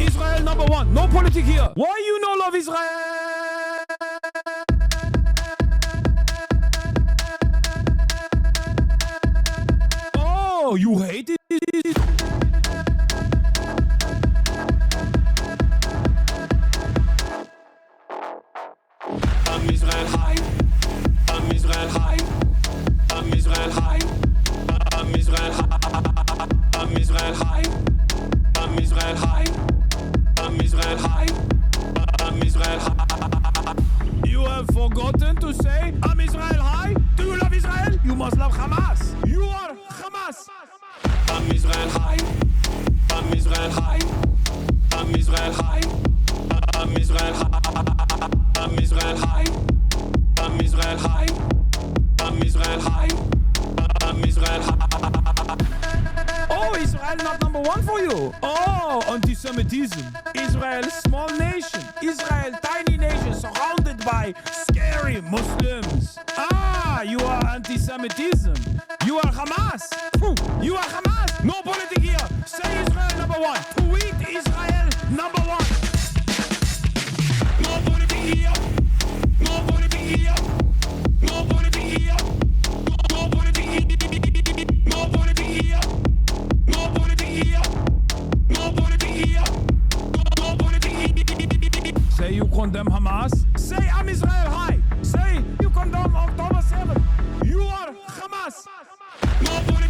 Israel number one. No politics here. Why you no love Israel? Oh, you hate it? I'm Israel high. I'm Israel high. I'm Israel high. I'm Israel high. I'm Israel high. I'm Israel high. I'm Israel high. I'm Israel high. You have forgotten to say I'm Israel high? Do you love Israel? You must love Hamas. You are Hamas. I'm Israel high. I'm Israel high. I'm Israel high. I'm Israel high. I'm Israel high. I'm Israel high. I'm Israel high. I'm Israel high. Oh, Israel not number one for you. Oh, anti-Semitism. Israel, small nation. Israel, tiny nation surrounded by scary Muslims. Ah, you are anti-Semitism. You are Hamas. You are Hamas. No politics here. Say Israel number one. Tweet Israel number one. No politics here. No politics here. No politics here. No politics here. No politics here. No politics here. No politics here. No politics here. Say you condemn Hamas. Say I'm Israel high. Say you condemn October 7th. You are Hamas.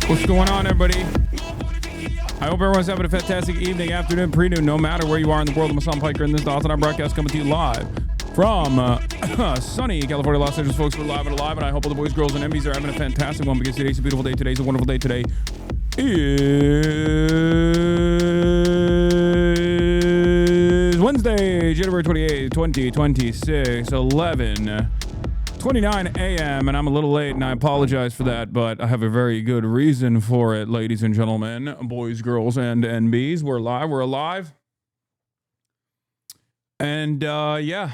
What's going on, everybody? I hope everyone's having a fantastic evening, afternoon, pre-noon, no matter where you are in the world. I'm Hasan Piker, and this is the HasanAbi broadcast coming to you live from sunny California, Los Angeles. Folks, we're live and alive, and I hope all the boys, girls, and MBs are having a fantastic one, because today's a beautiful day. Today's a wonderful day. Today is Wednesday, January 28th, 2026, 11:29 a.m. and I'm a little late, and I apologize for that, but I have a very good reason for it, ladies and gentlemen, boys, girls, and NBs. We're live. We're alive. And yeah.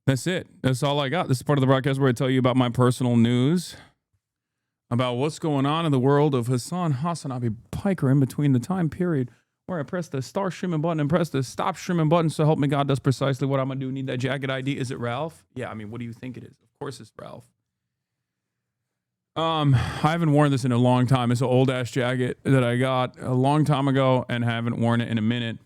That's it. That's all I got. This is part of the broadcast where I tell you about my personal news, about what's going on in the world of HasanAbi Piker in between the time period where I press the start streaming button and press the stop streaming button. So help me God, that's precisely what I'm going to do. Need that jacket ID. Is it Ralph? Yeah, I mean, what do you think it is? Of course it's Ralph. I haven't worn this in a long time. It's an old ass jacket that I got a long time ago and haven't worn it in a minute.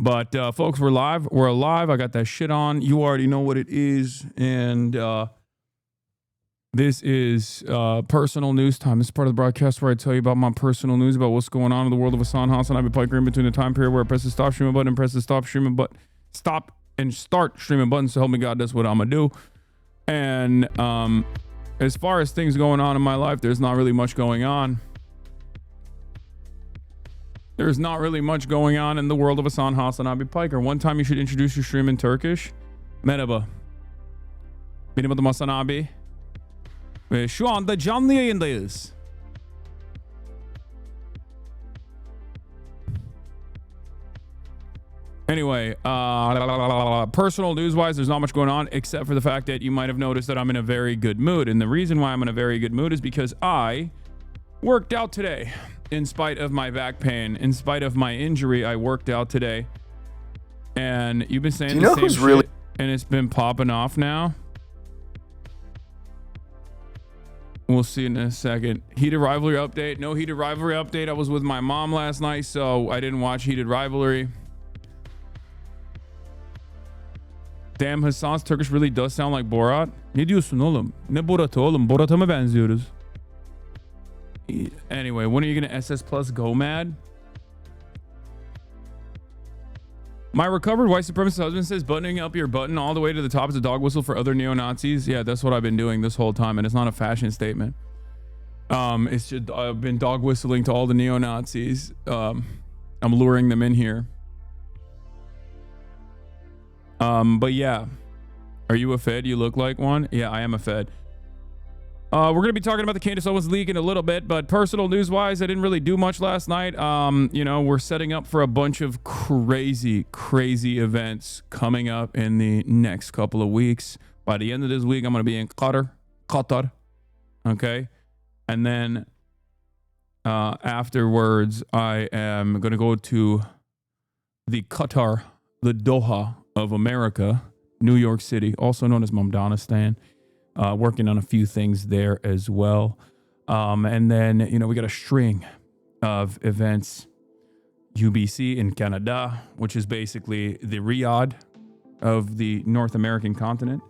But folks, we're live. We're alive. I got that shit on. You already know what it is. And this is personal news time. This is part of the broadcast where I tell you about my personal news, about what's going on in the world of HasanAbi Piker in between the time period where I press the stop streaming button and press the stop and start streaming button. So help me God, that's what I'm going to do. And as far as things going on in my life, there's not really much going on. There's not really much going on in the world of HasanAbi Piker. One time you should introduce your stream in Turkish. Merhaba. Benim adım Hasan abi. Ve şu anda canlı yayındayız. Anyway, personal news-wise, there's not much going on except for the fact that you might have noticed that I'm in a very good mood. And the reason why I'm in a very good mood is because I worked out today. In spite of my back pain, in spite of my injury, I worked out today. And you've been saying the same shit, really? And it's been popping off now. We'll see in a second. Heated Rivalry update. No Heated Rivalry update. I was with my mom last night, so I didn't watch Heated Rivalry. Damn, Hasan's Turkish really does sound like Borat. Ne diyorsun oğlum? Ne Borat'ı oğlum? Borat'a mı benziyoruz? Anyway, when are you going to SS Plus go mad? My recovered white supremacist husband says buttoning up your button all the way to the top is a dog whistle for other neo-Nazis. Yeah, that's what I've been doing this whole time, and it's not a fashion statement. It's just I've been dog whistling to all the neo-Nazis. I'm luring them in here. But yeah. Are you a Fed? You look like one? Yeah, I am a Fed. We're going to be talking about the Candace Owens League in a little bit, but personal news-wise, I didn't really do much last night. You know, we're setting up for a bunch of crazy events coming up in the next couple of weeks. By the end of this week, I'm going to be in Qatar. Okay? And then afterwards, I am going to go to the Qatar, the Doha of America, New York City, also known as Mamdanistan, working on a few things there as well. And then, we got a string of events. UBC in Canada, which is basically the Riyadh of the North American continent.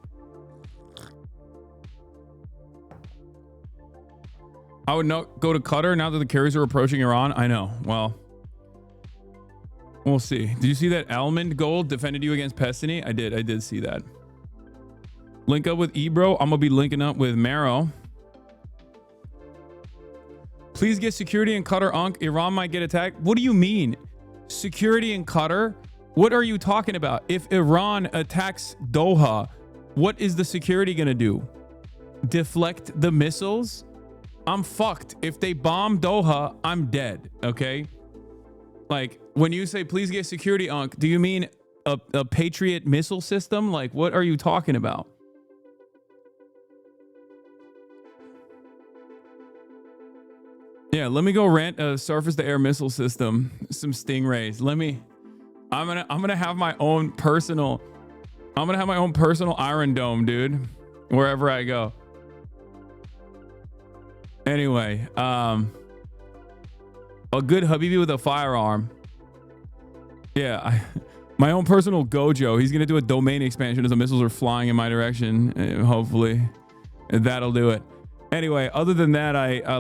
I would not go to Qatar now that the carriers are approaching Iran. I know. Well, we'll see. Did you see that Almond Gold defended you against Pestany? I did see that. Link up with Ebro. I'm going to be linking up with Maro. Please get security in Qatar, Unc. Iran might get attacked. What do you mean? Security in Qatar? What are you talking about? If Iran attacks Doha, what is the security going to do? Deflect the missiles? I'm fucked. If they bomb Doha, I'm dead, okay? Like, when you say, please get security, Unc, do you mean a Patriot missile system? Like, what are you talking about? Yeah, let me go rent a surface-to-air missile system, some Stingrays. I'm gonna have my own personal Iron Dome, dude, wherever I go. Anyway, a good Habibi with a firearm. Yeah, my own personal Gojo. He's gonna do a domain expansion as the missiles are flying in my direction. Hopefully, that'll do it. Anyway, other than that,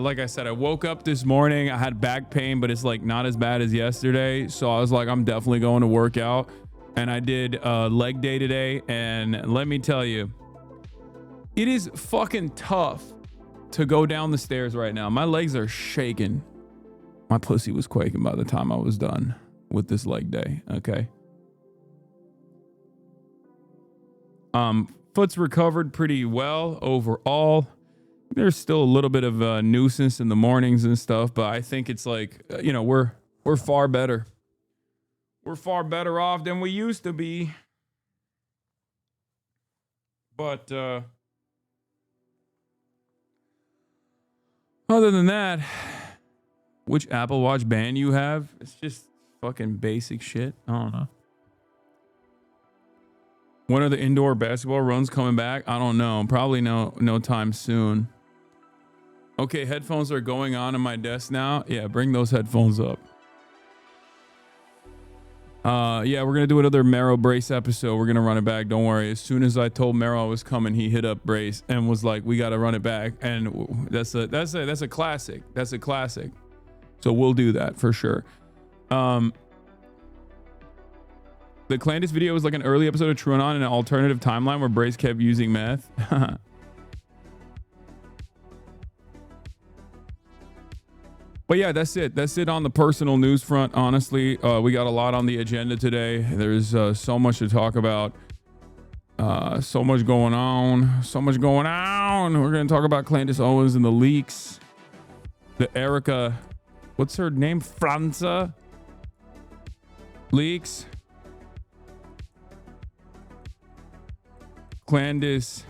like I said, I woke up this morning. I had back pain, but it's like not as bad as yesterday. So I was like, I'm definitely going to work out. And I did leg day today. And let me tell you, it is fucking tough to go down the stairs right now. My legs are shaking. My pussy was quaking by the time I was done with this leg day. Okay. Foot's recovered pretty well overall. There's still a little bit of a nuisance in the mornings and stuff, but I think it's like, we're far better. We're far better off than we used to be. But other than that, which Apple Watch band you have? It's just fucking basic shit. I don't know. When are the indoor basketball runs coming back? I don't know. Probably no time soon. Okay, headphones are going on in my desk now. Yeah, bring those headphones up. Yeah, we're going to do another Mero Brace episode. We're going to run it back. Don't worry. As soon as I told Mero I was coming, he hit up Brace and was like, we got to run it back. And that's a classic. That's a classic. So we'll do that for sure. The Clandis video was like an early episode of TrueAnon in an alternative timeline where Brace kept using meth. But yeah, that's it. That's it on the personal news front. Honestly, we got a lot on the agenda today. There's so much to talk about. So much going on. We're going to talk about Candace Owens and the leaks. The Erica, what's her name? Franza leaks. Candace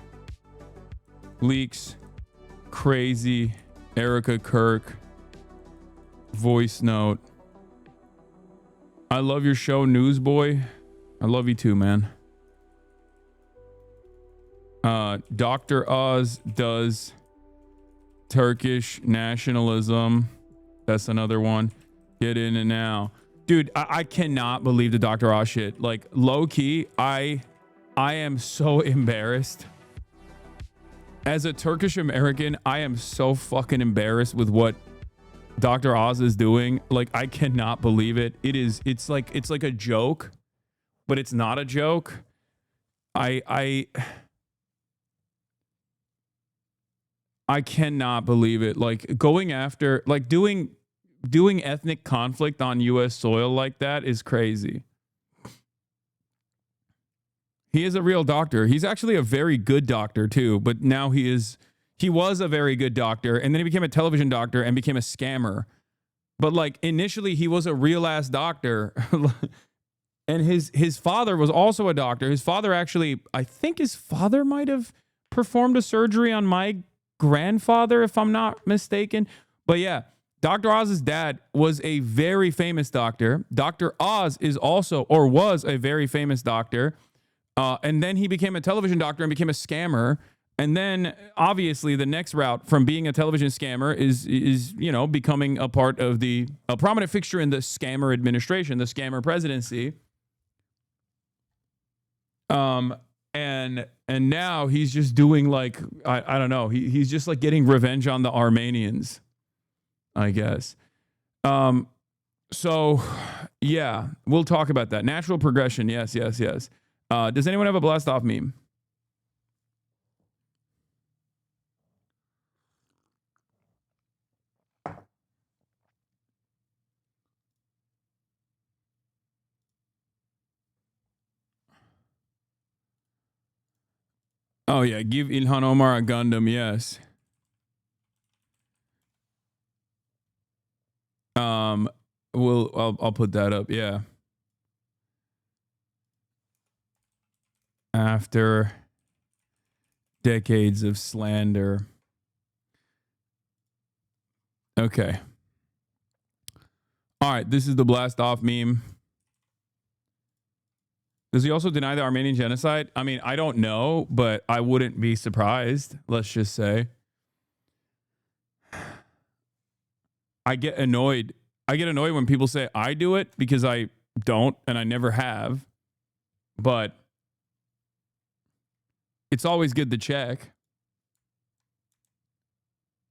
leaks. Crazy. Erica Kirk. Voice note. I love your show, Newsboy. I love you too, man. Dr. Oz does Turkish nationalism. That's another one. Get in it now. Dude, I cannot believe the Dr. Oz shit. Like, low key, I am so embarrassed. As a Turkish American, I am so fucking embarrassed with what Dr. Oz is doing. Like, I cannot believe it. It's like a joke, but it's not a joke. I cannot believe it. Like, going after, like, doing ethnic conflict on US soil like that is crazy. He is a real doctor. He's actually a very good doctor too, but now he was a very good doctor, and then he became a television doctor and became a scammer. But like, initially he was a real ass doctor. And his father was also a doctor. His father actually, I think his father might have performed a surgery on my grandfather, if I'm not mistaken. But yeah, Dr. Oz's dad was a very famous doctor. Dr. Oz is also, or was a very famous doctor. And then he became a television doctor and became a scammer. And then obviously the next route from being a television scammer is you know, becoming a part of a prominent fixture in the scammer administration, the scammer presidency. And now he's just doing like, I don't know. He's just like getting revenge on the Armenians, I guess. So yeah, we'll talk about that. Natural progression. Yes. Does anyone have a blast off meme? Oh yeah, give Ilhan Omar a Gundam, yes. I'll put that up, yeah. After decades of slander. Okay. All right, this is the blast off meme. Does he also deny the Armenian genocide? I mean, I don't know, but I wouldn't be surprised, let's just say. I get annoyed. I get annoyed when people say I do it because I don't and I never have. But it's always good to check.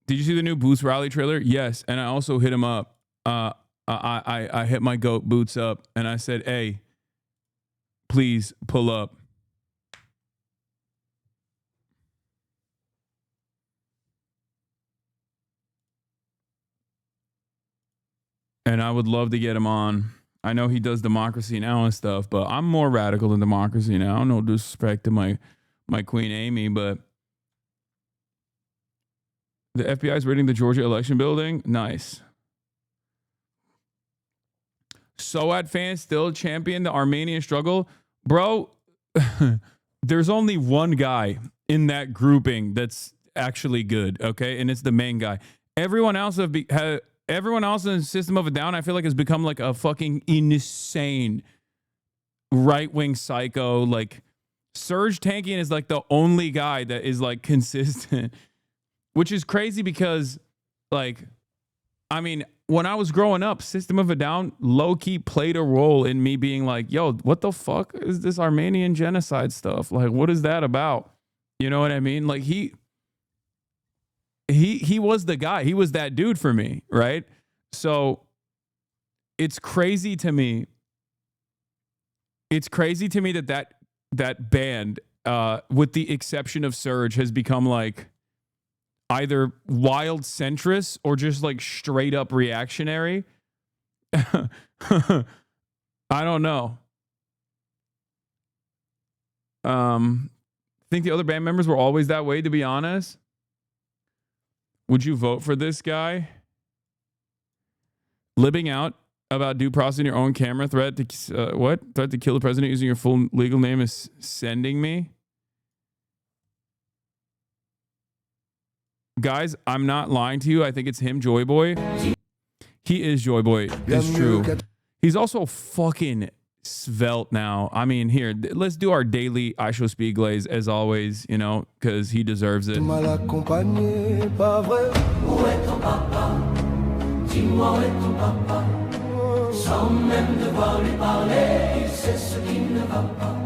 Did you see the new Boots Rally trailer? Yes, and I also hit him up. I hit my goat Boots up and I said, hey, please pull up. And I would love to get him on. I know he does Democracy Now! And stuff, but I'm more radical than Democracy Now! No disrespect to my Queen Amy, but the FBI is raiding the Georgia election building. Nice. SOAT fans still champion the Armenian struggle. Bro, there's only one guy in that grouping that's actually good, okay? And it's the main guy. Everyone else everyone else in the System of a Down, I feel like has become like a fucking insane right-wing psycho. Like Serge Tankian is like the only guy that is like consistent, which is crazy because like, I mean, when I was growing up, System of a Down low-key played a role in me being like, yo, what the fuck is this Armenian genocide stuff? Like, what is that about? You know what I mean? Like he was the guy. He was that dude for me, right? So it's crazy to me. It's crazy to me that band, with the exception of Surge, has become like either wild centrist or just like straight up reactionary. I don't know. Think the other band members were always that way, to be honest. Would you vote for this guy? Libbing out about due process in your own camera, threat to what? Threat to kill the president using your full legal name is sending me. Guys, I'm not lying to you. I think it's him, Joy Boy. He is Joy Boy. It's true. He's also fucking svelte now. I mean, here, let's do our daily I Show Speed glaze as always, you know, because he deserves it.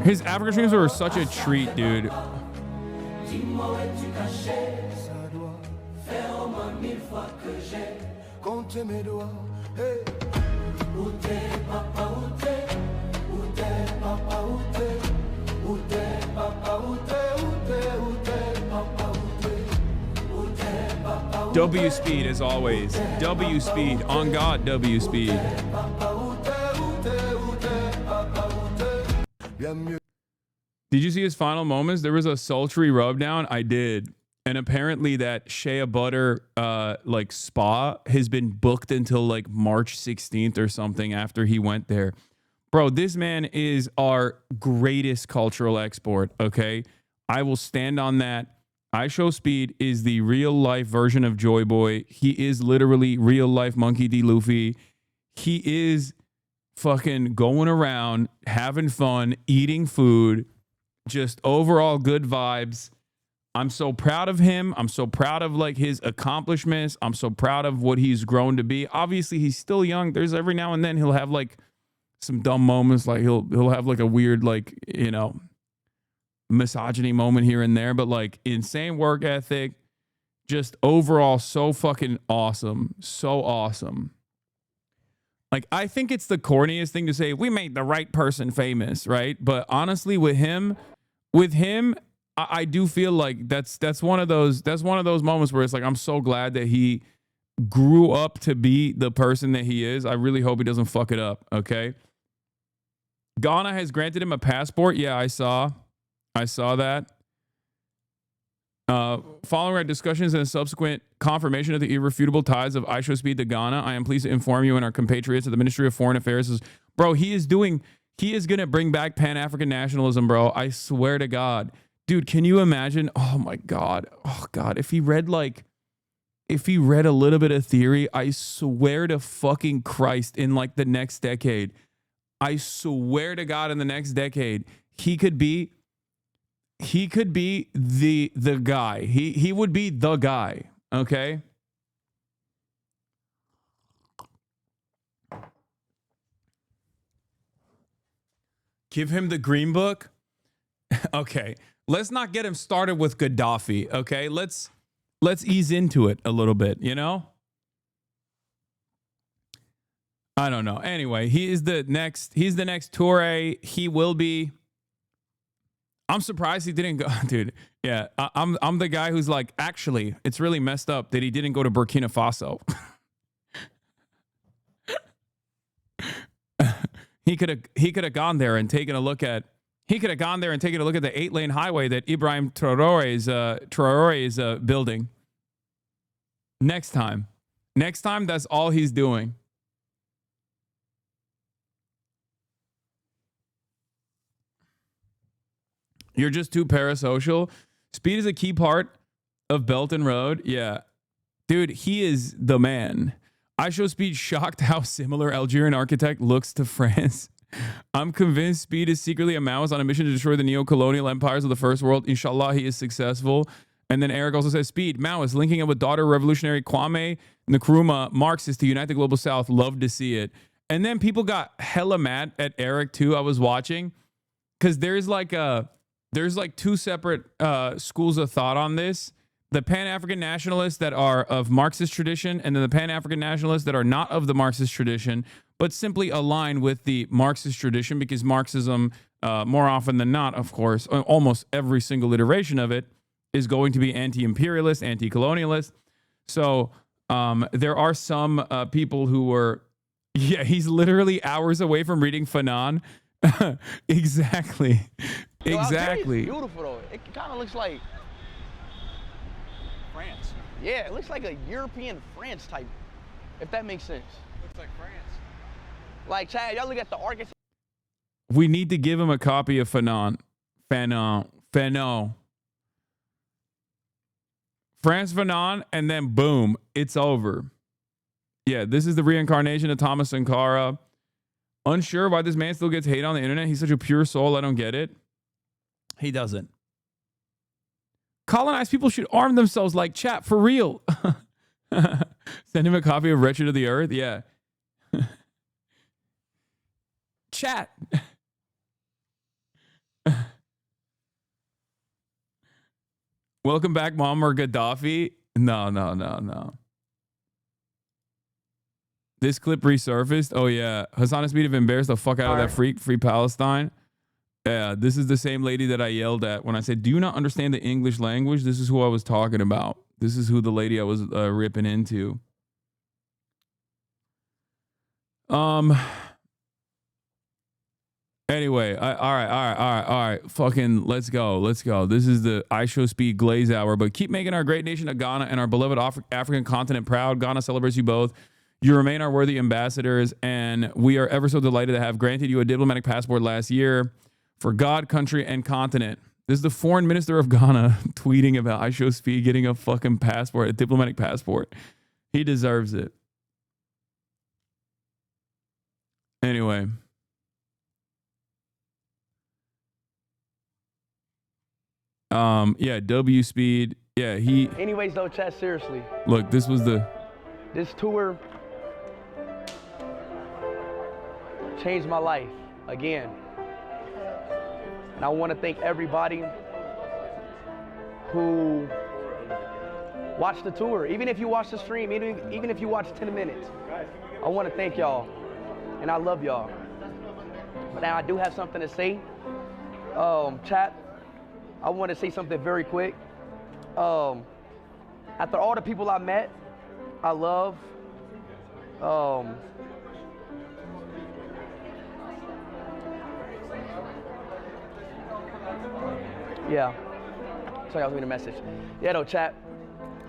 His African streams were such a treat, dude. W Speed as always. W Speed. On God, W Speed. Did you see his final moments? There was a sultry rub down. I did. And apparently that Shea Butter like spa has been booked until like March 16th or something after he went there. Bro, this man is our greatest cultural export, okay? I will stand on that. I Show Speed is the real life version of Joy Boy. He is literally real life Monkey D. Luffy. He is fucking going around, having fun, eating food, just overall good vibes. I'm so proud of him. I'm so proud of like his accomplishments. I'm so proud of what he's grown to be. Obviously, he's still young. There's every now and then he'll have like some dumb moments, like he'll have like a weird, like, you know, misogyny moment here and there, but like insane work ethic, just overall so fucking awesome. So awesome. Like, I think it's the corniest thing to say, we made the right person famous, right? But honestly, with him, I do feel like that's one of those moments where it's like, I'm so glad that he grew up to be the person that he is. I really hope he doesn't fuck it up, okay? Ghana has granted him a passport. Yeah, I saw that. Following our discussions and a subsequent confirmation of the irrefutable ties of I Show Speed to Ghana, I am pleased to inform you and our compatriots at the Ministry of Foreign Affairs is, bro, he is going to bring back Pan-African nationalism, bro. I swear to God. Dude, can you imagine? Oh my God. Oh God. If he read a little bit of theory, I swear to fucking Christ, in like the next decade, I swear to God, in the next decade, he could be the guy. He would be the guy. Okay. Give him the green book. Okay. Let's not get him started with Gaddafi. Okay. Let's ease into it a little bit, you know? I don't know. Anyway, he's the next Toure. He will be. I'm surprised he didn't go, dude. Yeah, I'm the guy who's like, actually, it's really messed up that he didn't go to Burkina Faso. He could have gone there and taken a look at the 8-lane highway that Ibrahim Traore is building. Next time, that's all he's doing. You're just too parasocial. Speed is a key part of Belt and Road. Yeah. Dude, he is the man. I Show Speed shocked how similar Algerian architect looks to France. I'm convinced Speed is secretly a Maoist on a mission to destroy the neo-colonial empires of the first world. Inshallah, he is successful. And then Eric also says, Speed, Maoist, linking up with daughter revolutionary Kwame Nkrumah, Marxist to unite the global South. Love to see it. And then people got hella mad at Eric too. I was watching because there's like two separate schools of thought on this. The Pan-African nationalists that are of Marxist tradition, and then the Pan-African nationalists that are not of the Marxist tradition, but simply align with the Marxist tradition, because Marxism, more often than not, of course, almost every single iteration of it is going to be anti-imperialist, anti-colonialist. So there are some people who were, yeah, he's literally hours away from reading Fanon. Exactly. Yo, Exactly. It's beautiful though. It kind of looks like France. Yeah, it looks like a European France type, if that makes sense. Looks like France. Like, Chad, y'all look at the architecture. We need to give him a copy of Fanon. France Fanon, and then boom, it's over. Yeah, this is the reincarnation of Thomas Sankara. Unsure why this man still gets hate on the internet. He's such a pure soul. I don't get it. He doesn't. Colonized people should arm themselves, like, chat, for real. Send him a copy of Wretched of the Earth. Yeah. Chat. Welcome back, Muammar Gaddafi. No. This clip resurfaced. Oh, yeah. HasanAbi have embarrassed the fuck out of that freak, Free Palestine. Yeah, this is the same lady that I yelled at when I said, do you not understand the English language? This is who I was talking about. This is who the lady I was ripping into. Anyway, all right. Fucking let's go. This is the I Show Speed Glaze Hour, but keep making our great nation of Ghana and our beloved African continent proud. Ghana celebrates you both. You remain our worthy ambassadors, and we are ever so delighted to have granted you a diplomatic passport last year for God, country, and continent. This is the foreign minister of Ghana tweeting about I Show Speed getting a fucking passport, a diplomatic passport. He deserves it. Anyway. Yeah, W Speed. Yeah, he. Anyways, though, chat, seriously. Look, this tour changed my life again. And I want to thank everybody who watched the tour. Even if you watched the stream, even if you watched 10 minutes, I want to thank y'all. And I love y'all. But now I do have something to say. Chat, I want to say something very quick. After all the people I met, I love, yeah. Sorry, I was reading a message. Yeah, though, chat.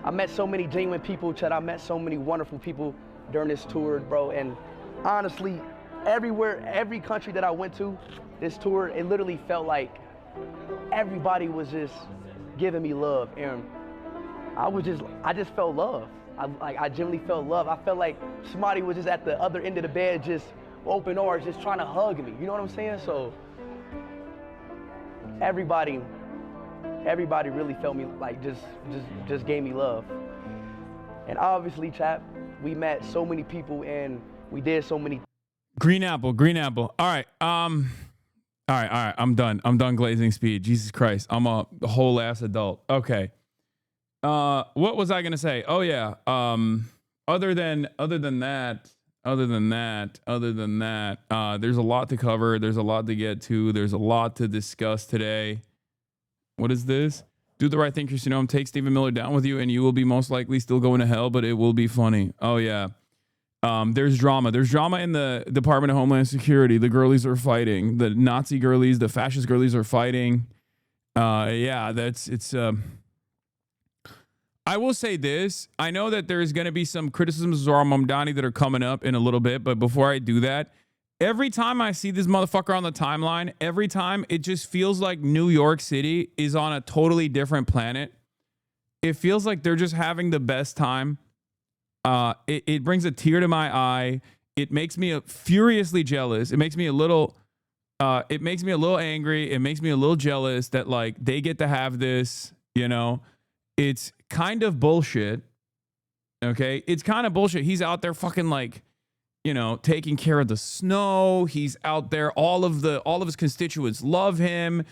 I met so many genuine people, chat. I met so many wonderful people during this tour, bro. And honestly, everywhere, every country that I went to, this tour, it literally felt like everybody was just giving me love. And I just felt love. I genuinely felt love. I felt like somebody was just at the other end of the bed, just open arms, just trying to hug me. You know what I'm saying? So everybody really felt me, like just gave me love. And obviously, chat, we met so many people and we did so many. Green apple. All right. All right. I'm done glazing speed. Jesus Christ. I'm a whole ass adult. Okay. What was I gonna say? Oh yeah. Other than that, there's a lot to cover. There's a lot to get to. There's a lot to discuss today. What is this? Do the right thing, Christian. Take Stephen Miller down with you, and you will be most likely still going to hell, but it will be funny. Oh yeah. There's drama. There's drama in the Department of Homeland Security. The girlies are fighting. The Nazi girlies, the fascist girlies are fighting. Yeah, I will say this. I know that there's going to be some criticisms of Zora Mamdani that are coming up in a little bit, but before I do that, every time I see this motherfucker on the timeline, every time it just feels like New York City is on a totally different planet. It feels like they're just having the best time. It brings a tear to my eye. It makes me furiously jealous. It makes me a little angry. It makes me a little jealous that like they get to have this, you know. It's kind of bullshit. Okay? It's kind of bullshit. He's out there fucking like, you know, taking care of the snow. He's out there. All of his constituents love him.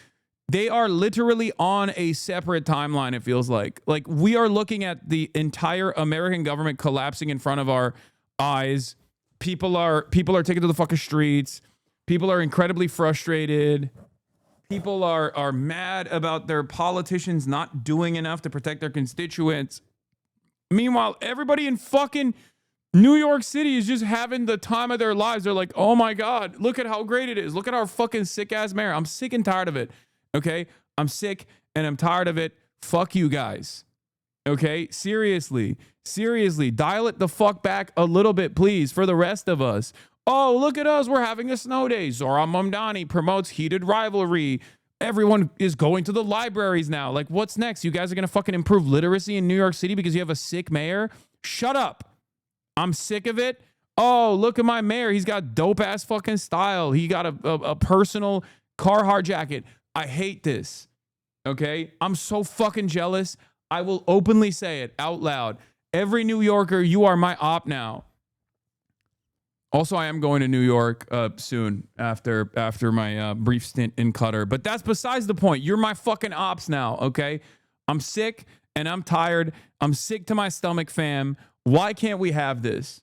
They are literally on a separate timeline, it feels like. Like, we are looking at the entire American government collapsing in front of our eyes. People are taken to the fucking streets. People are incredibly frustrated. People are mad about their politicians not doing enough to protect their constituents. Meanwhile, everybody in fucking New York City is just having the time of their lives. They're like, oh my God, look at how great it is. Look at our fucking sick ass mayor. I'm sick and tired of it. Okay? I'm sick and I'm tired of it. Fuck you guys. Okay? Seriously, dial it the fuck back a little bit, please, for the rest of us. Oh, look at us. We're having a snow day. Zora Mamdani promotes heated rivalry. Everyone is going to the libraries now. Like, what's next? You guys are going to fucking improve literacy in New York City because you have a sick mayor? Shut up. I'm sick of it. Oh, look at my mayor. He's got dope ass fucking style. He got a personal Carhartt jacket. I hate this. Okay? I'm so fucking jealous. I will openly say it out loud. Every New Yorker, you are my op now. Also, I am going to New York soon after my brief stint in Qatar. But that's besides the point. You're my fucking ops now, okay? I'm sick and I'm tired. I'm sick to my stomach, fam. Why can't we have this?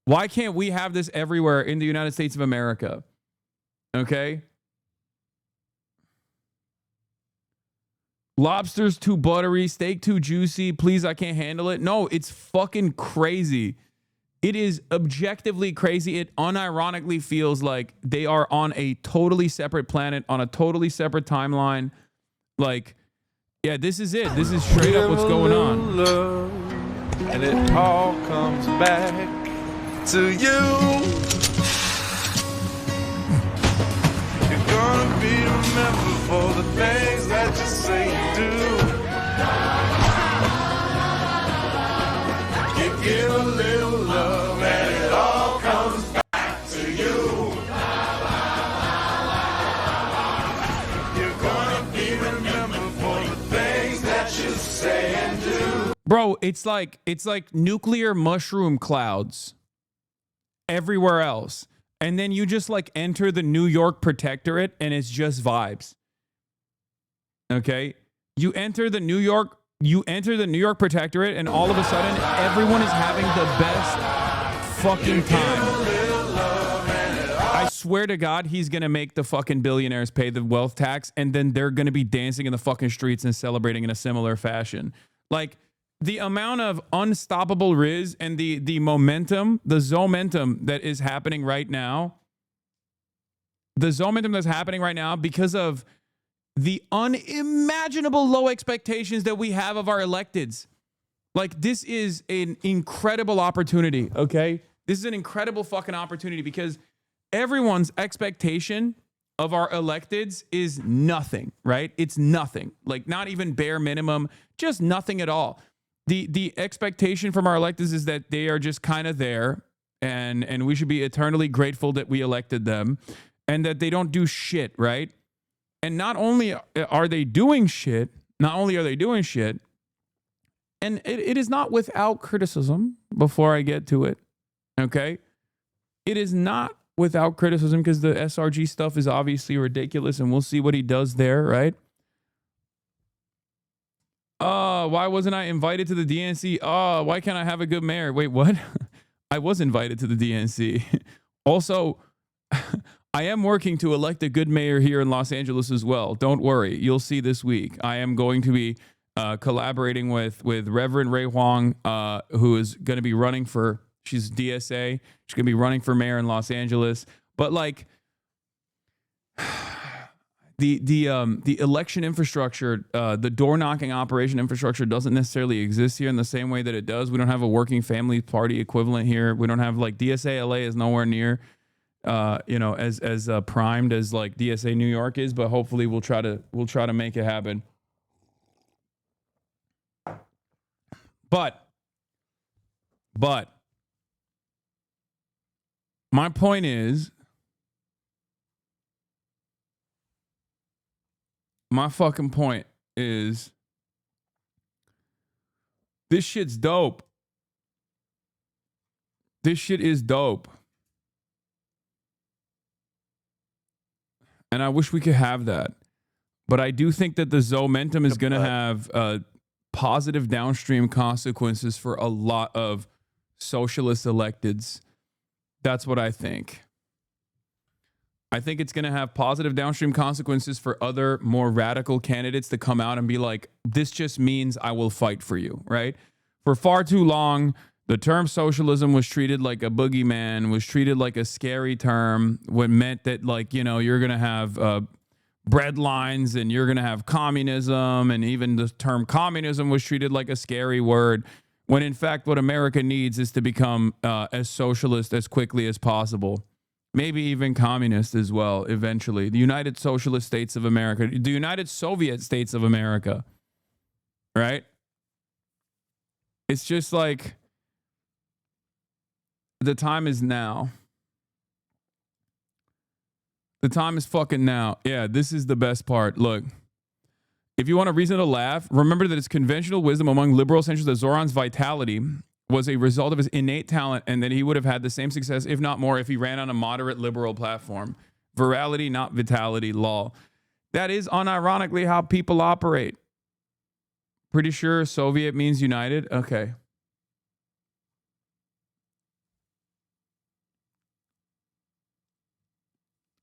Why can't we have this everywhere in the United States of America? Okay? Lobster's too buttery, steak too juicy. Please, I can't handle it. No, it's fucking crazy. It is objectively crazy. It unironically feels like they are on a totally separate planet, on a totally separate timeline. Like, yeah, this is it. This is straight up what's going on. Love, and it all comes back to you. You're gonna be remembered for the things that you say and do. You give a little love and it all comes back to you. You're gonna be remembered for the things that you say and do. Bro, it's like nuclear mushroom clouds everywhere else. And then you just like enter the New York Protectorate and it's just vibes. Okay? You enter the New York Protectorate and all of a sudden everyone is having the best fucking time. I swear to God, he's going to make the fucking billionaires pay the wealth tax and then they're going to be dancing in the fucking streets and celebrating in a similar fashion. Like the amount of unstoppable riz and the momentum, the zomentum that is happening right now, because of the unimaginable low expectations that we have of our electeds. Like, this is an incredible opportunity, okay? This is an incredible fucking opportunity because everyone's expectation of our electeds is nothing, right? It's nothing. Like, not even bare minimum, just nothing at all. The expectation from our electeds is that they are just kind of there and we should be eternally grateful that we elected them and that they don't do shit, right? And not only are they doing shit, and it is not without criticism before I get to it, okay? It is not without criticism because the SRG stuff is obviously ridiculous and we'll see what he does there, right? Why wasn't I invited to the DNC? Why can't I have a good mayor? Wait, what? I was invited to the DNC. Also, I am working to elect a good mayor here in Los Angeles as well. Don't worry. You'll see this week. I am going to be collaborating with Reverend Ray Huang, who is going to be running for, she's DSA. She's going to be running for mayor in Los Angeles. But like, the election infrastructure, the door knocking operation infrastructure doesn't necessarily exist here in the same way that it does. We don't have a working family party equivalent here. We don't have like DSA LA is nowhere near, as primed as like DSA New York is, but hopefully we'll try to make it happen. But my point is, my fucking point is this shit's dope. This shit is dope. And I wish we could have that. But I do think that the Zomentum is going to have positive downstream consequences for a lot of socialist electeds. That's what I think. I think it's going to have positive downstream consequences for other more radical candidates to come out and be like, this just means I will fight for you, right? For far too long, the term socialism was treated like a boogeyman, was treated like a scary term, what meant that, like, you're going to have bread lines and you're going to have communism. And even the term communism was treated like a scary word, when in fact, what America needs is to become as socialist as quickly as possible. Maybe even communist as well, eventually. The United Socialist States of America, the United Soviet States of America, right? It's just like, the time is now. The time is fucking now. Yeah, this is the best part. Look, if you want a reason to laugh, remember that it's conventional wisdom among liberal centrists that Zoran's vitality was a result of his innate talent and that he would have had the same success, if not more, if he ran on a moderate liberal platform. Virality, not vitality, law. That is unironically how people operate. Pretty sure Soviet means united? Okay.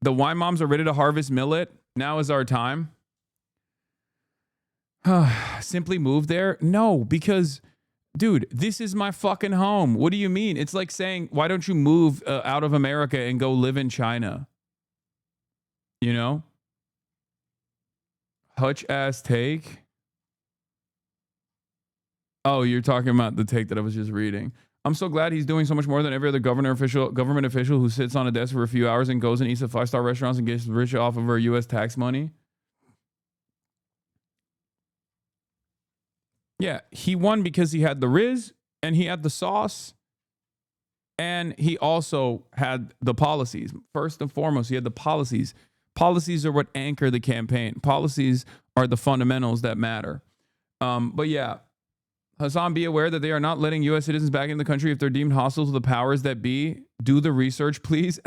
The wine moms are ready to harvest millet. Now is our time. Simply move there? No, because... dude, this is my fucking home. What do you mean? It's like saying, why don't you move out of America and go live in China? Hutch ass take. Oh, you're talking about the take that I was just reading. I'm so glad he's doing so much more than every other government official who sits on a desk for a few hours and goes and eats at 5-star restaurants and gets rich off of our U.S. tax money. Yeah, he won because he had the Riz and he had the sauce. And he also had the policies. First and foremost, he had the policies. Policies are what anchor the campaign. Policies are the fundamentals that matter. But yeah, Hasan, be aware that they are not letting U.S. citizens back in the country if they're deemed hostile to the powers that be. Do the research, please.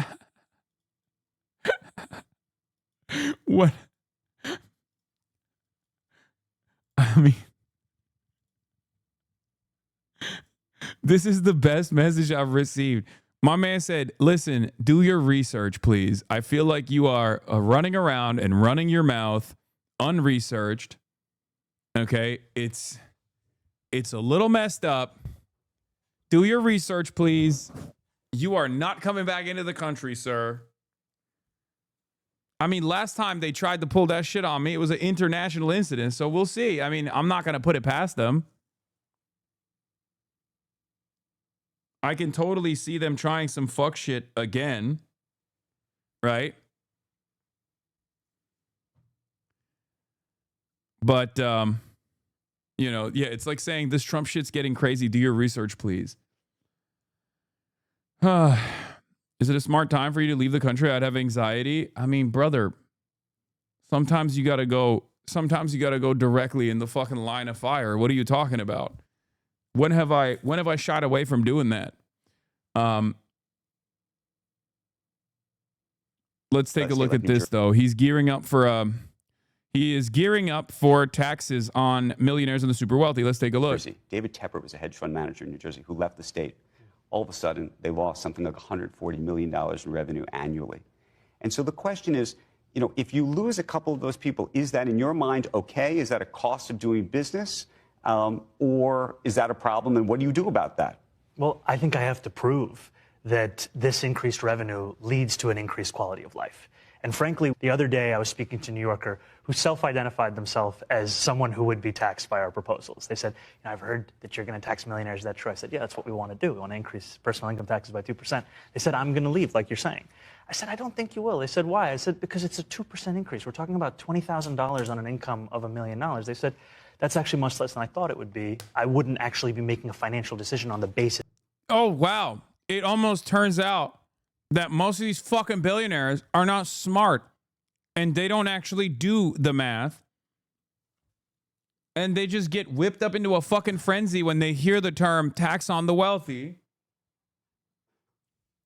What? I mean, this is the best message I've received. My man said, listen, do your research, please. I feel like you are running around and running your mouth unresearched. Okay, it's a little messed up. Do your research, please. You are not coming back into the country, sir. I mean, last time they tried to pull that shit on me, it was an international incident, so we'll see. I mean, I'm not going to put it past them. I can totally see them trying some fuck shit again, right? But, you know, yeah, it's like saying this Trump shit's getting crazy. Do your research, please. Is it a smart time for you to leave the country? I'd have anxiety. I mean, brother, sometimes you got to go directly in the fucking line of fire. What are you talking about? When have I shied away from doing that? Let's take a look at this though. He is gearing up for taxes on millionaires and the super wealthy. Let's take a look. David Tepper was a hedge fund manager in New Jersey who left the state. All of a sudden, they lost something like $140 million in revenue annually. And so the question is, you know, if you lose a couple of those people, is that in your mind okay? Is that a cost of doing business? Or is that a problem? And what do you do about that? Well, I think I have to prove that this increased revenue leads to an increased quality of life. And frankly, the other day I was speaking to a New Yorker who self-identified themselves as someone who would be taxed by our proposals. They said, you know, I've heard that you're going to tax millionaires. Is that true? I said, yeah, that's what we want to do. We want to increase personal income taxes by 2%. They said, I'm going to leave, like you're saying. I said, I don't think you will. They said, why? I said, because it's a 2% increase. We're talking about $20,000 on an income of $1 million. They said, that's actually much less than I thought it would be. I wouldn't actually be making a financial decision on the basis. Oh, wow. It almost turns out that most of these fucking billionaires are not smart and they don't actually do the math. And they just get whipped up into a fucking frenzy when they hear the term tax on the wealthy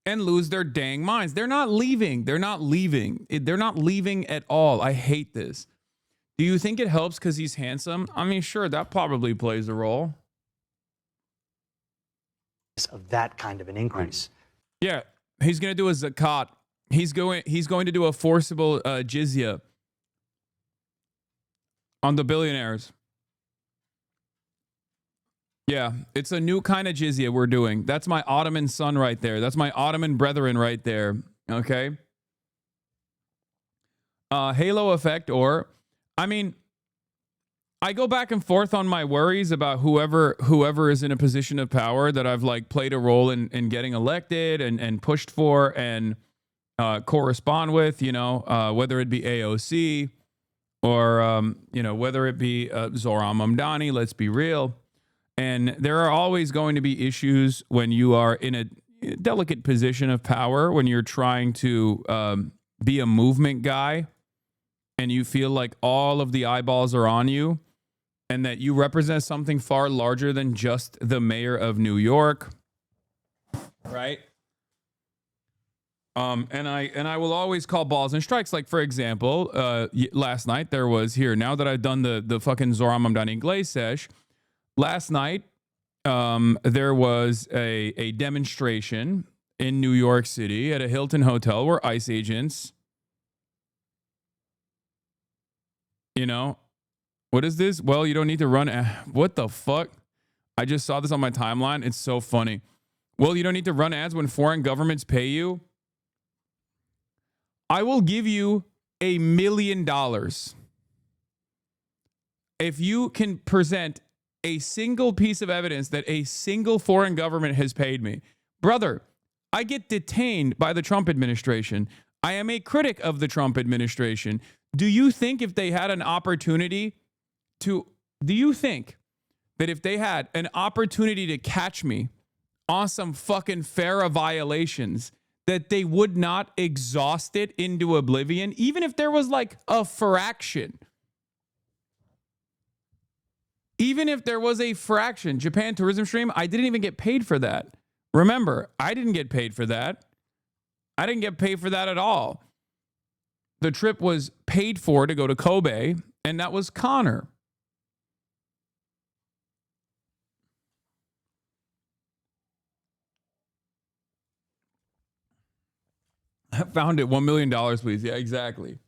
and lose their dang minds. They're not leaving. They're not leaving. They're not leaving at all. I hate this. Do you think it helps because he's handsome? I mean, sure, that probably plays a role. Of that kind of an increase. Yeah, he's going to do a zakat. He's going to do a forcible jizya on the billionaires. Yeah, it's a new kind of jizya we're doing. That's my Ottoman son right there. That's my Ottoman brethren right there. Okay. Halo effect, or, I mean, I go back and forth on my worries about whoever is in a position of power that I've like played a role in getting elected and pushed for and correspond with, you know, whether it be AOC or, you know, whether it be Zohran Mamdani, let's be real. And there are always going to be issues when you are in a delicate position of power, when you're trying to be a movement guy and you feel like all of the eyeballs are on you and that you represent something far larger than just the mayor of New York, right? And I will always call balls and strikes. Like, for example, last night there was here, now that I've done the fucking Zohran Mamdani Glaze sesh, last night there was a demonstration in New York City at a Hilton hotel where ICE agents, you know, what is this? Well, you don't need to run. What the fuck? I just saw this on my timeline. It's so funny. Well, you don't need to run ads when foreign governments pay you. I will give you $1 million if you can present a single piece of evidence that a single foreign government has paid me. Brother, I get detained by the Trump administration. I am a critic of the Trump administration. Do you think if they had an opportunity to, do you think that if they had an opportunity to catch me on some fucking FARA violations, that they would not exhaust it into oblivion, even if there was like a fraction. Even if there was a fraction. Japan tourism stream, I didn't even get paid for that. Remember, I didn't get paid for that. I didn't get paid for that at all. The trip was paid for to go to Kobe, and that was Connor. I found it. $1 million, please. Yeah, exactly.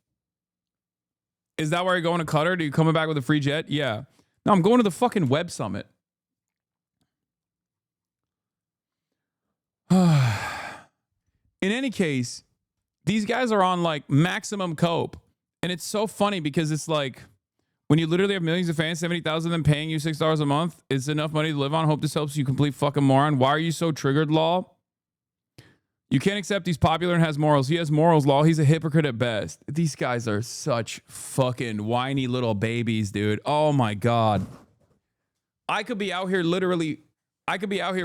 Is that where you're going to Qatar? Are you coming back with a free jet? Yeah. No, I'm going to the fucking Web Summit. In any case, these guys are on like maximum cope. And it's so funny because it's like when you literally have millions of fans, 70,000 of them paying you $6 a month, it's enough money to live on. Hope this helps you, complete fucking moron. Why are you so triggered, Law? You can't accept he's popular and has morals. He has morals, Law. He's a hypocrite at best. These guys are such fucking whiny little babies, dude. Oh my God. I could be out here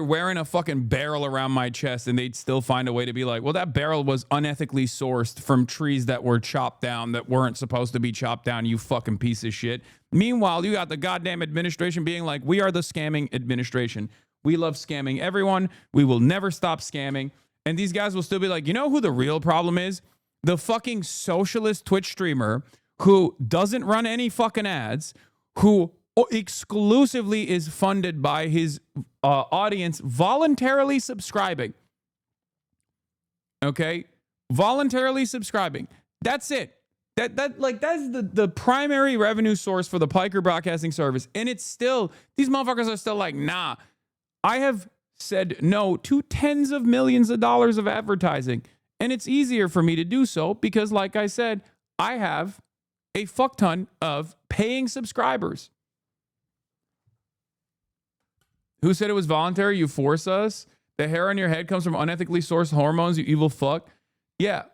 wearing a fucking barrel around my chest and they'd still find a way to be like, well, that barrel was unethically sourced from trees that were chopped down that weren't supposed to be chopped down, you fucking piece of shit. Meanwhile, you got the goddamn administration being like, we are the scamming administration. We love scamming everyone. We will never stop scamming. And these guys will still be like, you know who the real problem is? The fucking socialist Twitch streamer who doesn't run any fucking ads, who exclusively is funded by his audience voluntarily subscribing. Okay? Voluntarily subscribing. That's it. That's the primary revenue source for the Piker Broadcasting Service. And it's still, these motherfuckers are still like, nah. I have said no to tens of millions of dollars of advertising. And it's easier for me to do so because, like I said, I have a fuck ton of paying subscribers. Who said it was voluntary? You force us. The hair on your head comes from unethically sourced hormones, you evil fuck. Yeah.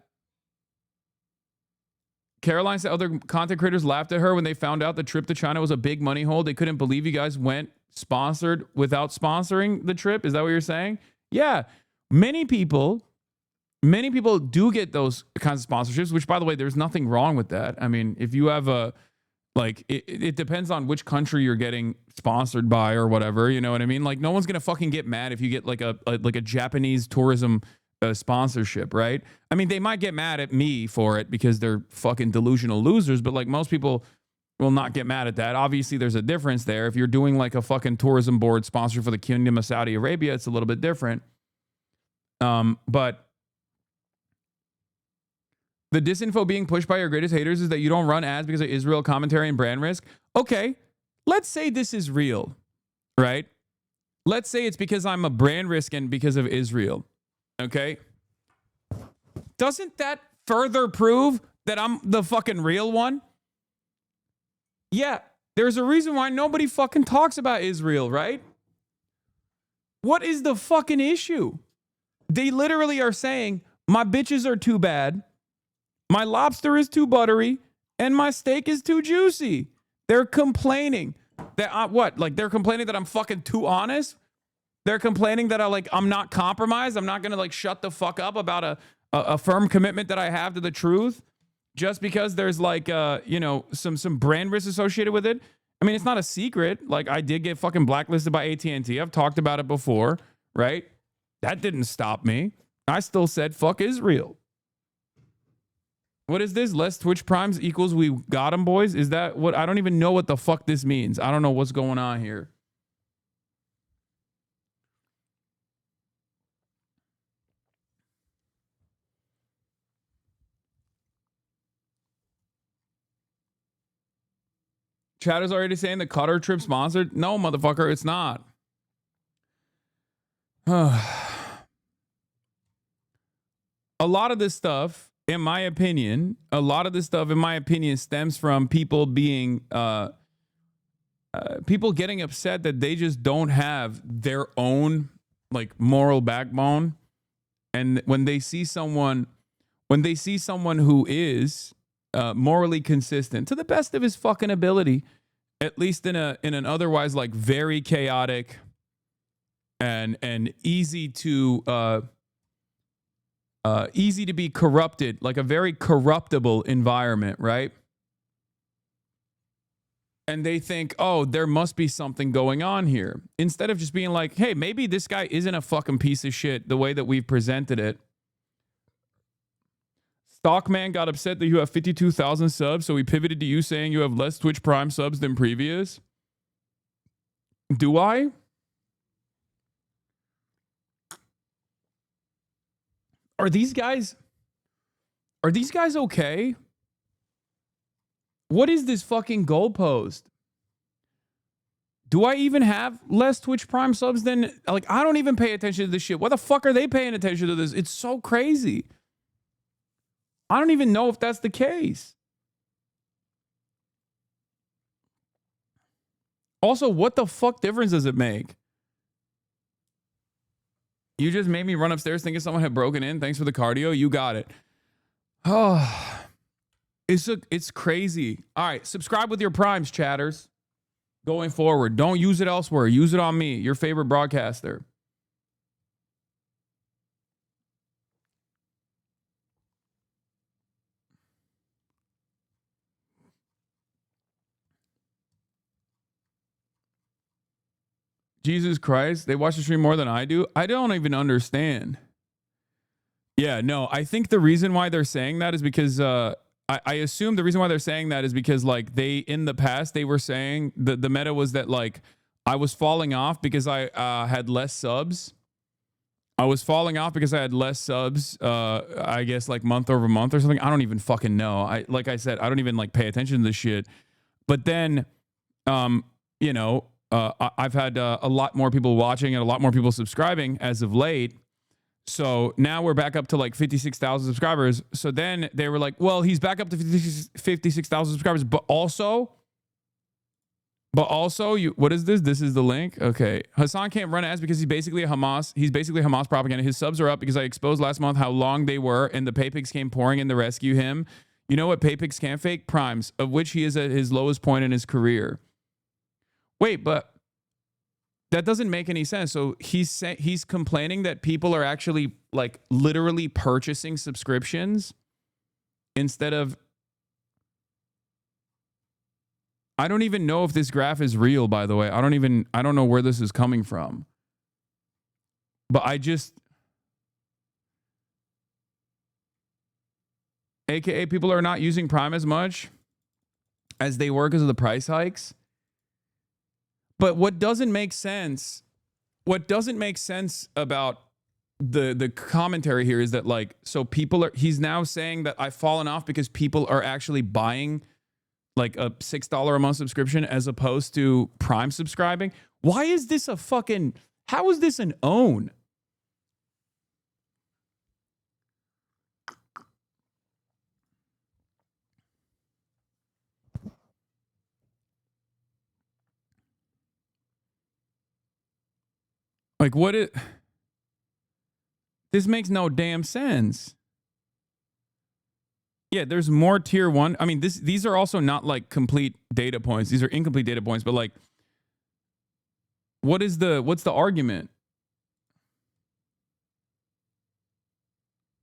Caroline said other content creators laughed at her when they found out the trip to China was a big money hole. They couldn't believe you guys went sponsored without sponsoring the trip. Is that what you're saying? Yeah. Many people do get those kinds of sponsorships, which, by the way, there's nothing wrong with that. I mean, if you have a, like, it depends on which country you're getting sponsored by or whatever. You know what I mean? Like, no one's going to fucking get mad if you get like a Japanese tourism sponsorship, right? I mean, they might get mad at me for it because they're fucking delusional losers, but like most people will not get mad at that. Obviously, there's a difference there. If you're doing like a fucking tourism board sponsor for the Kingdom of Saudi Arabia, it's a little bit different. But the disinfo being pushed by your greatest haters is that you don't run ads because of Israel commentary and brand risk. Okay, let's say this is real, right? Let's say it's because I'm a brand risk and because of Israel, okay? Doesn't that further prove that I'm the fucking real one? Yeah, there's a reason why nobody fucking talks about Israel, right? What is the fucking issue? They literally are saying, my bitches are too bad, my lobster is too buttery, and my steak is too juicy. They're complaining that they're complaining that I'm fucking too honest. They're complaining that I'm not compromised. I'm not gonna like shut the fuck up about a firm commitment that I have to the truth just because there's like some brand risk associated with it. I mean, it's not a secret. Like, I did get fucking blacklisted by AT&T. I've talked about it before, right? That didn't stop me. I still said fuck Israel. What is this? Less Twitch primes equals we got them, boys? Is that what? I don't even know what the fuck this means. I don't know what's going on here. Chad is already saying the Qatar trip sponsored. No, motherfucker, it's not. A lot of this stuff, in my opinion, stems from people being, people getting upset that they just don't have their own like moral backbone, and when they see someone who is morally consistent to the best of his fucking ability, at least in an otherwise like very chaotic and easy to be corrupted, like a very corruptible environment, right? And they think, oh, there must be something going on here. Instead of just being like, hey, maybe this guy isn't a fucking piece of shit the way that we've presented it. Stockman got upset that you have 52,000 subs, so he pivoted to you saying you have less Twitch Prime subs than previous. Do I? Are these guys okay? What is this fucking goalpost? Do I even have less Twitch Prime subs than, like, I don't even pay attention to this shit. Why the fuck are they paying attention to this? It's so crazy. I don't even know if that's the case. Also, what the fuck difference does it make? You just made me run upstairs thinking someone had broken in. Thanks for the cardio. You got it. Oh, it's crazy. All right, subscribe with your primes, chatters. Going forward, don't use it elsewhere. Use it on me, your favorite broadcaster. Jesus Christ, they watch the stream more than I do. I don't even understand. Yeah, no, I think the reason why they're saying that is because I assume the reason why they're saying that is because, like, they, in the past, they were saying the meta was that, like, I was falling off because I had less subs. I was falling off because I had less subs, I guess, like, month over month or something. I don't even fucking know. Like I said, I don't even, like, pay attention to this shit. But then, you know, I've had a lot more people watching and a lot more people subscribing as of late. So now we're back up to like 56,000 subscribers. So then they were like, well, he's back up to 56,000 subscribers, but also, what is this? This is the link. Okay. Hasan can't run ads because he's basically Hamas propaganda. His subs are up because I exposed last month how long they were and the pay pigs came pouring in to rescue him. You know what pay pigs can fake? Primes, of which he is at his lowest point in his career. Wait, but that doesn't make any sense. So he's complaining that people are actually, like, literally purchasing subscriptions instead of... I don't even know if this graph is real, by the way. I don't know where this is coming from. But AKA people are not using Prime as much as they were because of the price hikes. But what doesn't make sense about the commentary here is that, like, so he's now saying that I've fallen off because people are actually buying like a $6 a month subscription as opposed to Prime subscribing. Why is this how is this an own? Like, this makes no damn sense. Yeah, there's more tier 1. I mean, these are also not like complete data points. These are incomplete data points, but, like, what's the argument?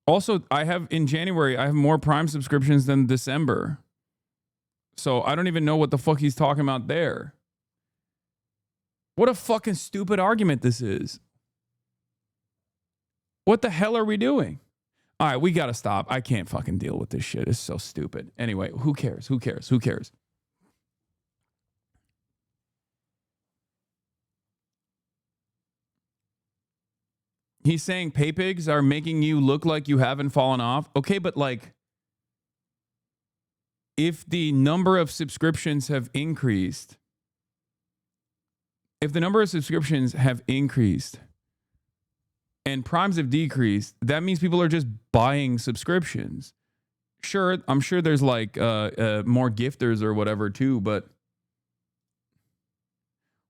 Also, in January, I have more Prime subscriptions than December. So I don't even know what the fuck he's talking about there. What a fucking stupid argument this is. What the hell are we doing? All right, we got to stop. I can't fucking deal with this shit. It's so stupid. Anyway, who cares? Who cares? Who cares? He's saying pay pigs are making you look like you haven't fallen off. Okay, but, like, if the number of subscriptions have increased, and primes have decreased, that means people are just buying subscriptions. Sure, I'm sure there's, like, more gifters or whatever too, but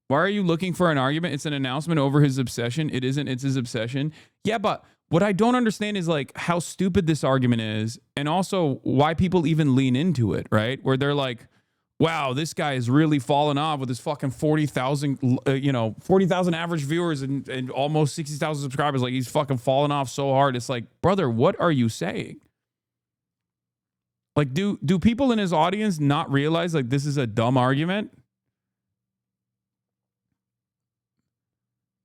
why are you looking for an argument? It's an announcement over his obsession. It isn't. It's his obsession. Yeah, but what I don't understand is, like, how stupid this argument is, and also why people even lean into it, right? Where they're like, wow, this guy is really falling off with his fucking 40,000, 40,000 average viewers and almost 60,000 subscribers. Like, he's fucking falling off so hard. It's like, brother, what are you saying? Like, do people in his audience not realize, like, this is a dumb argument?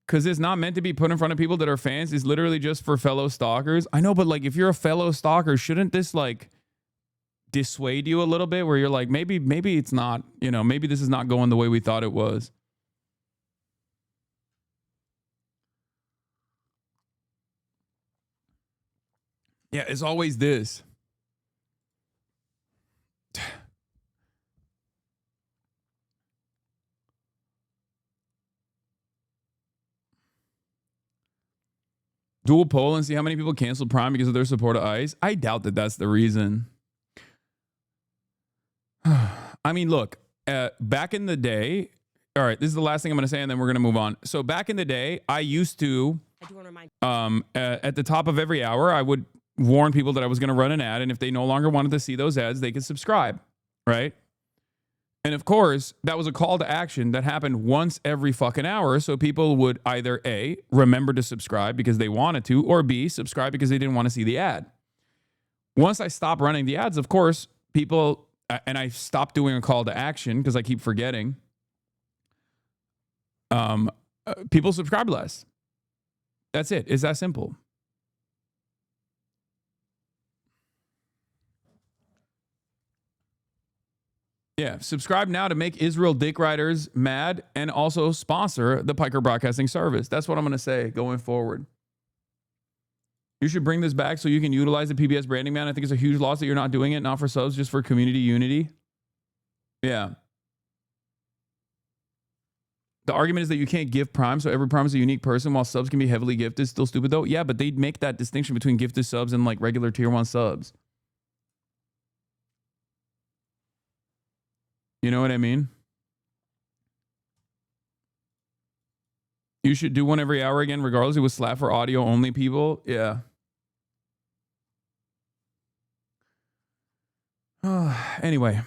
Because it's not meant to be put in front of people that are fans. It's literally just for fellow stalkers. I know, but, like, if you're a fellow stalker, shouldn't this, like, dissuade you a little bit, where you're like, maybe it's not, maybe this is not going the way we thought it was. Yeah, it's always this. Do a poll and see how many people canceled Prime because of their support of ICE. I doubt that that's the reason. I mean, look, back in the day, all right, this is the last thing I'm going to say, and then we're going to move on. So back in the day, I used to, at the top of every hour, I would warn people that I was going to run an ad, and if they no longer wanted to see those ads, they could subscribe, right? And of course, that was a call to action that happened once every fucking hour, so people would either A, remember to subscribe because they wanted to, or B, subscribe because they didn't want to see the ad. Once I stopped running the ads, of course, people... and I stopped doing a call to action because I keep forgetting. People subscribe less. That's it. It's that simple. Yeah, subscribe now to make Israel dick riders mad and also sponsor the Piker Broadcasting Service. That's what I'm going to say going forward. You should bring this back so you can utilize the PBS branding, man. I think it's a huge loss that you're not doing it, not for subs, just for community unity. Yeah. The argument is that you can't give Prime, so every Prime is a unique person, while subs can be heavily gifted. Still stupid, though. Yeah, but they'd make that distinction between gifted subs and, like, regular tier 1 subs. You know what I mean? You should do one every hour again, regardless. It was slap for audio only people. Yeah. Anyway.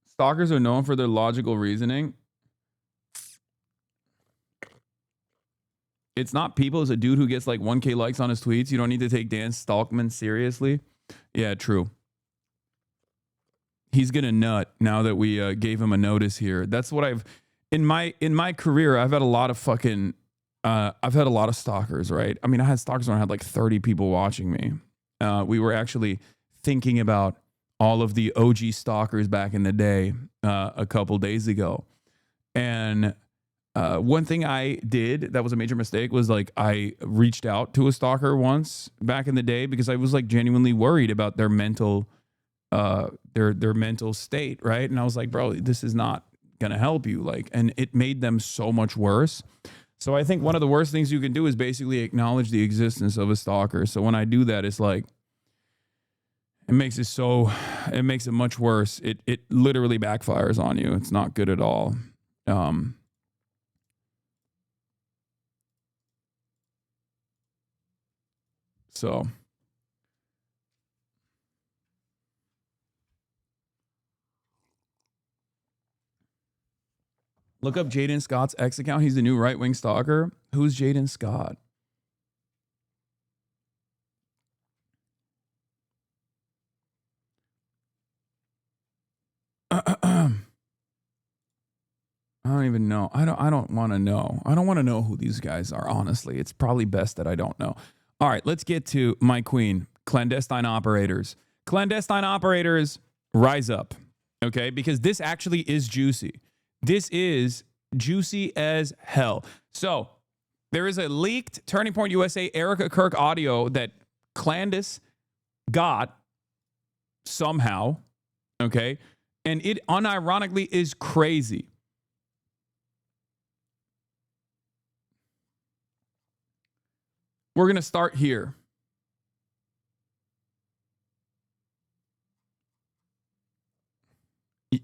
Stalkers are known for their logical reasoning. It's not people. It's a dude who gets like 1K likes on his tweets. You don't need to take Dan Stalkman seriously. Yeah, true. He's gonna nut now that we gave him a notice here. That's what I've... In my career, I've had a lot of fucking... I've had a lot of stalkers, right? I mean, I had stalkers when I had like 30 people watching me. We were actually thinking about all of the OG stalkers back in the day a couple days ago. And one thing I did that was a major mistake was like I reached out to a stalker once back in the day because I was like genuinely worried about their mental their mental state, right? And I was like, bro, this is not gonna help you. Like, and it made them so much worse. So I think one of the worst things you can do is basically acknowledge the existence of a stalker. So when I do that, it's like, it makes it much worse. It literally backfires on you. It's not good at all. So look up Jaden Scott's X account. He's the new right-wing stalker. Who's Jaden Scott? I don't even know. I don't want to know. I don't want to know who these guys are, honestly. It's probably best that I don't know. All right, let's get to my queen, clandestine operators. Clandestine operators, rise up, okay? Because this actually is juicy. This is juicy as hell. So there is a leaked Turning Point USA Erica Kirk audio that Clandis got somehow, okay? And it unironically is crazy. We're going to start here.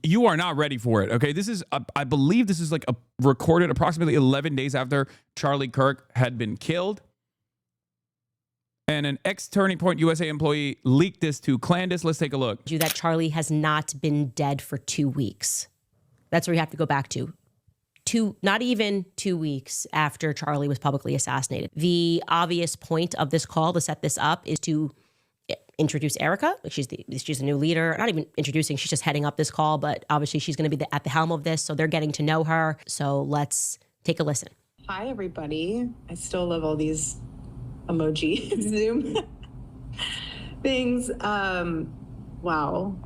You are not ready for it, okay? This is, I believe this is like recorded approximately 11 days after Charlie Kirk had been killed. And an ex-Turning Point USA employee leaked this to Clandis. Let's take a look. That Charlie has not been dead for 2 weeks. That's where you have to go back to. Not even 2 weeks after Charlie was publicly assassinated. The obvious point of this call to set this up is to introduce Erica. She's the new leader. Not even introducing, she's just heading up this call, but obviously she's going to be at the helm of this, so they're getting to know her. So let's take a listen. Hi, everybody. I still love all these emoji Zoom things. Wow.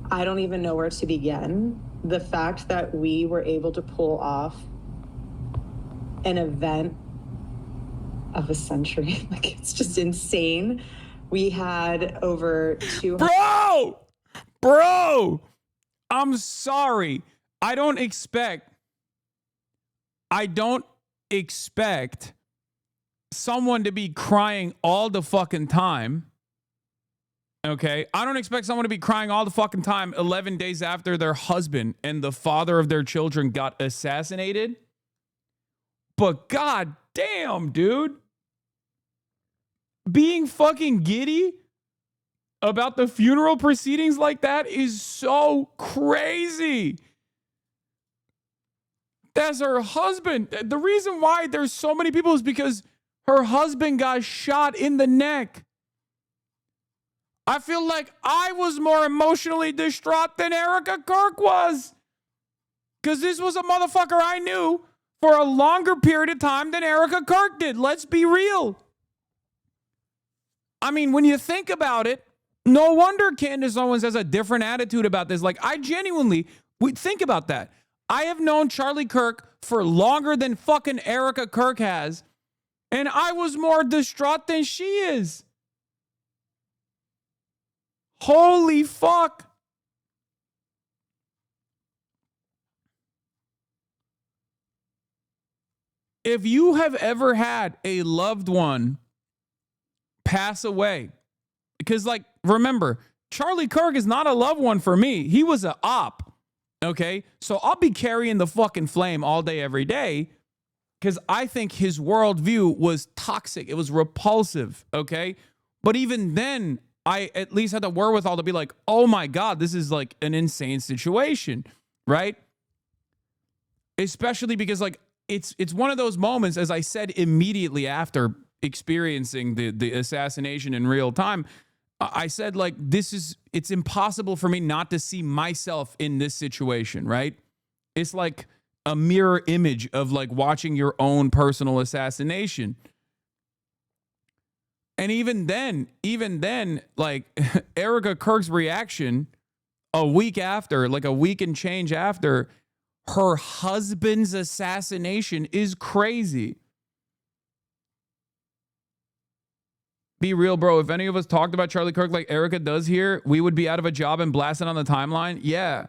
I don't even know where to begin. The fact that we were able to pull off an event of a century, like, it's just insane. We had over 200. Bro, I'm sorry. I don't expect someone to be crying all the fucking time. Okay? I don't expect someone to be crying all the fucking time 11 days after their husband and the father of their children got assassinated. But god damn, dude. Being fucking giddy about the funeral proceedings like that is so crazy. That's her husband. The reason why there's so many people is because her husband got shot in the neck. I feel like I was more emotionally distraught than Erica Kirk was. Because this was a motherfucker I knew for a longer period of time than Erica Kirk did. Let's be real. I mean, when you think about it, no wonder Candace Owens has a different attitude about this. Like, I genuinely, think about that. I have known Charlie Kirk for longer than fucking Erica Kirk has, and I was more distraught than she is. Holy fuck. If you have ever had a loved one pass away, because, like, remember, Charlie Kirk is not a loved one for me. He was an op. Okay, so I'll be carrying the fucking flame all day, every day, because I think his worldview was toxic. It was repulsive. Okay, but even then, I at least had the wherewithal to be like, oh my God, this is like an insane situation, right? Especially because, like, it's one of those moments, as I said immediately after experiencing the assassination in real time, I said, like, it's impossible for me not to see myself in this situation, right? It's like a mirror image of, like, watching your own personal assassination. And even then, like, Erica Kirk's reaction a week after, like a week and change after her husband's assassination is crazy. Be real, bro. If any of us talked about Charlie Kirk like Erica does here, we would be out of a job and blasted on the timeline. Yeah.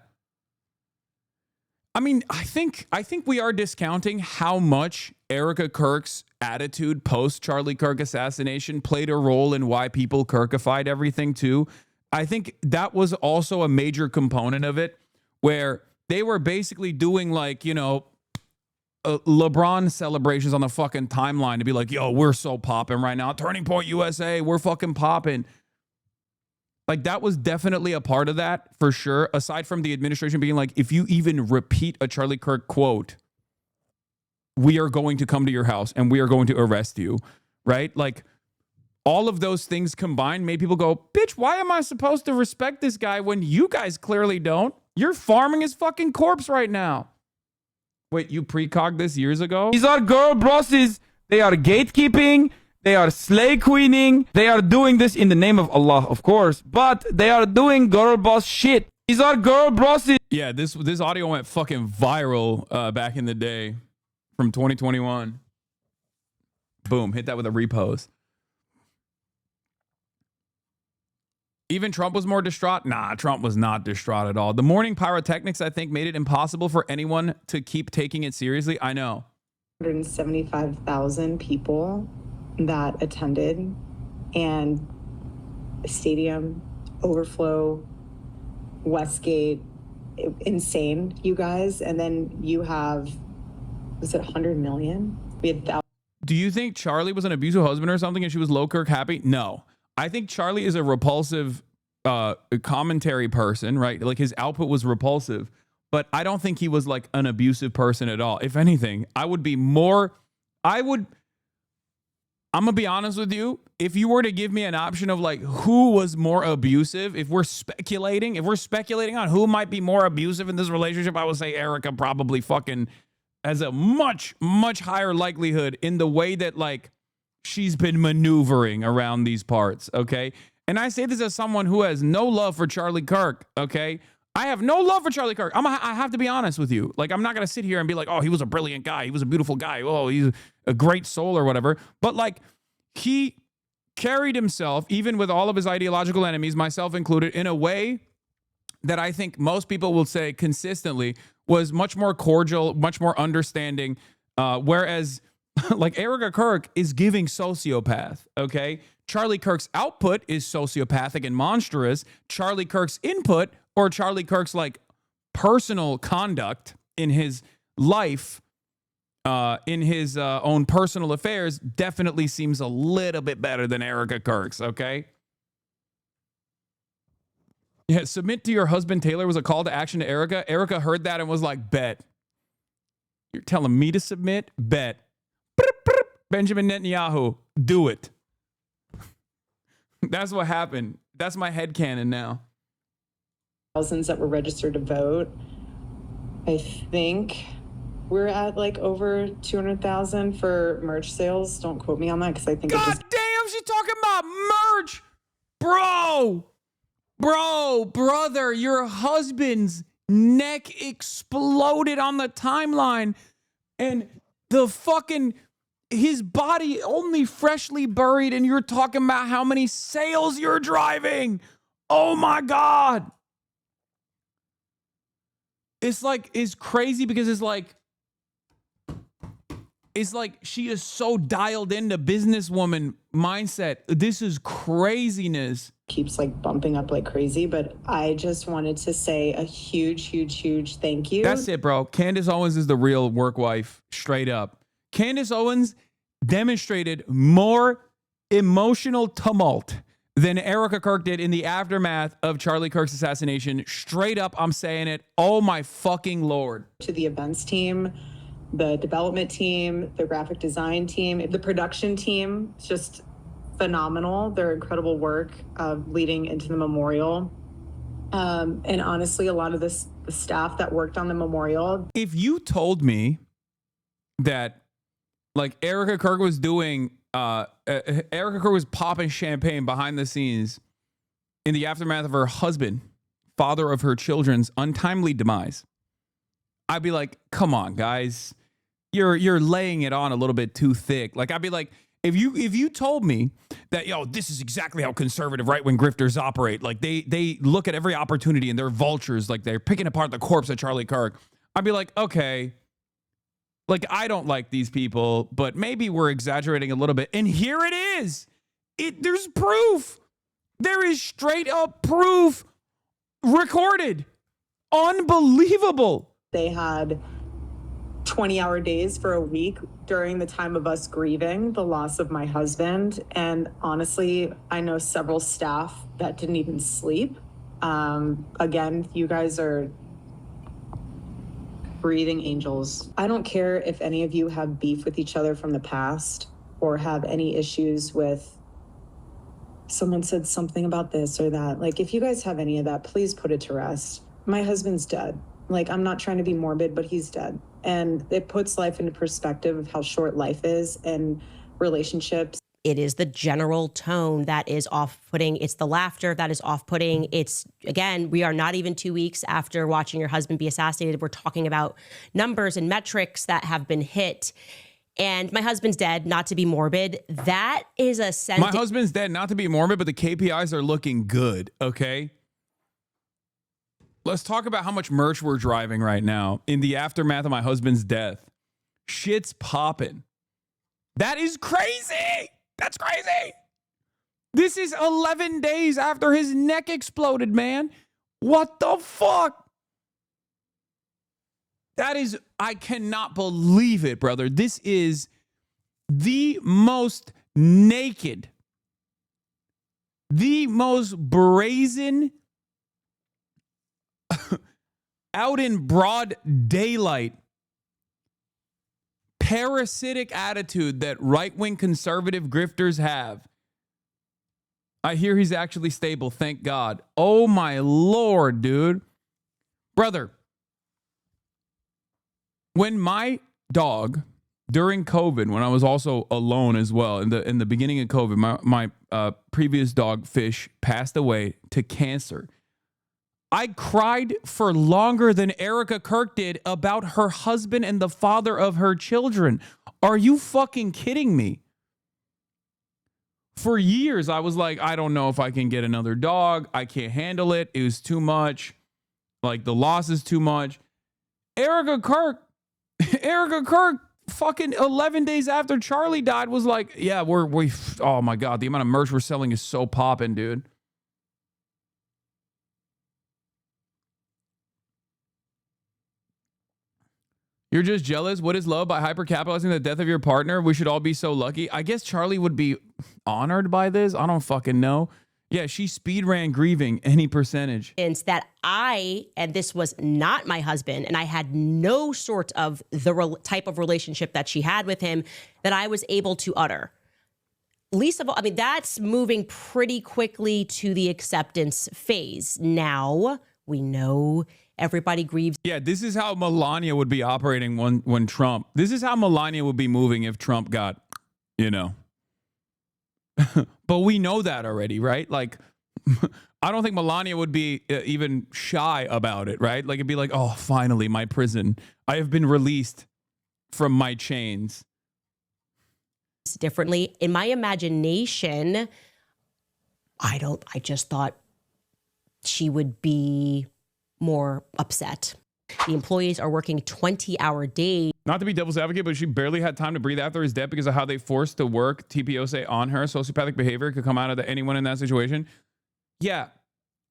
I mean, I think we are discounting how much Erica Kirk's attitude post Charlie Kirk assassination played a role in why people Kirkified everything too. I think that was also a major component of it, where they were basically doing, like, you know, LeBron celebrations on the fucking timeline to be like, yo, we're so popping right now. Turning Point USA, we're fucking popping. Like, that was definitely a part of that, for sure. Aside from the administration being like, if you even repeat a Charlie Kirk quote, we are going to come to your house and we are going to arrest you, right? Like, all of those things combined made people go, bitch, why am I supposed to respect this guy when you guys clearly don't? You're farming his fucking corpse right now. Wait, you precog this years ago? These are girl bosses. They are gatekeeping. They are slay queening. They are doing this in the name of Allah, of course. But they are doing girl boss shit. These are girl bosses. Yeah, this audio went fucking viral back in the day from 2021. Boom, hit that with a repost. Even Trump was more distraught? Nah, Trump was not distraught at all. The morning pyrotechnics, I think, made it impossible for anyone to keep taking it seriously. I know. 175,000 people that attended, and stadium overflow, Westgate, insane, you guys. And then you have, was it 100 million? We had Do you think Charlie was an abusive husband or something and she was low Kirk happy? No. I think Charlie is a repulsive commentary person, right? Like his output was repulsive, but I don't think he was like an abusive person at all. If anything, I'm going to be honest with you. If you were to give me an option of like who was more abusive, if we're speculating on who might be more abusive in this relationship, I would say Erica probably fucking has a much, much higher likelihood in the way that like she's been maneuvering around these parts. Okay. And I say this as someone who has no love for Charlie Kirk. Okay. I have no love for Charlie Kirk. I have to be honest with you. Like, I'm not going to sit here and be like, oh, he was a brilliant guy. He was a beautiful guy. Oh, he's a great soul or whatever. But like, he carried himself, even with all of his ideological enemies, myself included, in a way that I think most people will say consistently was much more cordial, much more understanding. Whereas like Erica Kirk is giving sociopath. Okay. Charlie Kirk's output is sociopathic and monstrous. Charlie Kirk's input, or Charlie Kirk's like personal conduct in his life, in his own personal affairs, definitely seems a little bit better than Erica Kirk's. Okay. Yeah, submit to your husband Taylor was a call to action to Erica. Erica heard that and was like, bet. You're telling me to submit? Bet. Benjamin Netanyahu, do it. That's what happened. That's my headcanon now. Thousands that were registered to vote. I think we're at like over 200,000 for merch sales. Don't quote me on that because I think God damn, she's talking about merch. Brother, your husband's neck exploded on the timeline and the fucking his body only freshly buried, and you're talking about how many sales you're driving. Oh my God. It's crazy because it's like she is so dialed into businesswoman mindset. This is craziness. Keeps like bumping up like crazy, but I just wanted to say a huge thank you. That's it, bro. Candace Owens is the real work wife, straight up. Candace Owens demonstrated more emotional tumult than Erica Kirk did in the aftermath of Charlie Kirk's assassination. Straight up, I'm saying it. Oh my fucking Lord. To the events team, the development team, the graphic design team, the production team, it's just phenomenal. Their incredible work leading into the memorial. And honestly, a lot of the staff that worked on the memorial. If you told me that like Erica Kirk was doing, Erica Kirk was popping champagne behind the scenes in the aftermath of her husband, father of her children's untimely demise, I'd be like, come on, guys, you're laying it on a little bit too thick. Like, I'd be like, if you told me that, yo, this is exactly how conservative right-wing grifters operate, like they look at every opportunity and they're vultures, like they're picking apart the corpse of Charlie Kirk, I'd be like, okay, like I don't like these people, but maybe we're exaggerating a little bit. And here it is. There's proof. There is straight up proof recorded. Unbelievable. They had 20-hour days for a week during the time of us grieving the loss of my husband. And honestly, I know several staff that didn't even sleep. Again, you guys are breathing angels. I don't care if any of you have beef with each other from the past or have any issues with someone said something about this or that. Like, if you guys have any of that, please put it to rest. My husband's dead. Like, I'm not trying to be morbid, but he's dead. And it puts life into perspective of how short life is and relationships. It is the general tone that is off-putting. It's the laughter that is off-putting. It's, again, we are not even 2 weeks after watching your husband be assassinated. We're talking about numbers and metrics that have been hit. And my husband's dead, not to be morbid. That is a sense. My husband's dead, not to be morbid, but the KPIs are looking good, okay? Let's talk about how much merch we're driving right now in the aftermath of my husband's death. Shit's popping. That is crazy. That's crazy. This is 11 days after his neck exploded, man. What the fuck? That is, I cannot believe it, brother. This is the most naked, the most brazen, out in broad daylight, parasitic attitude that right-wing conservative grifters have. I hear he's actually stable, thank God. Oh my Lord, dude. Brother, when my dog, during COVID, when I was also alone as well, in the beginning of COVID, my previous dog, Fish, passed away to cancer. I cried for longer than Erica Kirk did about her husband and the father of her children. Are you fucking kidding me? For years, I was like, I don't know if I can get another dog. I can't handle it. It was too much. Like, the loss is too much. Erica Kirk, fucking 11 days after Charlie died was like, yeah, we oh my God, the amount of merch we're selling is so popping, dude. You're just jealous? What is love? By hypercapitalizing the death of your partner? We should all be so lucky. I guess Charlie would be honored by this. I don't fucking know. Yeah, she speed ran grieving any percentage. That and this was not my husband, and I had no sort of the type of relationship that she had with him that I was able to utter. Least of all, I mean, that's moving pretty quickly to the acceptance phase. Now we know everybody grieves. Yeah, this is how Melania would be operating when Trump. This is how Melania would be moving if Trump got, you know. But we know that already, right? Like, I don't think Melania would be even shy about it, right? Like, it'd be like, oh, finally, my prison. I have been released from my chains. Differently. In my imagination, I just thought she would be more upset. The employees are working 20-hour days. Not to be devil's advocate, but she barely had time to breathe after his death because of how they forced to work TPO say on her. Sociopathic behavior could come out of anyone in that situation. Yeah,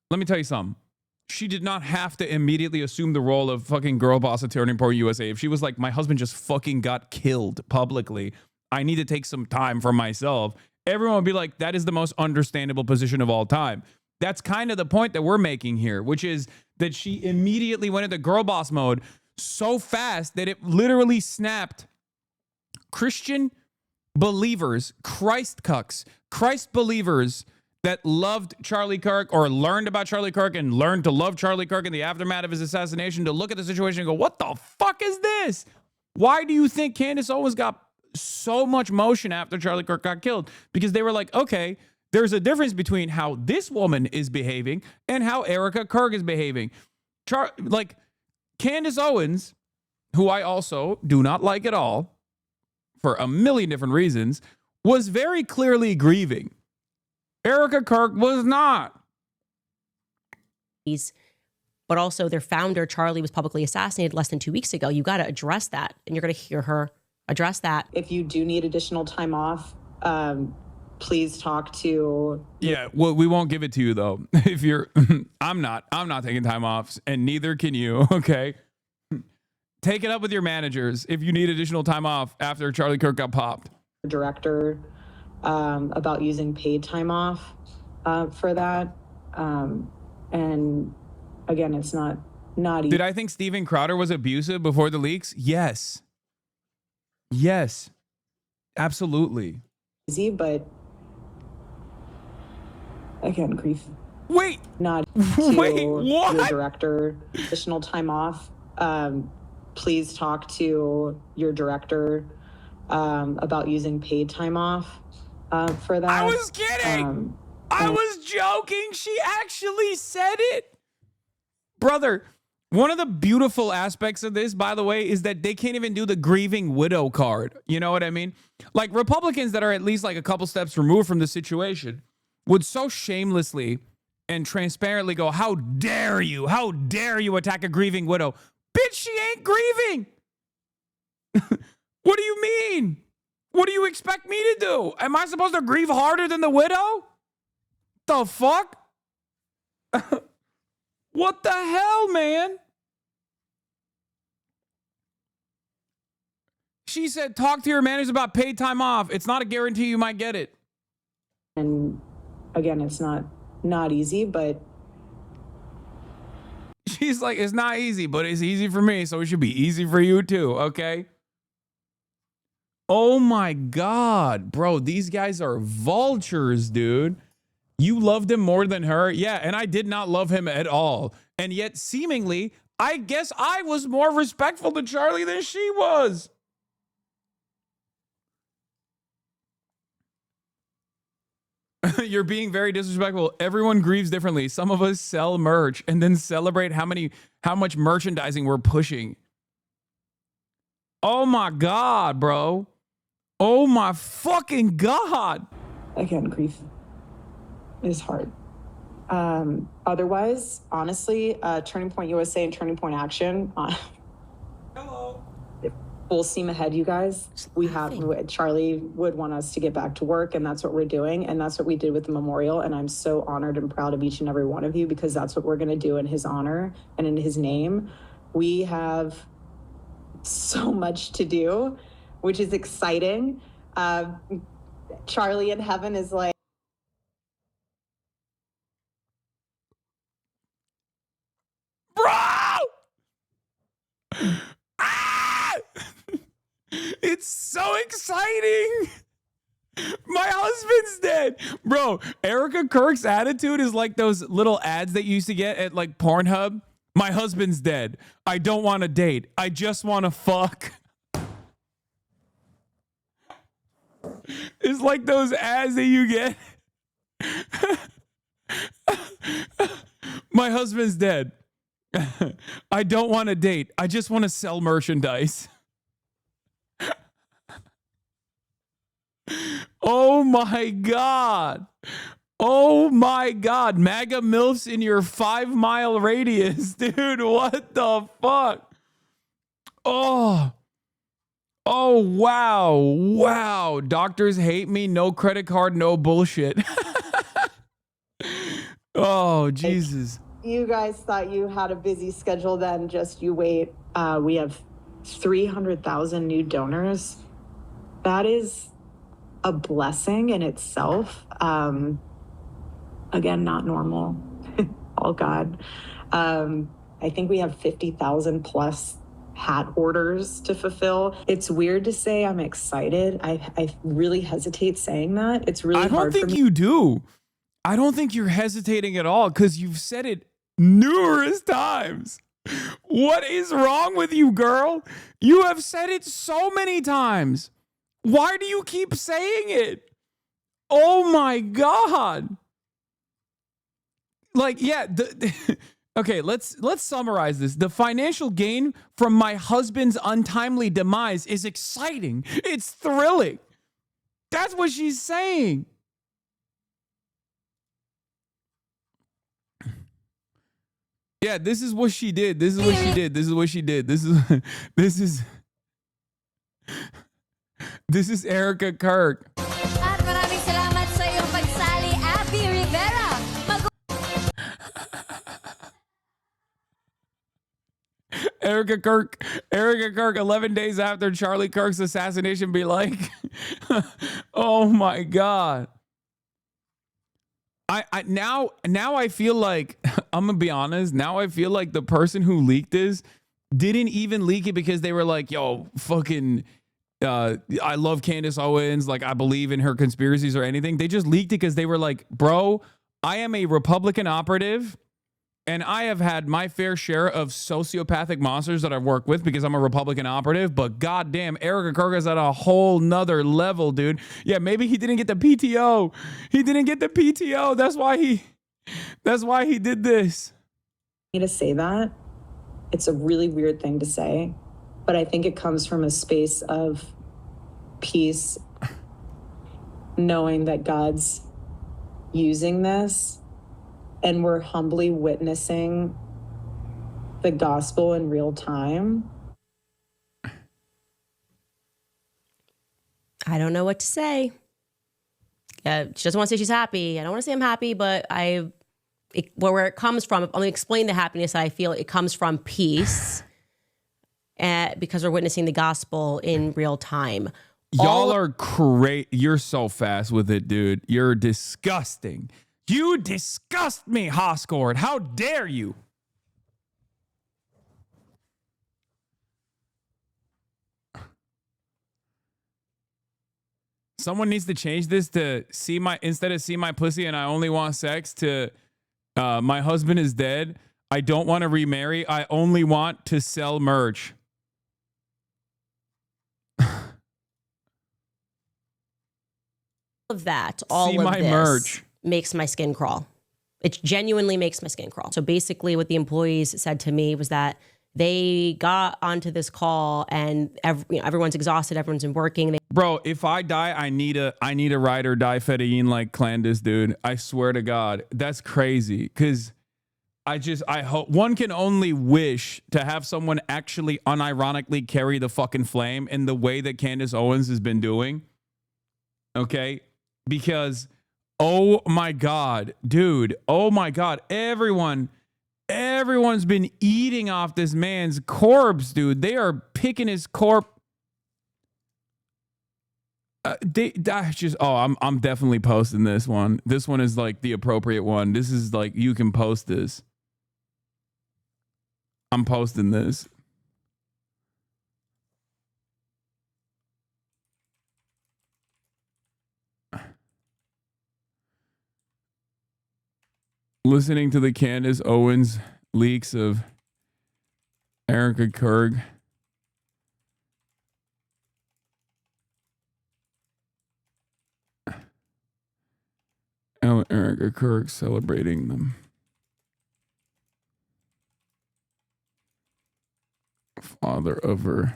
let me tell you something. She did not have to immediately assume the role of fucking girl boss at Turning Point USA. If she was like, my husband just fucking got killed publicly, I need to take some time for myself, everyone would be like, that is the most understandable position of all time. That's kind of the point that we're making here, which is that she immediately went into girl boss mode so fast that it literally snapped Christian believers, Christ cucks, Christ believers that loved Charlie Kirk or learned about Charlie Kirk and learned to love Charlie Kirk in the aftermath of his assassination to look at the situation and go, what the fuck is this? Why do you think Candace Owens got so much motion after Charlie Kirk got killed? Because they were like, okay, there's a difference between how this woman is behaving and how Erica Kirk is behaving. Like Candace Owens, who I also do not like at all for a million different reasons, was very clearly grieving. Erica Kirk was not. But also their founder, Charlie, was publicly assassinated less than 2 weeks ago. You got to address that. And you're going to hear her address that. If you do need additional time off, please talk to. Yeah, well, we won't give it to you though. If you're, I'm not taking time off, and neither can you. Okay, take it up with your managers if you need additional time off after Charlie Kirk got popped. Director about using paid time off for that, and again, it's not easy. Did I think Steven Crowder was abusive before the leaks? Yes, absolutely. Easy, but again, grief. Wait, not wait, to what? Your director additional time off. Please talk to your director about using paid time off for that. I was kidding. I was joking. She actually said it. Brother, one of the beautiful aspects of this, by the way, is that they can't even do the grieving widow card. You know what I mean? Like Republicans that are at least like a couple steps removed from the situation would so shamelessly and transparently go, how dare you attack a grieving widow? Bitch, she ain't grieving. What do you mean? What do you expect me to do? Am I supposed to grieve harder than the widow? The fuck? What the hell, man? She said, talk to your managers about paid time off. It's not a guarantee you might get it. And again, it's not easy, but She's like, it's not easy, but it's easy for me, so it should be easy for you too, okay? Oh my God, bro, these guys are vultures, dude. You loved him more than her? Yeah, and I did not love him at all. And yet, seemingly, I guess I was more respectful to Charlie than she was. You're being very disrespectful. Everyone grieves differently. Some of us sell merch and then celebrate how much merchandising we're pushing. Oh my God, bro. Oh my fucking God. again, grief is hard. Otherwise, honestly, Turning Point USA and Turning Point Action, Hello. full steam ahead, you guys. We have, Charlie would want us to get back to work, and that's what we're doing. And that's what we did with the memorial. And I'm so honored and proud of each and every one of you, because that's what we're going to do in his honor and in his name. We have so much to do, which is exciting. Charlie in heaven is like, It's so exciting. My husband's dead. Bro, Erica Kirk's attitude is like those little ads that you used to get at like Pornhub. My husband's dead. I don't want to date. I just want to fuck. It's like those ads that you get. My husband's dead. I don't want to date. I just want to sell merchandise. Oh my God. Oh my God. MAGA MILFs in your 5-mile radius. Dude, what the fuck? Oh. Oh, wow. Wow. Doctors hate me. No credit card, no bullshit. Oh, Jesus. you guys thought you had a busy schedule, then just you wait. We have 300,000 new donors. That is a blessing in itself. Again, not normal. All God. I think we have 50,000 plus hat orders to fulfill. It's weird to say I'm excited. I really hesitate saying that. It's really hard for me. I don't think you do. I don't think you're hesitating at all, because you've said it numerous times. What is wrong with you, girl? You have said it so many times. Why do you keep saying it? Oh my God. Like, yeah, okay, let's summarize this. The financial gain from my husband's untimely demise is exciting. It's thrilling. That's what she's saying. Yeah, this is what she did. This is what she did. This is what she did. This is Erica Kirk. At maraming salamat sa iyong pagsali, Abby Rivera. Erica Kirk, 11 days after Charlie Kirk's assassination, be like, oh my God. Now I feel like, I'm gonna be honest, now I feel like the person who leaked this didn't even leak it because they were like, yo, fucking, I love Candace Owens, like I believe in her conspiracies or anything. They just leaked it because they were like, bro, I am a Republican operative and I have had my fair share of sociopathic monsters that I've worked with because I'm a Republican operative, but goddamn, Erica Kirk is at a whole nother level, dude. Yeah, maybe he didn't get the PTO. He didn't get the PTO. That's why he did this. To say that, it's a really weird thing to say, but I think it comes from a space of peace, knowing that God's using this and we're humbly witnessing the gospel in real time. I don't know what to say. She doesn't want to say she's happy. I don't want to say I'm happy, but where it comes from, I'm going to explain the happiness that I feel. It comes from peace. because we're witnessing the gospel in real time. Y'all are crazy. You're so fast with it, dude. You're disgusting. You disgust me, Hoscord. How dare you? Someone needs to change this to instead of see my pussy and I only want sex to my husband is dead. I don't want to remarry. I only want to sell merch. Of that, all see of my this merch makes my skin crawl. It genuinely makes my skin crawl. So basically what the employees said to me was that they got onto this call and everyone's exhausted, everyone's been working. Bro, if I die, I need a ride or die Fedayeen like Clandis, dude. I swear to God. That's crazy. Cause I hope one can only wish to have someone actually unironically carry the fucking flame in the way that Candace Owens has been doing. Okay? Because, oh my God, dude, oh my God, everyone's been eating off this man's corpse, dude. They are picking his corpse. I'm definitely posting this one. This one is like the appropriate one. This is like, you can post this. I'm posting this. Listening to the Candace Owens leaks of Erica Kirk. Erica Kirk celebrating them. Father of her.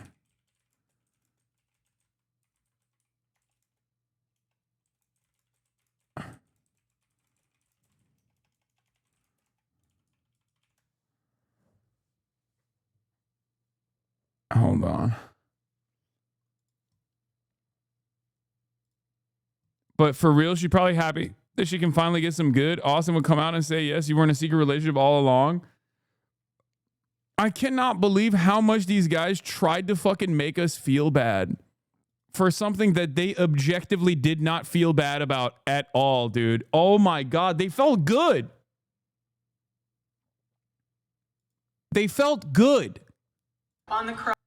Hold on. But for real, she's probably happy that she can finally get some good. Austin would come out and say, yes, you were in a secret relationship all along. I cannot believe how much these guys tried to fucking make us feel bad for something that they objectively did not feel bad about at all, dude. Oh my God. They felt good. They felt good.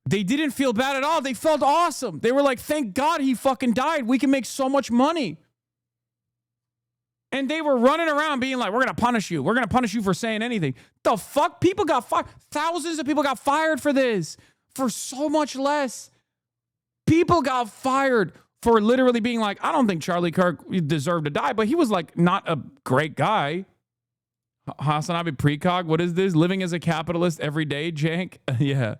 They didn't feel bad at all. They felt awesome. They were like, thank God he fucking died. We can make so much money. And they were running around being like, we're going to punish you. We're going to punish you for saying anything. The fuck? People got fired. Thousands of people got fired for this. For so much less. People got fired for literally being like, I don't think Charlie Kirk deserved to die. But he was like not a great guy. HasanAbi Precog, what is this? Living as a capitalist every day, Jank? Yeah.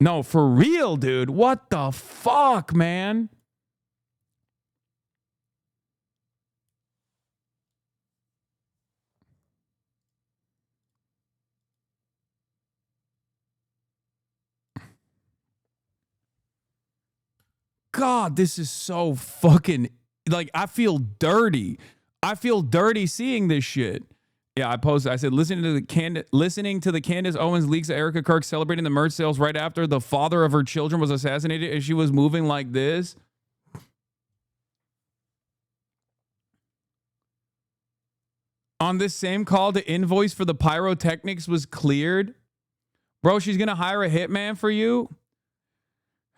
No, for real, dude. What the fuck, man? God, this is so fucking, like, I feel dirty. I feel dirty seeing this shit. Yeah, I posted. I said, listening to the Candace Owens leaks of Erica Kirk celebrating the merch sales right after the father of her children was assassinated, and she was moving like this. On this same call, the invoice for the pyrotechnics was cleared. Bro, she's gonna hire a hitman for you.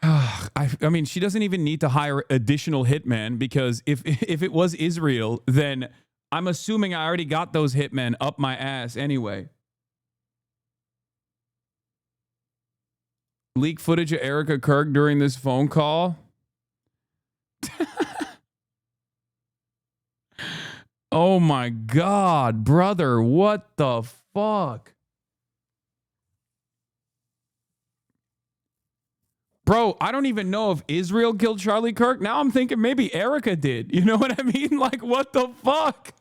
I mean, she doesn't even need to hire additional hitmen, because if it was Israel, then I'm assuming I already got those hitmen up my ass anyway. Leak footage of Erica Kirk during this phone call. Oh my God, brother. What the fuck? Bro, I don't even know if Israel killed Charlie Kirk. Now I'm thinking maybe Erica did. You know what I mean? Like, what the fuck?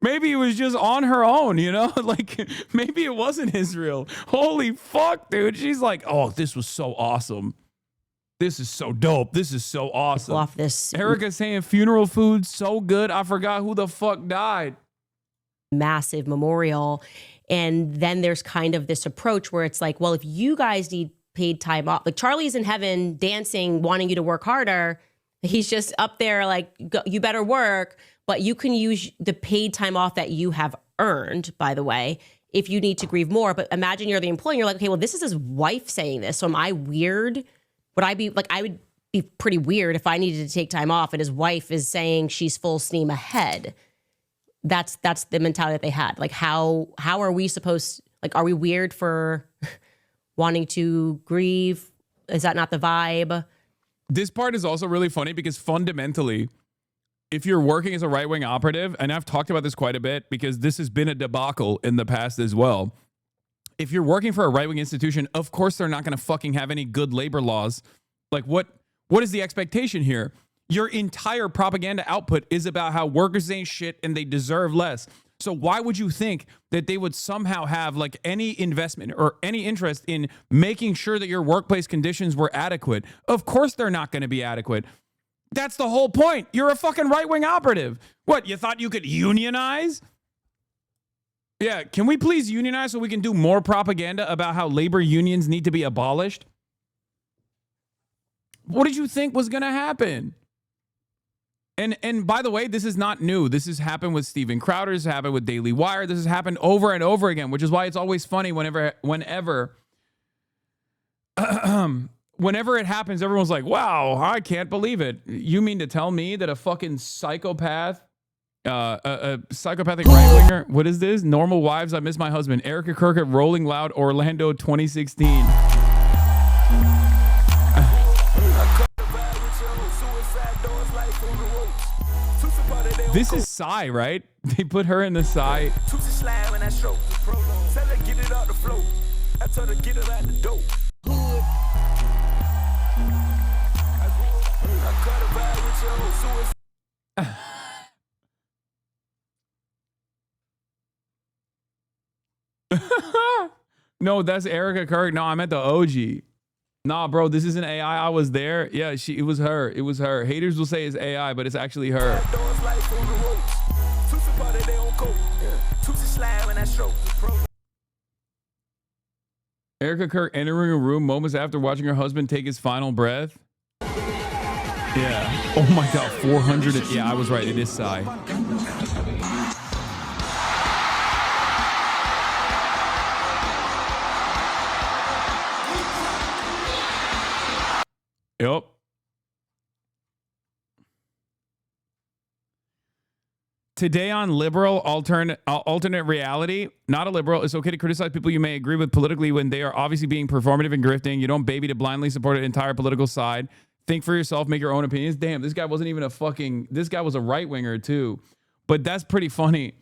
Maybe it was just on her own, you know? Like, maybe it wasn't Israel. Holy fuck, dude. She's like, oh, this was so awesome. This is so dope. This is so awesome. Off this. Erica saying funeral food so good, I forgot who the fuck died. Massive memorial. And then there's kind of this approach where it's like, well, if you guys need paid time off. Like Charlie's in heaven dancing, wanting you to work harder. He's just up there like, you better work, but you can use the paid time off that you have earned, by the way, if you need to grieve more. But imagine you're the employee and you're like, okay, well, this is his wife saying this. So am I weird? Would I be like, I would be pretty weird if I needed to take time off and his wife is saying she's full steam ahead. That's the mentality that they had. Like, how are we supposed, like, are we weird for wanting to grieve? Is that not the vibe? This part is also really funny because fundamentally, if you're working as a right-wing operative, and I've talked about this quite a bit because this has been a debacle in the past as well. If you're working for a right-wing institution, of course they're not going to fucking have any good labor laws. Like what is the expectation here? Your entire propaganda output is about how workers ain't shit and they deserve less. So why would you think that they would somehow have like any investment or any interest in making sure that your workplace conditions were adequate? Of course they're not going to be adequate. That's the whole point. You're a fucking right-wing operative. What, you thought you could unionize? Yeah, can we please unionize so we can do more propaganda about how labor unions need to be abolished? What did you think was going to happen? And by the way, this is not new. This has happened with Steven Crowder. This has happened with Daily Wire. This has happened over and over again, which is why it's always funny whenever it happens, everyone's like, wow, I can't believe it. You mean to tell me that a fucking psychopath, a psychopathic right-winger, what is this? Normal Wives, I Miss My Husband. Erica Kirk at Rolling Loud, Orlando 2016. This is Psy, right? They put her in the Psy. No, that's Erica Kirk. No, I'm at the OG. Nah, bro, this isn't AI. I was there. Yeah, it was her. It was her. Haters will say it's AI, but it's actually her. Erica Kirk entering a room moments after watching her husband take his final breath. Yeah. Oh my God, 400. Yeah, I was right. It is Psy. Yep. Today on liberal alternate reality, not a liberal. It's okay to criticize people you may agree with politically when they are obviously being performative and grifting. You don't baby to blindly support an entire political side. Think for yourself, make your own opinions. Damn, this guy wasn't even this guy was a right winger too. But that's pretty funny.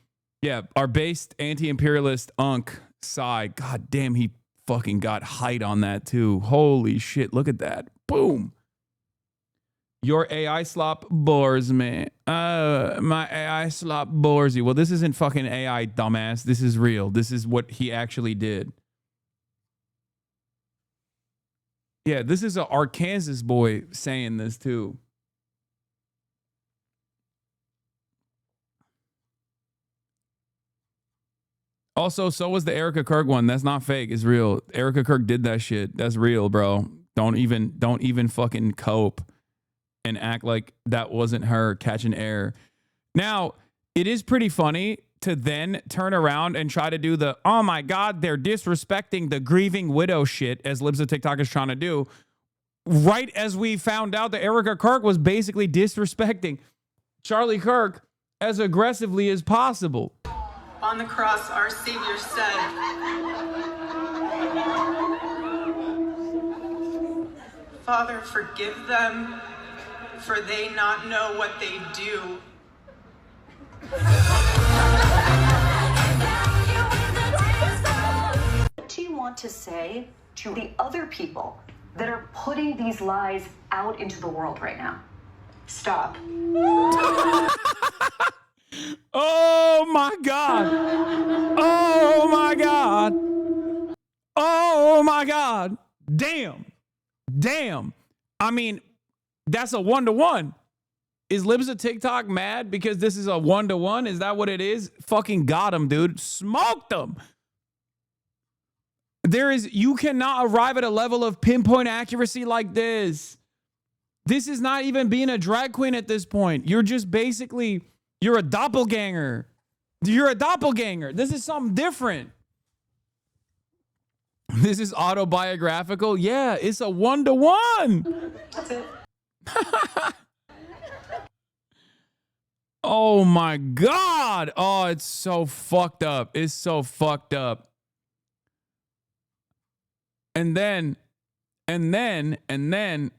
Yeah, our based anti-imperialist unk Psy. God damn, he fucking got height on that too. Holy shit, look at that. Boom. Your AI slop bores me. My AI slop bores you. Well, this isn't fucking AI, dumbass. This is real. This is what he actually did. Yeah, this is an Arkansas boy saying this too. Also, so was the Erica Kirk one. That's not fake. It's real. Erica Kirk did that shit. That's real, bro. Don't even fucking cope and act like that wasn't her catching air. Now, it is pretty funny to then turn around and try to do the, oh my God, they're disrespecting the grieving widow shit, as Libs of TikTok is trying to do, right as we found out that Erica Kirk was basically disrespecting Charlie Kirk as aggressively as possible. On the cross, our Savior said, Father, forgive them, for they not know what they do. What do you want to say to the other people that are putting these lies out into the world right now? Stop. Oh my God. Oh my God. Oh my God. Damn. I mean, that's a 1-to-1. Is Libs of TikTok mad because this is a 1-to-1? Is that what it is? Fucking got him, dude. Smoked him. You cannot arrive at a level of pinpoint accuracy like this. This is not even being a drag queen at this point. You're just basically, you're a doppelganger. You're a doppelganger. This is something different. This is autobiographical. Yeah, it's a 1-to-1. That's it. Oh my God. Oh, it's so fucked up. It's so fucked up. And then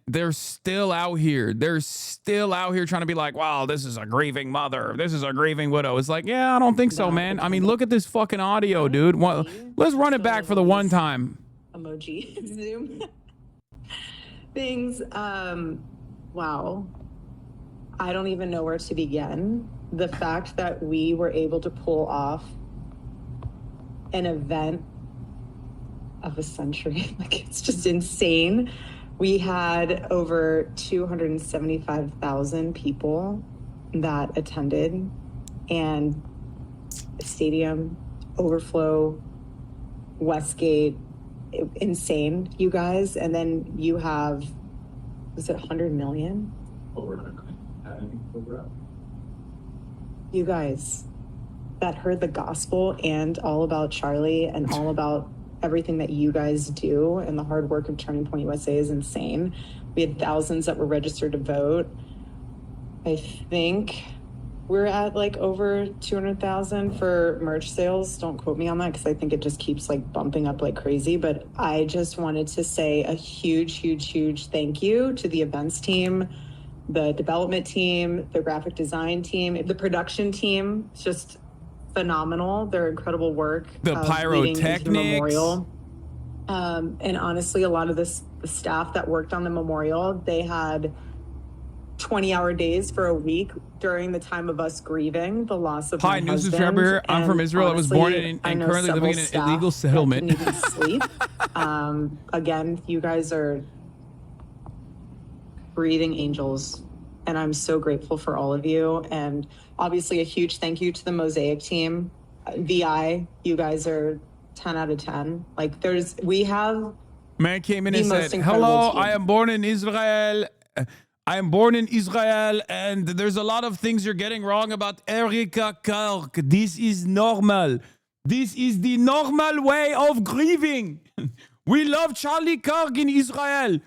they're still out here. They're still out here trying to be like, wow, this is a grieving mother. This is a grieving widow. It's like, yeah, I don't think so, man. I mean, look at this fucking audio, dude. Let's run it back for the one time. Emoji Zoom things. Wow. I don't even know where to begin. The fact that we were able to pull off an event of a century, like, it's just insane. We had over 275,000 people that attended, and stadium, overflow, Westgate, insane, you guys. And then you have, was it 100 million? You guys that heard the gospel and all about Charlie and all about everything that you guys do, and the hard work of Turning Point USA is insane. We had thousands that were registered to vote. I think we're at like over 200,000 for merch sales. Don't quote me on that because I think it just keeps like bumping up like crazy. But I just wanted to say a huge, huge, huge thank you to the events team, the development team, the graphic design team, the production team. It's just phenomenal. Their incredible work. The pyrotechnics. The memorial. And honestly, a lot of the staff that worked on the memorial, they had 20-hour days for a week during the time of us grieving the loss of my husband. Hi, new subscriber here. I'm from Israel. Honestly, I was born in and currently living in an illegal settlement. Didn't even sleep. Again, you guys are breathing angels, and I'm so grateful for all of you. And obviously, a huge thank you to the Mosaic team. VI, you guys are 10 out of 10. Like, we have. Man came in and said, hello, I am born in Israel. I am born in Israel, and there's a lot of things you're getting wrong about Erika Kirk. This is normal. This is the normal way of grieving. We love Charlie Kirk in Israel.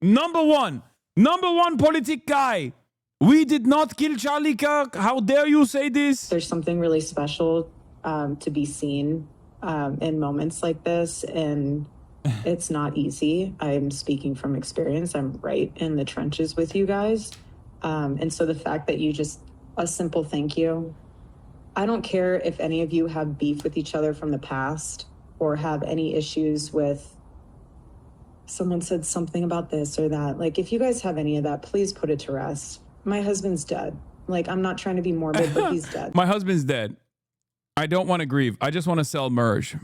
Number one politic guy. We did not kill Charlie Kirk. How dare you say this? There's something really special to be seen in moments like this, and it's not easy. I'm speaking from experience. I'm right in the trenches with you guys. And so the fact that you just, a simple thank you. I don't care if any of you have beef with each other from the past or have any issues with someone said something about this or that. Like, if you guys have any of that, please put it to rest. My husband's dead. Like, I'm not trying to be morbid, but he's dead. My husband's dead. I don't want to grieve. I just want to sell merch.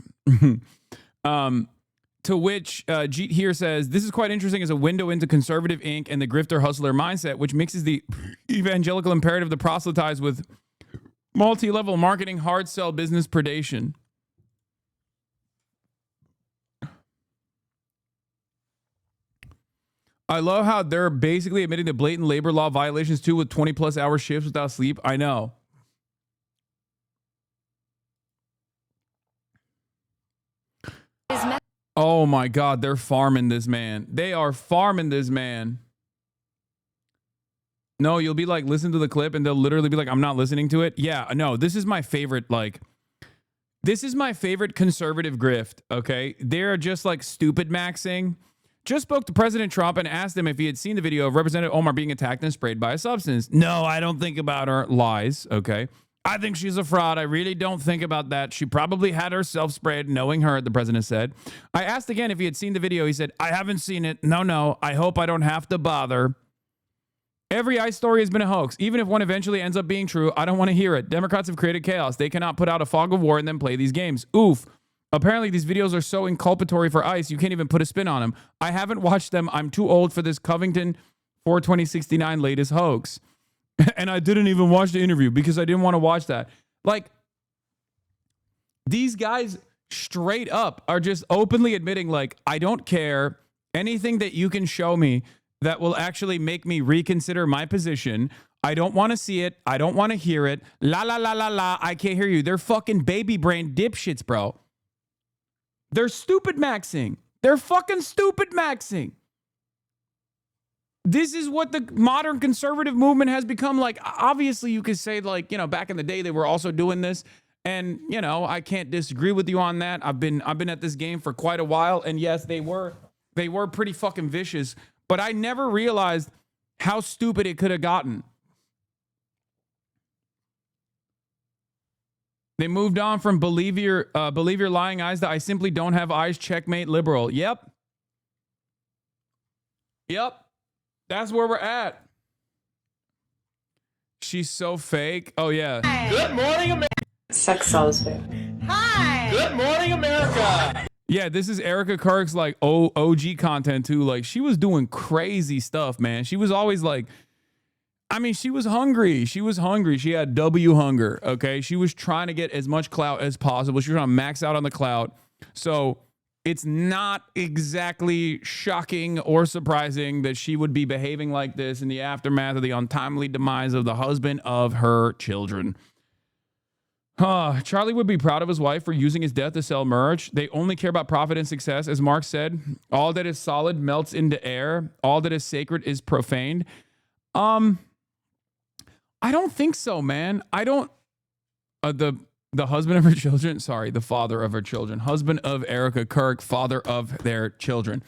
To which Jeet here says, this is quite interesting as a window into conservative ink and the grifter hustler mindset, which mixes the evangelical imperative to proselytize with multi-level marketing, hard sell business predation. I love how they're basically admitting to blatant labor law violations too, with 20+ hour shifts without sleep. I know. Oh my God, they're farming this man. They are farming this man. No, you'll be like, listen to the clip, and they'll literally be like, I'm not listening to it. Yeah, no, this is my favorite, this is my favorite conservative grift, okay? They're just like stupid maxing. Just spoke to President Trump and asked him if he had seen the video of Representative Omar being attacked and sprayed by a substance. No, I don't think about her. Lies, okay? I think she's a fraud. I really don't think about that. She probably had herself sprayed, knowing her, the president said. I asked again if he had seen the video. He said, I haven't seen it. No, I hope I don't have to bother. Every ICE story has been a hoax. Even if one eventually ends up being true, I don't want to hear it. Democrats have created chaos. They cannot put out a fog of war and then play these games. Oof. Apparently, these videos are so inculpatory for ICE, you can't even put a spin on them. I haven't watched them. I'm too old for this Covington 42069 latest hoax. And I didn't even watch the interview because I didn't want to watch that. Like, these guys, straight up are just openly admitting, like, I don't care. Anything that you can show me that will actually make me reconsider my position, I don't want to see it. I don't want to hear it. La, la, la, la, la. I can't hear you. They're fucking baby brain dipshits, bro. They're stupid maxing. They're fucking stupid maxing. This is what the modern conservative movement has become. Like, obviously you could say, like, you know, back in the day they were also doing this, and you know, I can't disagree with you on that. I've been at this game for quite a while, and yes, they were pretty fucking vicious, but I never realized how stupid it could have gotten. They moved on from believe your lying eyes to I simply don't have eyes, checkmate liberal. Yep. That's where we're at. She's so fake. Oh, yeah. Good morning, America. Sex sells me. Hi. Good morning, America. Yeah, this is Erica Kirk's like OG content too. Like, she was doing crazy stuff, man. She was always like, I mean, she was hungry. She had W hunger, okay? She was trying to get as much clout as possible. She was trying to max out on the clout. So it's not exactly shocking or surprising that she would be behaving like this in the aftermath of the untimely demise of the husband of her children. Charlie would be proud of his wife for using his death to sell merch. They only care about profit and success. As Mark said, all that is solid melts into air. All that is sacred is profaned. I don't think so, man. I don't. The husband of her children. Sorry, the father of her children. Husband of Erica Kirk, father of their children.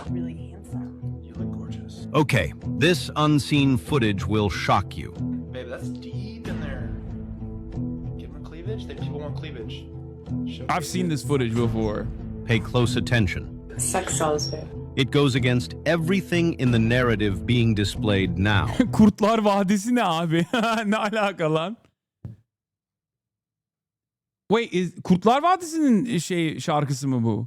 Really handsome. You look gorgeous. Okay, this unseen footage will shock you. Babe, that's deep in there. Give them cleavage? People want cleavage. I've seen this footage before. Pay close attention. Sex sells me. It goes against everything in the narrative being displayed now. Kurtlar Vadisi ne abi? Ne alaka lan? Wait, is Kurtlar Vadisi'nin şarkısı mı bu?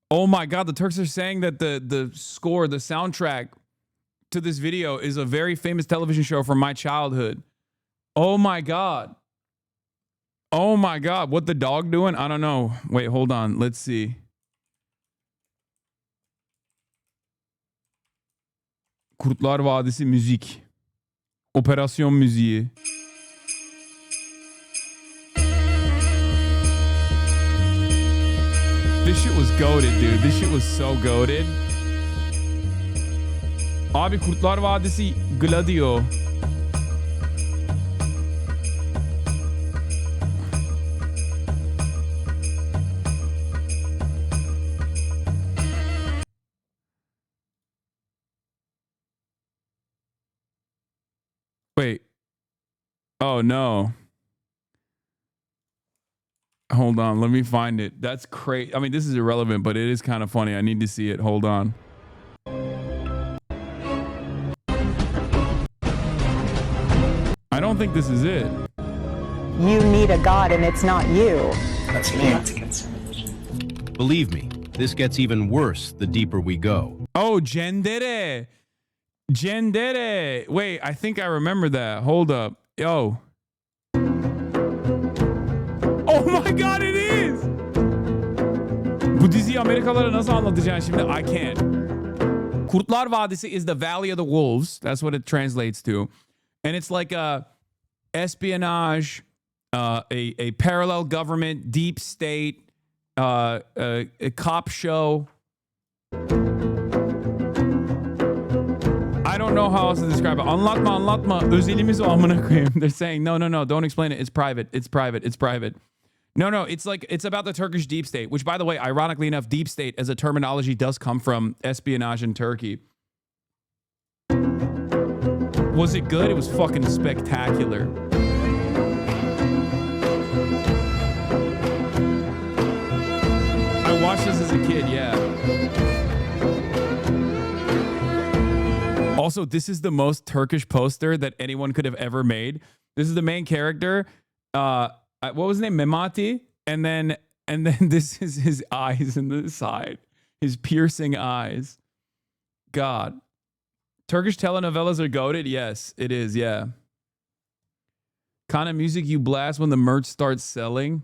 Oh my God, the Turks are saying that the score, the soundtrack to this video is a very famous television show from my childhood. Oh my God. Oh my God. What the dog doing? I don't know. Wait, hold on. Let's see. Kurtlar Vadisi müzik. Operasyon müziği. This shit was goated, dude. This shit was so goated. Abi Kurtlar Vadisi Gladio. Wait. Oh no. Hold on, let me find it. That's crazy. I mean, this is irrelevant, but it is kind of funny. I need to see it. Hold on. I don't think this is it. You need a God and it's not you. That's me. Believe me, this gets even worse the deeper we go. Oh, Gendere. Gendere. Wait, I think I remember that. Hold up. Yo. Oh my God, it is. Bu diziyi Amerikalılara nasıl anlatacaksın şimdi? I can't. Kurtlar Vadisi is the Valley of the Wolves. That's what it translates to. And it's like a espionage, a parallel government, deep state, a cop show. I don't know how else to describe it. Anlatma. Özelimiz o amına koyayım. They're saying, no, don't explain it. It's private. No, it's about the Turkish deep state, which, by the way, ironically enough, deep state as a terminology does come from espionage in Turkey. Was it good? It was fucking spectacular. I watched this as a kid, yeah. Also, this is the most Turkish poster that anyone could have ever made. This is the main character. What was his name? Memati. And then this is his eyes in the side. His piercing eyes. God. Turkish telenovelas are goated? Yes, it is, yeah. Kind of music you blast when the merch starts selling?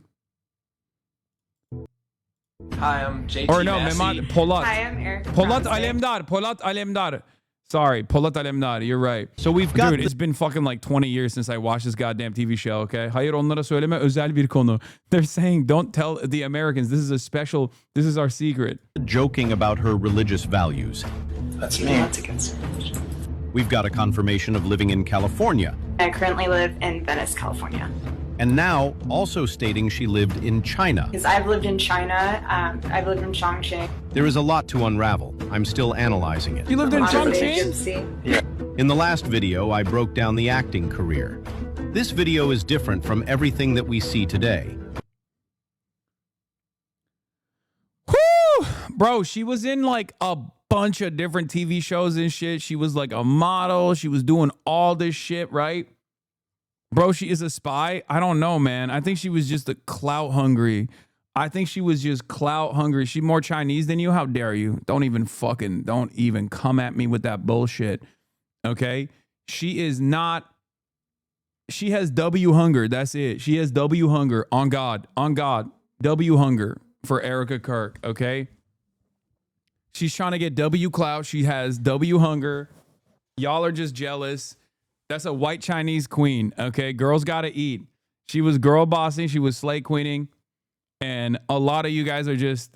Hi, I'm JT Or no, Massey. Mehmet Polat. Hi, I'm Eric Polat Bronstein. Alemdar. Polat Alemdar. Sorry, Polat Alemdar. You're right. So we've got Dude, it's been fucking like 20 years since I watched this goddamn TV show, okay? Hayır onlara söyleme özel bir konu. They're saying don't tell the Americans this is our secret. Joking about her religious values. That's me. We've got a confirmation of living in California. I currently live in Venice, California. And now also stating she lived in China. Because I've lived in China, I've lived in Chongqing. There is a lot to unravel. I'm still analyzing it. You lived in Honestly, Chongqing? agency. In the last video, I broke down the acting career. This video is different from everything that we see today. Whoo! Bro, she was in like a bunch of different TV shows and shit. She was like a model. She was doing all this shit, right? Bro, she is a spy? I don't know, man. I think she was just a clout hungry. I think she was just clout hungry. She more Chinese than you? How dare you? Don't even come at me with that bullshit. Okay? She is not. She has W hunger. That's it. She has W hunger. On God. On God. W hunger for Erica Kirk. Okay? She's trying to get W clout. She has W hunger. Y'all are just jealous. That's a white Chinese queen, okay? Girls got to eat. She was girl bossing. She was slay queening. And a lot of you guys are just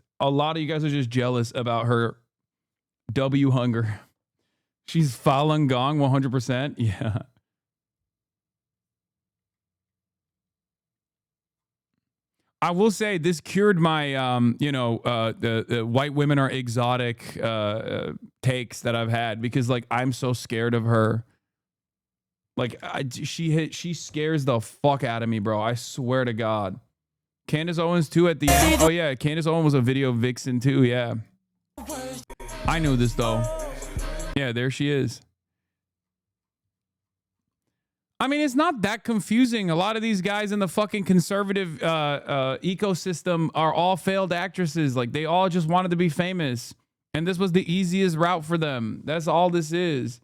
jealous about her W hunger. She's Falun Gong 100%. Yeah. I will say this cured my, the white women are exotic takes that I've had because, like, I'm so scared of her. Like, she scares the fuck out of me, bro. I swear to God. Candace Owens, too, at the end. Oh, yeah. Candace Owens was a video vixen, too. Yeah. I knew this, though. Yeah, there she is. I mean, it's not that confusing. A lot of these guys in the fucking conservative ecosystem are all failed actresses. Like, they all just wanted to be famous. And this was the easiest route for them. That's all this is.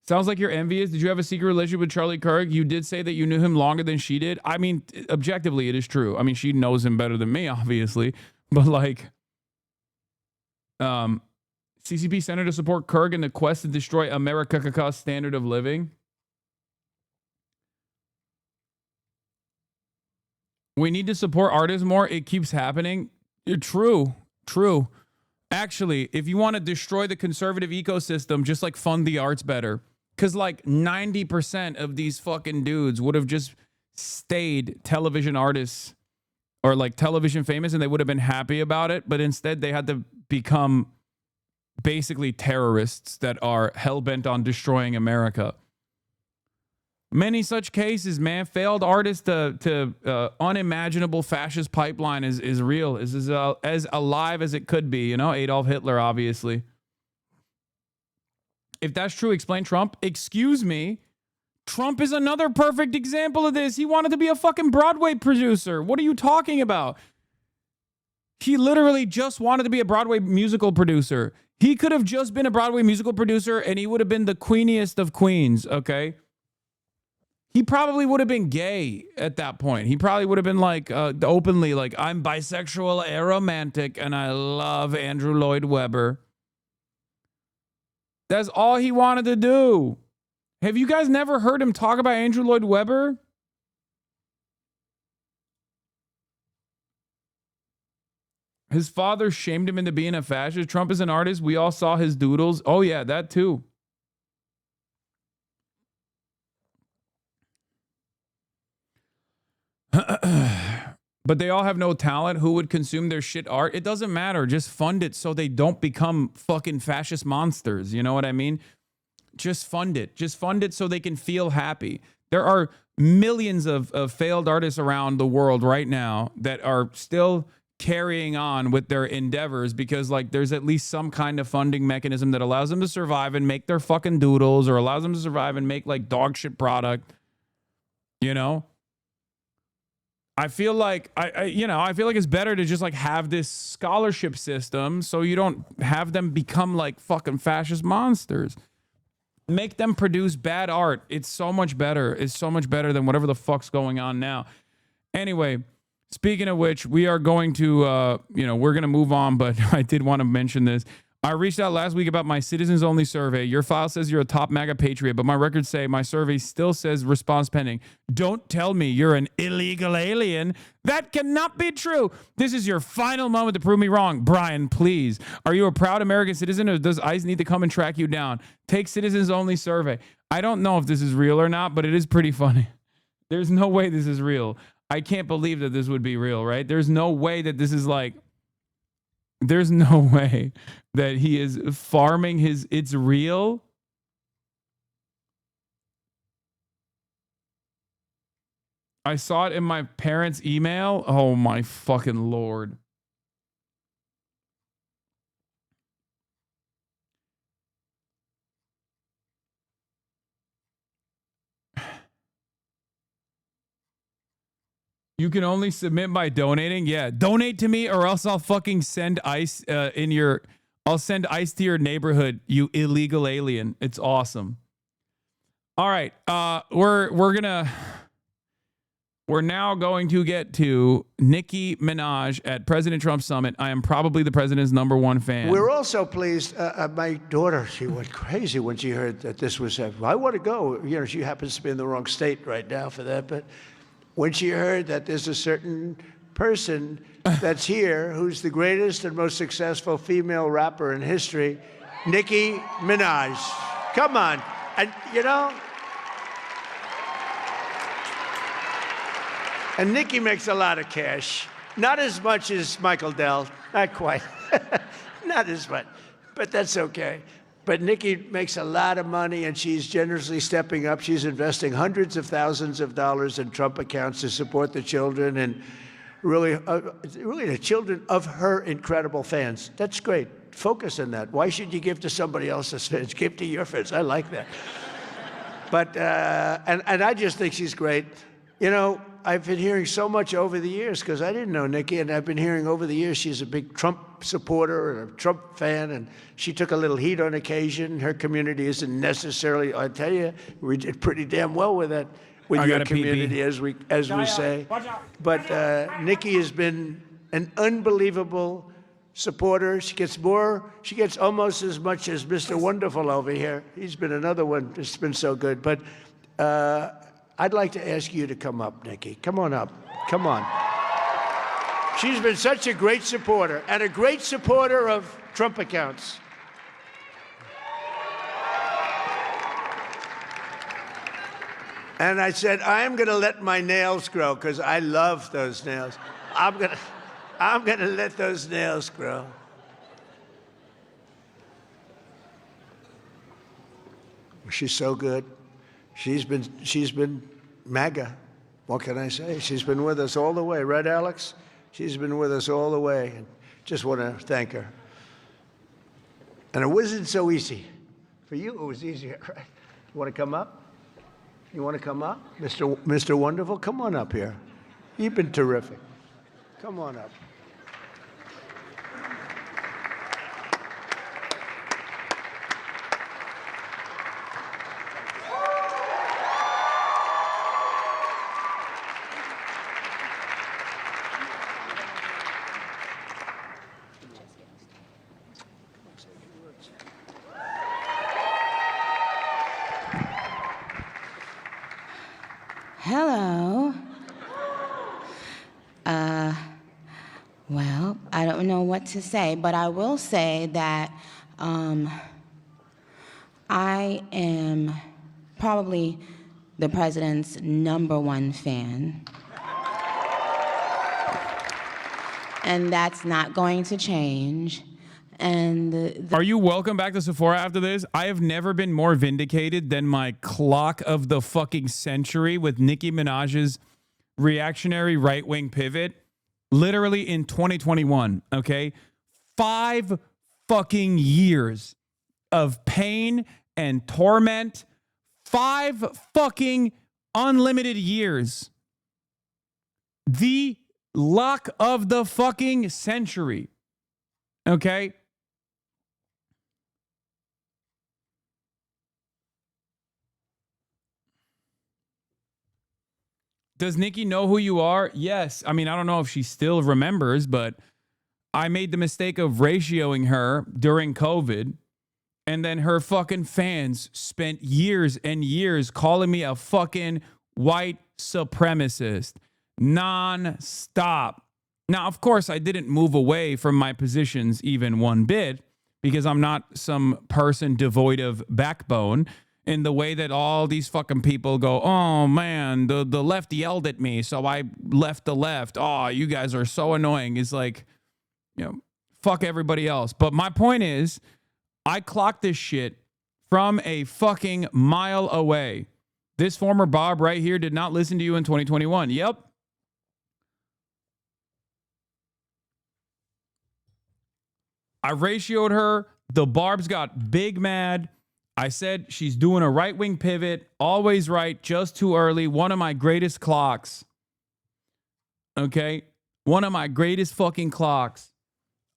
Sounds like you're envious. Did you have a secret relationship with Charlie Kirk? You did say that you knew him longer than she did. I mean, objectively, it is true. I mean, she knows him better than me, obviously. But, like, CCP Senator support Kirk in the quest to destroy America's standard of living. We need to support artists more. It keeps happening. True. Actually, if you want to destroy the conservative ecosystem, just like fund the arts better. Because like 90% of these fucking dudes would have just stayed television artists or like television famous and they would have been happy about it. But instead they had to become basically terrorists that are hell-bent on destroying America. Many such cases, man. Failed artists to unimaginable fascist pipeline is real. Is as alive as it could be. You know, Adolf Hitler, obviously. If that's true, explain Trump. Excuse me. Trump is another perfect example of this. He wanted to be a fucking Broadway producer. What are you talking about? He literally just wanted to be a Broadway musical producer. He could have just been a Broadway musical producer and he would have been the queeniest of queens, okay? He probably would have been gay at that point. He probably would have been like openly like, I'm bisexual, aromantic, and I love Andrew Lloyd Webber. That's all he wanted to do. Have you guys never heard him talk about Andrew Lloyd Webber? His father shamed him into being a fascist. Trump is an artist. We all saw his doodles. Oh, yeah, that too. But they all have no talent. Who would consume their shit art? It doesn't matter. Just fund it so they don't become fucking fascist monsters. You know what I mean? Just fund it. Just fund it so they can feel happy. There are millions of failed artists around the world right now that are still carrying on with their endeavors because like there's at least some kind of funding mechanism that allows them to survive and make their fucking doodles or allows them to survive and make like dog shit product. You know? I feel like I feel like it's better to just like have this scholarship system so you don't have them become like fucking fascist monsters. Make them produce bad art. It's so much better. It's so much better than whatever the fuck's going on now. Anyway, speaking of which, we are going to we're going to move on, but I did want to mention this. I reached out last week about my citizens only survey. Your file says you're a top MAGA patriot, but my records say my survey still says response pending. Don't tell me you're an illegal alien. That cannot be true. This is your final moment to prove me wrong. Brian, please. Are you a proud American citizen, or does ICE need to come and track you down? Take citizens only survey. I don't know if this is real or not, but it is pretty funny. There's no way this is real. I can't believe that this would be real, right? There's no way that this is like, there's no way that he is farming his, it's real. I saw it in my parents' email. Oh my fucking Lord. You can only submit by donating. Yeah, donate to me, or else I'll fucking send ICE I'll send ICE to your neighborhood, you illegal alien. It's awesome. All right, we're now going to get to Nicki Minaj at President Trump's summit. I am probably the president's #1 fan. We're also pleased. My daughter, she went crazy when she heard that this was happening. I want to go. You know, she happens to be in the wrong state right now for that, but when she heard that there's a certain person that's here who's the greatest and most successful female rapper in history, Nicki Minaj. Come on. And, and Nicki makes a lot of cash. Not as much as Michael Dell. Not quite. Not as much. But that's okay. But Nicki makes a lot of money, and she's generously stepping up. She's investing hundreds of thousands of dollars in Trump accounts to support the children and really the children of her incredible fans. That's great. Focus on that. Why should you give to somebody else's fans? Give to your fans. I like that. But and I just think she's great. You know, I've been hearing so much over the years, because I didn't know Nicki, and I've been hearing over the years she's a big Trump supporter and a Trump fan, and she took a little heat on occasion. Her community isn't necessarily, I tell you, we did pretty damn well with that, with your community, as we say. But Nicki has been an unbelievable supporter. She gets almost as much as Mr. Wonderful over here. He's been another one that's been so good. But I'd like to ask you to come up, Nicki. Come on up. Come on. She's been such a great supporter, and a great supporter of Trump accounts. And I said, I'm going to let my nails grow, because I love those nails. I'm going to let those nails grow. She's so good. She's been MAGA. What can I say? She's been with us all the way, right, Alex? She's been with us all the way, and just want to thank her. And it wasn't so easy. For you, it was easier, right? You want to come up? You want to come up? Mr. Wonderful, come on up here. You've been terrific. Come on up. Hello. Well, I don't know what to say, but I will say that I am probably the president's #1 fan. And that's not going to change. And are you welcome back to Sephora after this? I have never been more vindicated than my clock of the fucking century with Nicki Minaj's reactionary right-wing pivot. Literally in 2021, okay? 5 fucking years of pain and torment. 5 fucking unlimited years the lock of the fucking century. Okay? Does Nikki know who you are? Yes. I mean, I don't know if she still remembers, but I made the mistake of ratioing her during COVID. And then her fucking fans spent years and years calling me a fucking white supremacist. Non-stop. Now, of course, I didn't move away from my positions even one bit because I'm not some person devoid of backbone in the way that all these fucking people go, oh, man, the left yelled at me, so I left the left. Oh, you guys are so annoying. It's like, you know, fuck everybody else. But my point is, I clocked this shit from a fucking mile away. This former Bob right here did not listen to you in 2021. Yep. I ratioed her. The Barbs got big mad. I said she's doing a right-wing pivot. Always right, just too early. One of my greatest clocks. Okay? One of my greatest fucking clocks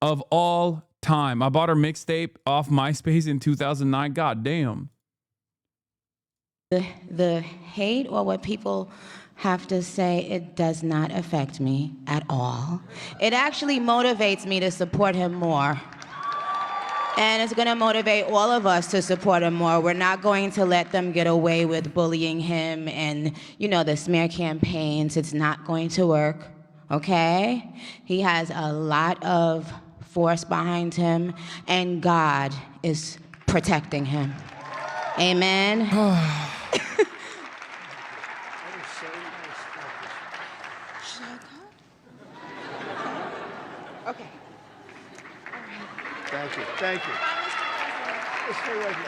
of all time. I bought her mixtape off MySpace in 2009. God damn. The hate or what people have to say, it does not affect me at all. It actually motivates me to support him more. And it's going to motivate all of us to support him more. We're not going to let them get away with bullying him and, you know, the smear campaigns. It's not going to work, okay? He has a lot of force behind him, and God is protecting him. Amen. Okay. Thank you. Thank you. Let's stay right here.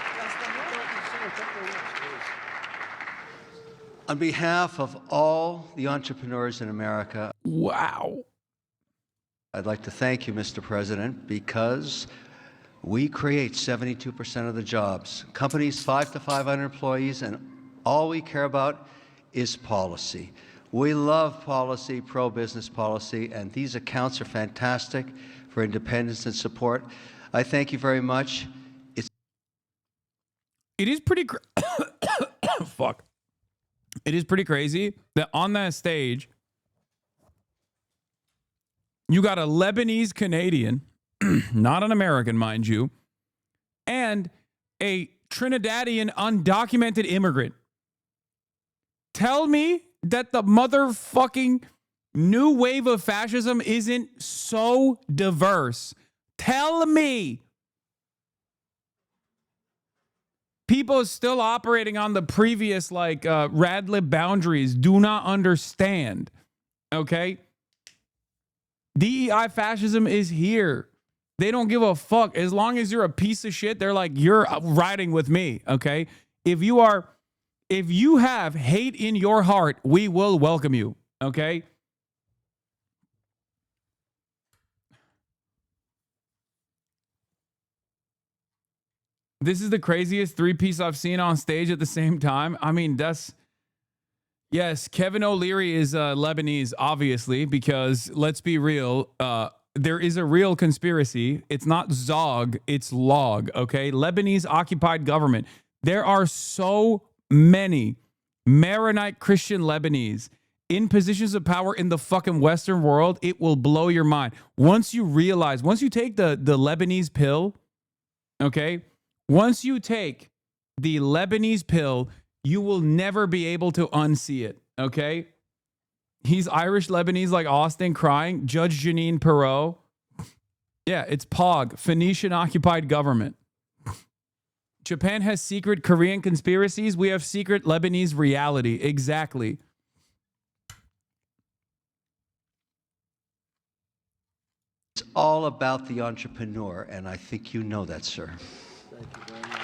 On behalf of all the entrepreneurs in America, wow, I'd like to thank you, Mr. President, because we create 72% of the jobs. Companies 5 to 500 employees, and all we care about is policy. We love policy, pro-business policy, and these accounts are fantastic for independence and support. I thank you very much. It is pretty fuck. It is pretty crazy that on that stage you got a Lebanese Canadian, not an American, mind you, and a Trinidadian undocumented immigrant. Tell me that the motherfucking new wave of fascism isn't so diverse. Tell me. People still operating on the previous, like, rad lib boundaries do not understand. Okay? DEI fascism is here. They don't give a fuck. As long as you're a piece of shit, they're like, you're riding with me. Okay? If you have hate in your heart, we will welcome you. Okay? This is the craziest three-piece I've seen on stage at the same time. I mean, yes, Kevin O'Leary is Lebanese, obviously, because let's be real, there is a real conspiracy. It's not Zog, it's Log, okay? Lebanese occupied government. There are so many Maronite Christian Lebanese in positions of power in the fucking Western world, it will blow your mind. Once you take the Lebanese pill, okay? Once you take the Lebanese pill, you will never be able to unsee it, okay? He's Irish Lebanese like Austin crying. Judge Janine Perot. Yeah, it's POG, Phoenician occupied government. Japan has secret Korean conspiracies. We have secret Lebanese reality. Exactly. It's all about the entrepreneur, and I think you know that, sir. Thank you very much.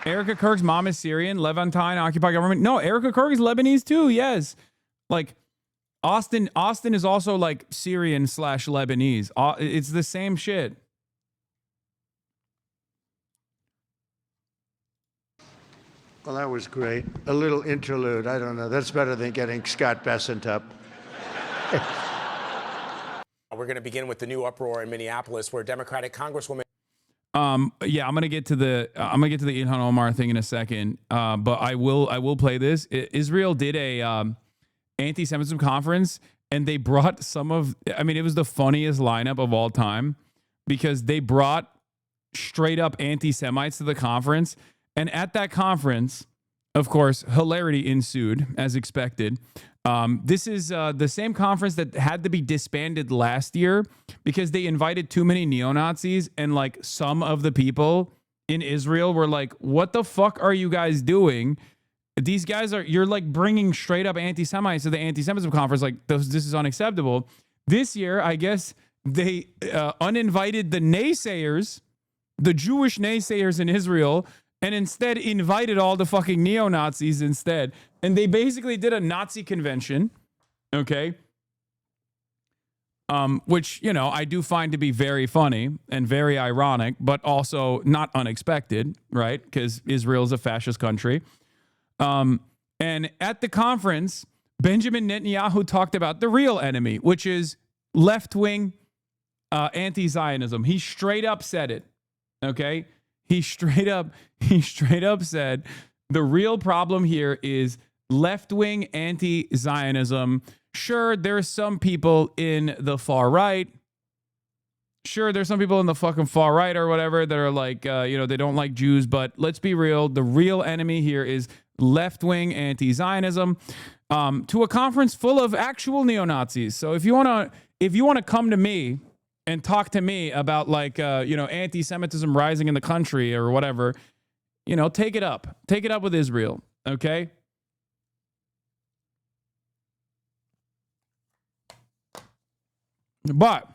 Erica Kirk's mom is Syrian. Levantine occupied government. No, Erica Kirk is Lebanese too. Yes. Like Austin is also like Syrian / Lebanese. It's the same shit. Well, that was great. A little interlude. I don't know. That's better than getting Scott Bessent up. We're going to begin with the new uproar in Minneapolis, where Democratic Congresswoman. Yeah, I'm gonna get to the ILHAN OMAR thing in a second. But I will play this. Israel did a anti-Semitism conference, and they brought it was the funniest lineup of all time, because they brought straight up anti-Semites to the conference. And at that conference, of course, hilarity ensued as expected. This is the same conference that had to be disbanded last year because they invited too many neo-Nazis, and like some of the people in Israel were like, what the fuck are you guys doing? These guys you're like bringing straight up anti-Semites to the anti-Semitism conference. Like, this is unacceptable. This year, I guess they uninvited the naysayers, the Jewish naysayers in Israel, and instead invited all the fucking neo-Nazis instead. And they basically did a Nazi convention, okay? Which, I do find to be very funny and very ironic, but also not unexpected, right? Because Israel is a fascist country. And at the conference, Benjamin Netanyahu talked about the real enemy, which is left-wing anti-Zionism. He straight up said it, okay? He straight up said the real problem here is left-wing anti-Zionism. Sure, there's some people in the far right. Sure, there's some people in the fucking far right or whatever that are like, they don't like Jews. But let's be real. The real enemy here is left-wing anti-Zionism. To a conference full of actual neo-Nazis. So if you want to come to me and talk to me about anti-Semitism rising in the country or whatever, take it up with Israel. Okay. But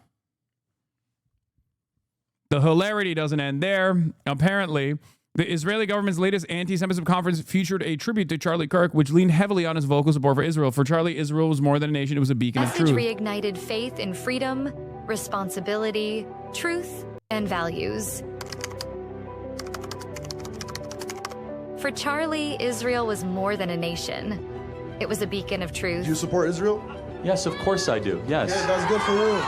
the hilarity doesn't end there. Apparently, the Israeli government's latest anti-Semitism conference featured a tribute to Charlie Kirk, which leaned heavily on his vocal support for Israel. For Charlie, Israel was more than a nation. It was a beacon of truth. Reignited faith in freedom, responsibility, truth, and values. For Charlie, Israel was more than a nation. It was a beacon of truth. Do you support Israel? Yes, of course I do. Yes. Yeah, that's good for you.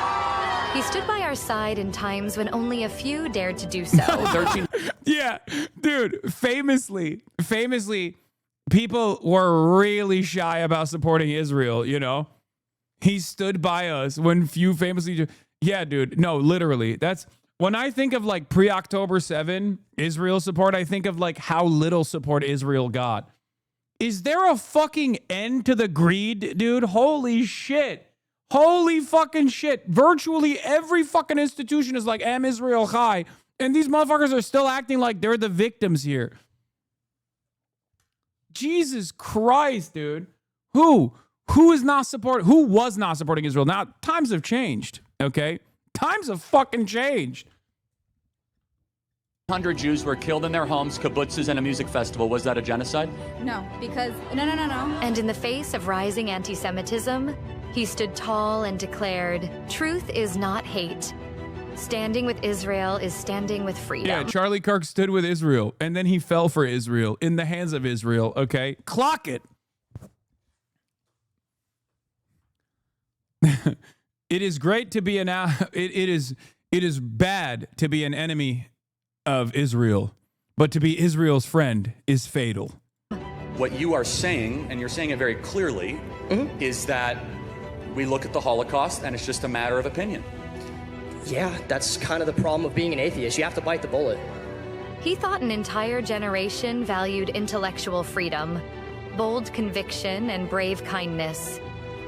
He stood by our side in times when only a few dared to do so. 13. Yeah, dude, famously, people were really shy about supporting Israel, He stood by us when few famously... Yeah, dude, no, literally. That's... When I think of like pre-October 7 Israel support, I think of like how little support Israel got. Is there a fucking end to the greed, dude? Holy shit. Holy fucking shit. Virtually every fucking institution is like, Am Israel Chai. And these motherfuckers are still acting like they're the victims here. Jesus Christ, dude. Who was not supporting Israel? Now, times have changed, okay? Times have fucking changed. 100 Jews were killed in their homes, kibbutzes, and a music festival. Was that a genocide? No, because... No. And in the face of rising anti-Semitism, he stood tall and declared, truth is not hate. Standing with Israel is standing with freedom. Yeah, Charlie Kirk stood with Israel, and then he fell for Israel in the hands of Israel, okay? Clock it. It is great to be it is bad to be an enemy of Israel, but to be Israel's friend is fatal. What you are saying, and you're saying it very clearly, is that we look at the Holocaust and it's just a matter of opinion. Yeah, that's kind of the problem of being an atheist. You have to bite the bullet. He thought an entire generation valued intellectual freedom, bold conviction, and brave kindness,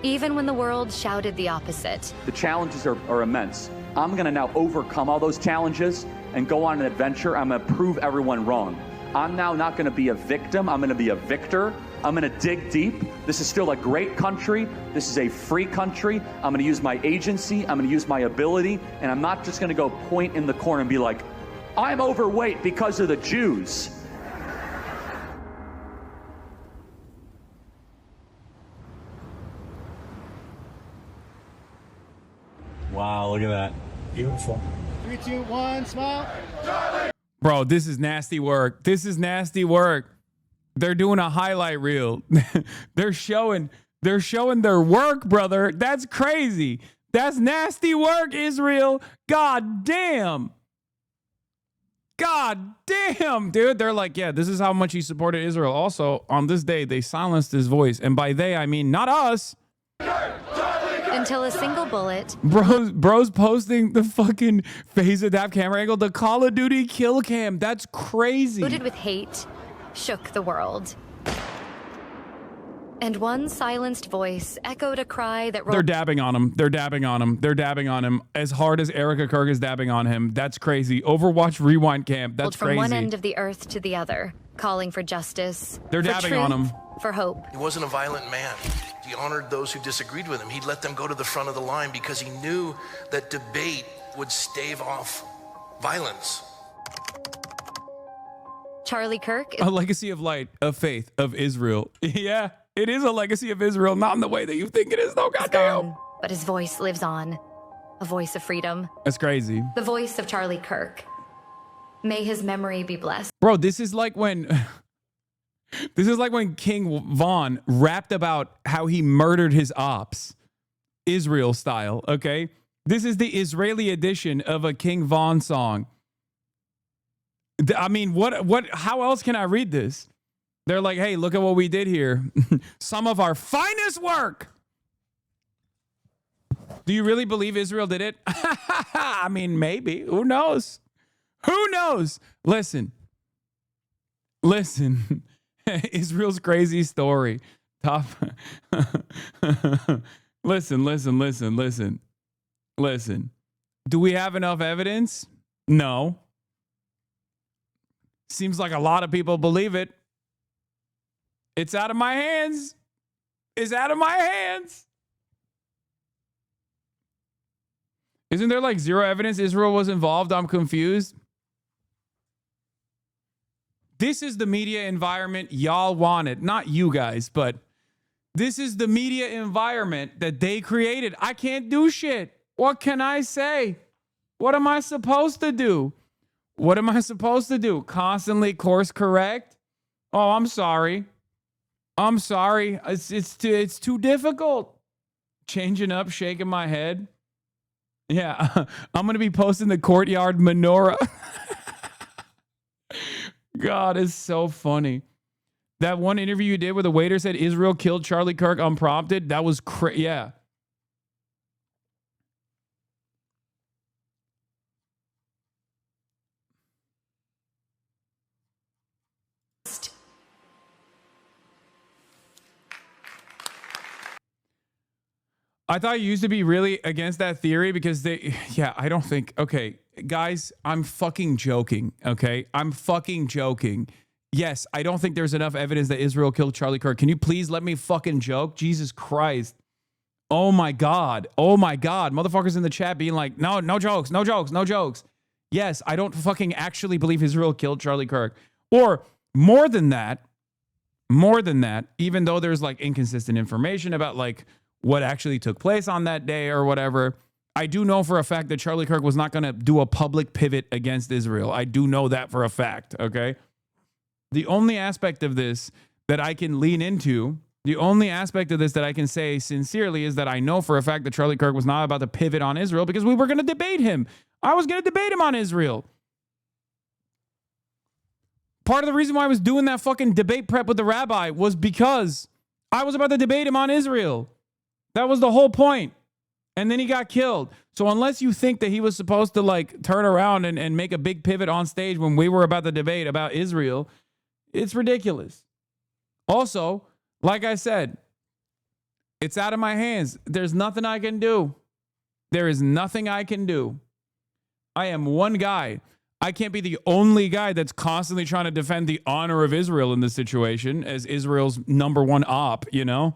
even when the world shouted the opposite. The challenges are immense. I'm going to now overcome all those challenges and go on an adventure. I'm going to prove everyone wrong. I'm now not going to be a victim. I'm going to be a victor. I'm going to dig deep. This is still a great country. This is a free country. I'm going to use my agency. I'm going to use my ability. And I'm not just going to go point in the corner and be like, I'm overweight because of the Jews. Wow, look at that. Beautiful. 3, 2, 1, smile. Bro, this is nasty work. This is nasty work. They're doing a highlight reel. they're showing their work, brother. That's crazy. That's nasty work, Israel. God damn. God damn, dude. They're like, yeah, this is how much he supported Israel. Also, on this day, they silenced his voice. And by they, I mean not us. Until a single bullet. Bro's posting the fucking phase adapt camera angle, the Call of Duty kill cam. That's crazy. Loaded with hate, shook the world. And one silenced voice echoed a cry that They're dabbing on him. They're dabbing on him. They're dabbing on him as hard as Erica Kirk is dabbing on him. That's crazy. Overwatch rewind camp. That's from crazy. one end of the earth to the other, calling for justice. They're for dabbing truth, on him. For hope. He wasn't a violent man. He honored those who disagreed with him. He'd let them go to the front of the line because he knew that debate would stave off violence. Charlie Kirk. A legacy of light, of faith, of Israel. Yeah, it is a legacy of Israel, not in the way that you think it is, though. Goddamn. But his voice lives on. A voice of freedom. That's crazy. The voice of Charlie Kirk. May his memory be blessed. Bro, this is like when King Von rapped about how he murdered his ops, Israel style, okay? This is the Israeli edition of a King Von song. I mean, how else can I read this? They're like, hey, look at what we did here. Some of our finest work. Do you really believe Israel did it? I mean, maybe. Who knows? Who knows? Listen. Israel's crazy story. Top. Listen. Do we have enough evidence? No. Seems like a lot of people believe it. It's out of my hands. It's out of my hands. Isn't there like zero evidence Israel was involved? I'm confused. This is the media environment y'all wanted. Not you guys, but this is the media environment that they created. I can't do shit. What can I say? What am I supposed to do? What am I supposed to do? Constantly course correct? Oh, I'm sorry. It's too difficult. Changing up, shaking my head. Yeah, I'm going to be posting the courtyard menorah. God, it's so funny. That one interview you did where the waiter said Israel killed Charlie Kirk unprompted, that was crazy. Yeah. I thought you used to be really against that theory because I don't think, okay, guys, I'm fucking joking, okay? I'm fucking joking. Yes, I don't think there's enough evidence that Israel killed Charlie Kirk. Can you please let me fucking joke? Jesus Christ. Oh my God. Motherfuckers in the chat being like, no jokes. Yes, I don't fucking actually believe Israel killed Charlie Kirk. Or more than that, even though there's like inconsistent information about like what actually took place on that day or whatever, I do know for a fact that Charlie Kirk was not going to do a public pivot against Israel. I do know that for a fact, okay? The only aspect of this that I can lean into, the only aspect of this that I can say sincerely is that I know for a fact that Charlie Kirk was not about to pivot on Israel because we were going to debate him. I was going to debate him on Israel. Part of the reason why I was doing that fucking debate prep with the rabbi was because I was about to debate him on Israel. That was the whole point. And then he got killed. So unless you think that he was supposed to like turn around and make a big pivot on stage when we were about to debate about Israel, it's ridiculous. Also, like I said, it's out of my hands. There's nothing I can do. There is nothing I can do. I am one guy. I can't be the only guy that's constantly trying to defend the honor of Israel in this situation as Israel's number one op, you know?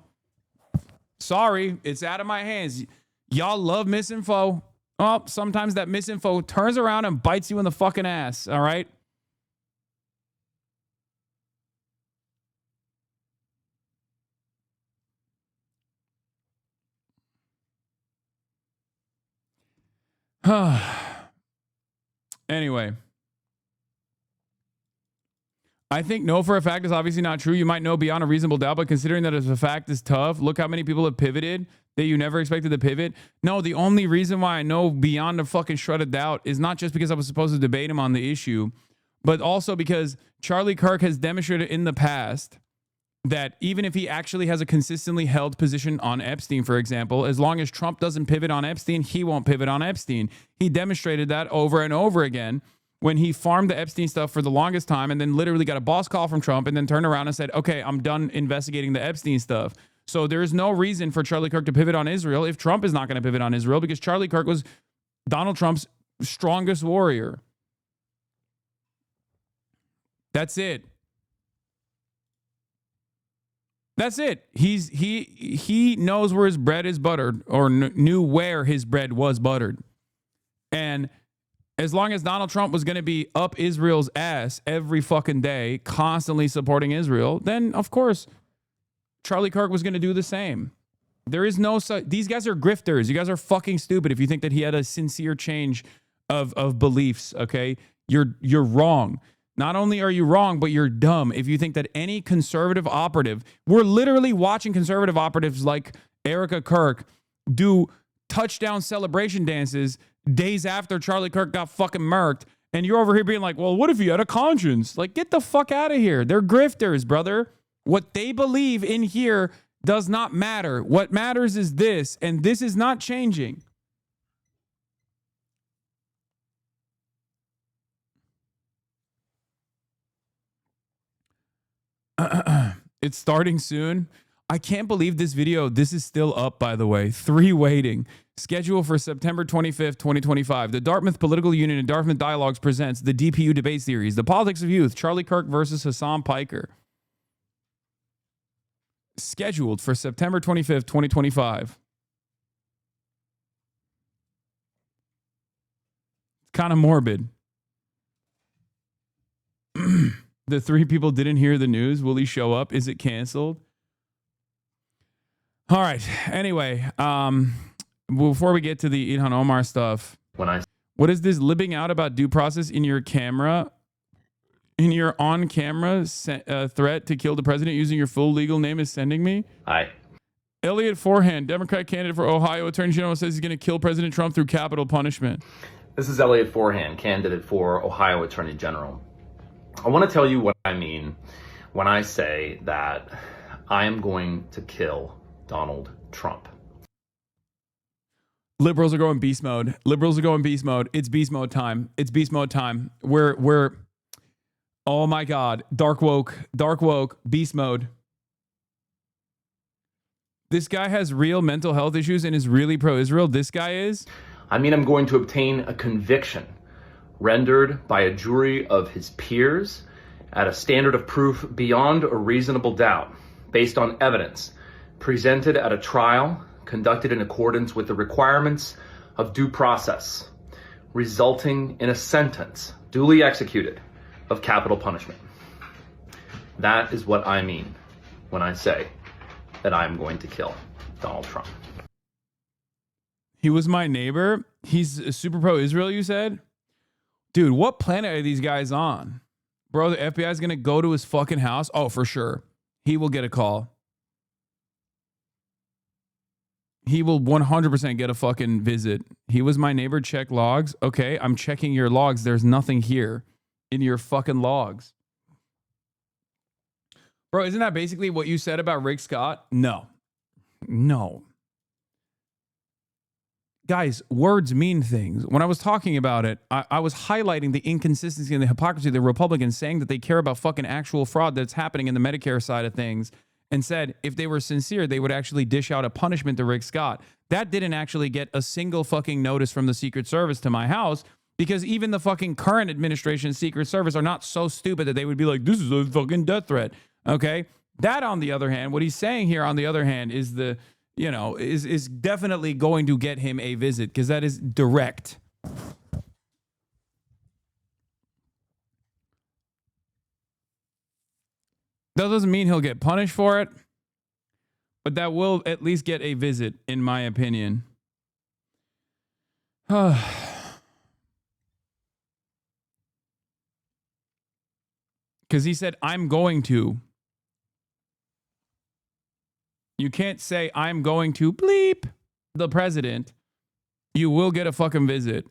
Sorry, it's out of my hands. Y'all love misinfo. Oh, sometimes that misinfo turns around and bites you in the fucking ass, all right? Anyway, I think no for a fact is obviously not true. You might know beyond a reasonable doubt, but considering that as a fact is tough, look how many people have pivoted that you never expected to pivot. No, the only reason why I know beyond a fucking shred of doubt is not just because I was supposed to debate him on the issue, but also because Charlie Kirk has demonstrated in the past that even if he actually has a consistently held position on Epstein, for example, as long as Trump doesn't pivot on Epstein, he won't pivot on Epstein. He demonstrated that over and over again when he farmed the Epstein stuff for the longest time and then literally got a boss call from Trump and then turned around and said, okay, I'm done investigating the Epstein stuff. So there is no reason for Charlie Kirk to pivot on Israel if Trump is not going to pivot on Israel, because Charlie Kirk was Donald Trump's strongest warrior. That's it. That's it. He knows where his bread is buttered, or knew where his bread was buttered. And as long as Donald Trump was going to be up Israel's ass every fucking day, constantly supporting Israel, then of course Charlie Kirk was going to do the same. There is no these guys are grifters. You guys are fucking stupid if you think that he had a sincere change of beliefs, okay? You're wrong. Not only are you wrong, but you're dumb if you think that any conservative operative, we're literally watching conservative operatives like Erica Kirk do touchdown celebration dances days after Charlie Kirk got fucking murked. And you're over here being like, well, what if he had a conscience? Like, get the fuck out of here. They're grifters, brother. What they believe in here does not matter. What matters is this, and this is not changing. It's starting soon. I can't believe this video. This is still up, by the way. 3 waiting. Schedule for September 25th, 2025. The Dartmouth Political Union and Dartmouth Dialogues presents the DPU debate series, The Politics of Youth, Charlie Kirk versus Hasan Piker. Scheduled for September 25th, 2025. It's kind of morbid. The 3 people didn't hear the news. Will he show up? Is it canceled? All right. Anyway, before we get to the ILHAN OMAR stuff, what is this living out about due process in your camera, in your on-camera threat to kill the president using your full legal name is sending me? Hi. Elliot Forehand, Democrat candidate for Ohio Attorney General, says he's going to kill President Trump through capital punishment. This is Elliot Forehand, candidate for Ohio Attorney General. I want to tell you what I mean when I say that I am going to kill Donald Trump. Liberals are going beast mode. Liberals are going beast mode. It's beast mode time. It's beast mode time. We're oh my God. Dark woke, beast mode. This guy has real mental health issues and is really pro-Israel. This guy is? I mean, I'm going to obtain a conviction rendered by a jury of his peers at a standard of proof beyond a reasonable doubt, based on evidence presented at a trial conducted in accordance with the requirements of due process, resulting in a sentence duly executed of capital punishment. That is what I mean when I say that I'm going to kill Donald Trump. He was my neighbor. He's super pro-Israel, you said? Dude, what planet are these guys on? Bro, the FBI is going to go to his fucking house? Oh, for sure. He will get a call. He will 100% get a fucking visit. He was my neighbor, check logs. Okay, I'm checking your logs. There's nothing here in your fucking logs. Bro, isn't that basically what you said about Rick Scott? No. Guys, words mean things. When I was talking about it, I was highlighting the inconsistency and the hypocrisy of the Republicans saying that they care about fucking actual fraud that's happening in the Medicare side of things, and said if they were sincere, they would actually dish out a punishment to Rick Scott. That didn't actually get a single fucking notice from the Secret Service to my house, because even the fucking current administration Secret Service are not so stupid that they would be like, this is a fucking death threat. Okay? That, on the other hand, what he's saying here, on the other hand, is the... is definitely going to get him a visit, because that is direct. That doesn't mean he'll get punished for it, but that will at least get a visit, in my opinion. Because he said, I'm going to. You can't say, I'm going to bleep the president. You will get a fucking visit.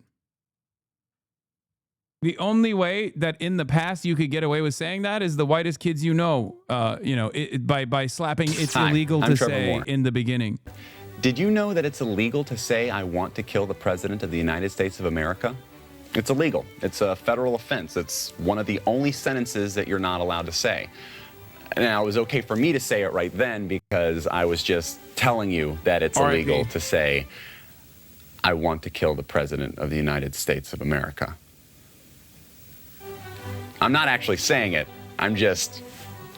The only way that in the past you could get away with saying that is the whitest kids you know, by slapping it's illegal to say in the beginning. Did you know that it's illegal to say I want to kill the president of the United States of America? It's illegal. It's a federal offense. It's one of the only sentences that you're not allowed to say. Now, it was okay for me to say it right then because I was just telling you that it's illegal to say I want to kill the president of the United States of America. I'm not actually saying it. I'm just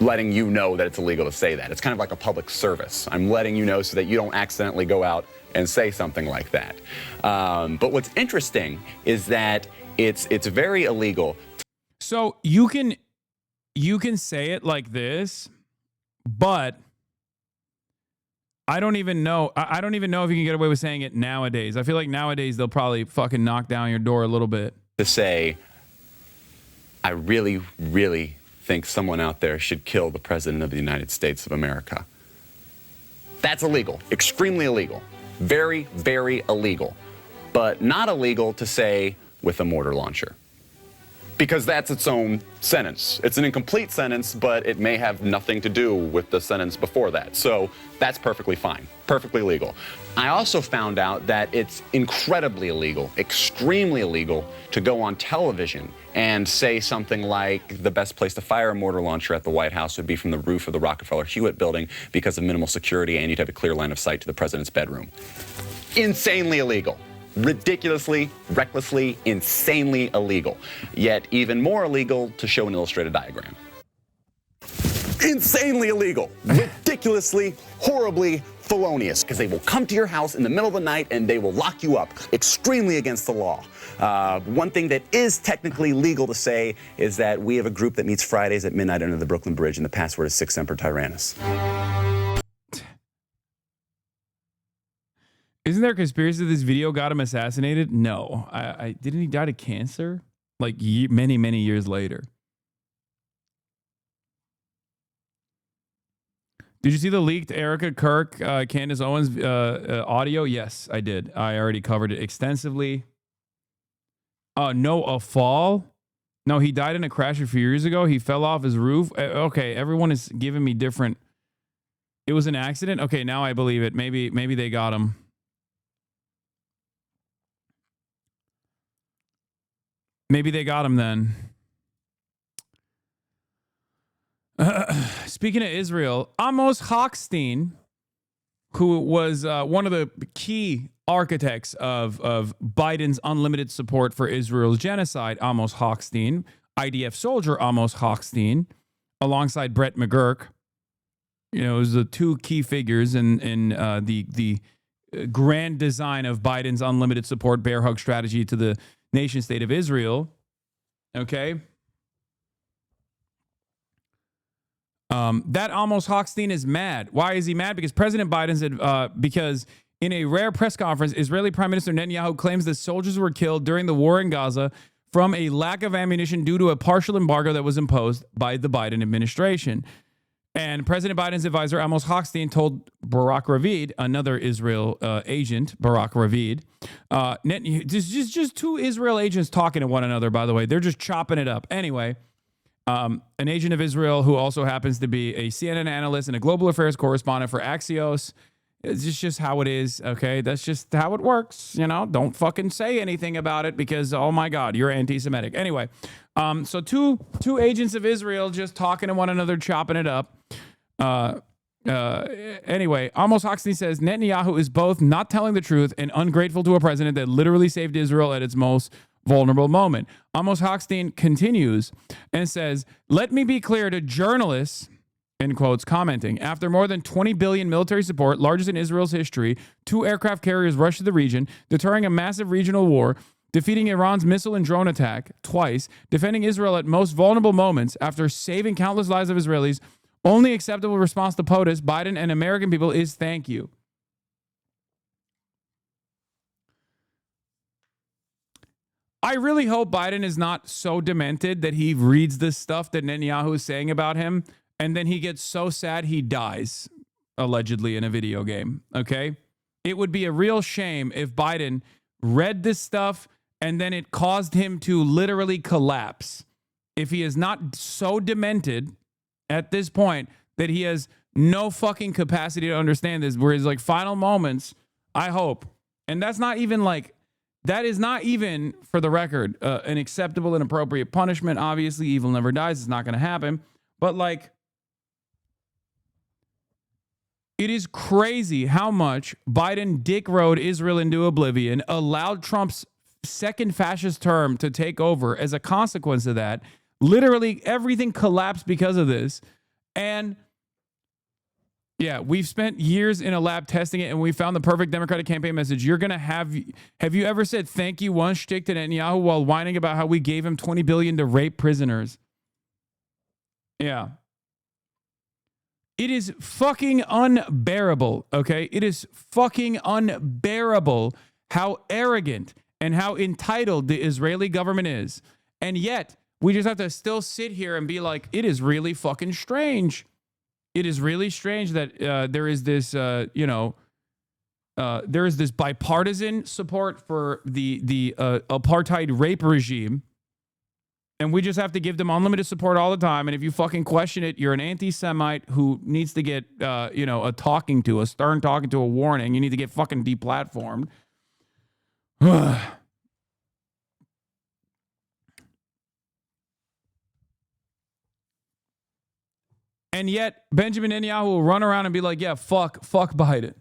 letting you know that it's illegal to say that. It's kind of like a public service. I'm letting you know so that you don't accidentally go out and say something like that. But what's interesting is that it's very illegal. So you can say it like this, but I don't even know. I don't even know if you can get away with saying it nowadays. I feel like nowadays they'll probably fucking knock down your door a little bit. To say, I really, really think someone out there should kill the president of the United States of America. That's illegal. Extremely illegal. Very, very illegal. But not illegal to say with a mortar launcher. Because that's its own sentence. It's an incomplete sentence, but it may have nothing to do with the sentence before that. So that's perfectly fine, perfectly legal. I also found out that it's incredibly illegal, extremely illegal, to go on television and say something like the best place to fire a mortar launcher at the White House would be from the roof of the Rockefeller Hewitt building because of minimal security and you'd have a clear line of sight to the president's bedroom. Insanely illegal. Ridiculously, recklessly, insanely illegal. Yet even more illegal to show an illustrated diagram. Insanely illegal. Ridiculously, horribly felonious, because they will come to your house in the middle of the night and they will lock you up. Extremely against the law. One thing that is technically legal to say is that we have a group that meets Fridays at midnight under the Brooklyn Bridge and the password is Sic Semper Tyrannis. Isn't there a conspiracy that this video got him assassinated? No. Didn't he die of cancer? Like many, many years later. Did you see the leaked Erica Kirk, Candace Owens audio? Yes, I did. I already covered it extensively. No, a fall? No, he died in a crash a few years ago. He fell off his roof. Okay, everyone is giving me different. It was an accident? Okay, now I believe it. Maybe they got him. Maybe they got him then. Speaking of Israel, Amos Hochstein, who was one of the key architects of Biden's unlimited support for Israel's genocide, Amos Hochstein, IDF soldier Amos Hochstein, alongside Brett McGurk, it was the two key figures in the grand design of Biden's unlimited support bear hug strategy to the nation state of Israel. Okay. That Amos Hochstein is mad. Why is he mad? Because President Biden said, because in a rare press conference, Israeli Prime Minister Netanyahu claims that soldiers were killed during the war in Gaza from a lack of ammunition due to a partial embargo that was imposed by the Biden administration. And President Biden's advisor, Amos Hochstein, told Barak Ravid, another Israel agent, Barak Ravid, just two Israel agents talking to one another, by the way. They're just chopping it up. Anyway, an agent of Israel who also happens to be a CNN analyst and a global affairs correspondent for Axios. It's just how it is, okay? That's just how it works, Don't fucking say anything about it because, oh my God, you're anti-Semitic. Anyway, so two agents of Israel just talking to one another, chopping it up. Anyway, Amos Hochstein says Netanyahu is both not telling the truth and ungrateful to a president that literally saved Israel at its most vulnerable moment. Amos Hochstein continues and says, let me be clear to journalists, in quotes, commenting, after more than 20 billion military support, largest in Israel's history, 2 aircraft carriers rushed to the region, deterring a massive regional war, defeating Iran's missile and drone attack twice, defending Israel at most vulnerable moments after saving countless lives of Israelis. Only acceptable response to POTUS, Biden and American people is thank you. I really hope Biden is not so demented that he reads this stuff that Netanyahu is saying about him, and then he gets so sad he dies, allegedly, in a video game, okay? It would be a real shame if Biden read this stuff and then it caused him to literally collapse. If he is not so demented at this point that he has no fucking capacity to understand this, where his like final moments, I hope. And that's not even like, that is not even, for the record, an acceptable and appropriate punishment. Obviously, evil never dies. It's not going to happen. But like, it is crazy how much Biden dick rode Israel into oblivion, allowed Trump's second fascist term to take over as a consequence of that. Literally everything collapsed because of this. And yeah, we've spent years in a lab testing it, and we found the perfect Democratic campaign message. You're going to have you ever said thank you one shtick to Netanyahu while whining about how we gave him $20 billion to rape prisoners? Yeah. It is fucking unbearable, okay? It is fucking unbearable how arrogant and how entitled the Israeli government is. And yet, we just have to still sit here and be like, it is really fucking strange. It is really strange that there is this, there is this bipartisan support for the apartheid rape regime. And we just have to give them unlimited support all the time. And if you fucking question it, you're an anti-Semite who needs to get, a talking to, a stern talking to, a warning. You need to get fucking deplatformed. And yet, Benjamin Netanyahu will run around and be like, yeah, fuck Biden.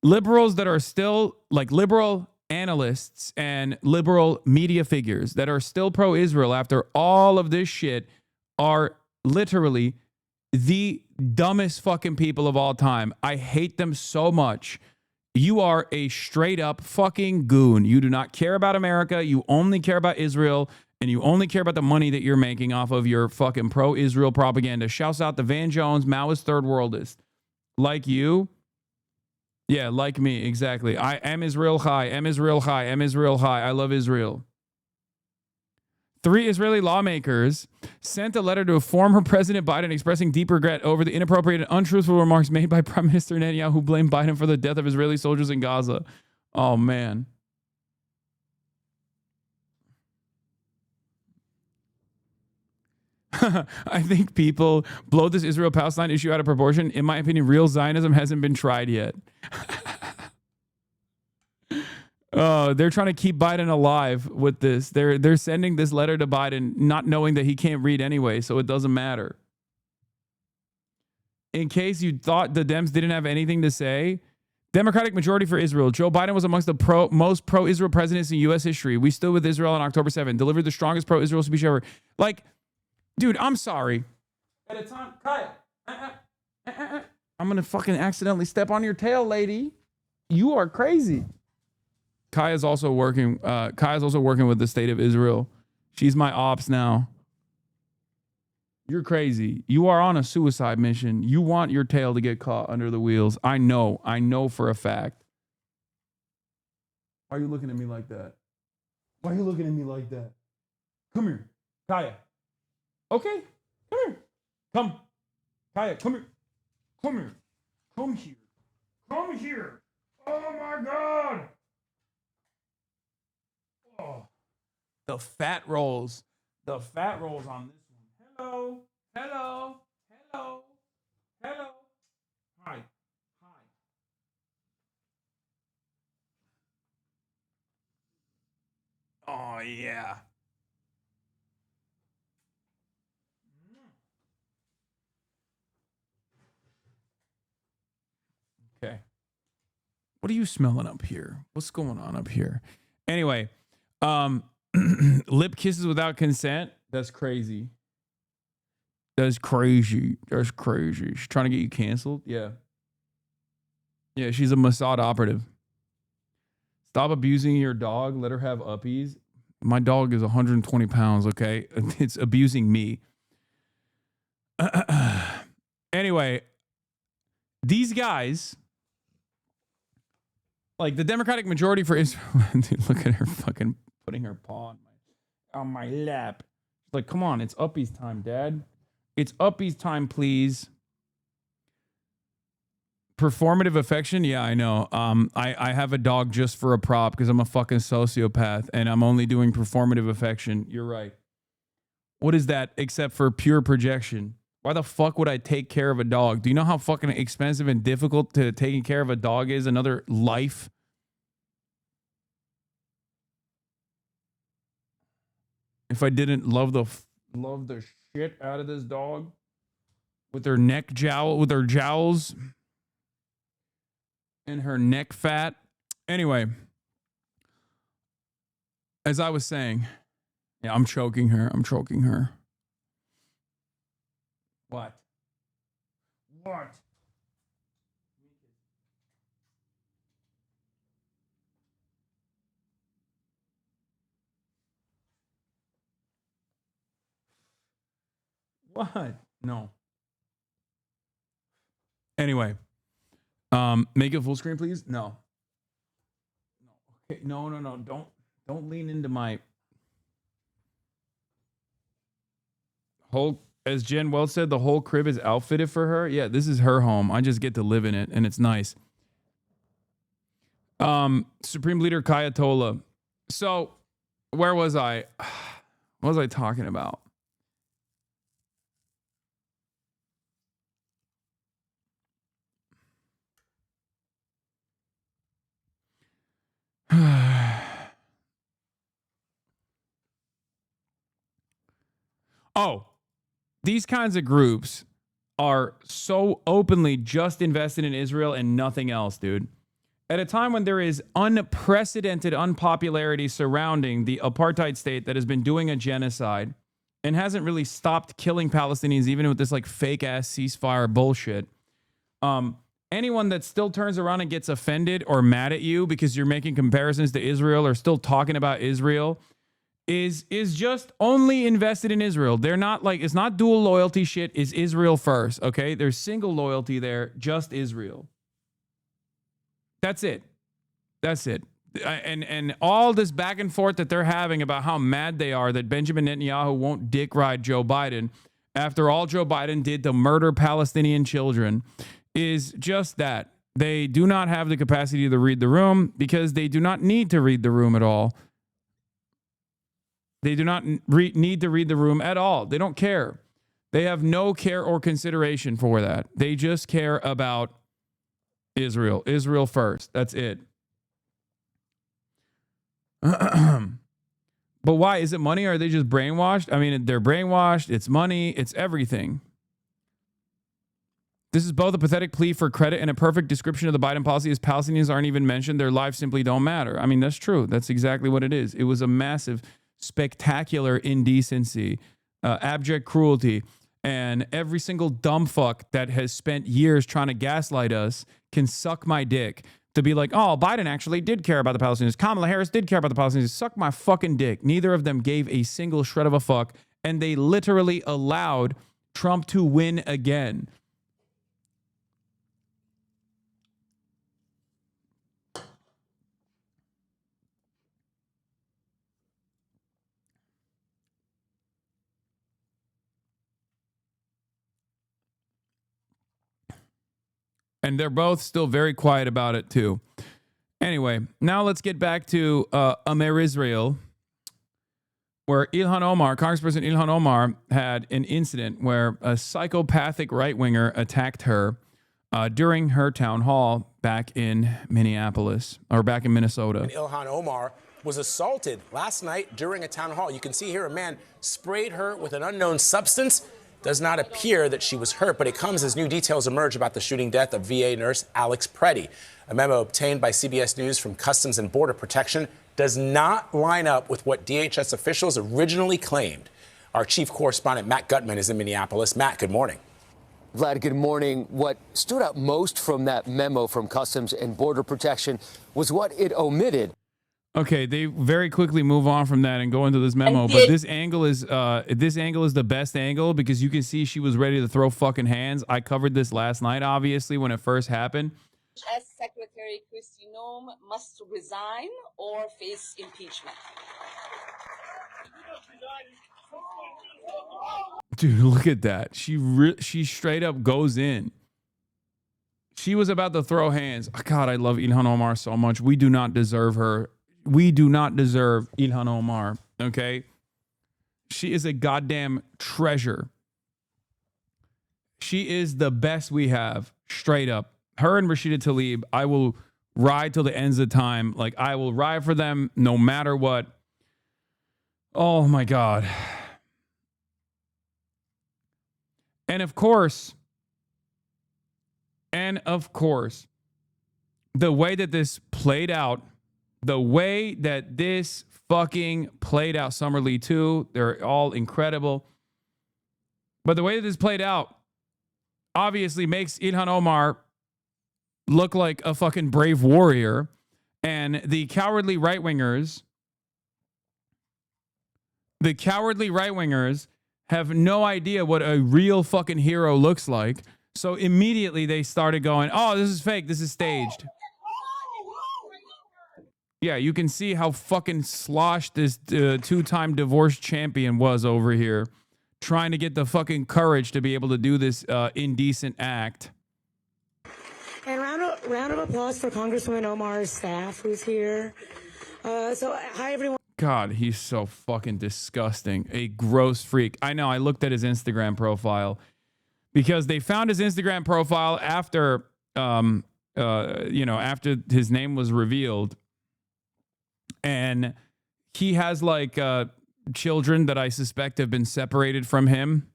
Liberals that are still, like liberal analysts and liberal media figures that are still pro-Israel after all of this shit are literally the dumbest fucking people of all time. I hate them so much. You are a straight up fucking goon. You do not care about America. You only care about Israel. And you only care about the money that you're making off of your fucking pro-Israel propaganda. Shouts out to Van Jones, Maoist third worldist. Like you. Yeah, like me, exactly. I am Israel Chai, am Israel Chai, am Israel Chai. I love Israel. 3 Israeli lawmakers sent a letter to former President Biden expressing deep regret over the inappropriate and untruthful remarks made by Prime Minister Netanyahu, who blamed Biden for the death of Israeli soldiers in Gaza. Oh, man. I think people blow this Israel-Palestine issue out of proportion. In my opinion, real Zionism hasn't been tried yet. They're trying to keep Biden alive with this. They're sending this letter to Biden, not knowing that he can't read anyway, so it doesn't matter. In case you thought the Dems didn't have anything to say, Democratic majority for Israel. Joe Biden was amongst the most pro-Israel presidents in U.S. history. We stood with Israel on October 7th, delivered the strongest pro-Israel speech ever. Like, dude, I'm sorry. At a time, Kaya, I'm going to fucking accidentally step on your tail, lady. You are crazy. Kaya's also working with the state of Israel. She's my ops now. You're crazy. You are on a suicide mission. You want your tail to get caught under the wheels. I know for a fact. Why are you looking at me like that? Why are you looking at me like that? Come here, Kaya. Okay, come here. Come. Kaya, come here. Come here. Come here. Come here. Oh my God. Oh. The fat rolls. The fat rolls on this one. Hello. Hello. Hello. Hello. Hi. Hi. Oh, yeah. Okay. What are you smelling up here? What's going on up here? Anyway, lip kisses without consent. That's crazy. That's crazy. That's crazy. She's trying to get you canceled. Yeah. Yeah, she's a Mossad operative. Stop abusing your dog. Let her have uppies. My dog is 120 pounds, okay? It's abusing me. Anyway, these guys Like the Democratic majority for Israel. Dude, look at her fucking putting her paw on my lap. Like, come on, it's Uppy's time, Dad. It's Uppy's time, please. Performative affection? Yeah, I know. I have a dog just for a prop because I'm a fucking sociopath and I'm only doing performative affection. You're right. What is that except for pure projection? Why the fuck would I take care of a dog? Do you know how fucking expensive and difficult taking care of a dog is? Another life? If I didn't love the shit out of this dog with her neck jowl, with her jowls and her neck fat. Anyway, as I was saying, yeah, I'm choking her. I'm choking her. What? What? What? No. Anyway, make it full screen, please. No. Okay. No. Don't lean into my whole. As Jen Wells said, the whole crib is outfitted for her. Yeah, this is her home. I just get to live in it, and it's nice. Supreme Leader Kayatollah. So, where was I? What was I talking about? Oh, these kinds of groups are so openly just invested in Israel and nothing else, dude. At a time when there is unprecedented unpopularity surrounding the apartheid state that has been doing a genocide and hasn't really stopped killing Palestinians, even with this like fake ass ceasefire bullshit. Anyone that still turns around and gets offended or mad at you because you're making comparisons to Israel or still talking about Israel is just only invested in Israel. They're not like, it's not dual loyalty shit. Is Israel first, okay? There's single loyalty there, just Israel. That's it. That's it. And all this back and forth that they're having about how mad they are that Benjamin Netanyahu won't dick ride Joe Biden after all Joe Biden did to murder Palestinian children is just that. They do not have the capacity to read the room because they do not need to read the room at all. They do not need to read the room at all. They don't care. They have no care or consideration for that. They just care about Israel. Israel first. That's it. But why? Is it money or are they just brainwashed? I mean, they're brainwashed. It's money. It's everything. This is both a pathetic plea for credit and a perfect description of the Biden policy as Palestinians aren't even mentioned. Their lives simply don't matter. I mean, that's true. That's exactly what it is. It was a massive, spectacular indecency, abject cruelty. And every single dumb fuck that has spent years trying to gaslight us can suck my dick to be like, oh, Biden actually did care about the Palestinians. Kamala Harris did care about the Palestinians. Suck my fucking dick. Neither of them gave a single shred of a fuck. And they literally allowed Trump to win again. And they're both still very quiet about it, too. Anyway, now let's get back to Amer Israel, where Ilhan Omar, Congressperson Ilhan Omar, had an incident where a psychopathic right-winger attacked her during her town hall back in Minneapolis, or back in Minnesota. And Ilhan Omar was assaulted last night during a town hall. You can see here a man sprayed her with an unknown substance. Does not appear that she was hurt, but it comes as new details emerge about the shooting death of VA nurse Alex Preddy. A memo obtained by CBS News from Customs and Border Protection does not line up with what DHS officials originally claimed. Our chief correspondent, Matt Gutman, is in Minneapolis. Matt, good morning. Vlad, good morning. What stood out most from that memo from Customs and Border Protection was what it omitted. Okay, they very quickly move on from that and go into this memo, but this angle is the best angle because you can see she was ready to throw fucking hands. I covered this last night, obviously, when it first happened. As Secretary Secretary Kristi Noem must resign or face impeachment. Dude, look at that. She straight up goes in. She was about to throw hands. God, I love Ilhan Omar so much. We do not deserve her. We do not deserve Ilhan Omar, okay? She is a goddamn treasure. She is the best we have, straight up. Her and Rashida Tlaib, I will ride till the ends of time. Like, I will ride for them no matter what. Oh, my God. And of course, the way that this played out, Summer Lee too, they're all incredible. But the way that this played out obviously makes Ilhan Omar look like a fucking brave warrior. And the cowardly right-wingers have no idea what a real fucking hero looks like. So immediately they started going, oh, this is fake. This is staged. Yeah, you can see how fucking sloshed this two-time divorce champion was over here, trying to get the fucking courage to be able to do this indecent act. And round of applause for Congresswoman Omar's staff who's here. Hi, everyone. God, he's so fucking disgusting. A gross freak. I know, I looked at his Instagram profile because they found his Instagram profile after, after his name was revealed. And he has like children that I suspect have been separated from him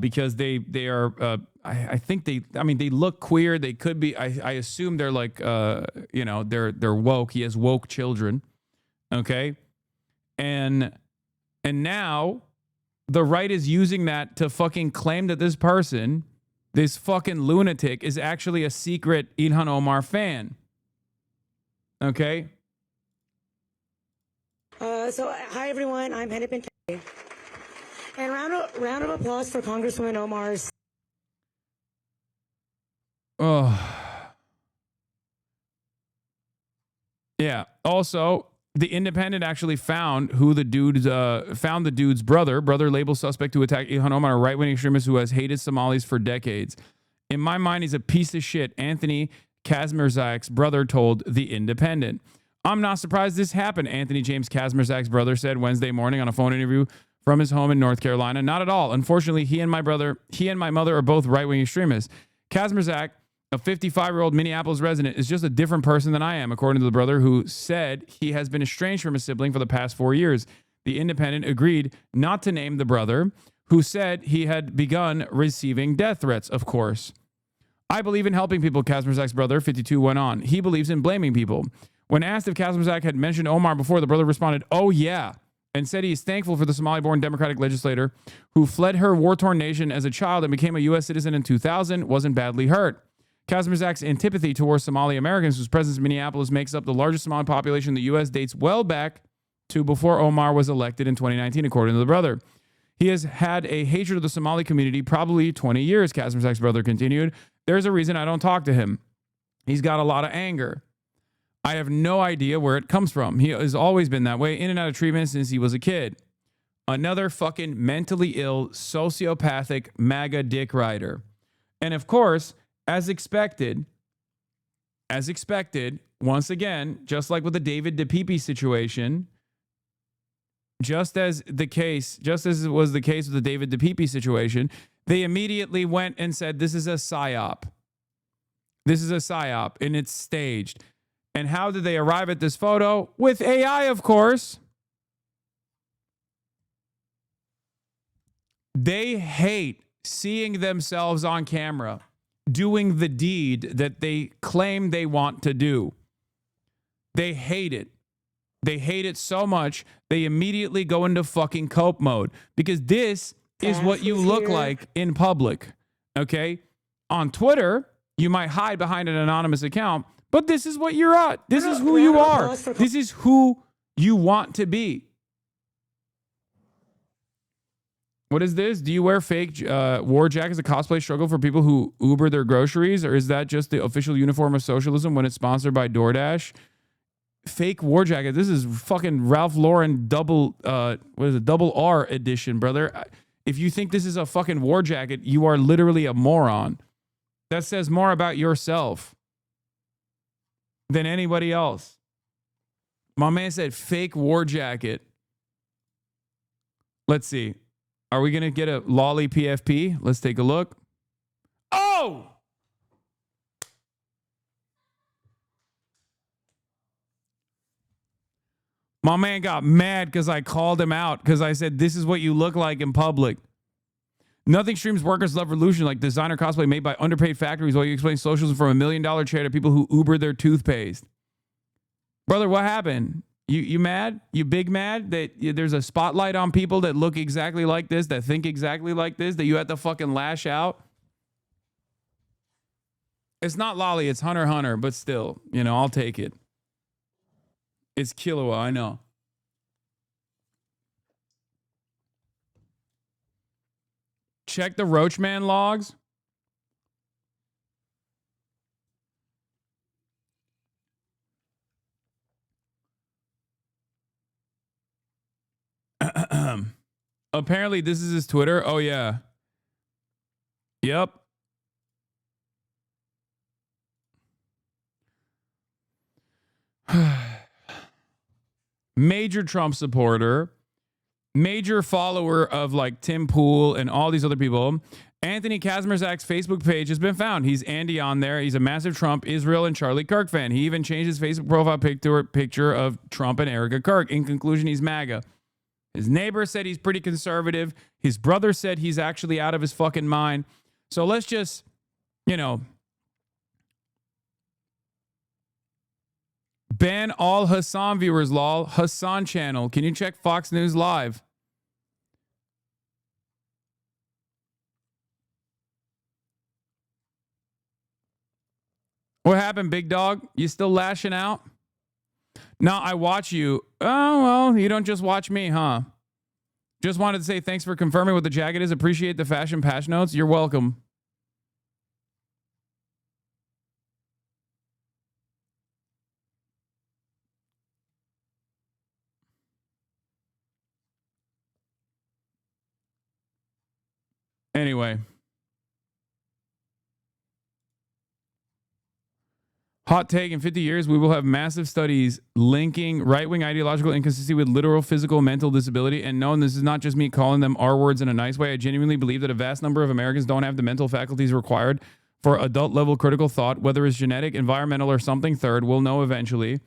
because they are, I think they look queer. They could be, I assume they're like, they're woke. He has woke children. Okay. And now the right is using that to fucking claim that this person, this fucking lunatic, is actually a secret Ilhan Omar fan. Okay. Hi, everyone. I'm Hennepin. And round of applause for Congresswoman Omar's. Oh. Yeah. Also, The Independent actually found the dude's brother labeled suspect who attacked Ilhan Omar, a right-wing extremist who has hated Somalis for decades. In my mind, he's a piece of shit. Anthony Kazmierzak's brother told The Independent. I'm not surprised this happened, Anthony James Kazmierzak's brother said Wednesday morning on a phone interview from his home in North Carolina. Not at all. Unfortunately, he and my mother are both right-wing extremists. Kazmierzak, a 55-year-old Minneapolis resident, is just a different person than I am, according to the brother, who said he has been estranged from his sibling for the past 4 years. The Independent agreed not to name the brother, who said he had begun receiving death threats, of course. I believe in helping people, Kazmierzak's brother, 52, went on. He believes in blaming people. When asked if Kazmierzak had mentioned Omar before, the brother responded, oh, yeah, and said he is thankful for the Somali-born Democratic legislator who fled her war-torn nation as a child and became a U.S. citizen in 2000, wasn't badly hurt. Kazmierzak's antipathy towards Somali Americans, whose presence in Minneapolis makes up the largest Somali population in the U.S., dates well back to before Omar was elected in 2019, according to the brother. He has had a hatred of the Somali community probably 20 years, Kazmierzak's brother continued. There's a reason I don't talk to him. He's got a lot of anger. I have no idea where it comes from. He has always been that way, in and out of treatment since he was a kid. Another fucking mentally ill, sociopathic MAGA dick rider. And of course, as expected, once again, just like with the David DePipe situation, just as it was the case with the David DePipe situation, they immediately went and said, this is a psyop. This is a psyop, and it's staged. And how did they arrive at this photo? With AI, of course. They hate seeing themselves on camera doing the deed that they claim they want to do. They hate it. They hate it so much, they immediately go into fucking cope mode. Because this is what you look like in public. Okay? On Twitter, you might hide behind an anonymous account, but this is what you're at. This is who you are. This is who you want to be. What is this? Do you wear fake war jackets, a cosplay struggle for people who Uber their groceries? Or is that just the official uniform of socialism when it's sponsored by DoorDash? Fake war jacket. This is fucking Ralph Lauren double, double R edition, brother. If you think this is a fucking war jacket, you are literally a moron. That says more about yourself than anybody else. My man said fake war jacket. Let's see. Are we going to get a lolly PFP? Let's take a look. Oh! My man got mad because I called him out because I said, this is what you look like in public. Nothing streams workers love revolution like designer cosplay made by underpaid factories while you explain socialism from $1 million chair to people who Uber their toothpaste. Brother, what happened? You mad? You big mad that there's a spotlight on people that look exactly like this, that think exactly like this, that you have to fucking lash out? It's not Lolly, it's Hunter Hunter, but still, I'll take it. It's Killua, I know. Check the Roachman logs. Apparently, this is his Twitter. Oh, yeah. Yep. Major Trump supporter. Major follower of like Tim Pool and all these other people. Anthony Kazmierzak's Facebook page has been found. He's Andy on there. He's a massive Trump, Israel, and Charlie Kirk fan. He even changed his Facebook profile picture of Trump and Erica Kirk. In conclusion, he's MAGA. His neighbor said he's pretty conservative. His brother said he's actually out of his fucking mind. So let's just, ban all Hasan viewers, lol. Hasan channel. Can you check Fox News Live? What happened, big dog? You still lashing out? No, I watch you. Oh, well, you don't just watch me, huh? Just wanted to say thanks for confirming what the jacket is. Appreciate the fashion patch notes. You're welcome. Anyway. Hot take, in 50 years, we will have massive studies linking right-wing ideological inconsistency with literal physical mental disability. And no, this is not just me calling them R words in a nice way. I genuinely believe that a vast number of Americans don't have the mental faculties required for adult-level critical thought, whether it's genetic, environmental, or something third. We'll know eventually.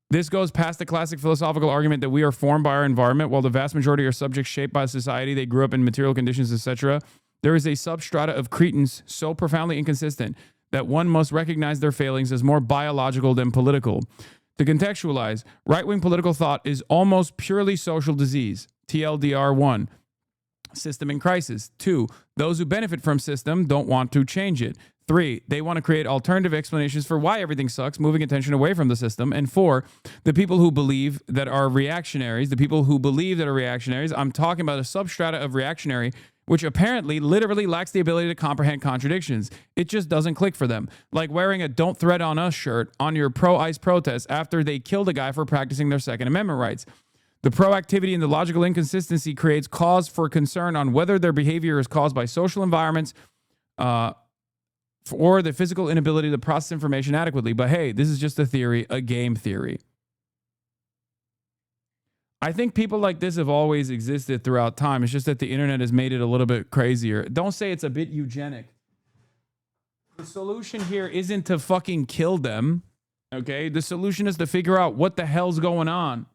This goes past the classic philosophical argument that we are formed by our environment, while the vast majority are subjects shaped by society. They grew up in material conditions, etc. There is a substrata of cretins so profoundly inconsistent that one must recognize their failings as more biological than political. To contextualize, right-wing political thought is almost purely social disease. TLDR 1, system in crisis. 2, those who benefit from system don't want to change it. 3, they want to create alternative explanations for why everything sucks, moving attention away from the system. And 4, the people who believe that are reactionaries, I'm talking about a substrata of reactionary, which apparently literally lacks the ability to comprehend contradictions. It just doesn't click for them. Like wearing a "Don't Threat on Us" shirt on your pro-ICE protest after they killed a guy for practicing their Second Amendment rights. The proactivity and the logical inconsistency creates cause for concern on whether their behavior is caused by social environments or the physical inability to process information adequately. But hey, this is just a theory, a game theory. I think people like this have always existed throughout time. It's just that the internet has made it a little bit crazier. Don't say it's a bit eugenic. The solution here isn't to fucking kill them, okay? The solution is to figure out what the hell's going on.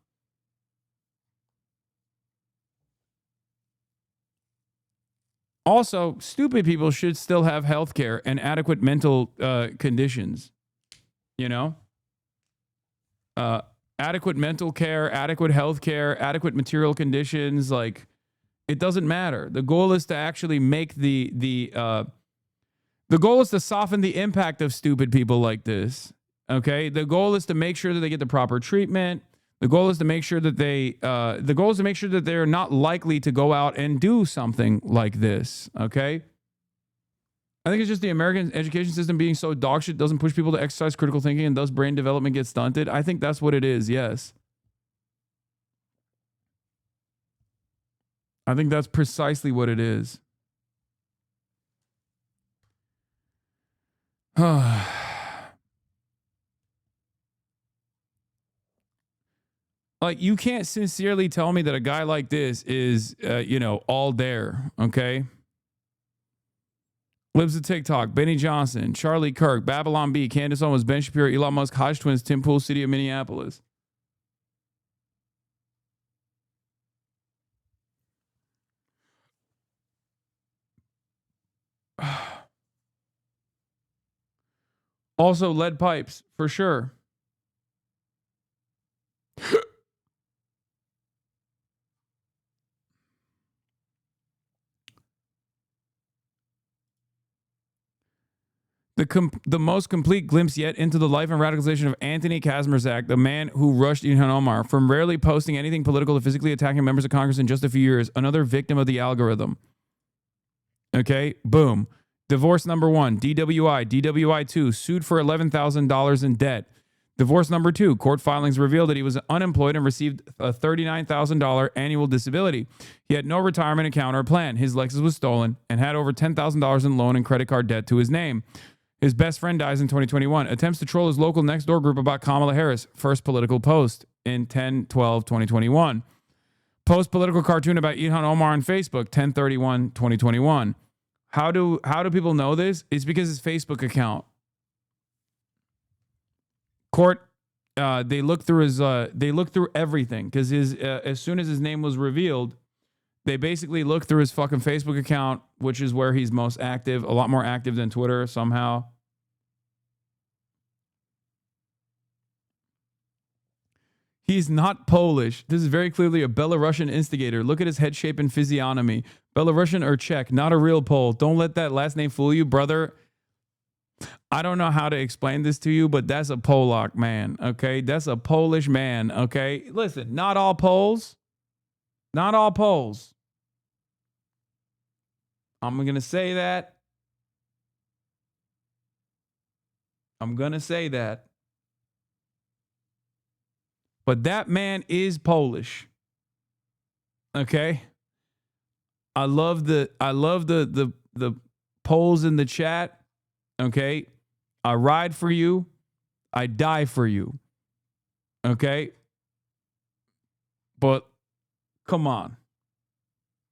Also, stupid people should still have health care and adequate mental conditions, adequate mental care, adequate health care, adequate material conditions. Like, it doesn't matter. The goal is to actually make the goal is to soften the impact of stupid people like this. Okay. The goal is to make sure that they get the proper treatment. The goal is to make sure that they're not likely to go out and do something like this. Okay. I think it's just the American education system being so dog shit doesn't push people to exercise critical thinking and thus brain development gets stunted. I think that's what it is. Yes. I think that's precisely what it is. Like, you can't sincerely tell me that a guy like this is, all there, okay? Lives of TikTok, Benny Johnson, Charlie Kirk, Babylon B, Candace Owens, Ben Shapiro, Elon Musk, Hodge Twins, Tim Pool, City of Minneapolis. Also, lead pipes, for sure. The most complete glimpse yet into the life and radicalization of Anthony Kazmierzak, the man who rushed ILHAN Omar, from rarely posting anything political to physically attacking members of Congress in just a few years, another victim of the algorithm. Okay, boom. Divorce number 1, DWI. DWI 2, sued for $11,000 in debt. Divorce number 2, court filings revealed that he was unemployed and received a $39,000 annual disability. He had no retirement account or plan. His Lexus was stolen and had over $10,000 in loan and credit card debt to his name. His best friend dies in 2021. Attempts to troll his local Nextdoor group about Kamala Harris. First political post in 10/12/2021. Post political cartoon about ILHAN Omar on Facebook, 10/31/2021. How do people know this? It's because his Facebook account. Court, they looked through everything because his as soon as his name was revealed, they basically looked through his fucking Facebook account, which is where he's most active, a lot more active than Twitter somehow. He's not Polish. This is very clearly a Belarusian instigator. Look at his head shape and physiognomy. Belarusian or Czech, not a real Pole. Don't let that last name fool you, brother. I don't know how to explain this to you, but that's a Polak man, okay? That's a Polish man, okay? Listen, not all Poles. Not all Poles. I'm going to say that. I'm going to say that. But that man is Polish. Okay? I love the Poles in the chat. Okay? I ride for you. I die for you. Okay? But come on.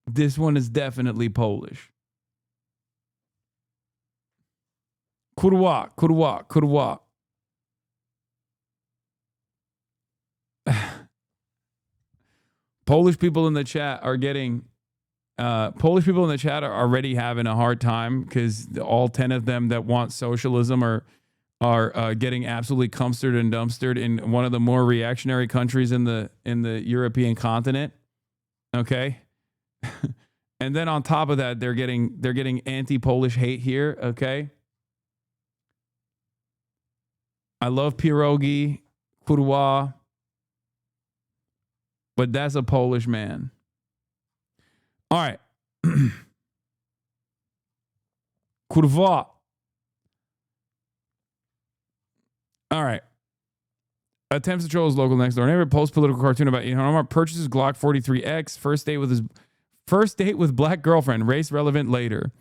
This one is definitely Polish. Kurwa. Polish people in the chat are getting Polish people in the chat are already having a hard time because all 10 of them that want socialism are getting absolutely cumstered and dumpstered in one of the more reactionary countries in the European continent. Okay. And then on top of that, they're getting anti-Polish hate here. Okay. I love pierogi, kurwa, but that's a Polish man. All right. Kurwa. All right. Attempts to troll his local next door neighbor. Post political cartoon about ILHAN Omar. Purchases Glock 43X. First date with black girlfriend. Race relevant later.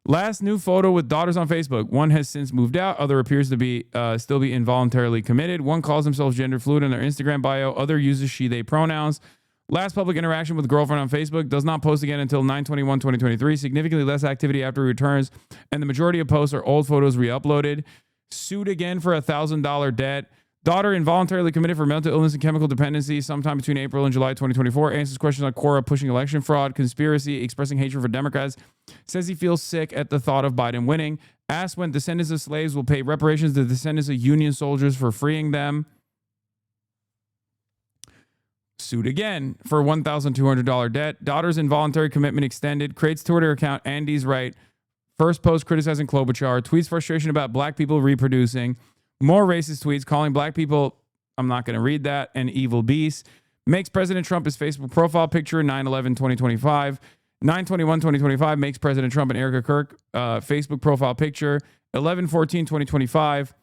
Last new photo with daughters on Facebook. One has since moved out. Other appears to be still be involuntarily committed. One calls themselves gender fluid in their Instagram bio. Other uses she, they pronouns. Last public interaction with girlfriend on Facebook. Does not post again until 9/21/2023. Significantly less activity after he returns. And the majority of posts are old photos re-uploaded. Sued again for $1,000 debt. Daughter involuntarily committed for mental illness and chemical dependency sometime between April and July 2024. Answers questions on Quora pushing election fraud, conspiracy, expressing hatred for Democrats. Says he feels sick at the thought of Biden winning. Asked when descendants of slaves will pay reparations to descendants of Union soldiers for freeing them. Sued again for $1,200 debt. Daughter's involuntary commitment extended. Creates Twitter account Andy's Right. First post criticizing Klobuchar. Tweets frustration about black people reproducing. More racist tweets calling black people I'm not going to read that. And Evil Beast makes President Trump his Facebook profile picture 9/11/2025. 9/21/2025 makes President Trump and Erica Kirk Facebook profile picture 11/14/2025.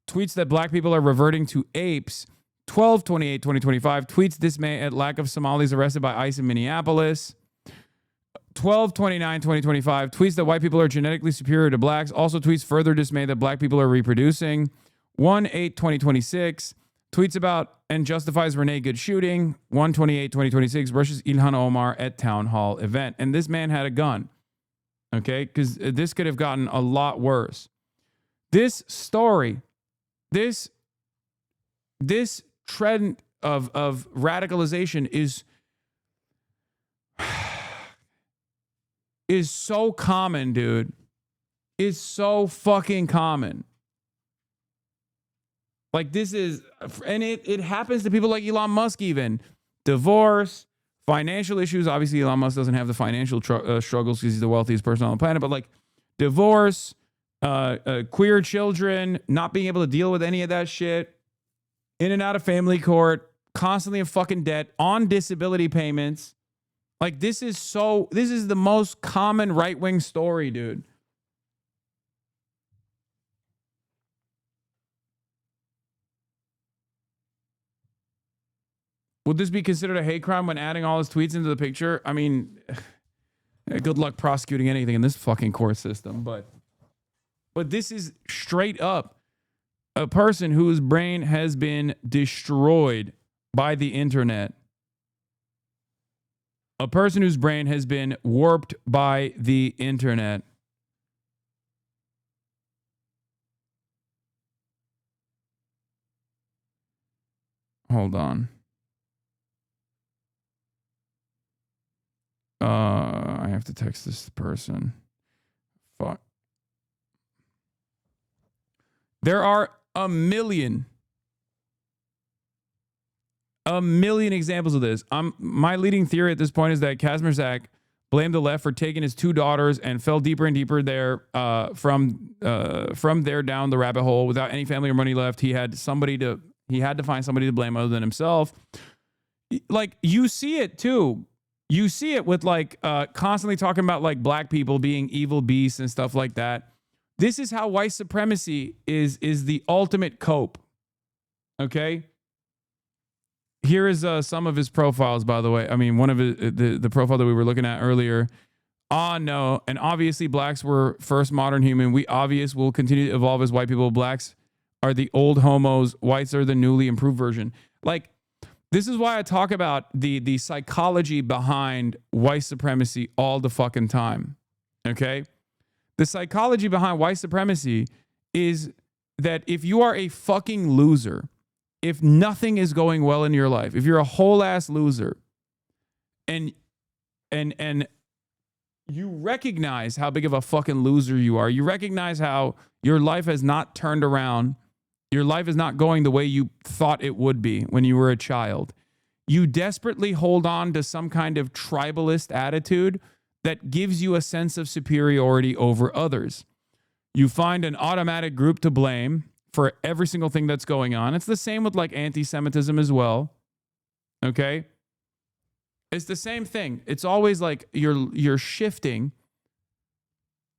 Tweets that black people are reverting to apes 12/28/2025. Tweets dismay at lack of Somalis arrested by ICE in Minneapolis 12/29/2025. Tweets that white people are genetically superior to blacks. Also tweets further dismay that black people are reproducing 1/8/2026. Tweets about and justifies Renee Good shooting 1/28/2026. Rushes ILHAN Omar at town hall event. And this man had a gun. Okay? Because this could have gotten a lot worse. This story, this trend of radicalization is so common, dude. Is so fucking common. Like this is, and it happens to people like Elon Musk even. Divorce, financial issues. Obviously, Elon Musk doesn't have the financial struggles because he's the wealthiest person on the planet. But like divorce, queer children, not being able to deal with any of that shit, in and out of family court, constantly in fucking debt, on disability payments. Like this is the most common right-wing story, dude. Would this be considered a hate crime when adding all his tweets into the picture? I mean, good luck prosecuting anything in this fucking court system, but this is straight up a person whose brain has been destroyed by the internet. A person whose brain has been warped by the internet. Hold on. I have to text this person. Fuck. There are a million examples of this. My leading theory at this point is that Kazmierzak blamed the left for taking his two daughters and fell deeper and deeper there from there down the rabbit hole without any family or money left. He had to find somebody to blame other than himself. Like you see it too. You see it with like constantly talking about like black people being evil beasts and stuff like that. This is how white supremacy is the ultimate cope. Okay? Here is some of his profiles, by the way. I mean, one of the profile that we were looking at earlier. No, and obviously blacks were first modern human. We will continue to evolve as white people. Blacks are the old homos. Whites are the newly improved version. Like, this is why I talk about the psychology behind white supremacy all the fucking time. Okay? The psychology behind white supremacy is that if you are a fucking loser, if nothing is going well in your life, if you're a whole ass loser, and you recognize how big of a fucking loser you are, you recognize how your life has not turned around, your life is not going the way you thought it would be when you were a child, you desperately hold on to some kind of tribalist attitude that gives you a sense of superiority over others. You find an automatic group to blame for every single thing that's going on. It's the same with like anti-Semitism as well. Okay? It's the same thing. It's always like you're shifting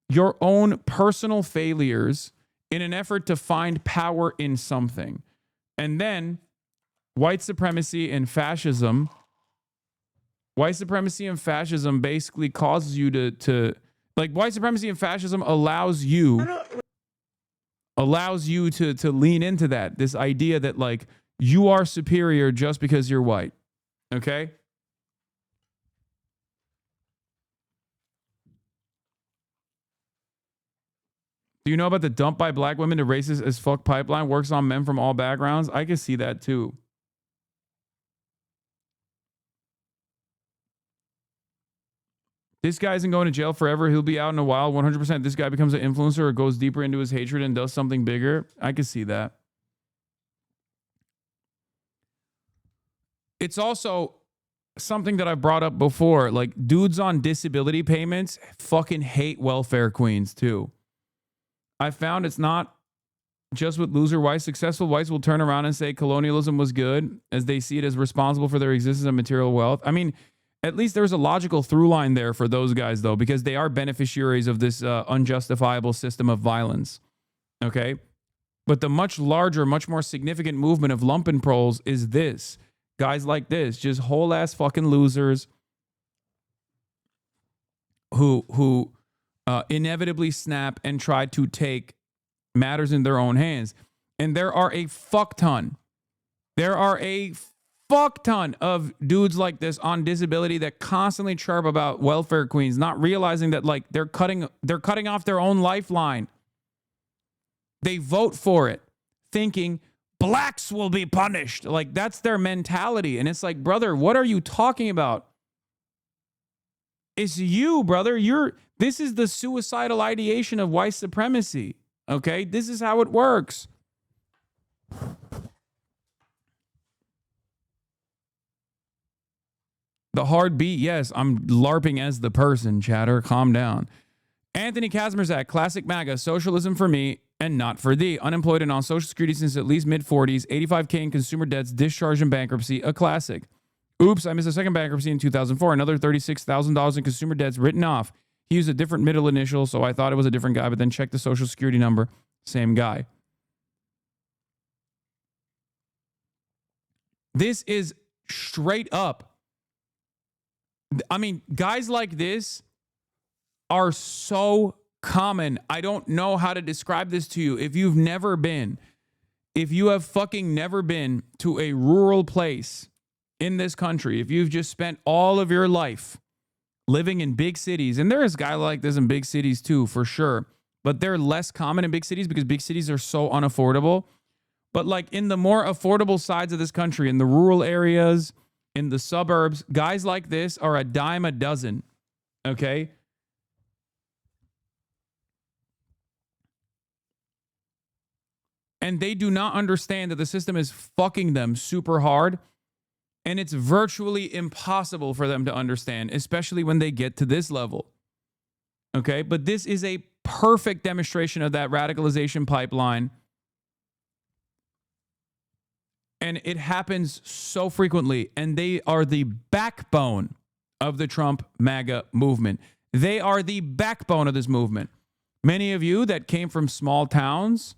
your own personal failures in an effort to find power in something. And then white supremacy and fascism basically causes you to like white supremacy and fascism allows you to lean into that, this idea that like you are superior just because you're white. Okay? Do you know about the dump by black women to racist as fuck pipeline works on men from all backgrounds? I can see that too. This guy isn't going to jail forever. He'll be out in a while. 100%. This guy becomes an influencer or goes deeper into his hatred and does something bigger. I can see that. It's also something that I've brought up before. Like dudes on disability payments fucking hate welfare queens too. I found it's not just with loser whites. Successful whites will turn around and say colonialism was good, as they see it as responsible for their existence and material wealth. I mean, at least there's a logical through line there for those guys, though, because they are beneficiaries of this unjustifiable system of violence. Okay? But the much larger, much more significant movement of lumpen proles is this. Guys like this, just whole ass fucking losers who inevitably snap and try to take matters in their own hands. And there are a fuck ton. There are a fuck ton of dudes like this on disability that constantly chirp about welfare queens, not realizing that like they're cutting off their own lifeline. They vote for it, thinking blacks will be punished. Like that's their mentality. And it's like, brother, what are you talking about? It's you, brother. This is the suicidal ideation of white supremacy. Okay? This is how it works. The hard beat, yes, I'm LARPing as the person, chatter. Calm down. Anthony Kazmierzak, classic MAGA, socialism for me and not for thee. Unemployed and on Social Security since at least mid-40s, 85K in consumer debts, discharged in bankruptcy, a classic. Oops, I missed a second bankruptcy in 2004, another $36,000 in consumer debts written off. He used a different middle initial, so I thought it was a different guy, but then checked the Social Security number, same guy. This is straight up. I mean, guys like this are so common. I don't know how to describe this to you. If you have fucking never been to a rural place in this country, if you've just spent all of your life living in big cities, and there is guys like this in big cities too, for sure, but they're less common in big cities because big cities are so unaffordable. But like in the more affordable sides of this country, in the rural areas, in the suburbs, guys like this are a dime a dozen. Okay? And they do not understand that the system is fucking them super hard. And it's virtually impossible for them to understand, especially when they get to this level. Okay? But this is a perfect demonstration of that radicalization pipeline. And it happens so frequently. And they are the backbone of the Trump MAGA movement. They are the backbone of this movement. Many of you that came from small towns,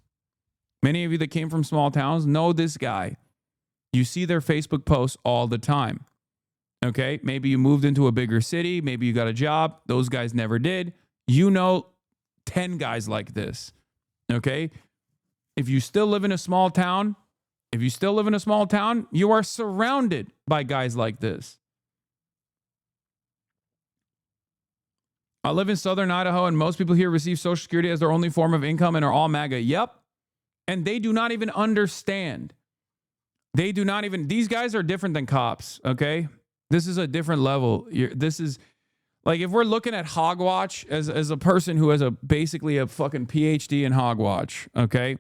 know this guy. You see their Facebook posts all the time. Okay? Maybe you moved into a bigger city. Maybe you got a job. Those guys never did. You know 10 guys like this. Okay? If you still live in a small town, you are surrounded by guys like this. I live in southern Idaho, and most people here receive Social Security as their only form of income and are all MAGA. Yep. And they do not even understand. These guys are different than cops, okay? This is a different level. This is, like, if we're looking at hogwatch as a person who has basically a fucking PhD in hogwatch, okay?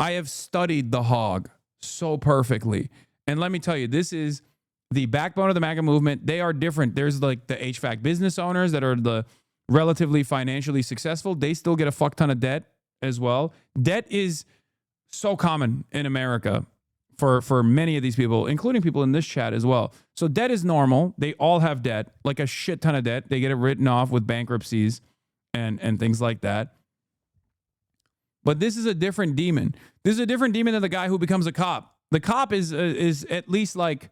I have studied the hog so perfectly. And let me tell you, this is the backbone of the MAGA movement. They are different. There's like the HVAC business owners that are the relatively financially successful. They still get a fuck ton of debt as well. Debt is so common in America for many of these people, including people in this chat as well. So debt is normal. They all have debt, like a shit ton of debt. They get it written off with bankruptcies and things like that. But this is a different demon. This is a different demon than the guy who becomes a cop. The cop is at least like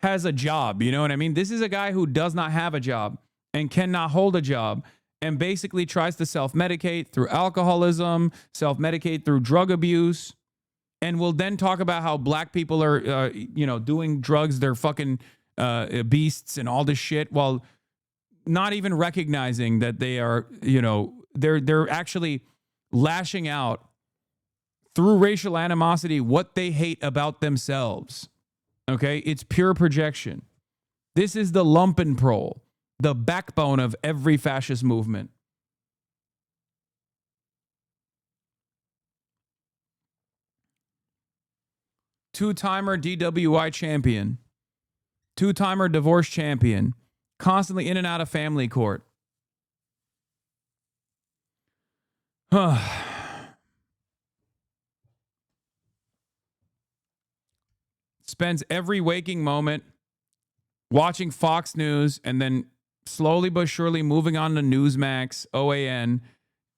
has a job. You know what I mean? This is a guy who does not have a job and cannot hold a job and basically tries to self-medicate through alcoholism, self-medicate through drug abuse, and will then talk about how black people are, doing drugs. They're fucking beasts and all this shit, while not even recognizing that they are, they're actually lashing out through racial animosity what they hate about themselves. Okay? It's pure projection. This is the lumpenprole, the backbone of every fascist movement. Two-timer DWI champion. Two-timer divorce champion. Constantly in and out of family court. spends every waking moment watching Fox News and then slowly but surely moving on to Newsmax, OAN,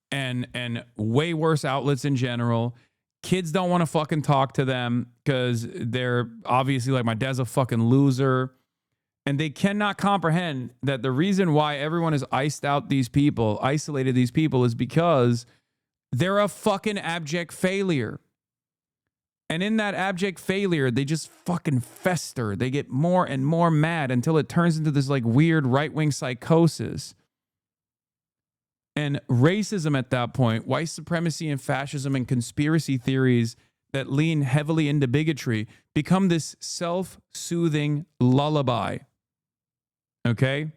and way worse outlets in general. Kids don't want to fucking talk to them because they're obviously like, my dad's a fucking loser. And they cannot comprehend that the reason why everyone has isolated these people is because they're a fucking abject failure. And in that abject failure, they just fucking fester. They get more and more mad until it turns into this like weird right-wing psychosis. And racism at that point, white supremacy and fascism and conspiracy theories that lean heavily into bigotry become this self-soothing lullaby. Okay?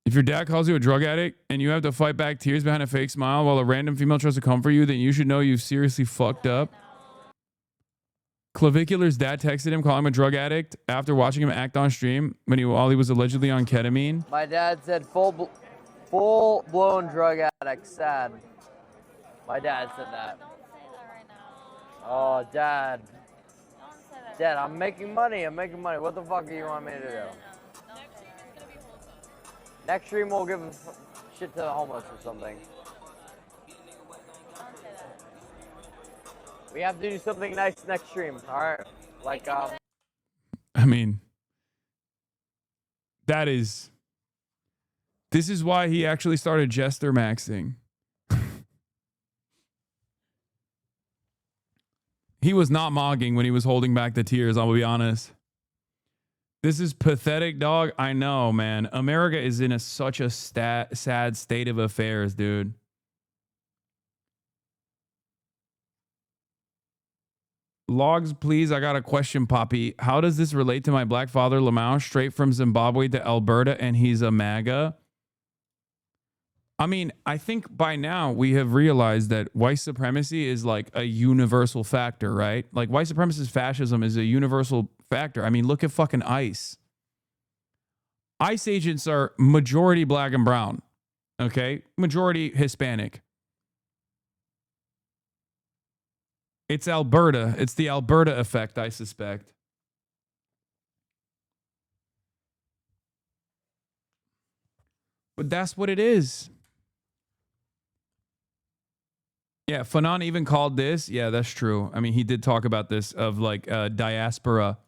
If your dad calls you a drug addict and you have to fight back tears behind a fake smile while a random female tries to comfort you, then you should know you've seriously fucked up. Clavicular's dad texted him calling him a drug addict after watching him act on stream while he was allegedly on ketamine. My dad said full-blown drug addict, sad. My dad said that. Oh, Dad. Dad, I'm making money. What the fuck do you want me to do? Next stream we'll give shit to the homeless or something. We have to do something nice next stream, alright? Like, I mean, this is why he actually started jester maxing. He was not mogging when he was holding back the tears, I'll be honest. This is pathetic, dog. I know, man. America is in such a sad state of affairs, dude. Logs, please. I got a question, Poppy. How does this relate to my black father, Lamau, straight from Zimbabwe to Alberta, and he's a MAGA? I mean, I think by now we have realized that white supremacy is like a universal factor, right? Like white supremacist fascism is a universal factor. I mean, look at fucking ICE. ICE agents are majority black and brown, okay? Majority Hispanic. It's Alberta. It's the Alberta effect, I suspect. But that's what it is. Yeah, Fanon even called this. Yeah, that's true. I mean, he did talk about this of like diaspora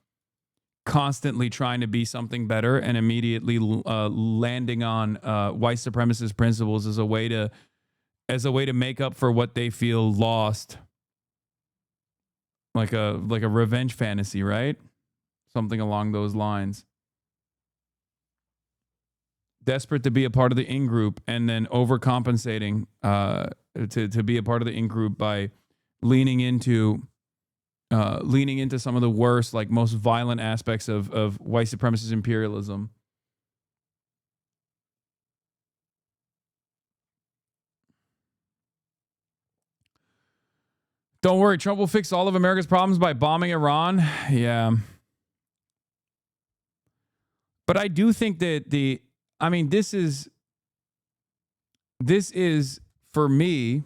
constantly trying to be something better and immediately landing on white supremacist principles as a way to make up for what they feel lost. Like a revenge fantasy, right? Something along those lines. Desperate to be a part of the in-group and then overcompensating to be a part of the in-group by leaning into some of the worst, like most violent aspects of white supremacist imperialism. Don't worry, Trump will fix all of America's problems by bombing Iran. Yeah. But I do think that this is for me,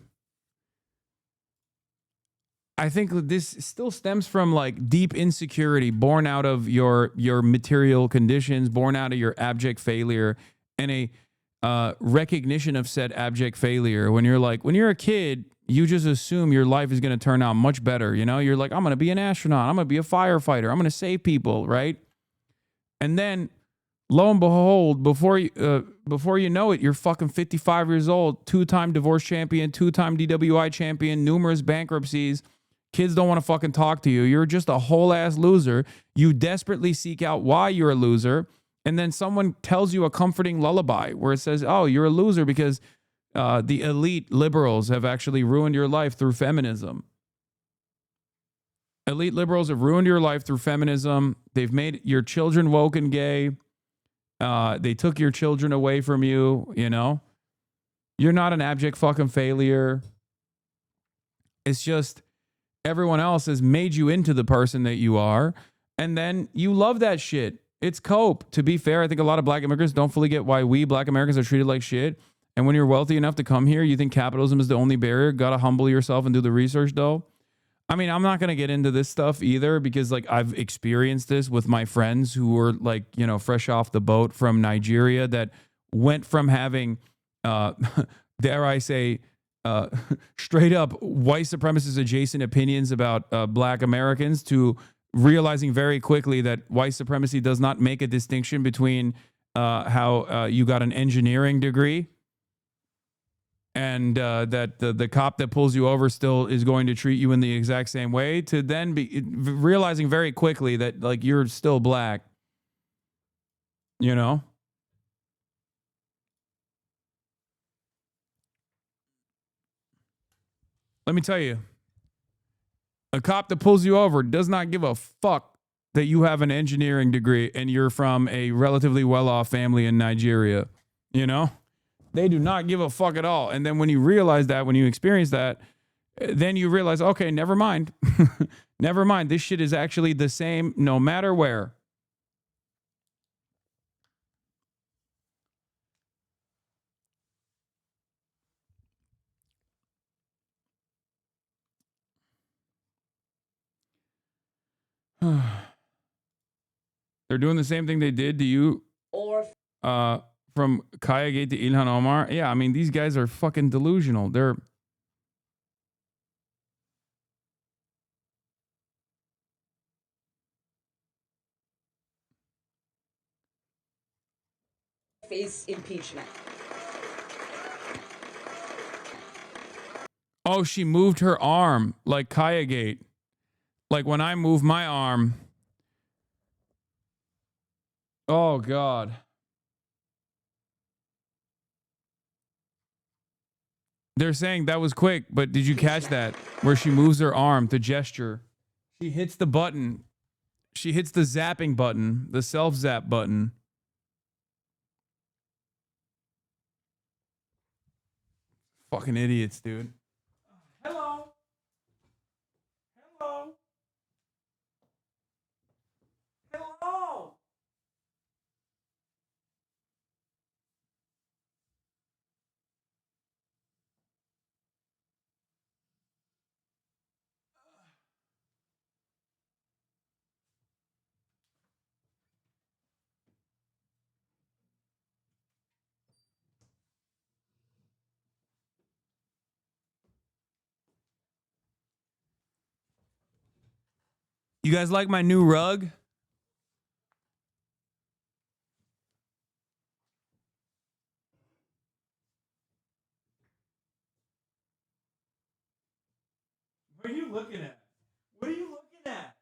I think this still stems from like deep insecurity born out of your material conditions, born out of your abject failure, and a recognition of said abject failure. When you're a kid, you just assume your life is going to turn out much better. You know, you're like, I'm going to be an astronaut. I'm going to be a firefighter. I'm going to save people, right? And then lo and behold, before you know it, you're fucking 55 years old, 2-time divorce champion, 2-time DWI champion, numerous bankruptcies. Kids don't want to fucking talk to you. You're just a whole ass loser. You desperately seek out why you're a loser. And then someone tells you a comforting lullaby where it says, oh, you're a loser because the elite liberals have actually ruined your life through feminism. Elite liberals have ruined your life through feminism. They've made your children woke and gay. They took your children away from you, you know? You're not an abject fucking failure. It's just everyone else has made you into the person that you are. And then you love that shit. It's cope. To be fair, I think a lot of black immigrants don't fully get why we black Americans are treated like shit. And when you're wealthy enough to come here, you think capitalism is the only barrier. Gotta humble yourself and do the research, though. I mean, I'm not going to get into this stuff either because, like, I've experienced this with my friends who were, like, you know, fresh off the boat from Nigeria that went from having, dare I say, straight up white supremacist adjacent opinions about black Americans to realizing very quickly that white supremacy does not make a distinction between how you got an engineering degree and that the cop that pulls you over still is going to treat you in the exact same way, to then be realizing very quickly that, like, you're still black, you know? Let me tell you, a cop that pulls you over does not give a fuck that you have an engineering degree and you're from a relatively well-off family in Nigeria, you know? They do not give a fuck at all. And then when you realize that, when you experience that, then you realize, okay, never mind. Never mind. This shit is actually the same no matter where. They're doing the same thing they did to you. Or From Kaya Gate to Ilhan Omar. Yeah, I mean, these guys are fucking delusional. They're face impeachment. oh, she moved her arm like Kaya Gate. Like when I move my arm. Oh, God. They're saying that was quick, but did you catch that? Where she moves her arm to gesture. She hits the button. She hits the zapping button, the self-zap button. Fucking idiots, dude. Hello. Hello. Hello. You guys like my new rug? What are you looking at? What are you looking at?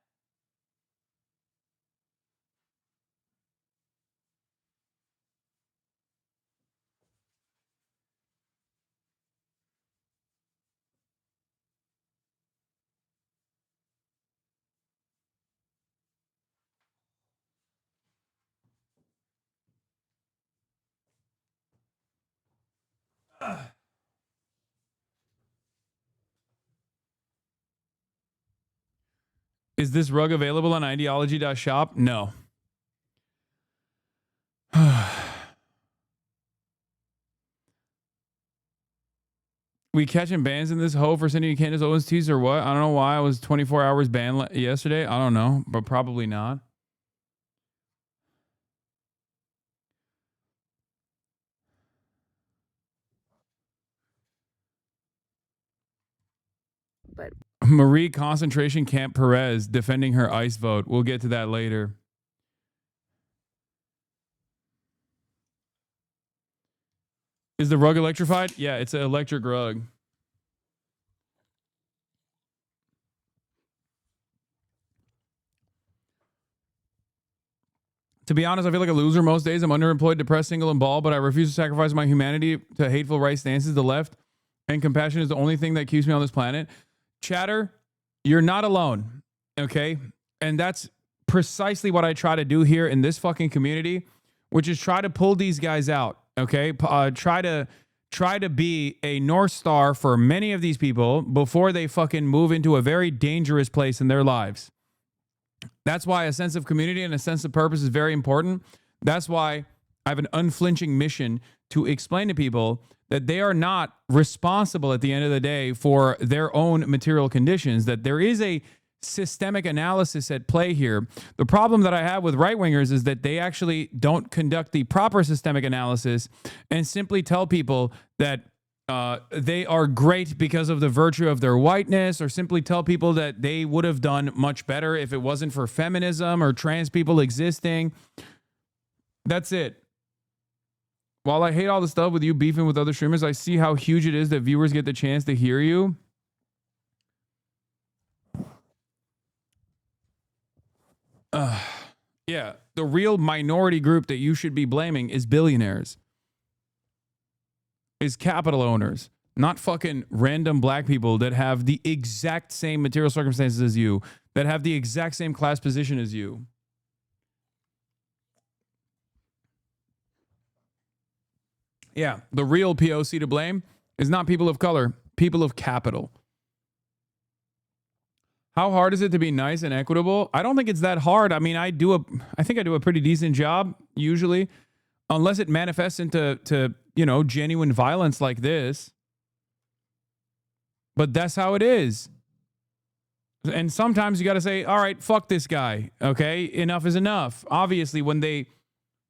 Is this rug available on ideology.shop? No. We catching bans in this hoe for sending you Candace Owens teas or what? I don't know why I was 24 hours banned yesterday. I don't know, but probably not. But Marie Concentration Camp Perez defending her ICE vote. We'll get to that later. Is the rug electrified? Yeah, it's an electric rug. To be honest, I feel like a loser most days. I'm underemployed, depressed, single, and bald, but I refuse to sacrifice my humanity to hateful right stances. The left and compassion is the only thing that keeps me on this planet. Chatter, you're not alone, okay? And that's precisely what I try to do here in this fucking community, which is try to pull these guys out, okay? Try to be a North Star for many of these people before they fucking move into a very dangerous place in their lives. That's why a sense of community and a sense of purpose is very important. That's why I have an unflinching mission to explain to people that they are not responsible at the end of the day for their own material conditions, that there is a systemic analysis at play here. The problem that I have with right-wingers is that they actually don't conduct the proper systemic analysis and simply tell people that they are great because of the virtue of their whiteness, or simply tell people that they would have done much better if it wasn't for feminism or trans people existing. That's it. While I hate all the stuff with you beefing with other streamers, I see how huge it is that viewers get the chance to hear you. Yeah, the real minority group that you should be blaming is billionaires. Is capital owners, not fucking random black people that have the exact same material circumstances as you, that have the exact same class position as you. Yeah, the real POC to blame is not people of color, people of capital. How hard is it to be nice and equitable? I don't think it's that hard. I mean, I think I do a pretty decent job usually, unless it manifests into genuine violence like this. But that's how it is. And sometimes you got to say, all right, fuck this guy. Okay, enough is enough. Obviously, when they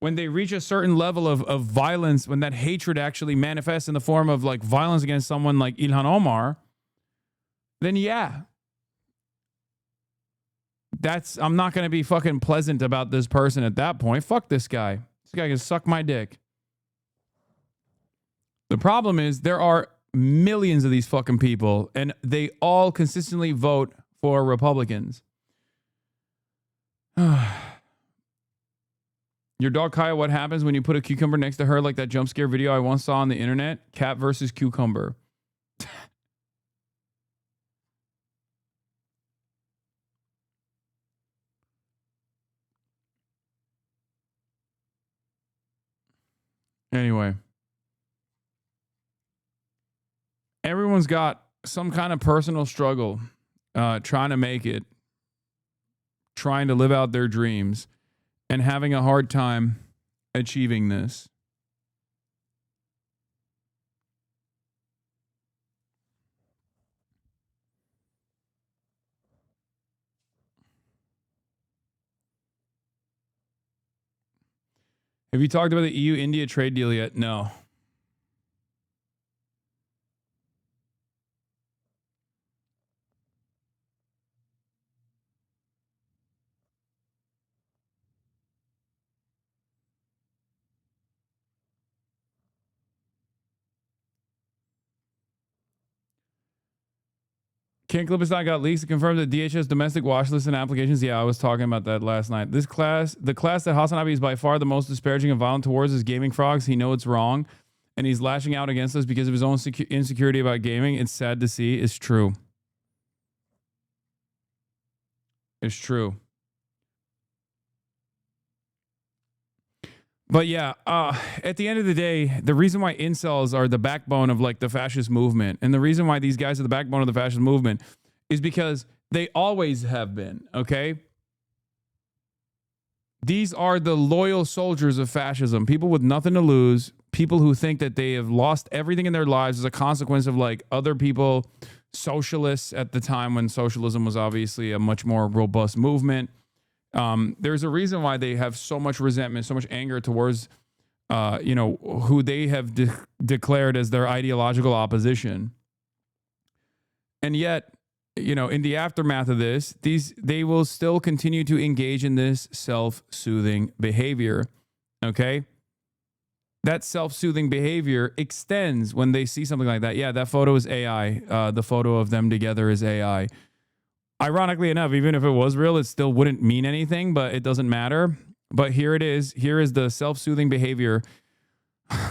reach a certain level of violence, when that hatred actually manifests in the form of like violence against someone like ILHAN Omar, then yeah. I'm not going to be fucking pleasant about this person at that point. Fuck this guy. This guy can suck my dick. The problem is there are millions of these fucking people, and they all consistently vote for Republicans. Your dog Kaya, what happens when you put a cucumber next to her like that jump scare video I once saw on the internet? Cat versus cucumber. Anyway. Everyone's got some kind of personal struggle, trying to make it, trying to live out their dreams, and having a hard time achieving this. Have you talked about the EU-India trade deal yet? No. Ken Clipperstein got leaks to confirm that DHS domestic watch list and applications. Yeah, I was talking about that last night. The class that HasanAbi is by far the most disparaging and violent towards is gaming frogs. He knows it's wrong, and he's lashing out against us because of his own insecurity about gaming. It's sad to see. It's true. It's true. But yeah, at the end of the day, the reason why incels are the backbone of like the fascist movement, and the reason why these guys are the backbone of the fascist movement is because they always have been, okay? These are the loyal soldiers of fascism, people with nothing to lose, people who think that they have lost everything in their lives as a consequence of like other people, socialists at the time when socialism was obviously a much more robust movement. There's a reason why they have so much resentment, so much anger towards, who they have declared as their ideological opposition. And yet, in the aftermath of this, they will still continue to engage in this self-soothing behavior. Okay? That self-soothing behavior extends when they see something like that. Yeah, that photo is AI. The photo of them together is AI. Ironically enough, even if it was real, it still wouldn't mean anything, but it doesn't matter. But here it is. Here is the self-soothing behavior,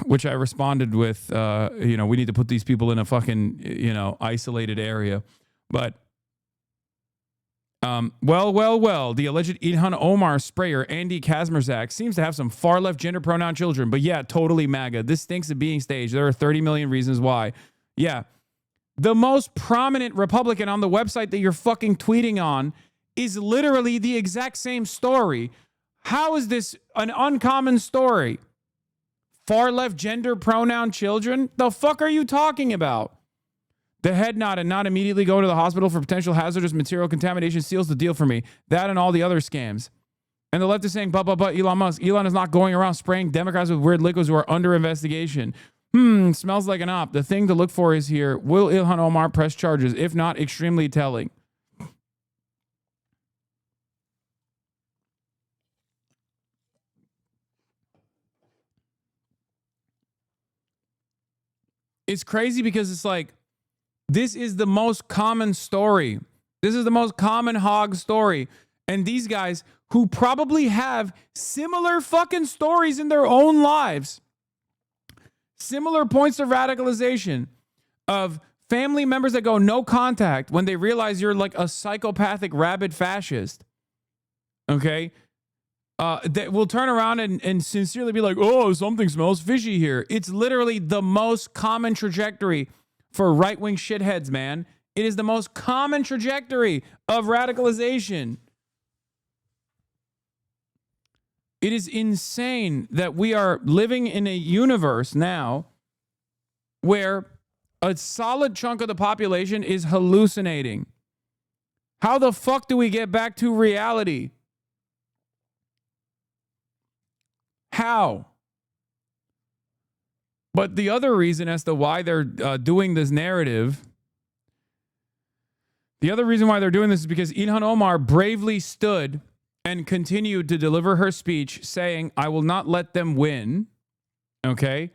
which I responded with, we need to put these people in a fucking, isolated area. But, well, the alleged ILHAN Omar sprayer, Andy Kazmerzak, seems to have some far-left gender pronoun children. But yeah, totally MAGA. This stinks of being staged. There are 30 million reasons why. Yeah. The most prominent Republican on the website that you're fucking tweeting on is literally the exact same story. How is this an uncommon story? Far left gender pronoun children? The fuck are you talking about? The head nod and not immediately go to the hospital for potential hazardous material contamination seals the deal for me. That and all the other scams. And the left is saying, but Elon Musk. Elon is not going around spraying Democrats with weird liquids who are under investigation. Smells like an op. The thing to look for is here. Will Ilhan Omar press charges? If not, extremely telling. It's crazy because it's like, this is the most common story. This is the most common hog story. And these guys who probably have similar fucking stories in their own lives, similar points of radicalization of family members that go no contact when they realize you're like a psychopathic rabid fascist. Okay? That will turn around and sincerely be like, oh, something smells fishy here. It's literally the most common trajectory for right-wing shitheads, man. It is the most common trajectory of radicalization. It is insane that we are living in a universe now where a solid chunk of the population is hallucinating. How the fuck do we get back to reality? How? But the other reason as to why they're doing this narrative, the other reason why they're doing this is because Ilhan Omar bravely stood and continued to deliver her speech saying, I will not let them win. Okay?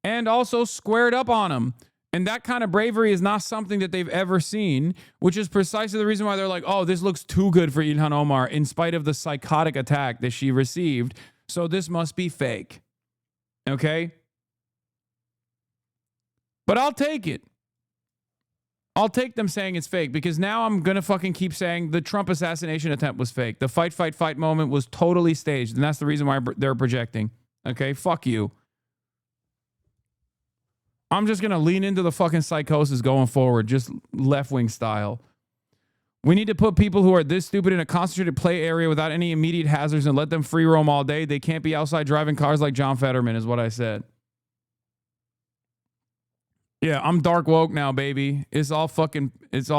And also squared up on them. And that kind of bravery is not something that they've ever seen, which is precisely the reason why they're like, oh, this looks too good for Ilhan Omar in spite of the psychotic attack that she received. So this must be fake. Okay? But I'll take it. I'll take them saying it's fake because now I'm going to fucking keep saying the Trump assassination attempt was fake. The fight moment was totally staged. And that's the reason why they're projecting. Okay? Fuck you. I'm just going to lean into the fucking psychosis going forward, just left-wing style. We need to put people who are this stupid in a concentrated play area without any immediate hazards and let them free roam all day. They can't be outside driving cars like John Fetterman is what I said. Yeah, I'm dark woke now, baby. It's all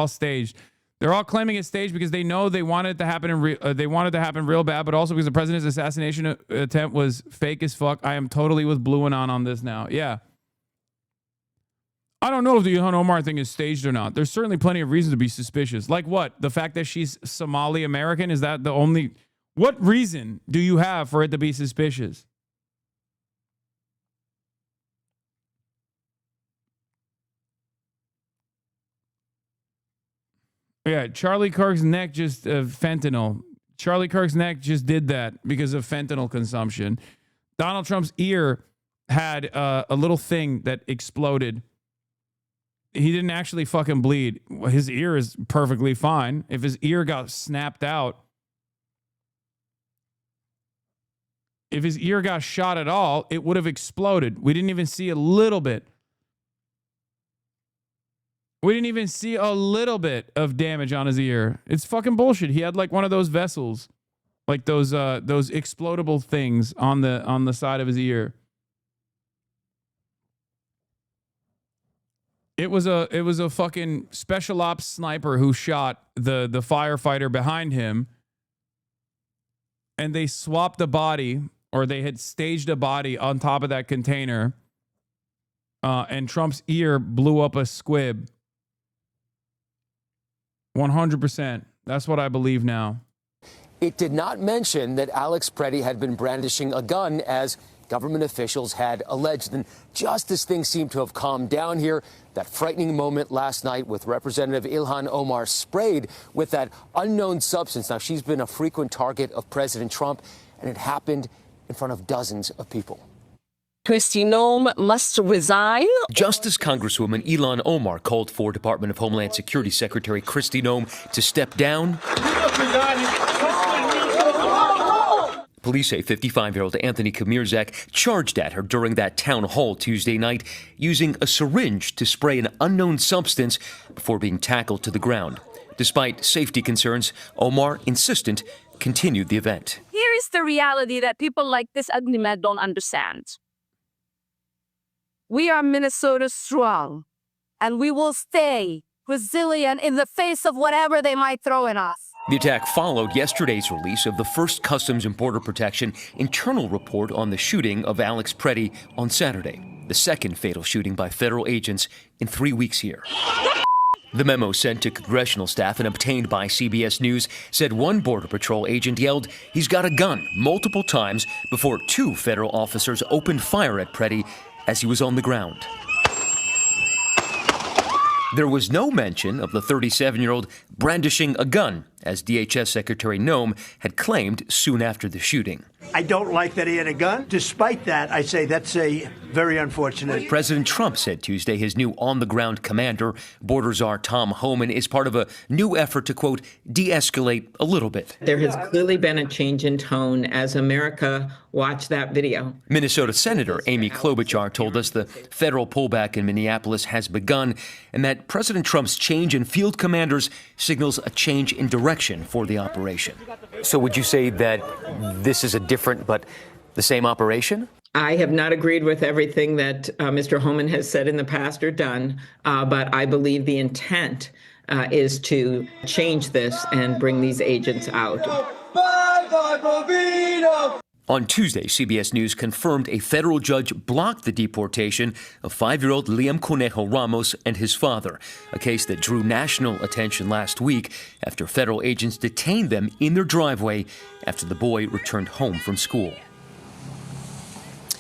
staged. They're all claiming it's staged because they know they wanted it to happen they wanted it to happen real bad, but also because the president's assassination attempt was fake as fuck. I am totally with Blue and on this now. Yeah. I don't know if the Ilhan Omar thing is staged or not. There's certainly plenty of reasons to be suspicious. Like what? The fact that she's Somali American? Is that the only... What reason do you have for it to be suspicious? Yeah, Charlie Kirk's neck just... fentanyl. Charlie Kirk's neck just did that because of fentanyl consumption. Donald Trump's ear had a little thing that exploded. He didn't actually fucking bleed. His ear is perfectly fine. If his ear got snapped out, if his ear got shot at all, it would have exploded. We didn't even see a little bit. We didn't even see a little bit of damage on his ear. It's fucking bullshit. He had like one of those vessels, like those explodable things on the side of his ear. It was a fucking special ops sniper who shot the firefighter behind him, and they swapped the body, or they had staged a body on top of that container, and Trump's ear blew up a squib. 100%. That's what I believe now. It did not mention that Alex Preddy had been brandishing a gun as government officials had alleged. And just as things seem to have calmed down here, that frightening moment last night with Representative Ilhan Omar sprayed with that unknown substance. Now, she's been a frequent target of President Trump, and it happened in front of dozens of people. Kristi Noem must resign. Just as Congresswoman Ilhan Omar called for Department of Homeland Security Secretary Kristi Noem to step down, police say 55-year-old Anthony Kamirzak charged at her during that town hall Tuesday night, using a syringe to spray an unknown substance before being tackled to the ground. Despite safety concerns, Omar, insistent, continued the event. Here is the reality that people like this ugly man don't understand. We are Minnesota strong, and we will stay resilient in the face of whatever they might throw at us. The attack followed yesterday's release of the first Customs and Border Protection internal report on the shooting of Alex Preddy on Saturday, the second fatal shooting by federal agents in 3 weeks here. The memo sent to congressional staff and obtained by CBS News said one Border Patrol agent yelled, "He's got a gun," multiple times before 2 federal officers opened fire at Preddy as he was on the ground. There was no mention of the 37-year-old brandishing a gun, as DHS Secretary Noem had claimed soon after the shooting. I don't like that he had a gun. Despite that, I say that's very unfortunate. President Trump said Tuesday his new on-the-ground commander, Border Czar Tom Homan, is part of a new effort to, quote, de-escalate a little bit. There has clearly been a change in tone as America watched that video. Minnesota Senator Amy Klobuchar told us the federal pullback in Minneapolis has begun and that President Trump's change in field commanders signals a change in direction for the operation. So would you say that this is a different but the same operation? I have not agreed with everything that Mr. Homan has said in the past or done, but I believe the intent is to change this and bring these agents out. On Tuesday, CBS News confirmed a federal judge blocked the deportation of 5-year-old Liam Conejo Ramos and his father, a case that drew national attention last week after federal agents detained them in their driveway after the boy returned home from school.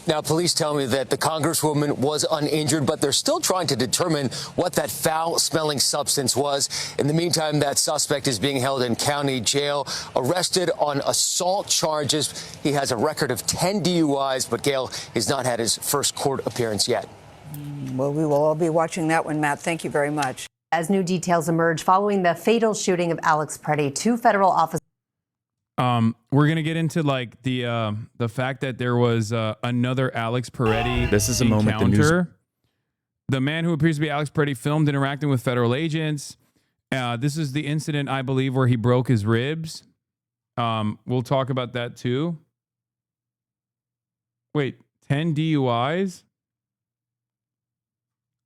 Now, police tell me that the Congresswoman was uninjured, but they're still trying to determine what that foul-smelling substance was. In the meantime, that suspect is being held in county jail, arrested on assault charges. He has a record of 10 DUIs, but Gail has not had his first court appearance yet. Well, we will all be watching that one, Matt. Thank you very much. As new details emerge following the fatal shooting of Alex Preddy, 2 federal officers. We're gonna get into like the fact that there was another Alex Preddy. This is a encounter. moment. The man who appears to be Alex Preddy filmed interacting with federal agents. This is the incident, I believe, where he broke his ribs. We'll talk about that too. Wait, 10 DUIs?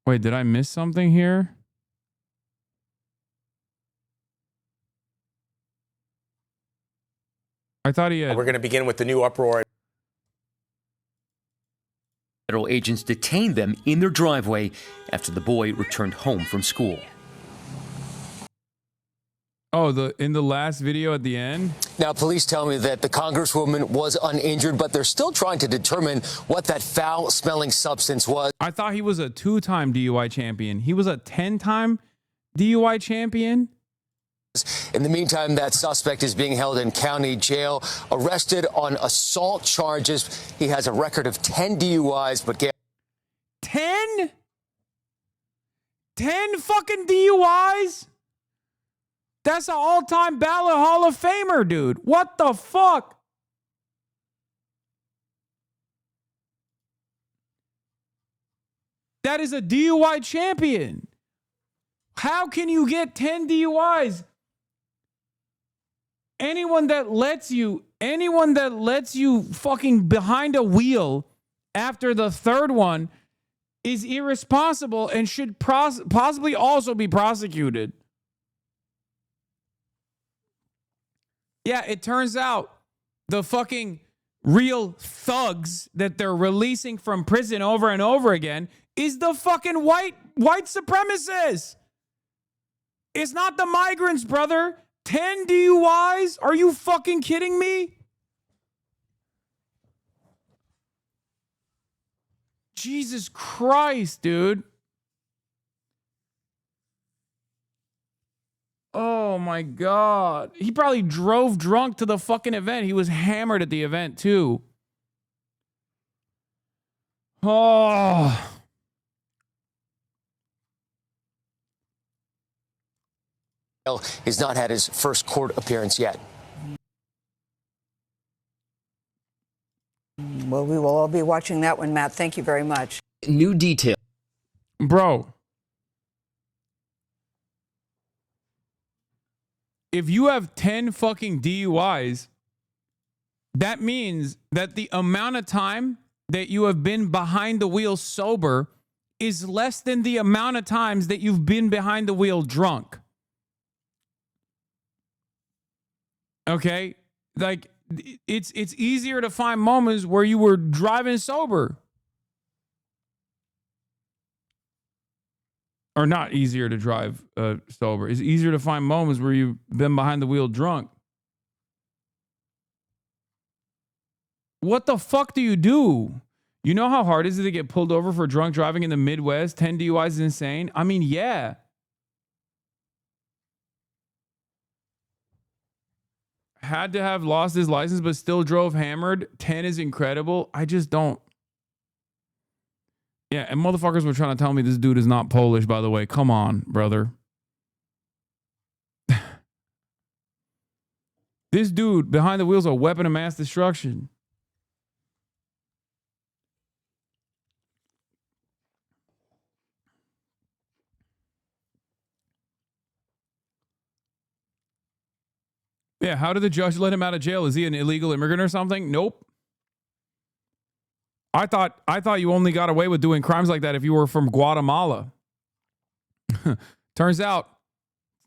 Wait, did I miss something here? I thought he had... We're going to begin with the new uproar. Federal agents detained them in their driveway after the boy returned home from school. Oh, in the last video at the end? Now, police tell me that the Congresswoman was uninjured, but they're still trying to determine what that foul-smelling substance was. I thought he was a 2-time DUI champion. He was a 10-time DUI champion? In the meantime, that suspect is being held in county jail, arrested on assault charges. He has a record of 10 DUIs, but 10? 10 fucking DUIs? That's an all-time ballot Hall of Famer, dude. What the fuck? That is a DUI champion. How can you get 10 DUIs? Anyone that lets you fucking behind a wheel after the third one is irresponsible and should possibly also be prosecuted. Yeah, it turns out the fucking real thugs that they're releasing from prison over and over again is the fucking white supremacists. It's not the migrants, brother. 10 DUIs? Are you fucking kidding me? Jesus Christ, dude. Oh my God. He probably drove drunk to the fucking event. He was hammered at the event too. Oh. He's not had his first court appearance yet. Well, we will all be watching that one, Matt. Thank you very much. New detail. Bro. if you have 10 fucking DUIs, that means that the amount of time that you have been behind the wheel sober is less than the amount of times that you've been behind the wheel drunk. Okay? Like, it's easier to find moments where you were driving sober. Or not easier to drive sober. It's easier to find moments where you've been behind the wheel drunk. What the fuck do you do? You know how hard is it to get pulled over for drunk driving in the Midwest? 10 DUIs is insane. I mean, yeah. Had to have lost his license, but still drove hammered. 10 is incredible. I just don't. Yeah, and motherfuckers were trying to tell me this dude is not Polish, by the way. Come on, brother. This dude behind the wheel's a weapon of mass destruction. Yeah, how did the judge let him out of jail? Is he an illegal immigrant or something? Nope. I thought you only got away with doing crimes like that if you were from Guatemala. Turns out,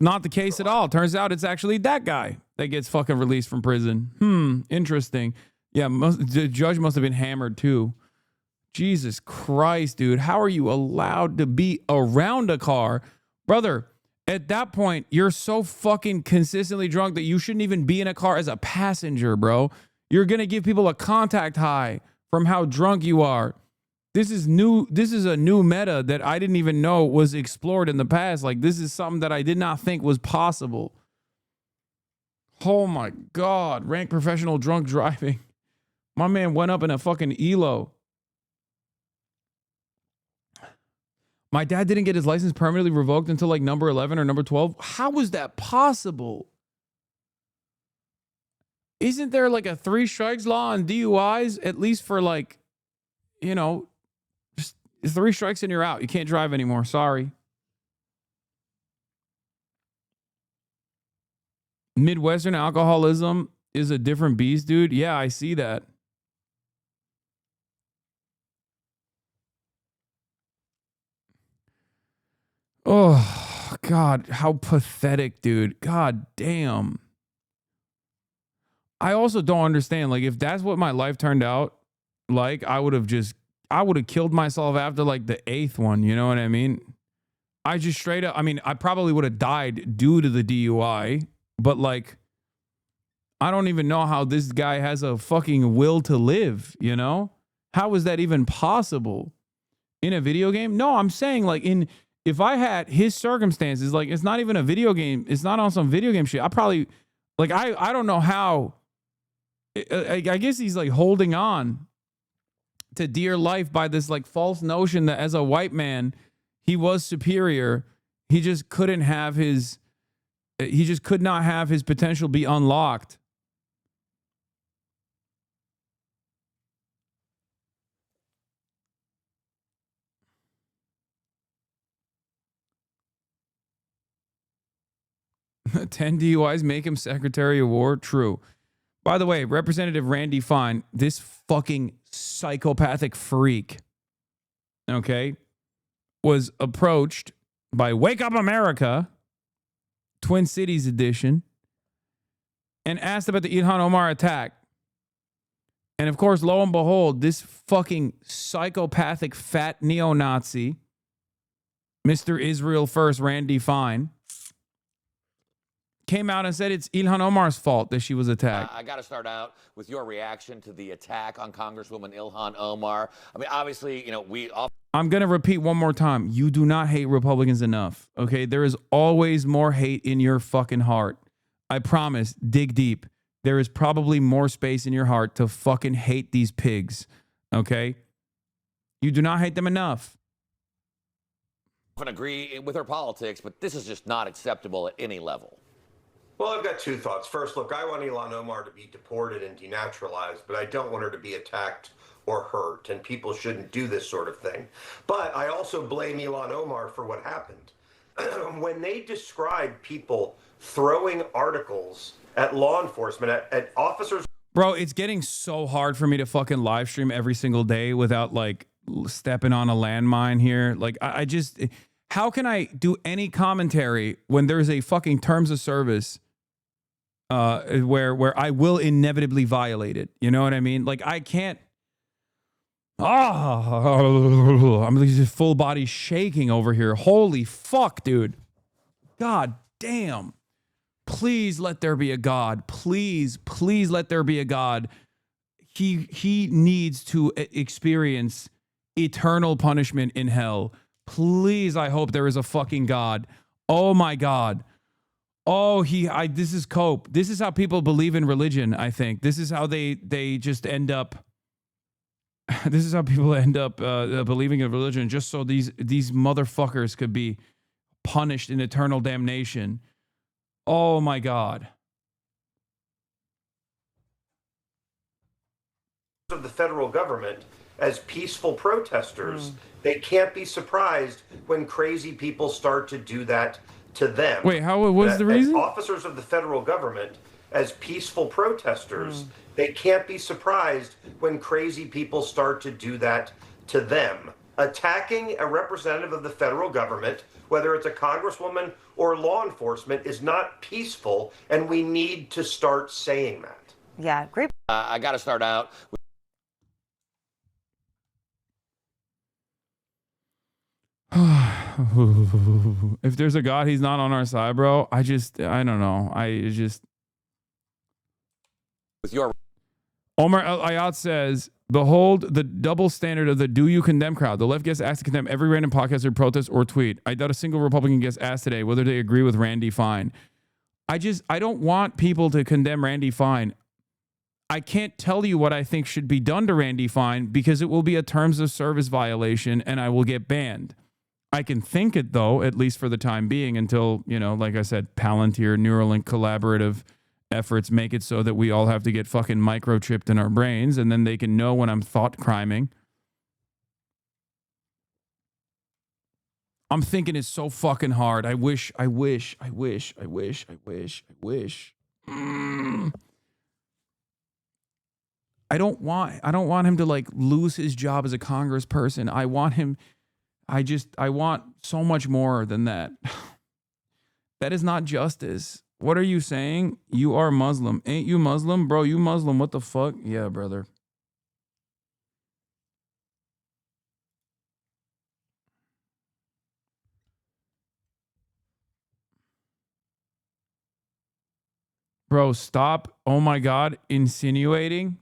not the case at all. Turns out it's actually that guy that gets fucking released from prison. Interesting. Yeah, the judge must have been hammered too. Jesus Christ, dude. How are you allowed to be around a car? Brother, at that point, you're so fucking consistently drunk that you shouldn't even be in a car as a passenger, bro. You're going to give people a contact high from how drunk you are. This is new. This is a new meta that I didn't even know was explored in the past. Like, this is something that I did not think was possible. Oh my God. Rank professional drunk driving. My man went up in a fucking ELO. My dad didn't get his license permanently revoked until like number 11 or number 12. How was that possible? Isn't there like a 3 strikes law on DUIs? At least for like, you know, just 3 strikes and you're out. You can't drive anymore. Sorry. Midwestern alcoholism is a different beast, dude. Yeah, I see that. Oh, God, how pathetic, dude. God damn. I also don't understand. Like, if that's what my life turned out like, I would have killed myself after like the 8th one. You know what I mean? I just straight up, I mean, I probably would have died due to the DUI, but like, I don't even know how this guy has a fucking will to live, you know? How is that even possible? In a video game? No, I'm saying like if I had his circumstances, like it's not even a video game. It's not on some video game shit. I probably, like, I don't know how, I guess he's like holding on to dear life by this like false notion that as a white man, he was superior. He just couldn't have he just could not have his potential be unlocked. Ten DUIs make him Secretary of War. True. By the way, Representative Randy Fine, this fucking psychopathic freak, okay, was approached by Wake Up America, Twin Cities edition, and asked about the ILHAN Omar attack. And of course, lo and behold, this fucking psychopathic fat neo-Nazi, Mr. Israel First, Randy Fine, came out and said it's ILHAN Omar's fault that she was attacked. I got to start out with your reaction to the attack on Congresswoman ILHAN Omar. I mean, obviously, you know, I'm going to repeat one more time. You do not hate Republicans enough, okay? There is always more hate in your fucking heart. I promise, dig deep. There is probably more space in your heart to fucking hate these pigs, okay? You do not hate them enough. often agree with her politics, but this is just not acceptable at any level. Well, I've got 2 thoughts. First, look, I want ILHAN Omar to be deported and denaturalized, but I don't want her to be attacked or hurt, and people shouldn't do this sort of thing. But I also blame ILHAN Omar for what happened. when they describe people throwing articles at law enforcement, at officers. Bro, it's getting so hard for me to fucking live stream every single day without like stepping on a landmine here. Like I just, how can I do any commentary when there's a fucking terms of service where I will inevitably violate it? You know what I mean? Like I can't. I'm just full body shaking over here. Holy fuck, dude. God damn. Please let there be a God. Please, please let there be a God. He needs to experience eternal punishment in hell. Please, I hope there is a fucking God. Oh my God. Oh, this is cope. This is how people believe in religion, I think. This is how they just end up. This is how people end up believing in religion, just so these motherfuckers could be punished in eternal damnation. Oh my God. Of the federal government as peaceful protesters, they can't be surprised when crazy people start to do that to them. Wait, what was the reason? Officers of the federal government as peaceful protesters, they can't be surprised when crazy people start to do that to them. Attacking a representative of the federal government, whether it's a congresswoman or law enforcement, is not peaceful, and we need to start saying that. Yeah, great. I got to start out with if there's a God, he's not on our side, bro. I don't know. with your Omar El Ayat says, behold the double standard of the do you condemn crowd. The left gets asked to condemn every random podcaster, protest, or tweet. I doubt a single Republican gets asked today whether they agree with Randy Fine. I don't want people to condemn Randy Fine. I can't tell you what I think should be done to Randy Fine because it will be a terms of service violation and I will get banned. I can think it, though, at least for the time being, until, like I said, Palantir, Neuralink collaborative efforts make it so that we all have to get fucking microchipped in our brains, and then they can know when I'm thought criming. I'm thinking it's so fucking hard. I wish. I don't want him to like lose his job as a congressperson. I want so much more than that. That is not justice. What are you saying? You are Muslim. Ain't you Muslim? Bro, you Muslim. What the fuck? Yeah, brother. Bro, stop. Oh my God. Insinuating.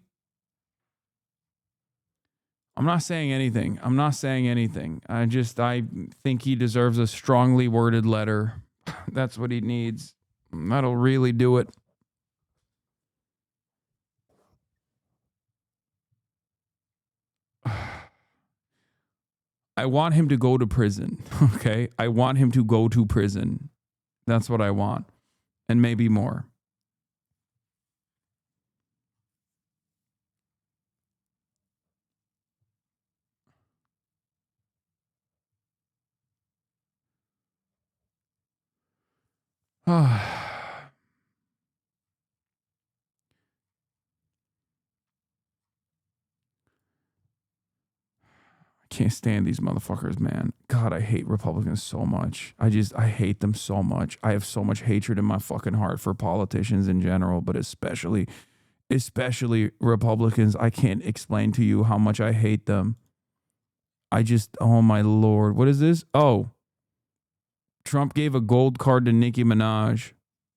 I'm not saying anything. I think he deserves a strongly worded letter. That's what he needs. That'll really do it. I want him to go to prison. Okay? I want him to go to prison. That's what I want. And maybe more. I can't stand these motherfuckers, man. God, I hate Republicans so much. I hate them so much. I have so much hatred in my fucking heart for politicians in general, but especially Republicans. I can't explain to you how much I hate them. Oh my Lord. What is this? Oh. Trump gave a gold card to Nicki Minaj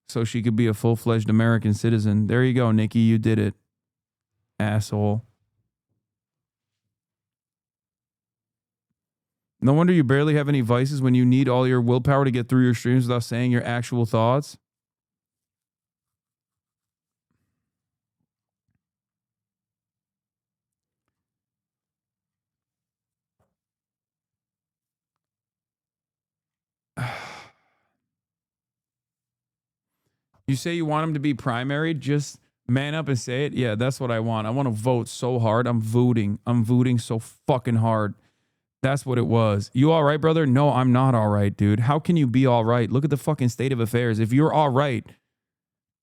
so she could be a full-fledged American citizen. There you go, Nicki. You did it. Asshole. No wonder you barely have any vices when you need all your willpower to get through your streams without saying your actual thoughts. You say you want him to be primaried? Just man up and say it. Yeah, that's what I want. I want to vote so hard. I'm voting so fucking hard That's what it was. You all right, brother? No, I'm not all right, dude. How can you be all right? Look at the fucking state of affairs. If you're all right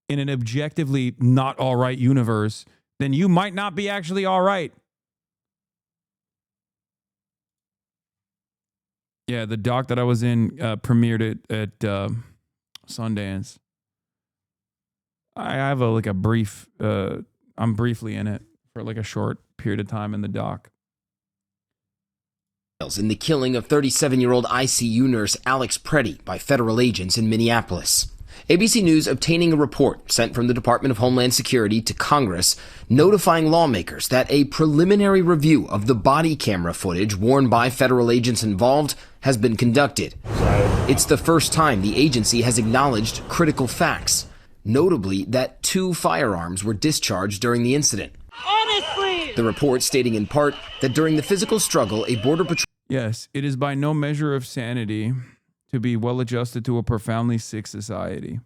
in an objectively not all right universe, then you might not be actually all right. Yeah, the doc that I was in premiered it at Sundance. I have a brief, I'm briefly in it for like a short period of time in the doc. In the killing of 37-year-old ICU nurse Alex Preddy by federal agents in Minneapolis. ABC News obtaining a report sent from the Department of Homeland Security to Congress notifying lawmakers that a preliminary review of the body camera footage worn by federal agents involved has been conducted. It's the first time the agency has acknowledged critical facts, notably that 2 firearms were discharged during the incident. Honestly! The report stating in part that during the physical struggle, a Border Patrol... Yes, it is by no measure of sanity to be well adjusted to a profoundly sick society.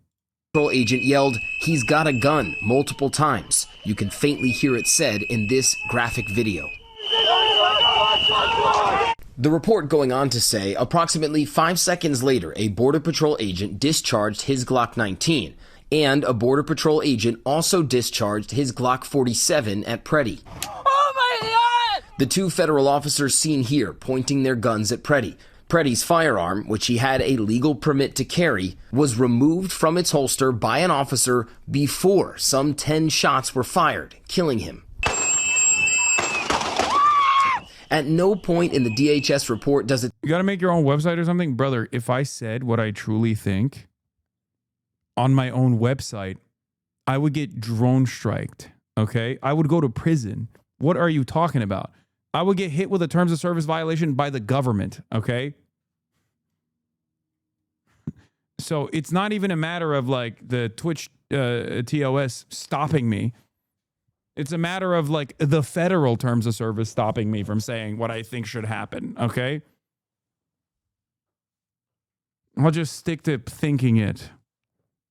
Patrol agent yelled, "He's got a gun," multiple times. You can faintly hear it said in this graphic video. The report going on to say approximately 5 seconds later, a Border Patrol agent discharged his Glock 19, and a Border Patrol agent also discharged his Glock 47 at Preddy. Oh my God! The 2 federal officers seen here pointing their guns at Preddy. Preddy's firearm, which he had a legal permit to carry, was removed from its holster by an officer before some 10 shots were fired, killing him. At no point in the DHS report does it... You got to make your own website or something? Brother, if I said what I truly think on my own website, I would get drone striked, okay? I would go to prison. What are you talking about? I would get hit with a terms of service violation by the government, okay? So it's not even a matter of like the Twitch TOS stopping me. It's a matter of like the federal terms of service stopping me from saying what I think should happen, okay? I'll just stick to thinking it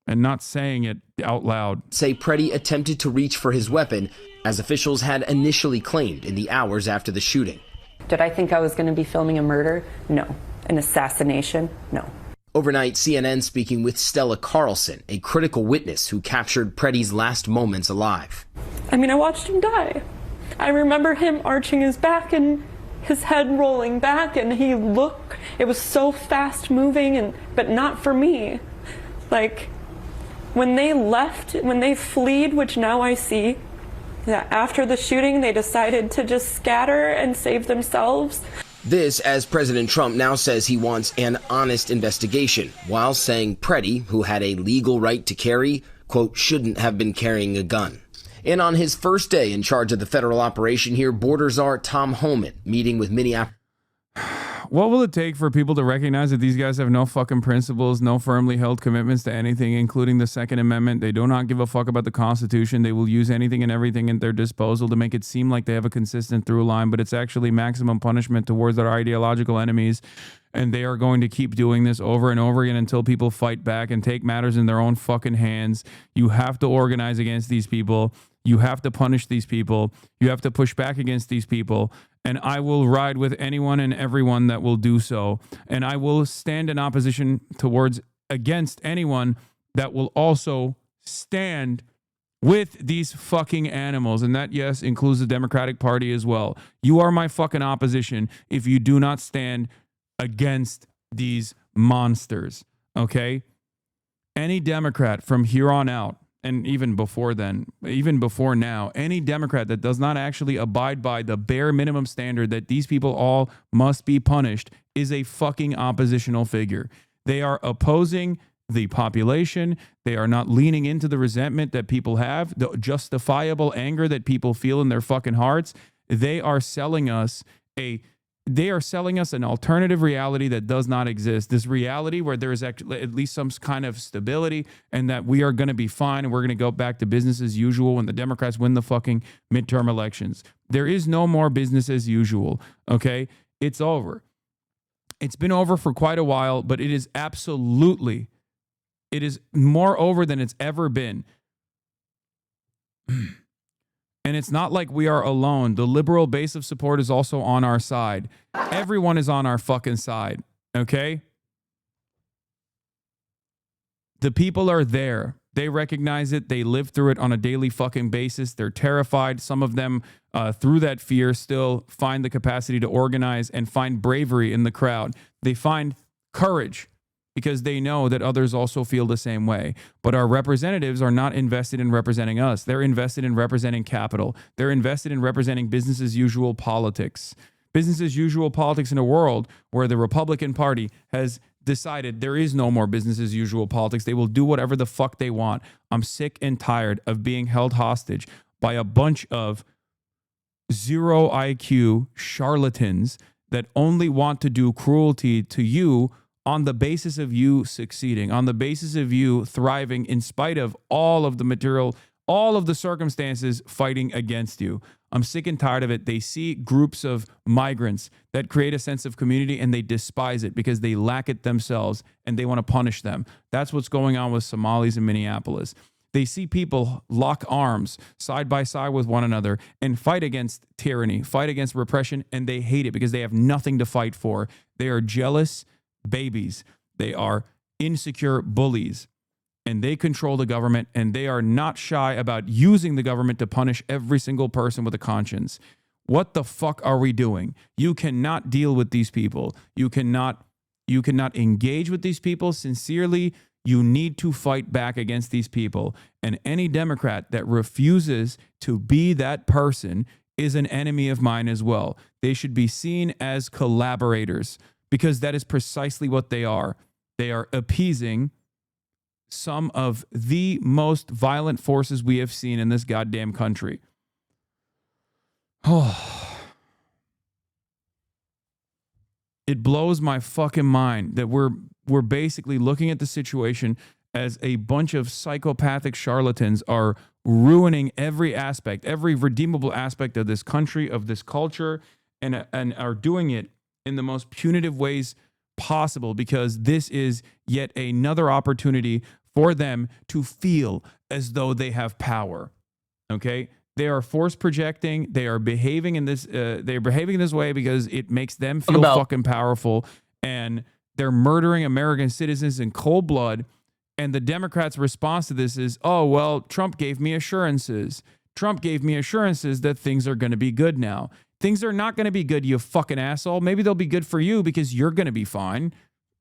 and not saying it out loud. Say Preddy attempted to reach for his weapon, as officials had initially claimed in the hours after the shooting. Did I think I was going to be filming a murder? No. An assassination? No. Overnight, CNN speaking with Stella Carlson, a critical witness who captured Preddy's last moments alive. I mean, I watched him die. I remember him arching his back and his head rolling back, and it was so fast moving, but not for me. Like, when they left, when they fled, which now I see, that after the shooting, they decided to just scatter and save themselves. This, as President Trump now says he wants an honest investigation, while saying Preddy, who had a legal right to carry, quote, shouldn't have been carrying a gun. And on his first day in charge of the federal operation here, Border Czar Tom Homan meeting with Minneapolis. What will it take for people to recognize that these guys have no fucking principles, no firmly held commitments to anything, including the Second Amendment? They do not give a fuck about the Constitution. They will use anything and everything at their disposal to make it seem like they have a consistent through line, but it's actually maximum punishment towards their ideological enemies. And they are going to keep doing this over and over again until people fight back and take matters in their own fucking hands. You have to organize against these people. You have to punish these people. You have to push back against these people. And I will ride with anyone and everyone that will do so. And I will stand in opposition against anyone that will also stand with these fucking animals. And that, yes, includes the Democratic Party as well. You are my fucking opposition if you do not stand against these monsters, okay? Any Democrat from here on out, and even before then, even before now, any Democrat that does not actually abide by the bare minimum standard that these people all must be punished is a fucking oppositional figure. They are opposing the population. They are not leaning into the resentment that people have, the justifiable anger that people feel in their fucking hearts. They are selling us an alternative reality that does not exist. This reality where there is actually at least some kind of stability and that we are going to be fine and we're going to go back to business as usual when the Democrats win the fucking midterm elections. There is no more business as usual, okay? It's over. It's been over for quite a while, but it is more over than it's ever been. And it's not like we are alone. The liberal base of support is also on our side. Everyone is on our fucking side, okay? The people are there. They recognize it. They live through it on a daily fucking basis. They're terrified. Some of them, through that fear, still find the capacity to organize and find bravery in the crowd. They find courage because they know that others also feel the same way. But our representatives are not invested in representing us. They're invested in representing capital. They're invested in representing business as usual politics. Business as usual politics in a world where the Republican Party has decided there is no more business as usual politics. They will do whatever the fuck they want. I'm sick and tired of being held hostage by a bunch of zero IQ charlatans that only want to do cruelty to you on the basis of you succeeding, on the basis of you thriving in spite of all of the material, all of the circumstances fighting against you. I'm sick and tired of it. They see groups of migrants that create a sense of community and they despise it because they lack it themselves and they want to punish them. That's what's going on with Somalis in Minneapolis. They see people lock arms side by side with one another and fight against tyranny, fight against repression, and they hate it because they have nothing to fight for. They are jealous babies. They are insecure bullies. And they control the government, and they are not shy about using the government to punish every single person with a conscience. What the fuck are we doing? You cannot deal with these people. You cannot engage with these people sincerely. You need to fight back against these people. And any Democrat that refuses to be that person is an enemy of mine as well. They should be seen as collaborators because that is precisely what they are. They are appeasing some of the most violent forces we have seen in this goddamn country. Oh. It blows my fucking mind that we're basically looking at the situation as a bunch of psychopathic charlatans are ruining every aspect, every redeemable aspect of this country, of this culture, and are doing it in the most punitive ways possible because this is yet another opportunity for them to feel as though they have power. Okay? They are force projecting. They are behaving in this way because it makes them feel fucking powerful, and they're murdering American citizens in cold blood. And the Democrats' response to this is, oh, well, Trump gave me assurances. Trump gave me assurances that things are going to be good now. Things are not going to be good, you fucking asshole. Maybe they'll be good for you because you're going to be fine,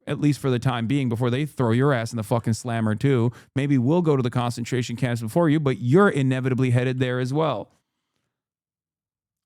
at least for the time being, before they throw your ass in the fucking slammer too. Maybe we'll go to the concentration camps before you, but you're inevitably headed there as well.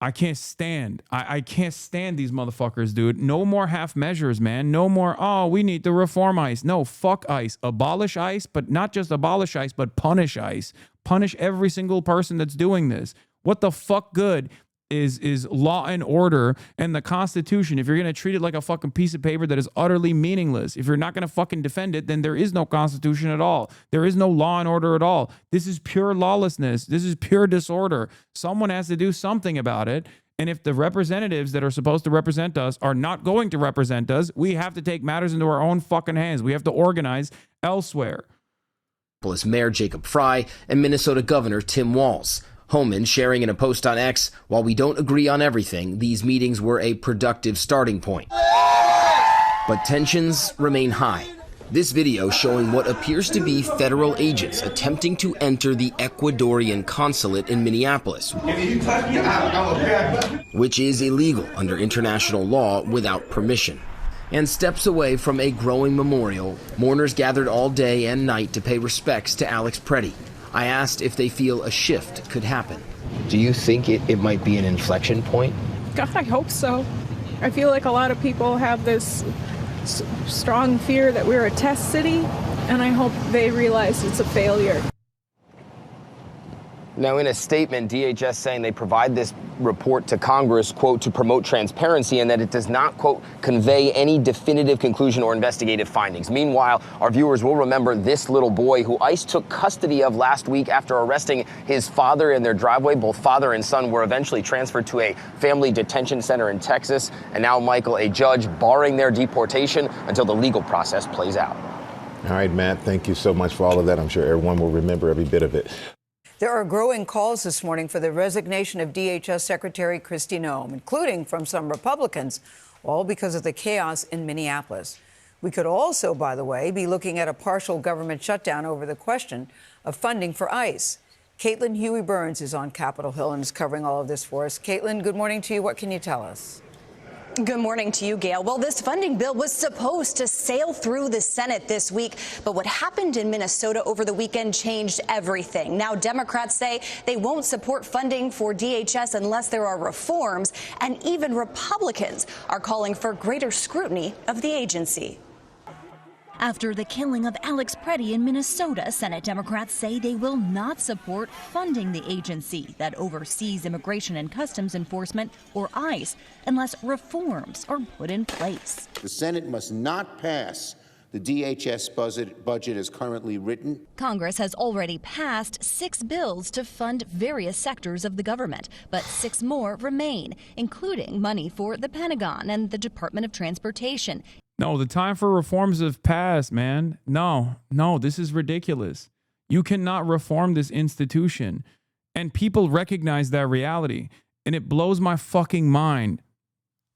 I can't stand these motherfuckers, dude. No more half measures, man. No more, oh, we need to reform ICE. No, fuck ICE. Abolish ICE, but not just abolish ICE, but punish ICE. Punish every single person that's doing this. What the fuck good is law and order and the Constitution if you're going to treat it like a fucking piece of paper that is utterly meaningless? If you're not going to fucking defend it, then there is no Constitution at all. There is no law and order at all. This is pure lawlessness. This is pure disorder. Someone has to do something about it. And if the representatives that are supposed to represent us are not going to represent us, we have to take matters into our own fucking hands. We have to organize elsewhere. Mayor Jacob Fry and Minnesota Governor Tim Walz. HOMAN sharing in a post on X, while we don't agree on everything, these meetings were a productive starting point. But tensions remain high. This video showing what appears to be federal agents attempting to enter the Ecuadorian consulate in Minneapolis, which is illegal under international law without permission. And steps away from a growing memorial, mourners gathered all day and night to pay respects to Alex Preddy. I asked if they feel a shift could happen. Do you think it might be an inflection point? God, I hope so. I feel like a lot of people have this strong fear that we're a test city, and I hope they realize it's a failure. Now, in a statement, DHS saying they provide this report to Congress, quote, to promote transparency, and that it does not, quote, convey any definitive conclusion or investigative findings. Meanwhile, our viewers will remember this little boy who ICE took custody of last week after arresting his father in their driveway. Both father and son were eventually transferred to a family detention center in Texas. And now, Michael, a judge barring their deportation until the legal process plays out. All right, Matt, thank you so much for all of that. I'm sure everyone will remember every bit of it. There are growing calls this morning for the resignation of DHS Secretary Kristi Noem, including from some Republicans, all because of the chaos in Minneapolis. We could also, by the way, be looking at a partial government shutdown over the question of funding for ICE. Caitlin Huey-Burns is on Capitol Hill and is covering all of this for us. Caitlin, good morning to you. What can you tell us? Good morning to you, Gail. Well, this funding bill was supposed to sail through the Senate this week, but what happened in Minnesota over the weekend changed everything. Now, Democrats say they won't support funding for DHS unless there are reforms, and even Republicans are calling for greater scrutiny of the agency. After the killing of Alex Preddy in Minnesota, Senate Democrats say they will not support funding the agency that oversees Immigration and Customs Enforcement, or ICE, unless reforms are put in place. The Senate must not pass the DHS budget as currently written. Congress has already passed 6 bills to fund various sectors of the government, but 6 more remain, including money for the Pentagon and the Department of Transportation. No, the time for reforms have passed, man. No, this is ridiculous. You cannot reform this institution. And people recognize that reality. And it blows my fucking mind.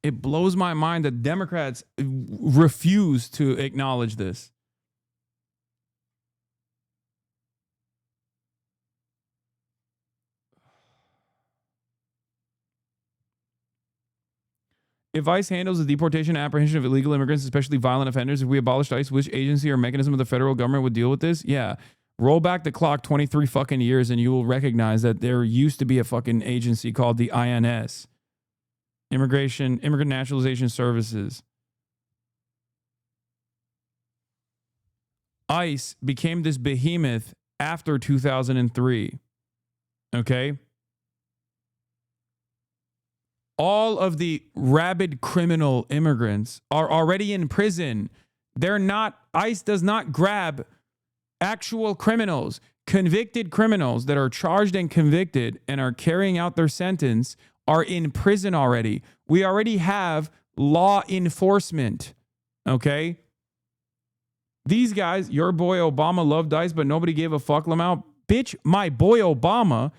It blows my mind that Democrats refuse to acknowledge this. If ICE handles the deportation and apprehension of illegal immigrants, especially violent offenders, if we abolished ICE, which agency or mechanism of the federal government would deal with this? Yeah. Roll back the clock 23 fucking years and you will recognize that there used to be a fucking agency called the INS. Immigrant Naturalization Services. ICE became this behemoth after 2003. Okay? All of the rabid criminal immigrants are already in prison. They're not, ICE does not grab actual criminals, convicted criminals that are charged and convicted and are carrying out their sentence are in prison already. We already have law enforcement. Okay? These guys, your boy Obama loved ICE, but nobody gave a fuck amount. Bitch, my boy Obama,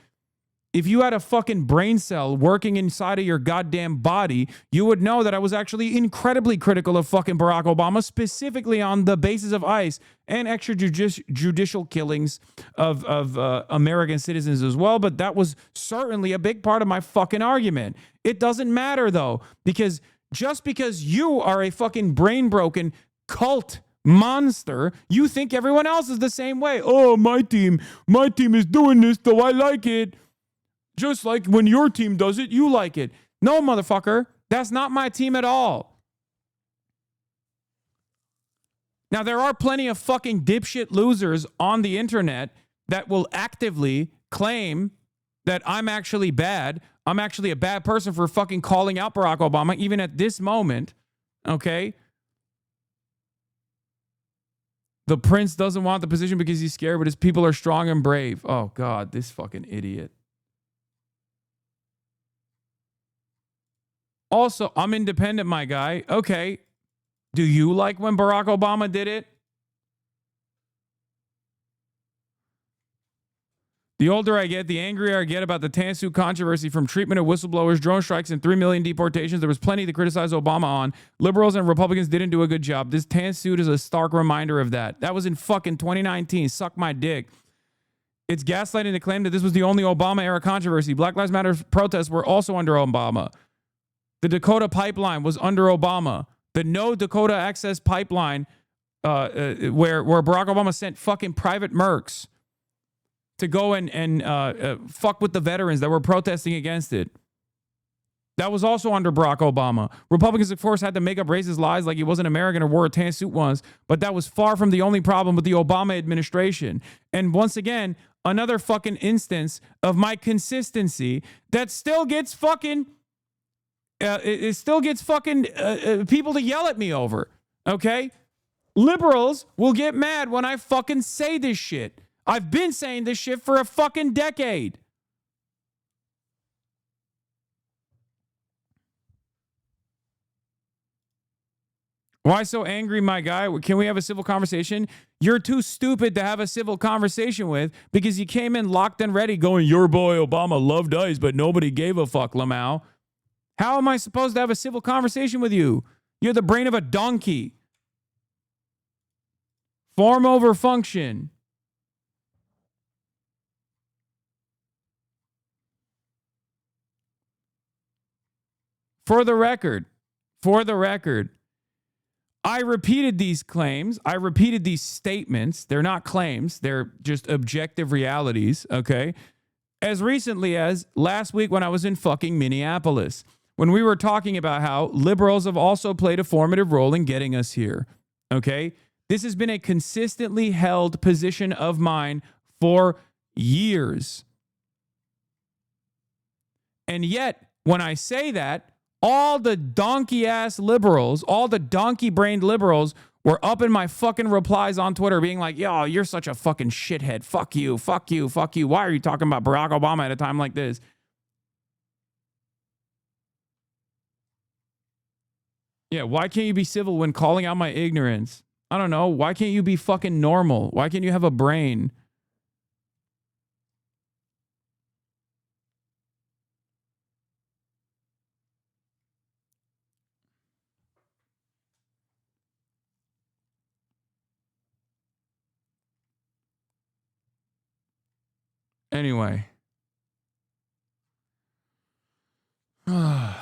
if you had a fucking brain cell working inside of your goddamn body, you would know that I was actually incredibly critical of fucking Barack Obama, specifically on the basis of ICE and extrajudicial killings of American citizens as well. But that was certainly a big part of my fucking argument. It doesn't matter, though, because just because you are a fucking brain-broken cult monster, you think everyone else is the same way. Oh, my team is doing this, though I like it. Just like when your team does it, you like it. No, motherfucker. That's not my team at all. Now, there are plenty of fucking dipshit losers on the internet that will actively claim that I'm actually bad. I'm actually a bad person for fucking calling out Barack Obama, even at this moment. Okay? The prince doesn't want the position because he's scared, but his people are strong and brave. Oh, God, this fucking idiot. Also, I'm independent, my guy. Okay. Do you like when Barack Obama did it? The older I get, the angrier I get about the tan suit controversy, from treatment of whistleblowers, drone strikes, and 3 million deportations. There was plenty to criticize Obama on. Liberals and Republicans didn't do a good job. This tan suit is a stark reminder of that. That was in fucking 2019. Suck my dick. It's gaslighting to claim that this was the only Obama-era controversy. Black Lives Matter protests were also under Obama. The Dakota pipeline was under Obama. The No Dakota Access pipeline, where Barack Obama sent fucking private mercs to go and fuck with the veterans that were protesting against it. That was also under Barack Obama. Republicans, of course, had to make up racist lies like he wasn't American or wore a tan suit once, but that was far from the only problem with the Obama administration. And once again, another fucking instance of my consistency that still gets fucking... it still gets fucking people to yell at me over, okay? Liberals will get mad when I fucking say this shit. I've been saying this shit for a fucking decade. Why so angry, my guy? Can we have a civil conversation? You're too stupid to have a civil conversation with because you came in locked and ready going, your boy Obama loved ICE, but nobody gave a fuck, Lamau. How am I supposed to have a civil conversation with you? You're the brain of a donkey. Form over function. For the record, I repeated these claims. I repeated these statements. They're not claims. They're just objective realities, okay? As recently as last week when I was in fucking Minneapolis, when we were talking about how liberals have also played a formative role in getting us here, okay? This has been a consistently held position of mine for years. And yet, when I say that, all the donkey-ass liberals, all the donkey-brained liberals were up in my fucking replies on Twitter being like, yo, you're such a fucking shithead. Fuck you, fuck you, fuck you. Why are you talking about Barack Obama at a time like this? Yeah, why can't you be civil when calling out my ignorance? I don't know. Why can't you be fucking normal? Why can't you have a brain? Anyway. I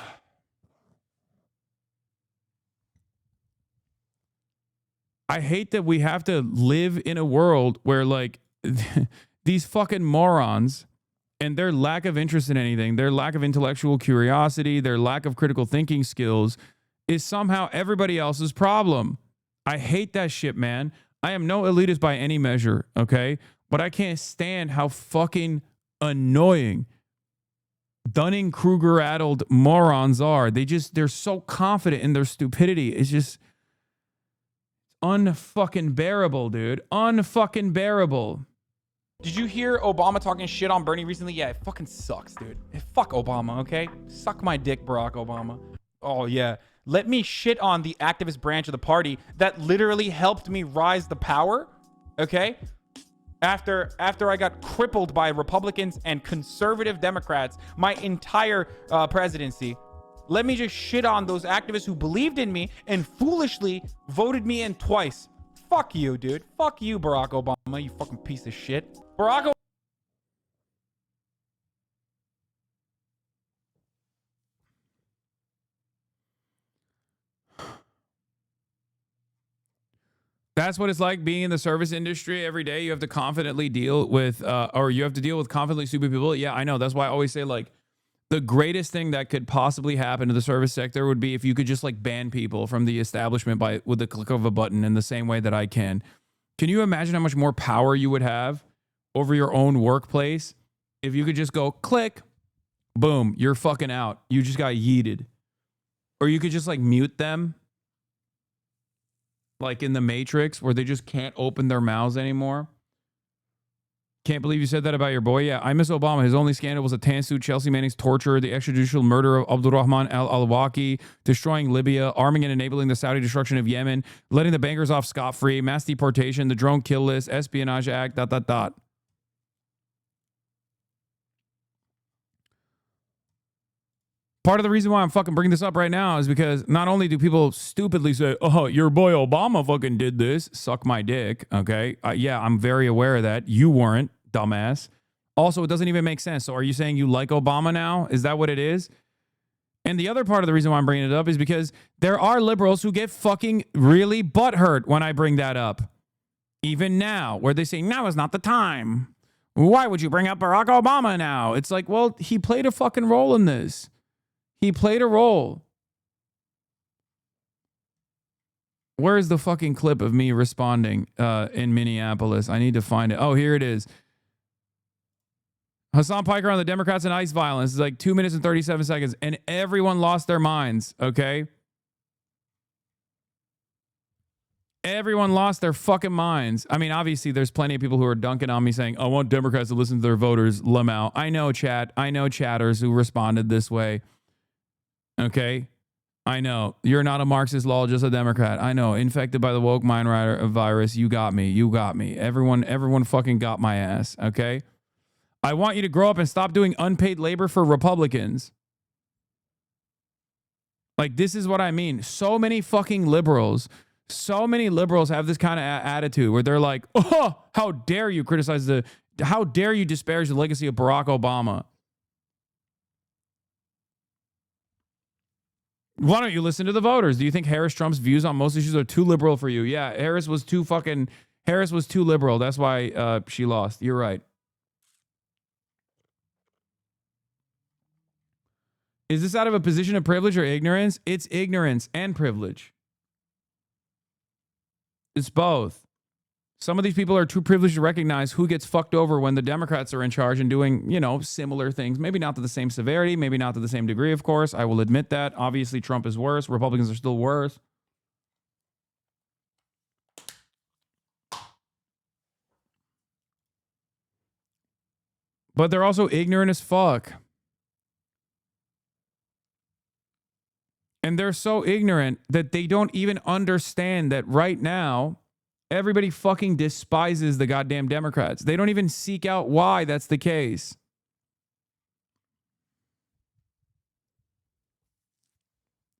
hate that we have to live in a world where, like, these fucking morons and their lack of interest in anything, their lack of intellectual curiosity, their lack of critical thinking skills is somehow everybody else's problem. I hate that shit, man. I am no elitist by any measure, okay? But I can't stand how fucking annoying Dunning-Kruger-addled morons are. They're so confident in their stupidity. It's just unfucking bearable, dude. Unfucking bearable. Did you hear Obama talking shit on Bernie recently? Yeah, it fucking sucks, dude. Fuck Obama, okay? Suck my dick, Barack Obama. Oh, yeah. Let me shit on the activist branch of the party that literally helped me rise to power, okay? After I got crippled by Republicans and conservative Democrats my entire presidency. Let me just shit on those activists who believed in me and foolishly voted me in twice. Fuck you, dude. Fuck you, Barack Obama, you fucking piece of shit. Barack Obama. That's what it's like being in the service industry every day. You have to confidently deal with, or you have to deal with confidently stupid people. Yeah, I know. That's why I always say, like, the greatest thing that could possibly happen to the service sector would be if you could just, like, ban people from the establishment with the click of a button in the same way that I can. Can you imagine how much more power you would have over your own workplace if you could just go click, boom, you're fucking out. You just got yeeted. Or you could just, like, mute them. Like in the Matrix, where they just can't open their mouths anymore. Can't believe you said that about your boy. Yeah, I miss Obama. His only scandal was a tan suit, Chelsea Manning's torture, the extrajudicial murder of Abdurrahman al-Awlaki, destroying Libya, arming and enabling the Saudi destruction of Yemen, letting the bankers off scot-free, mass deportation, the drone kill list, Espionage Act, ... Part of the reason why I'm fucking bringing this up right now is because not only do people stupidly say, oh, your boy Obama fucking did this, suck my dick, okay? Yeah, I'm very aware of that. You weren't, dumbass. Also, it doesn't even make sense. So are you saying you like Obama now? Is that what it is? And the other part of the reason why I'm bringing it up is because there are liberals who get fucking really butthurt when I bring that up. Even now, where they say, now is not the time. Why would you bring up Barack Obama now? It's like, well, he played a fucking role in this. He played a role. Where is the fucking clip of me responding in Minneapolis? I need to find it. Oh, here it is. Hasan Piker on the Democrats and ICE violence. It's like 2 minutes and 37 seconds. And everyone lost their minds, okay? Everyone lost their fucking minds. I mean, obviously, there's plenty of people who are dunking on me saying, I want Democrats to listen to their voters. Lamau. I know, chat. I know chatters who responded this way. Okay. I know. You're not a Marxist lol, just a Democrat. I know. Infected by the woke mind virus. You got me. You got me. Everyone fucking got my ass. Okay? I want you to grow up and stop doing unpaid labor for Republicans. Like, this is what I mean. So many fucking liberals have this kind of attitude where they're like, oh, how dare you criticize how dare you disparage the legacy of Barack Obama? Why don't you listen to the voters? Do you think Harris-Trump's views on most issues are too liberal for you? Yeah, Harris was too liberal. That's why she lost. You're right. Is this out of a position of privilege or ignorance? It's ignorance and privilege. It's both. Some of these people are too privileged to recognize who gets fucked over when the Democrats are in charge and doing, similar things. Maybe not to the same severity, maybe not to the same degree, of course. I will admit that. Obviously, Trump is worse. Republicans are still worse. But they're also ignorant as fuck. And they're so ignorant that they don't even understand that right now, everybody fucking despises the goddamn Democrats. They don't even seek out why that's the case.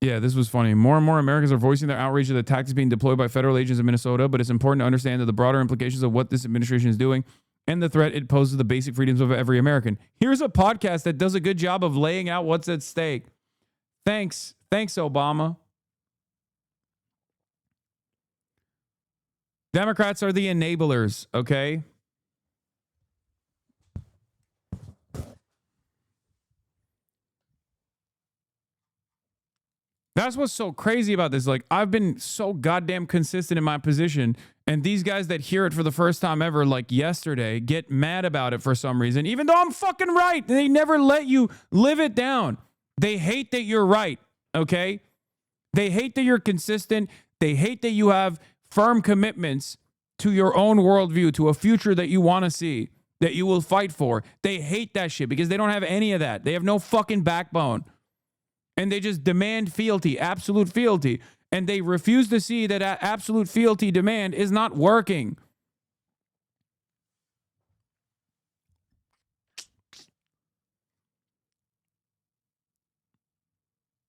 Yeah, this was funny. More and more Americans are voicing their outrage at the tactics being deployed by federal agents in Minnesota, but it's important to understand that the broader implications of what this administration is doing and the threat it poses to the basic freedoms of every American. Here's a podcast that does a good job of laying out what's at stake. Thanks, Obama. Democrats are the enablers, okay? That's what's so crazy about this. Like, I've been so goddamn consistent in my position, and these guys that hear it for the first time ever, like yesterday, get mad about it for some reason, even though I'm fucking right. They never let you live it down. They hate that you're right, okay? They hate that you're consistent. They hate that you have firm commitments to your own worldview, to a future that you want to see, that you will fight for. They hate that shit because they don't have any of that. They have no fucking backbone. And they just demand fealty, absolute fealty. And they refuse to see that absolute fealty demand is not working.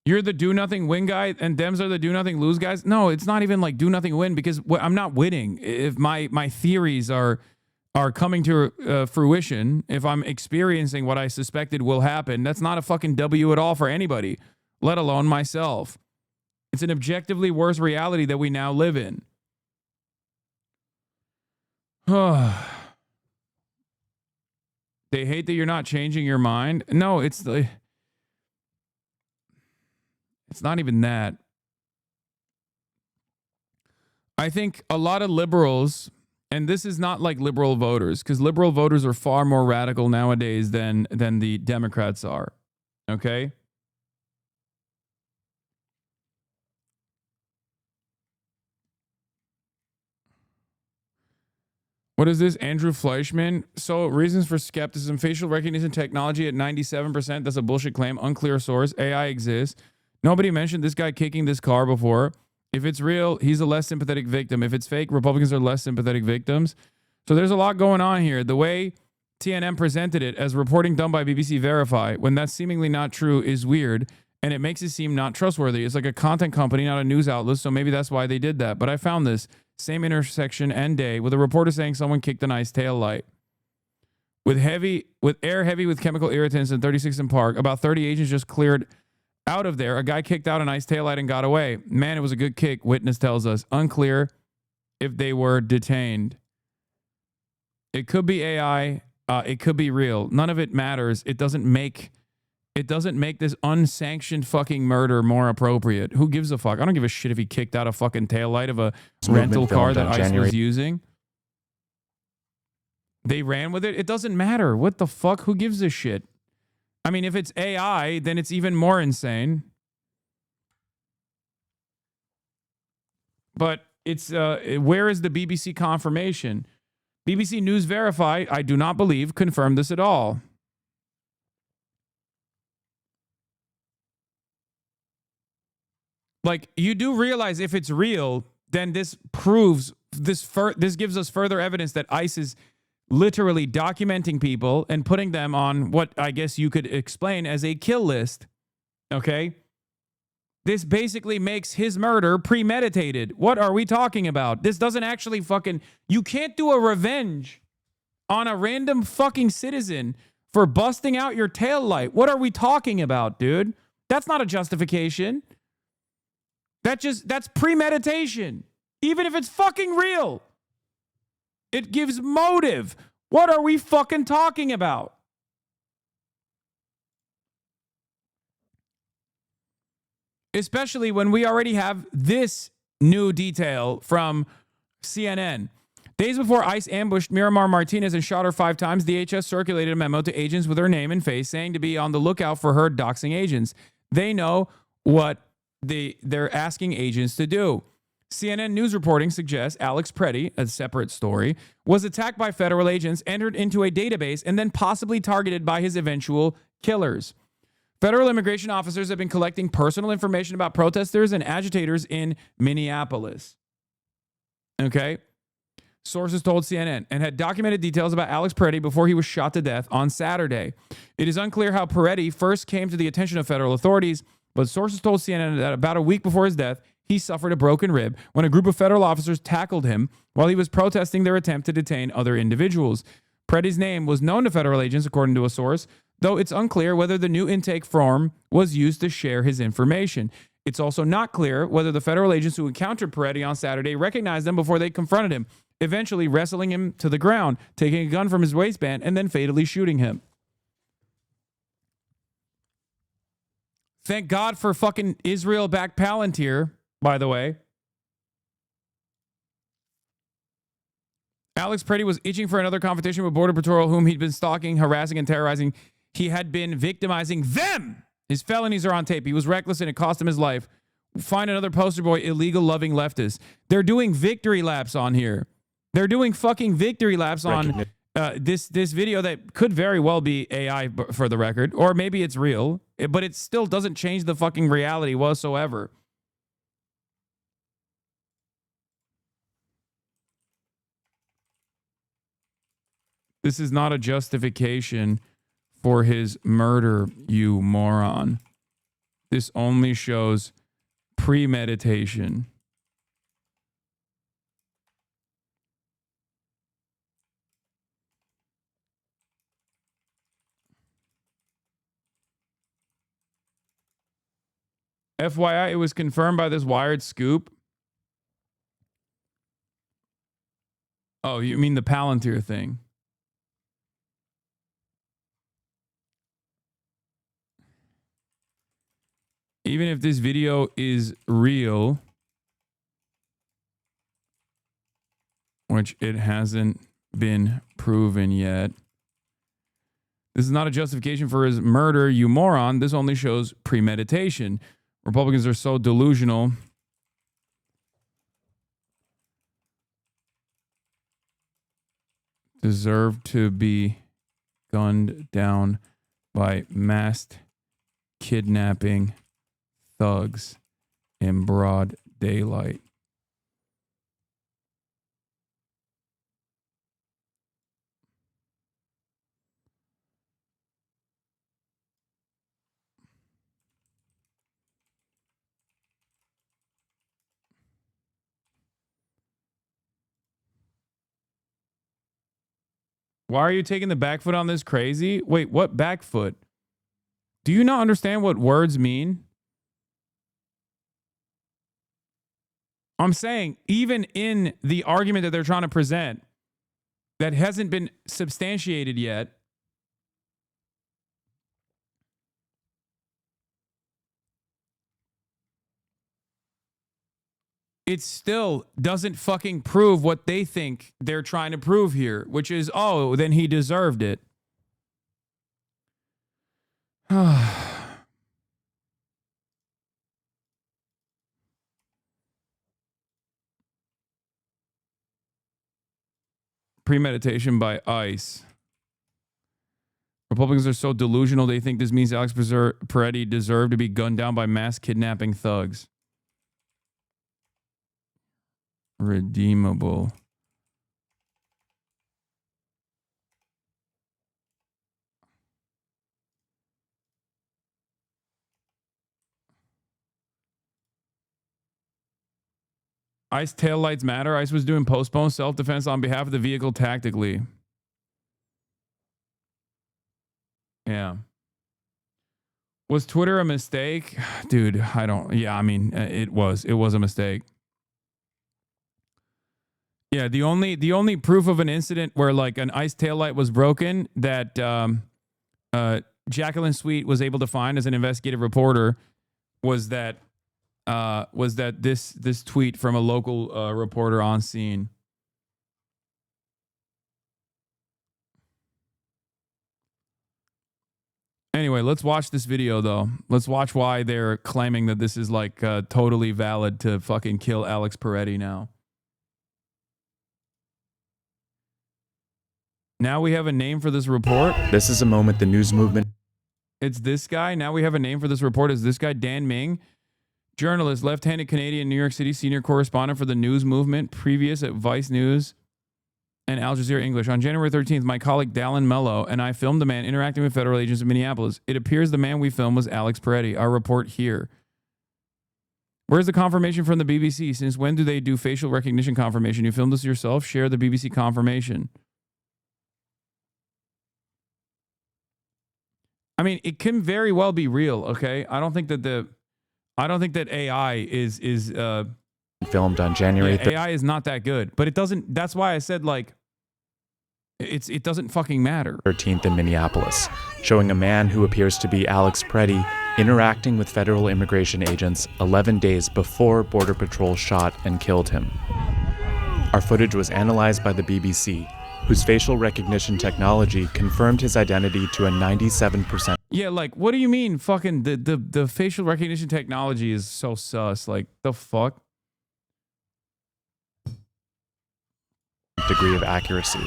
You're the do nothing win guy and Dems are the do nothing lose guys. No, it's not even like do nothing win because I'm not winning. If my theories are coming to fruition, if I'm experiencing what I suspected will happen, that's not a fucking W at all for anybody, let alone myself. It's an objectively worse reality that we now live in. They hate that you're not changing your mind. No, it's not even that. I think a lot of liberals, and this is not like liberal voters, because liberal voters are far more radical nowadays than the Democrats are. Okay? What is this? Andrew Fleischman. So, reasons for skepticism. Facial recognition technology at 97%. That's a bullshit claim. Unclear source. AI exists. Nobody mentioned this guy kicking this car before. If it's real, he's a less sympathetic victim. If it's fake, Republicans are less sympathetic victims. So there's a lot going on here. The way TNM presented it as reporting done by BBC Verify, when that's seemingly not true, is weird. And it makes it seem not trustworthy. It's like a content company, not a news outlet. So maybe that's why they did that. But I found this same intersection and day with a reporter saying someone kicked an ice tail light. With air heavy with chemical irritants in 36th and Park, about 30 agents just cleared out of there. A guy kicked out an ice taillight and got away. Man, it was a good kick, witness tells us. Unclear if they were detained. It could be AI. It could be real. None of it matters. It doesn't make this unsanctioned fucking murder more appropriate. Who gives a fuck? I don't give a shit if he kicked out a fucking taillight of a rental car that ICE was using. They ran with it. It doesn't matter. What the fuck? Who gives a shit? I mean, if it's AI, then it's even more insane. But it's where is the BBC confirmation? BBC News Verify, I do not believe, confirmed this at all. Like, you do realize if it's real, then this proves this gives us further evidence that ICE is literally documenting people and putting them on what I guess you could explain as a kill list. Okay? This basically makes his murder premeditated. What are we talking about? This doesn't actually fucking... You can't do a revenge on a random fucking citizen for busting out your taillight. What are we talking about, dude? That's not a justification. That's premeditation. Even if it's fucking real. It gives motive. What are we fucking talking about? Especially when we already have this new detail from CNN. Days before ICE ambushed Miramar Martinez and shot her 5 times, DHS circulated a memo to agents with her name and face saying to be on the lookout for her doxing agents. They know what they're asking agents to do. CNN news reporting suggests Alex Preddy, a separate story, was attacked by federal agents, entered into a database, and then possibly targeted by his eventual killers. Federal immigration officers have been collecting personal information about protesters and agitators in Minneapolis. Okay? Sources told CNN and had documented details about Alex Preddy before he was shot to death on Saturday. It is unclear how Preddy first came to the attention of federal authorities, but sources told CNN that about a week before his death, he suffered a broken rib when a group of federal officers tackled him while he was protesting their attempt to detain other individuals. Preddy's name was known to federal agents, according to a source, though it's unclear whether the new intake form was used to share his information. It's also not clear whether the federal agents who encountered Preddy on Saturday recognized him before they confronted him, eventually wrestling him to the ground, taking a gun from his waistband, and then fatally shooting him. Thank God for fucking Israel-backed Palantir, by the way. Alex Preddy was itching for another confrontation with Border Patrol, whom he'd been stalking, harassing, and terrorizing. He had been victimizing them. His felonies are on tape. He was reckless and it cost him his life. Find another poster boy, illegal loving leftists. They're doing victory laps on here. They're doing fucking victory laps on this video that could very well be AI for the record, or maybe it's real, but it still doesn't change the fucking reality whatsoever. This is not a justification for his murder, you moron. This only shows premeditation. FYI, it was confirmed by this Wired scoop. Oh, you mean the Palantir thing? Even if this video is real, which it hasn't been proven yet, this is not a justification for his murder, you moron. This only shows premeditation. Republicans are so delusional. Deserve to be gunned down by masked kidnapping thugs in broad daylight. Why are you taking the back foot on this crazy? Wait, what back foot? Do you not understand what words mean? I'm saying, even in the argument that they're trying to present that hasn't been substantiated yet, it still doesn't fucking prove what they think they're trying to prove here, which is, oh, then he deserved it. Premeditation by ICE. Republicans are so delusional they think this means Alex Preddy deserved to be gunned down by mass kidnapping thugs. redeemable. ICE taillights matter. ICE was doing postponed self-defense on behalf of the vehicle tactically. Yeah. Was Twitter a mistake? Dude, I don't. Yeah, I mean, it was a mistake. Yeah, the only proof of an incident where like an ICE taillight was broken that Jacqueline Sweet was able to find as an investigative reporter was that this tweet from a local reporter on scene. Anyway, let's watch this video though. Let's watch why they're claiming that this is like totally valid to fucking kill Alex Peretti now. Now we have a name for this report. This is a moment the news movement. It's this guy. Now we have a name for this report. Is this guy Dan Ming? Journalist, left-handed Canadian, New York City, senior correspondent for the news movement, previous at Vice News and Al Jazeera English. On January 13th, my colleague Dallin Mello and I filmed the man interacting with federal agents in Minneapolis. It appears the man we filmed was Alex Peretti. Our report here. Where's the confirmation from the BBC? Since when do they do facial recognition confirmation? You filmed this yourself? Share the BBC confirmation. I mean, it can very well be real, okay? I don't think that AI is filmed on January. AI is not that good, but it doesn't. That's why I said like, it doesn't fucking matter. 13th in Minneapolis, showing a man who appears to be Alex Peretti interacting with federal immigration agents 11 days before Border Patrol shot and killed him. Our footage was analyzed by the BBC, whose facial recognition technology confirmed his identity to a 97%. Yeah, like, what do you mean fucking the facial recognition technology is so sus? Like, the fuck? Degree of accuracy.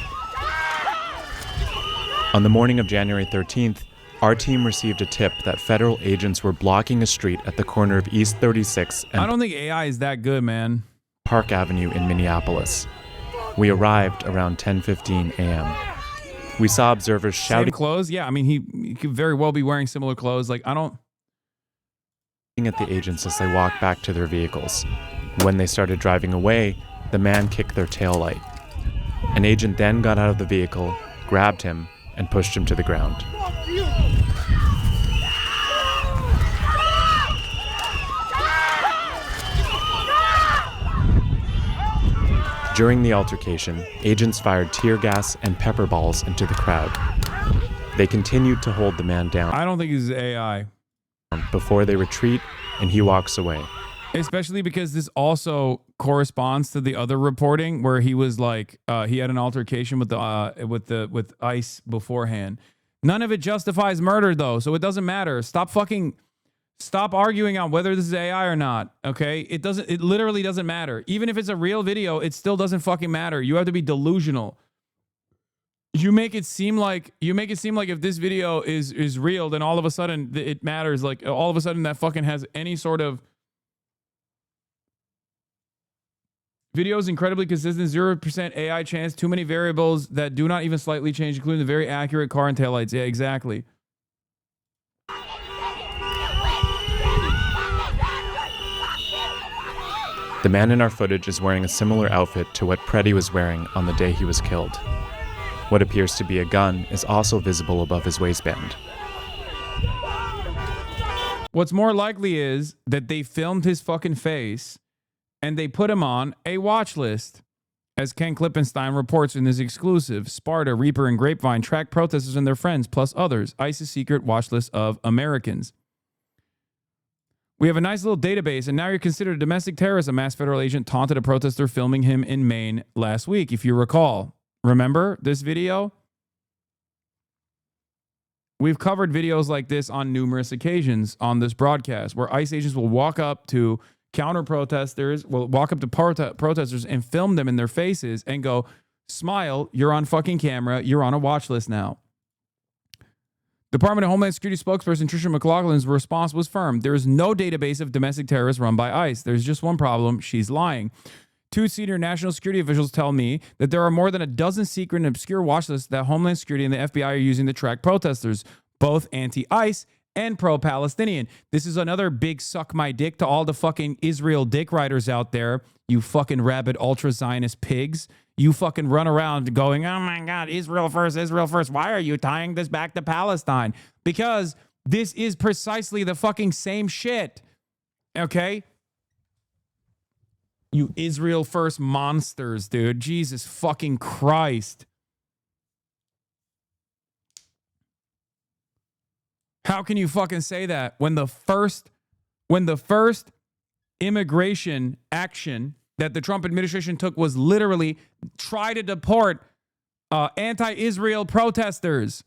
On the morning of January 13th, our team received a tip that federal agents were blocking a street at the corner of East 36 and I don't think AI is that good, man. Park Avenue in Minneapolis. We arrived around 10:15 a.m. We saw observers shouting Same clothes? Yeah, I mean, he could very well be wearing similar clothes. Like, I don't... at the agents as they walked back to their vehicles. When they started driving away, the man kicked their taillight. An agent then got out of the vehicle, grabbed him, and pushed him to the ground. During the altercation, agents fired tear gas and pepper balls into the crowd. They continued to hold the man down. I don't think he's AI. Before they retreat, and he walks away. Especially because this also corresponds to the other reporting where he was like, he had an altercation with ICE beforehand. None of it justifies murder though, so it doesn't matter. Stop arguing on whether this is AI or not, okay? It literally doesn't matter. Even if it's a real video, it still doesn't fucking matter. You have to be delusional. You make it seem like if this video is real, then all of a sudden it matters. Like all of a sudden that fucking has any sort of video is incredibly consistent, 0% AI chance, too many variables that do not even slightly change, including the very accurate car and taillights. Yeah, exactly. The man in our footage is wearing a similar outfit to what Peretti was wearing on the day he was killed. What appears to be a gun is also visible above his waistband. What's more likely is that they filmed his fucking face and they put him on a watch list. As Ken Klippenstein reports in his exclusive, Sparta, Reaper, and Grapevine track protesters and their friends, plus others, ICE's secret watch list of Americans. We have a nice little database, and now you're considered a domestic terrorist. A masked federal agent taunted a protester filming him in Maine last week, if you recall. Remember this video? We've covered videos like this on numerous occasions on this broadcast, where ICE agents will walk up to counter-protesters, will walk up to protesters and film them in their faces and go, smile, you're on fucking camera, you're on a watch list now. Department of Homeland Security spokesperson Tricia McLaughlin's response was firm. There is no database of domestic terrorists run by ICE. There's just one problem. She's lying. 2 senior national security officials tell me that there are more than a dozen secret and obscure watch lists that Homeland Security and the FBI are using to track protesters, both anti-ICE and pro-Palestinian. This is another big suck my dick to all the fucking Israel dick riders out there, you fucking rabid ultra-Zionist pigs. You fucking run around going, oh my God, Israel first, Israel first. Why are you tying this back to Palestine? Because this is precisely the fucking same shit. Okay? You Israel first monsters, dude. Jesus fucking Christ. How can you fucking say that when the first immigration action that the Trump administration took was literally try to deport anti-Israel protesters,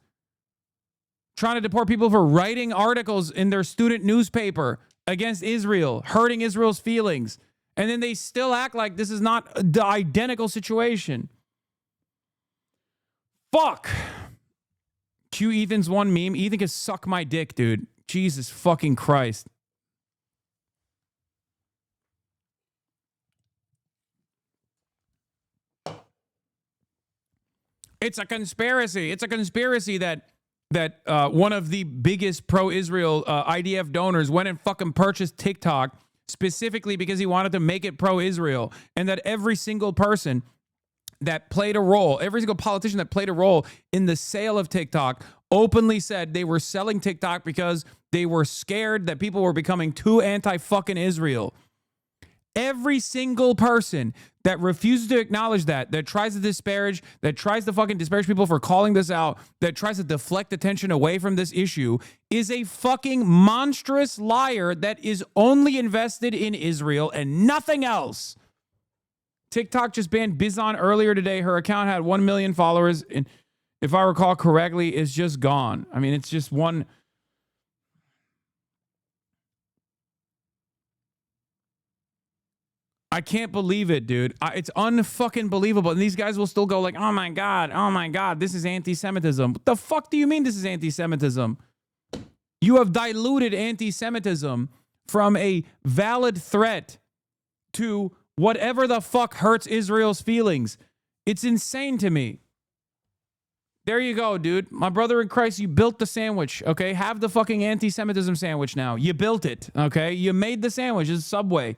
trying to deport people for writing articles in their student newspaper against Israel, hurting Israel's feelings. And then they still act like this is not the identical situation. Fuck. Cue Ethan's one meme. Ethan can suck my dick, dude. Jesus fucking Christ. It's a conspiracy. It's a conspiracy that one of the biggest pro-Israel IDF donors went and fucking purchased TikTok specifically because he wanted to make it pro-Israel, and that every single person that played a role, every single politician that played a role in the sale of TikTok openly said they were selling TikTok because they were scared that people were becoming too anti-fucking Israel. Every single person that refuses to acknowledge that tries to disparage, that tries to fucking disparage people for calling this out, that tries to deflect attention away from this issue is a fucking monstrous liar that is only invested in Israel and nothing else. TikTok just banned Bizon earlier today. Her account had 1 million followers, and if I recall correctly, it's just gone. I mean, it's just one... I can't believe it, dude. It's unfucking believable. And these guys will still go like, oh my God, this is anti-Semitism. What the fuck do you mean this is anti-Semitism? You have diluted anti-Semitism from a valid threat to whatever the fuck hurts Israel's feelings. It's insane to me. There you go, dude. My brother in Christ, you built the sandwich, okay? Have the fucking anti-Semitism sandwich now. You built it, okay? You made the sandwich. It's Subway.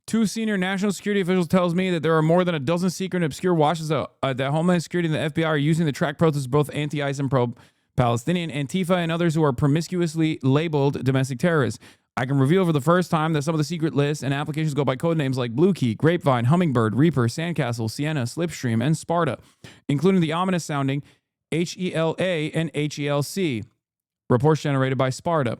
Two senior national security officials tells me that there are more than a dozen secret and obscure watches that Homeland Security and the FBI are using to track protests, both anti-ICE and pro-Palestinian, Antifa, and others who are promiscuously labeled domestic terrorists. I can reveal for the first time that some of the secret lists and applications go by code names like Blue Key, Grapevine, Hummingbird, Reaper, Sandcastle, Sienna, Slipstream, and Sparta, including the ominous sounding HELA and HELC, reports generated by Sparta.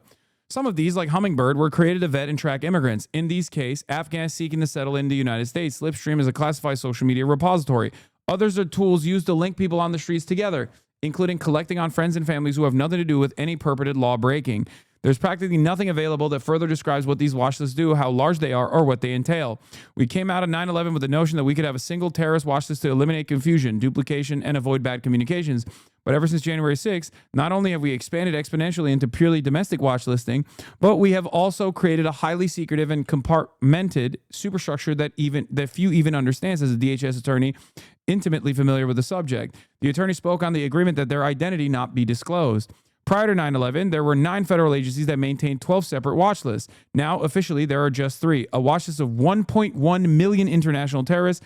Some of these, like Hummingbird, were created to vet and track immigrants. In these cases, Afghans seeking to settle in the United States. Slipstream is a classified social media repository. Others are tools used to link people on the streets together, including collecting on friends and families who have nothing to do with any purported law breaking. There's practically nothing available that further describes what these watch lists do, how large they are, or what they entail. We came out of 9/11 with the notion that we could have a single terrorist watch list to eliminate confusion, duplication, and avoid bad communications. But ever since January 6th, not only have we expanded exponentially into purely domestic watch listing, but we have also created a highly secretive and compartmented superstructure that few even understand, as a DHS attorney intimately familiar with the subject. The attorney spoke on the agreement that their identity not be disclosed. Prior to 9/11, there were 9 federal agencies that maintained 12 separate watch lists. Now, officially, there are just 3. A watch list of 1.1 million international terrorists,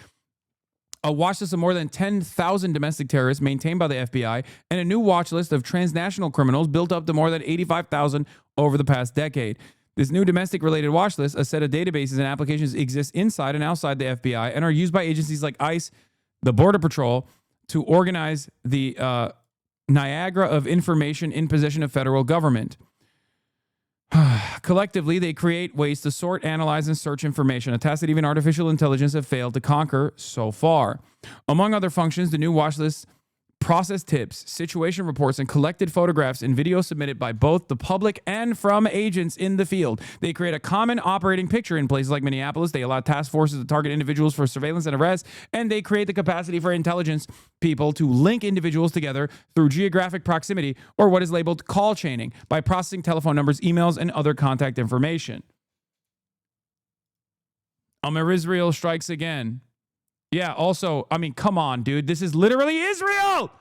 a watch list of more than 10,000 domestic terrorists maintained by the FBI, and a new watch list of transnational criminals built up to more than 85,000 over the past decade. This new domestic-related watch list, a set of databases and applications, exists inside and outside the FBI and are used by agencies like ICE, the Border Patrol, to organize the Niagara of information in possession of federal government. Collectively, they create ways to sort, analyze, and search information, a task that even artificial intelligence have failed to conquer so far. Among other functions, the new watch list process tips, situation reports, and collected photographs and videos submitted by both the public and from agents in the field. They create a common operating picture in places like Minneapolis. They allow task forces to target individuals for surveillance and arrest, and they create the capacity for intelligence people to link individuals together through geographic proximity or what is labeled call chaining by processing telephone numbers, emails, and other contact information. Israel strikes again. Yeah, also, I mean, come on, dude. This is literally Israel!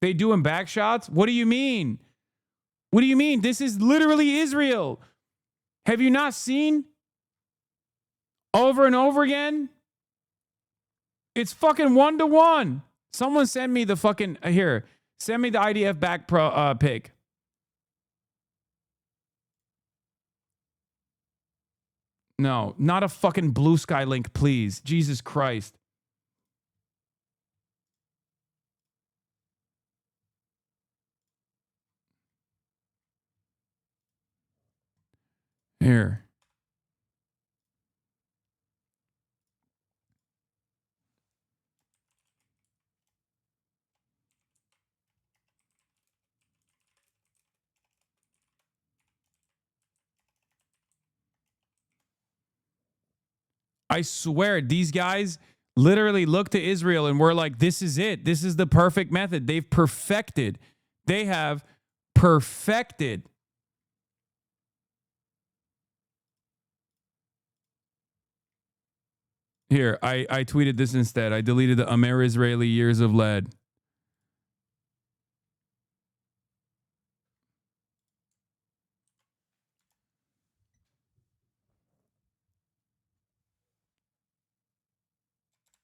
They doing back shots? What do you mean? What do you mean? This is literally Israel. Have you not seen over and over again? It's fucking 1-to-1. Someone send me the fucking here. Send me the IDF back pic. No, not a fucking blue sky link, please. Jesus Christ. Here. I swear, these guys literally look to Israel and we're like, this is it. This is the perfect method. They've perfected. They have perfected. Here, I tweeted this instead. I deleted the Israeli years of lead.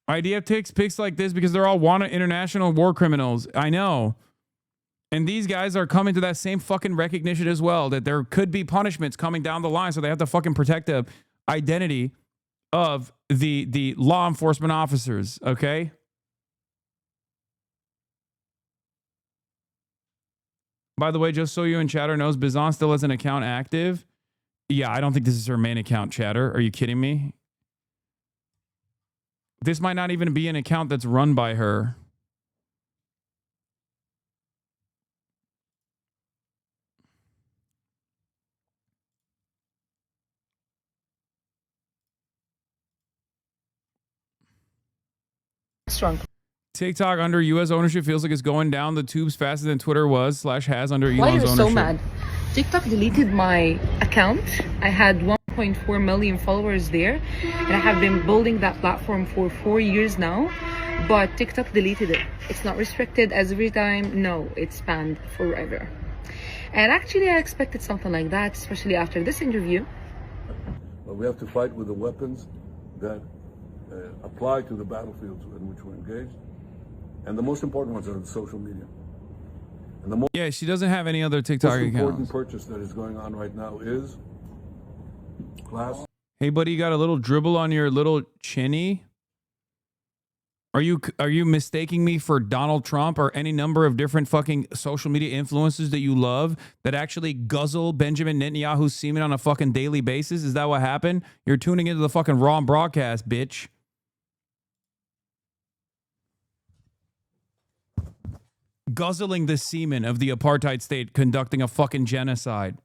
IDF takes pics like this because they're all wanted international war criminals. I know. And these guys are coming to that same fucking recognition as well, that there could be punishments coming down the line, so they have to fucking protect the identity of the law enforcement officers, okay? By the way, just so you in chatter knows, Bizan still has an account active. Yeah, I don't think this is her main account, chatter. Are you kidding me? This might not even be an account that's run by her. Strong. TikTok under U.S. ownership feels like it's going down the tubes faster than Twitter was / has under Elon's Why ownership. you're so mad? TikTok deleted my account. I had 1.4 million followers there, and I have been building that platform for 4 years now, but TikTok deleted it. It's not restricted as every time. No, it's banned forever. And actually, I expected something like that, especially after this interview. We have to fight with the weapons that apply to the battlefields in which we're engaged. And the most important ones are the social media. And the Yeah, she doesn't have any other TikTok most important accounts. purchase that is going on right now is class. Hey, buddy, you got a little dribble on your little chinny? Are you mistaking me for Donald Trump or any number of different fucking social media influencers that you love that actually guzzle Benjamin Netanyahu's semen on a fucking daily basis? Is that what happened? You're tuning into the fucking raw broadcast, bitch. Guzzling the semen of the apartheid state conducting a fucking genocide.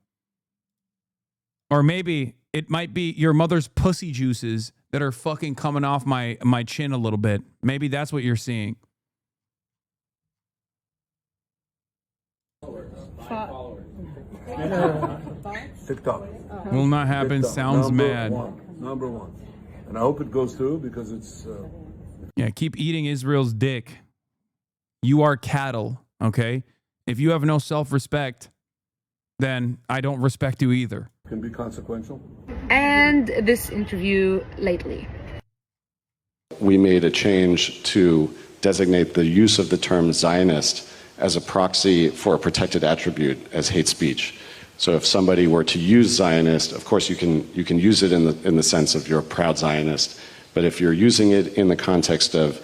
Or maybe it might be your mother's pussy juices that are fucking coming off my chin a little bit. Maybe that's what you're seeing. TikTok. Will not happen. TikTok, Sounds mad. Number one. And I hope it goes through because it's... Yeah, keep eating Israel's dick. You are cattle, okay? If you have no self-respect, then I don't respect you either. Can be consequential. And this interview lately. We made a change to designate the use of the term Zionist as a proxy for a protected attribute as hate speech. So if somebody were to use Zionist, of course you can use it in the sense of you're a proud Zionist, but if you're using it in the context of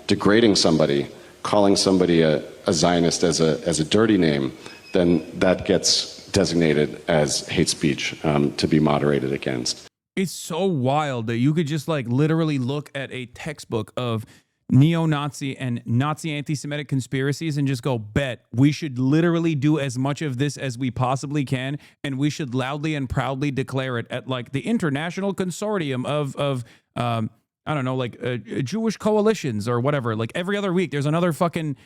degrading somebody, calling somebody a Zionist as a dirty name, then that gets designated as hate speech to be moderated against. It's so wild that you could just like literally look at a textbook of neo-Nazi and Nazi anti-Semitic conspiracies and just go, bet we should literally do as much of this as we possibly can, and we should loudly and proudly declare it at like the international consortium of I don't know, like Jewish coalitions or whatever. Like every other week, there's another fucking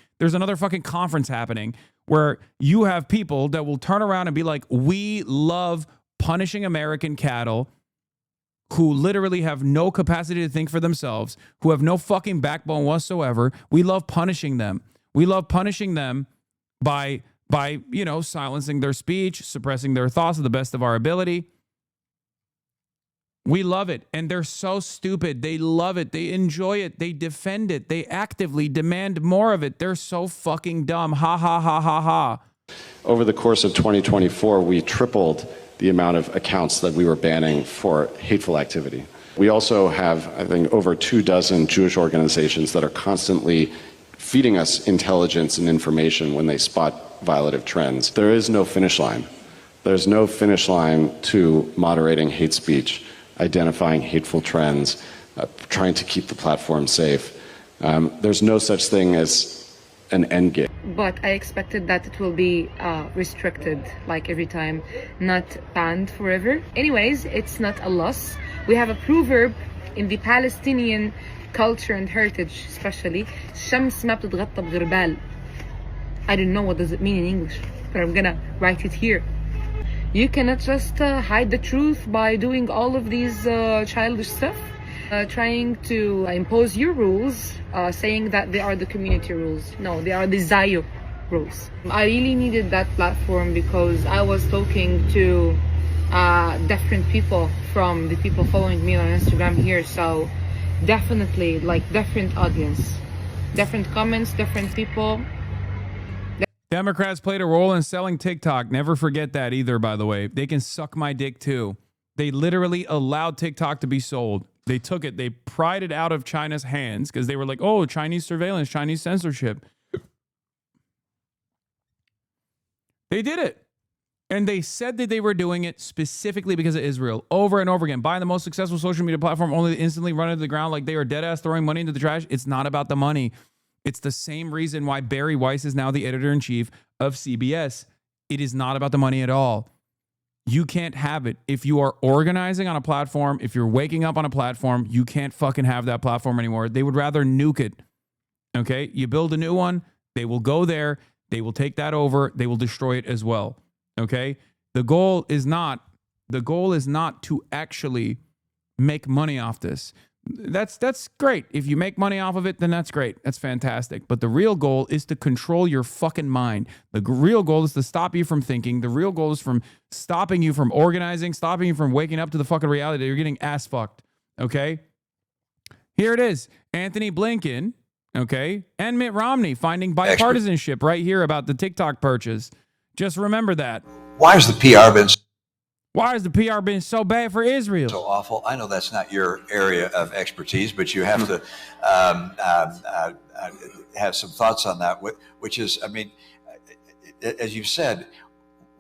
conference happening where you have people that will turn around and be like, we love punishing American cattle who literally have no capacity to think for themselves, who have no fucking backbone whatsoever. We love punishing them. We love punishing them by you know, silencing their speech, suppressing their thoughts to the best of our ability. We love it. And they're so stupid. They love it. They enjoy it. They defend it. They actively demand more of it. They're so fucking dumb. Ha, ha, ha, ha, ha. Over the course of 2024, we tripled the amount of accounts that we were banning for hateful activity. We also have, I think, over 24 Jewish organizations that are constantly feeding us intelligence and information when they spot violative trends. There is no finish line. There's no finish line to moderating hate speech, identifying hateful trends, trying to keep the platform safe. There's no such thing as an end game. But I expected that it will be restricted like every time, not banned forever. Anyways, it's not a loss. We have a proverb in the Palestinian culture and heritage, especially, "Shams ma btitghatta bghirbal." I don't know what does it mean in English, but I'm gonna write it here. You cannot just hide the truth by doing all of these childish stuff, trying to impose your rules, saying that they are the community rules. No, they are the Zayo rules. I really needed that platform because I was talking to different people from the people following me on Instagram here. So definitely like different audience, different comments, different people. Democrats played a role in selling TikTok. Never forget that either, by the way. They can suck my dick too. They literally allowed TikTok to be sold. They took it. They pried it out of China's hands because they were like, oh, Chinese surveillance, Chinese censorship. They did it. And they said that they were doing it specifically because of Israel over and over again. Buying the most successful social media platform only to instantly run into the ground like they are dead ass throwing money into the trash. It's not about the money. It's the same reason why Barry Weiss is now the editor-in-chief of CBS. It is not about the money at all. You can't have it. If you are organizing on a platform, if you're waking up on a platform, you can't fucking have that platform anymore. They would rather nuke it. Okay? You build a new one, they will go there, they will take that over, they will destroy it as well. Okay? The goal is not to actually make money off this. That's great. If you make money off of it, then that's great. That's fantastic. But the real goal is to control your fucking mind. The real goal is to stop you from thinking. The real goal is from stopping you from organizing, stopping you from waking up to the fucking reality that you're getting ass fucked. Okay? Here it is. Anthony Blinken, okay, and Mitt Romney finding bipartisanship right here about the TikTok purchase. Just remember that. Why has the PR been so bad for Israel? So awful. I know that's not your area of expertise, but you have to have some thoughts on that, which is, I mean, as you've said,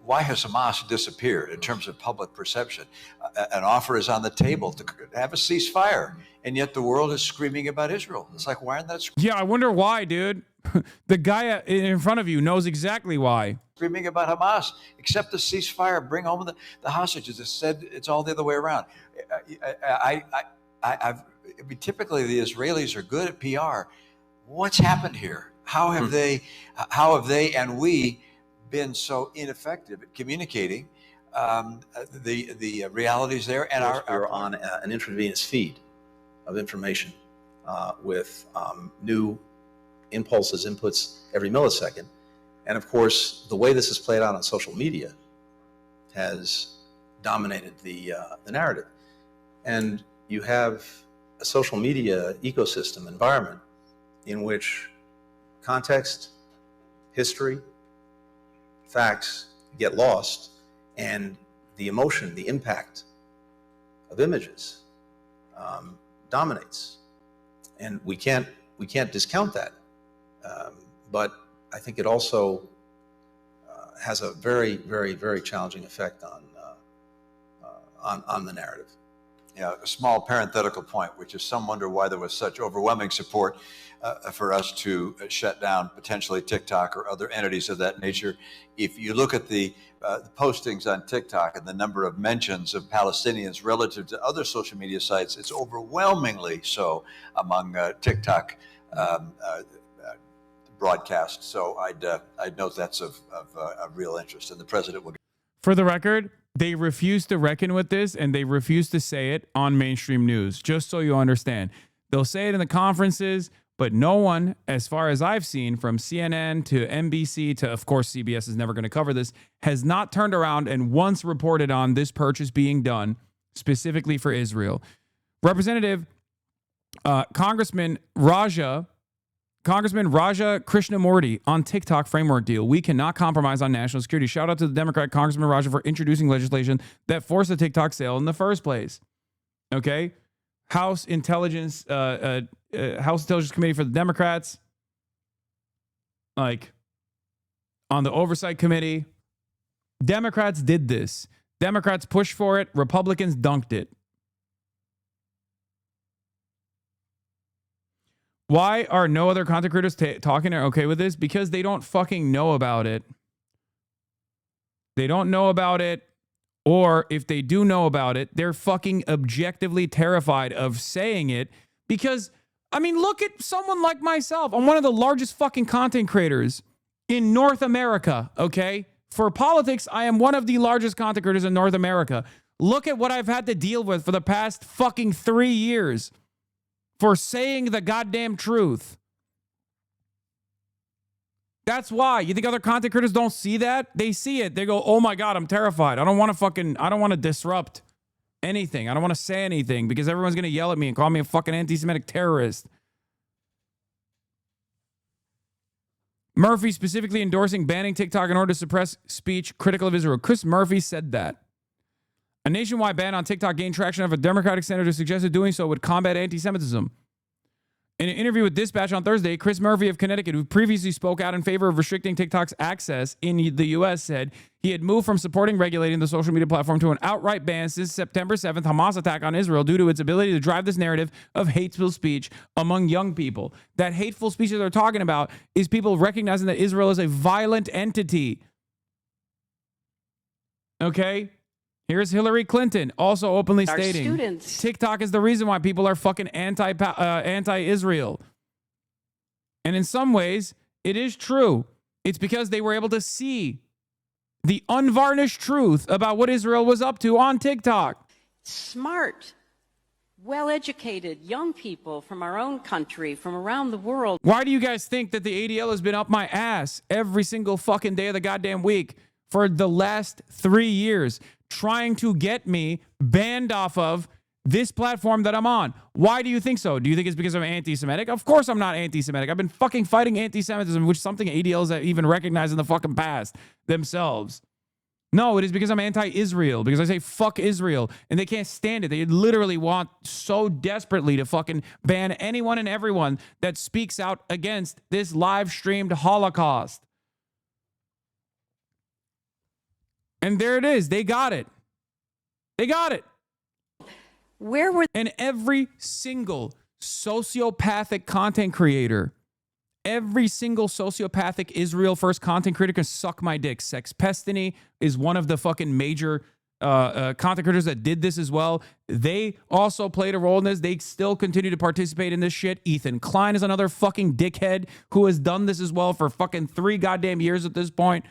why has Hamas disappeared in terms of public perception? An offer is on the table to have a ceasefire, and yet the world is screaming about Israel. It's like, why aren't that screaming? Yeah, I wonder why, dude. The guy in front of you knows exactly why. Screaming about Hamas, accept the ceasefire, bring home the hostages. It said it's all the other way around. I mean, typically the Israelis are good at PR. What's happened here? How have they and we been so ineffective at communicating the realities there? And we're on an intravenous feed of information with new impulses, inputs every millisecond. And of course, the way this is played out on social media has dominated the narrative. And you have a social media ecosystem environment in which context, history, facts get lost, and the emotion, the impact of images dominates, and we can't discount that. But I think it also has a very, very, very challenging effect on the narrative. Yeah, a small parenthetical point, which is some wonder why there was such overwhelming support for us to shut down potentially TikTok or other entities of that nature. If you look at the postings on TikTok and the number of mentions of Palestinians relative to other social media sites, it's overwhelmingly so among TikTok broadcasts. So I'd note that's of real interest, and the president will. For the record, they refuse to reckon with this, and they refuse to say it on mainstream news, just so you understand. They'll say it in the conferences, but no one, as far as I've seen, from CNN to NBC to, of course, CBS is never going to cover this, has not turned around and once reported on this purchase being done specifically for Israel. Representative Congressman Raja Krishnamurti on TikTok framework deal. We cannot compromise on national security. Shout out to the Democrat Congressman Raja for introducing legislation that forced the TikTok sale in the first place. Okay. House Intelligence Committee for the Democrats, like on the Oversight Committee. Democrats did this. Democrats pushed for it. Republicans dunked it. Why are no other content creators talking or okay with this? Because they don't fucking know about it. They don't know about it. Or if they do know about it, they're fucking objectively terrified of saying it. Because, I mean, look at someone like myself. I'm one of the largest fucking content creators in North America, okay? For politics, I am one of the largest content creators in North America. Look at what I've had to deal with for the past fucking 3 years for saying the goddamn truth. That's why. You think other content creators don't see that? They see it. They go, oh my God, I'm terrified. I don't want to disrupt anything. I don't want to say anything because everyone's going to yell at me and call me a fucking anti-Semitic terrorist. Murphy specifically endorsing banning TikTok in order to suppress speech critical of Israel. Chris Murphy said that. A nationwide ban on TikTok gained traction after a Democratic senator suggested doing so would combat anti-Semitism. In an interview with Dispatch on Thursday, Chris Murphy of Connecticut, who previously spoke out in favor of restricting TikTok's access in the U.S., said he had moved from supporting regulating the social media platform to an outright ban since September 7th Hamas attack on Israel due to its ability to drive this narrative of hateful speech among young people. That hateful speech that they're talking about is people recognizing that Israel is a violent entity. Okay? Here's Hillary Clinton also openly stating TikTok is the reason why people are fucking anti-Israel. And in some ways, it is true. It's because they were able to see the unvarnished truth about what Israel was up to on TikTok. Smart, well-educated young people from our own country, from around the world. Why do you guys think that the ADL has been up my ass every single fucking day of the goddamn week for the last 3 years? Trying to get me banned off of this platform that I'm on. Why do you think so? Do you think it's because I'm anti-Semitic? Of course I'm not anti-Semitic. I've been fucking fighting anti-Semitism, which is something ADLs have even recognized in the fucking past themselves. No, it is because I'm anti-Israel, because I say fuck Israel, and they can't stand it. They literally want so desperately to fucking ban anyone and everyone that speaks out against this live-streamed Holocaust. And there it is. They got it. They got it. Where were... And every single sociopathic content creator, every single sociopathic Israel first content creator can suck my dick. Sexpestiny is one of the fucking major content creators that did this as well. They also played a role in this. They still continue to participate in this shit. Ethan Klein is another fucking dickhead who has done this as well for fucking 3 goddamn years at this point.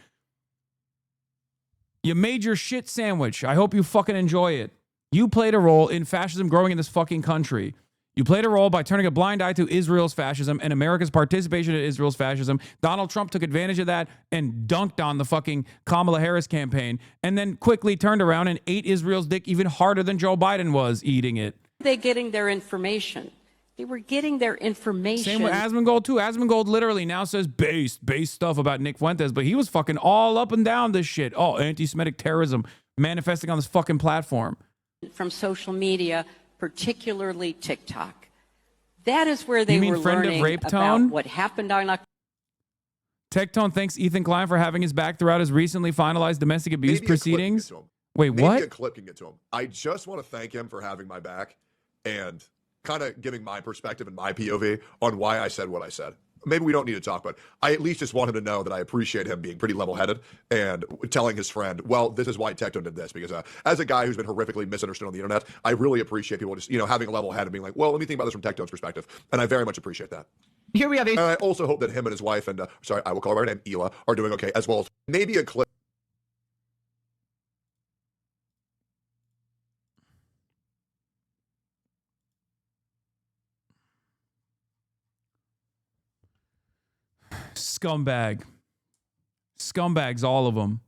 You made your shit sandwich. I hope you fucking enjoy it. You played a role in fascism growing in this fucking country. You played a role by turning a blind eye to Israel's fascism and America's participation in Israel's fascism. Donald Trump took advantage of that and dunked on the fucking Kamala Harris campaign and then quickly turned around and ate Israel's dick even harder than Joe Biden was eating it. Are they getting their information? They were getting their information. Same with Asmongold too. Asmongold literally now says base stuff about Nick Fuentes, but he was fucking all up and down this shit. Oh, anti-Semitic terrorism manifesting on this fucking platform. From social media, particularly TikTok. That is where they You mean were friend of learning Rape about Tone? what happened on October. Tectone thanks Ethan Klein for having his back throughout his recently finalized domestic abuse Maybe a clip can get proceedings. to him. Wait, Maybe what? a clip can get to him. I just want to thank him for having my back and kind of giving my perspective and my POV on why I said what I said. Maybe we don't need to talk, but I at least just want him to know that I appreciate him being pretty level-headed and telling his friend, well, this is why Tectone did this. Because as a guy who's been horrifically misunderstood on the internet, I really appreciate people just, having a level head and being like, well, let me think about this from Tectone's perspective. And I very much appreciate that. Here we have And I also hope that him and his wife and, sorry, I will call her by name, Ela, are doing okay, as well as maybe a clip. Scumbag. Scumbags, all of them.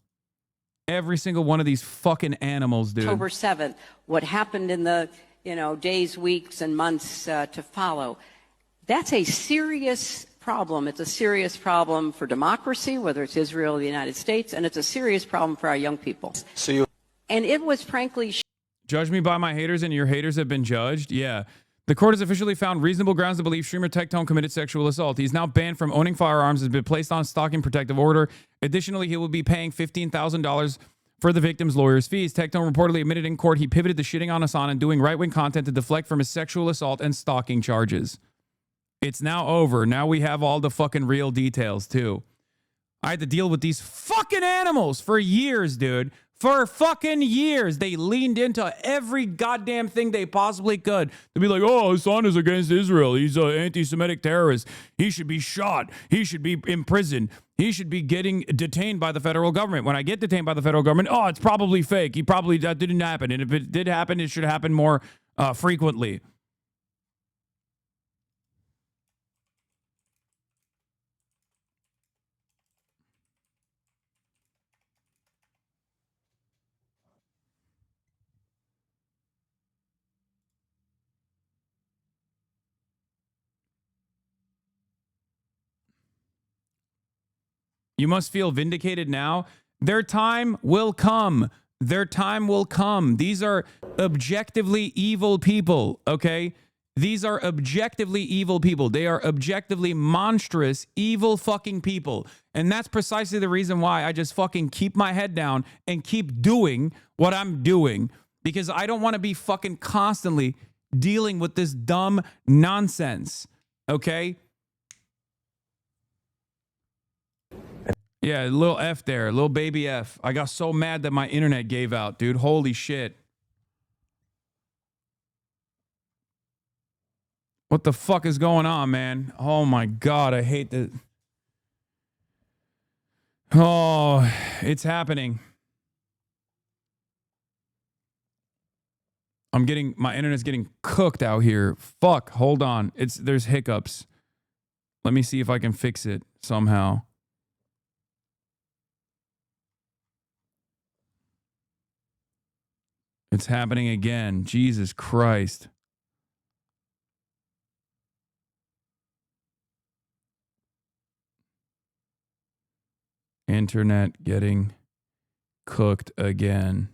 Every single one of these fucking animals, dude. October 7th, what happened in the days, weeks, and months to follow. That's a serious problem. It's a serious problem for democracy, whether it's Israel or the United States, and it's a serious problem for our young people. And it was frankly... Judge me by my haters and your haters have been judged? Yeah. The court has officially found reasonable grounds to believe streamer Tectone committed sexual assault. He's now banned from owning firearms and has been placed on stalking protective order. Additionally, he will be paying $15,000 for the victim's lawyer's fees. Tectone reportedly admitted in court he pivoted to shitting on Hasan and doing right-wing content to deflect from his sexual assault and stalking charges. It's now over. Now we have all the fucking real details, too. I had to deal with these fucking animals for years, dude. For fucking years. They leaned into every goddamn thing they possibly could to be like, oh, Hasan is against Israel. He's an anti-Semitic terrorist. He should be shot. He should be imprisoned. He should be getting detained by the federal government. When I get detained by the federal government, oh, it's probably fake. That didn't happen. And if it did happen, it should happen more frequently. You must feel vindicated now. Their time will come. Their time will come. These are objectively evil people, okay? These are objectively evil people. They are objectively monstrous, evil fucking people. And that's precisely the reason why I just fucking keep my head down and keep doing what I'm doing. Because I don't want to be fucking constantly dealing with this dumb nonsense, okay? Yeah, a little F there, a little baby F. I got so mad that my internet gave out, dude. Holy shit. What the fuck is going on, man? Oh my God, I hate that. Oh, it's happening. My internet's getting cooked out here. Fuck, hold on. There's hiccups. Let me see if I can fix it somehow. It's happening again. Jesus Christ. Internet getting cooked again.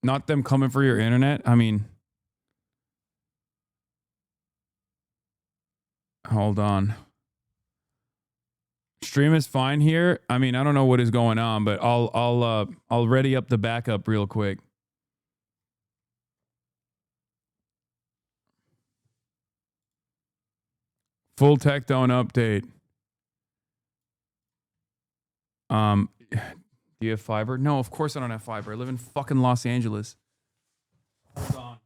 Not them coming for your internet. I mean, hold on. Stream is fine here. I mean, I don't know what is going on, but I'll ready up the backup real quick. Full Tectone update. Do you have fiber? No, of course I don't have fiber. I live in fucking Los Angeles. Hold on.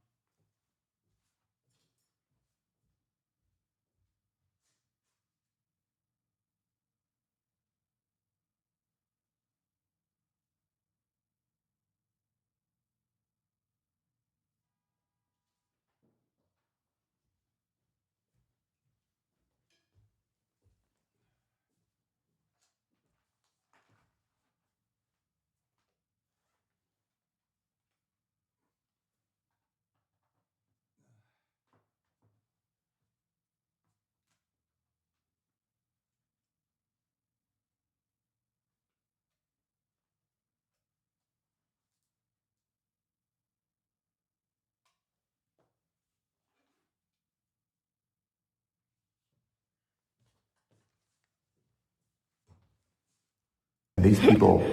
these people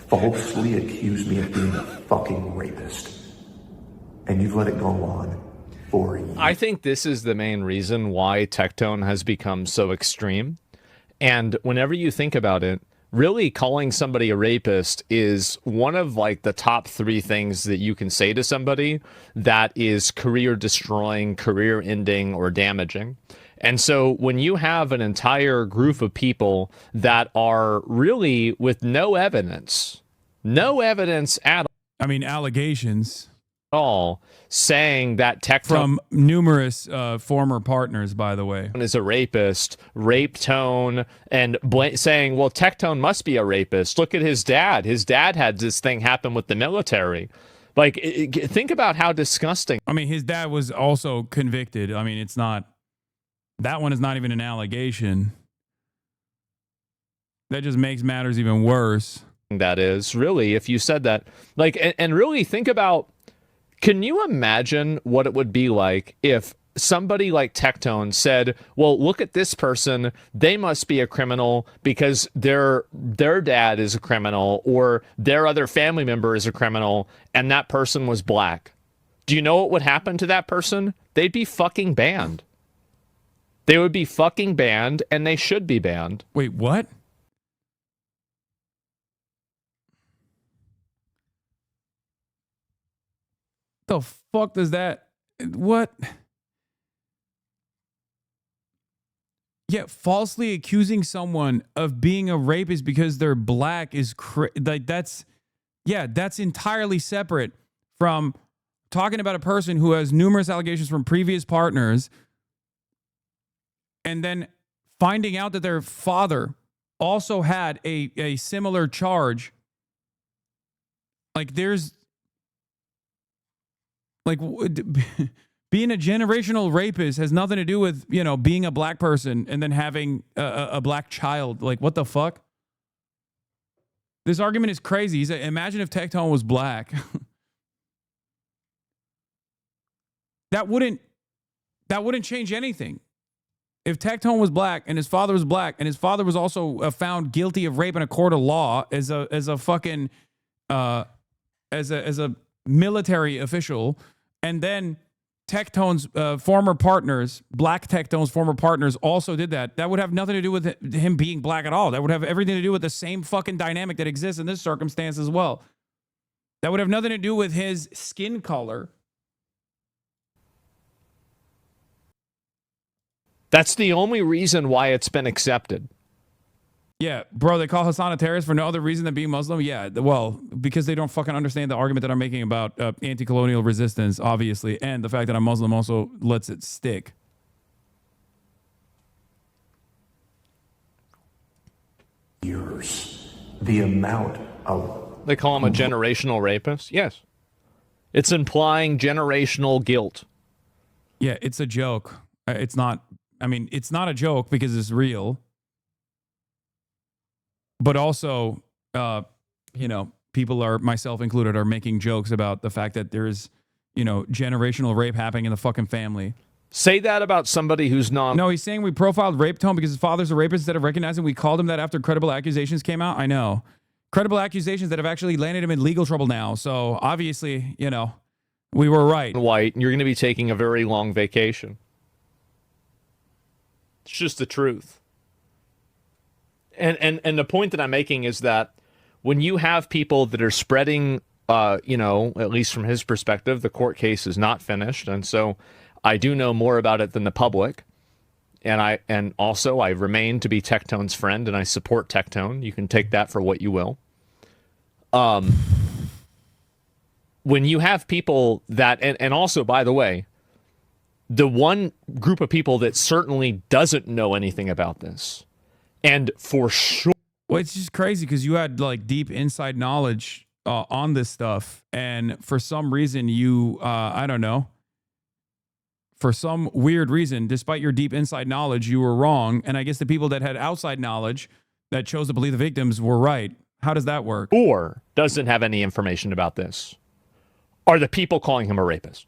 falsely accused me of being a fucking rapist. And you've let it go on for years. I think this is the main reason why Tectone has become so extreme. And whenever you think about it, really calling somebody a rapist is one of like the top 3 things that you can say to somebody that is career destroying, career ending, or damaging. And so when you have an entire group of people that are really with no evidence at all. I mean, allegations. All saying that Tectone from numerous former partners, by the way, is a rapist, raped Tone, and saying, well, Tectone must be a rapist. Look at his dad. His dad had this thing happen with the military. Like, think about how disgusting. I mean, his dad was also convicted. I mean, it's not, that one is not even an allegation. That just makes matters even worse. That is, really, if you said that, like, and really think about, can you imagine what it would be like if somebody like Tectone said, well, look at this person, they must be a criminal because their dad is a criminal or their other family member is a criminal, and that person was black. Do you know what would happen to that person? They'd be fucking banned. They would be fucking banned, and they should be banned. Wait, what? The fuck does that? What? Yeah, falsely accusing someone of being a rapist because they're black is like that's entirely separate from talking about a person who has numerous allegations from previous partners and then finding out that their father also had a similar charge. Like there's like being a generational rapist has nothing to do with, you know, being a black person and then having a black child. Like, what the fuck? This argument is crazy. He said, imagine if Tectone was black. That wouldn't change anything. If Tectone was black and his father was black and his father was also found guilty of rape in a court of law as a fucking as a military official, and then Tectone's former partners, black Tectone's former partners also did that, that would have nothing to do with him being black at all. That would have everything to do with the same fucking dynamic that exists in this circumstance as well. That would have nothing to do with his skin color. That's the only reason why it's been accepted. Yeah, bro, they call Hasan a terrorist for no other reason than being Muslim? Yeah, well, because they don't fucking understand the argument that I'm making about anti-colonial resistance, obviously, and the fact that I'm Muslim also lets it stick. Years. The amount of... They call him a generational rapist? Yes. It's implying generational guilt. Yeah, it's a joke. It's not... I mean, it's not a joke because it's real. But also, you know, people are, myself included, are making jokes about the fact that there's, you know, generational rape happening in the fucking family. Say that about somebody who's non... No, he's saying we profiled Rape Tone because his father's a rapist instead of recognizing we called him that after credible accusations came out. I know. Credible accusations that have actually landed him in legal trouble now. So, obviously, you know, we were right. White, and you're going to be taking a very long vacation. It's just the truth. And the point that I'm making is that when you have people that are spreading, you know, at least from his perspective, the court case is not finished. And so I do know more about it than the public. And also I remain to be Tectone's friend and I support Tectone. You can take that for what you will. When you have people that, and also, by the way, the one group of people that certainly doesn't know anything about this, and for sure... Well, it's just crazy because you had like deep inside knowledge on this stuff. And for some reason you, I don't know, for some weird reason, despite your deep inside knowledge, you were wrong. And I guess the people that had outside knowledge that chose to believe the victims were right. How does that work? Or doesn't have any information about this. Are the people calling him a rapist?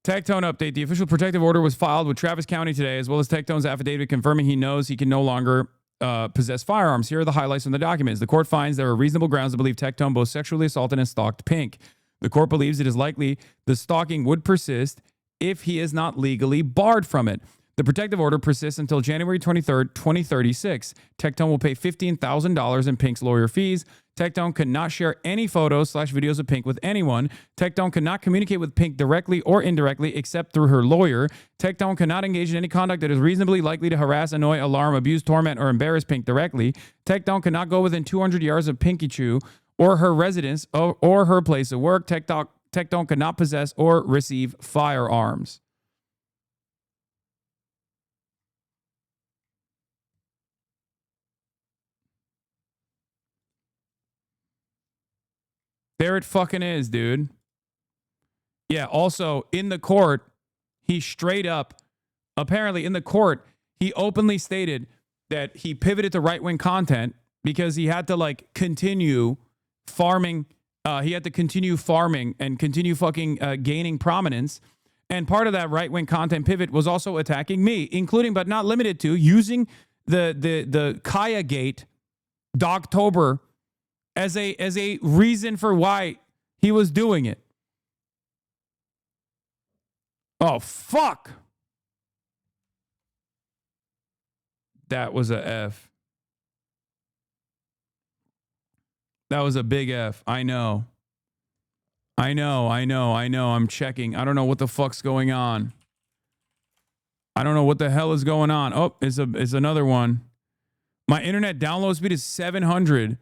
Tectone update. The official protective order was filed with Travis County today, as well as Tectone's affidavit confirming he knows he can no longer possess firearms. Here are the highlights from the documents. The court finds there are reasonable grounds to believe Tectone both sexually assaulted and stalked Pink. The court believes it is likely the stalking would persist if he is not legally barred from it. The protective order persists until January 23rd, 2036. Tectone will pay $15,000 in Pink's lawyer fees. Tectone cannot share any photos/videos of Pink with anyone. Tectone cannot communicate with Pink directly or indirectly except through her lawyer. Tectone cannot engage in any conduct that is reasonably likely to harass, annoy, alarm, abuse, torment, or embarrass Pink directly. Tectone cannot go within 200 yards of Pinky Chew or her residence or her place of work. Tectone cannot possess or receive firearms. There it fucking is, dude. Yeah, also, in the court, he straight up, apparently in the court, he openly stated that he pivoted to right-wing content because he had to, like, continue farming. He had to continue farming and continue fucking gaining prominence. And part of that right-wing content pivot was also attacking me, including but not limited to using the Kaya Gate Dogtober as a reason for why he was doing it. Oh, fuck. That was a F. That was a big F. I know. I'm checking. I don't know what the fuck's going on. I don't know what the hell is going on. Oh, it's another one. My internet download speed is 700.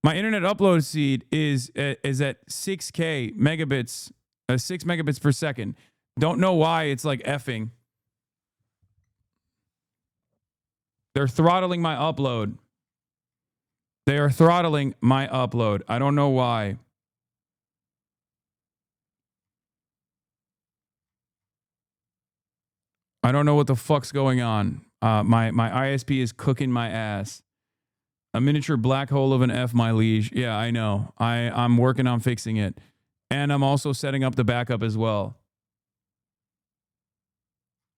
My internet upload speed is at 6K megabits, 6 megabits per second. Don't know why it's like effing. They're throttling my upload. They are throttling my upload. I don't know why. I don't know what the fuck's going on. My ISP is cooking my ass. A miniature black hole of an F, my liege. Yeah, I know. I'm working on fixing it. And I'm also setting up the backup as well.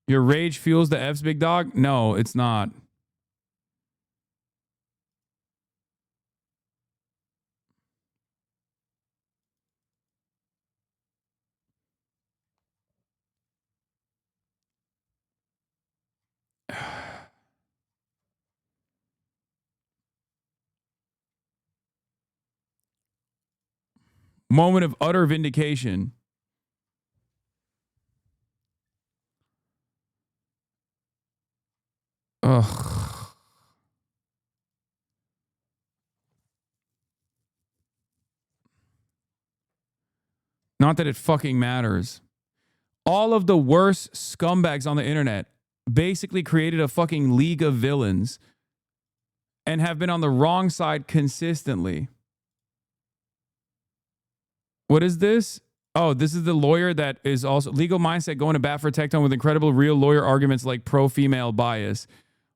Your rage fuels the F's, big dog? No, it's not. Moment of utter vindication. Ugh. Not that it fucking matters. All of the worst scumbags on the internet basically created a fucking league of villains and have been on the wrong side consistently. What is this? Oh, this is the lawyer that is also legal mindset going to bat for Tectone with incredible real lawyer arguments like pro-female bias.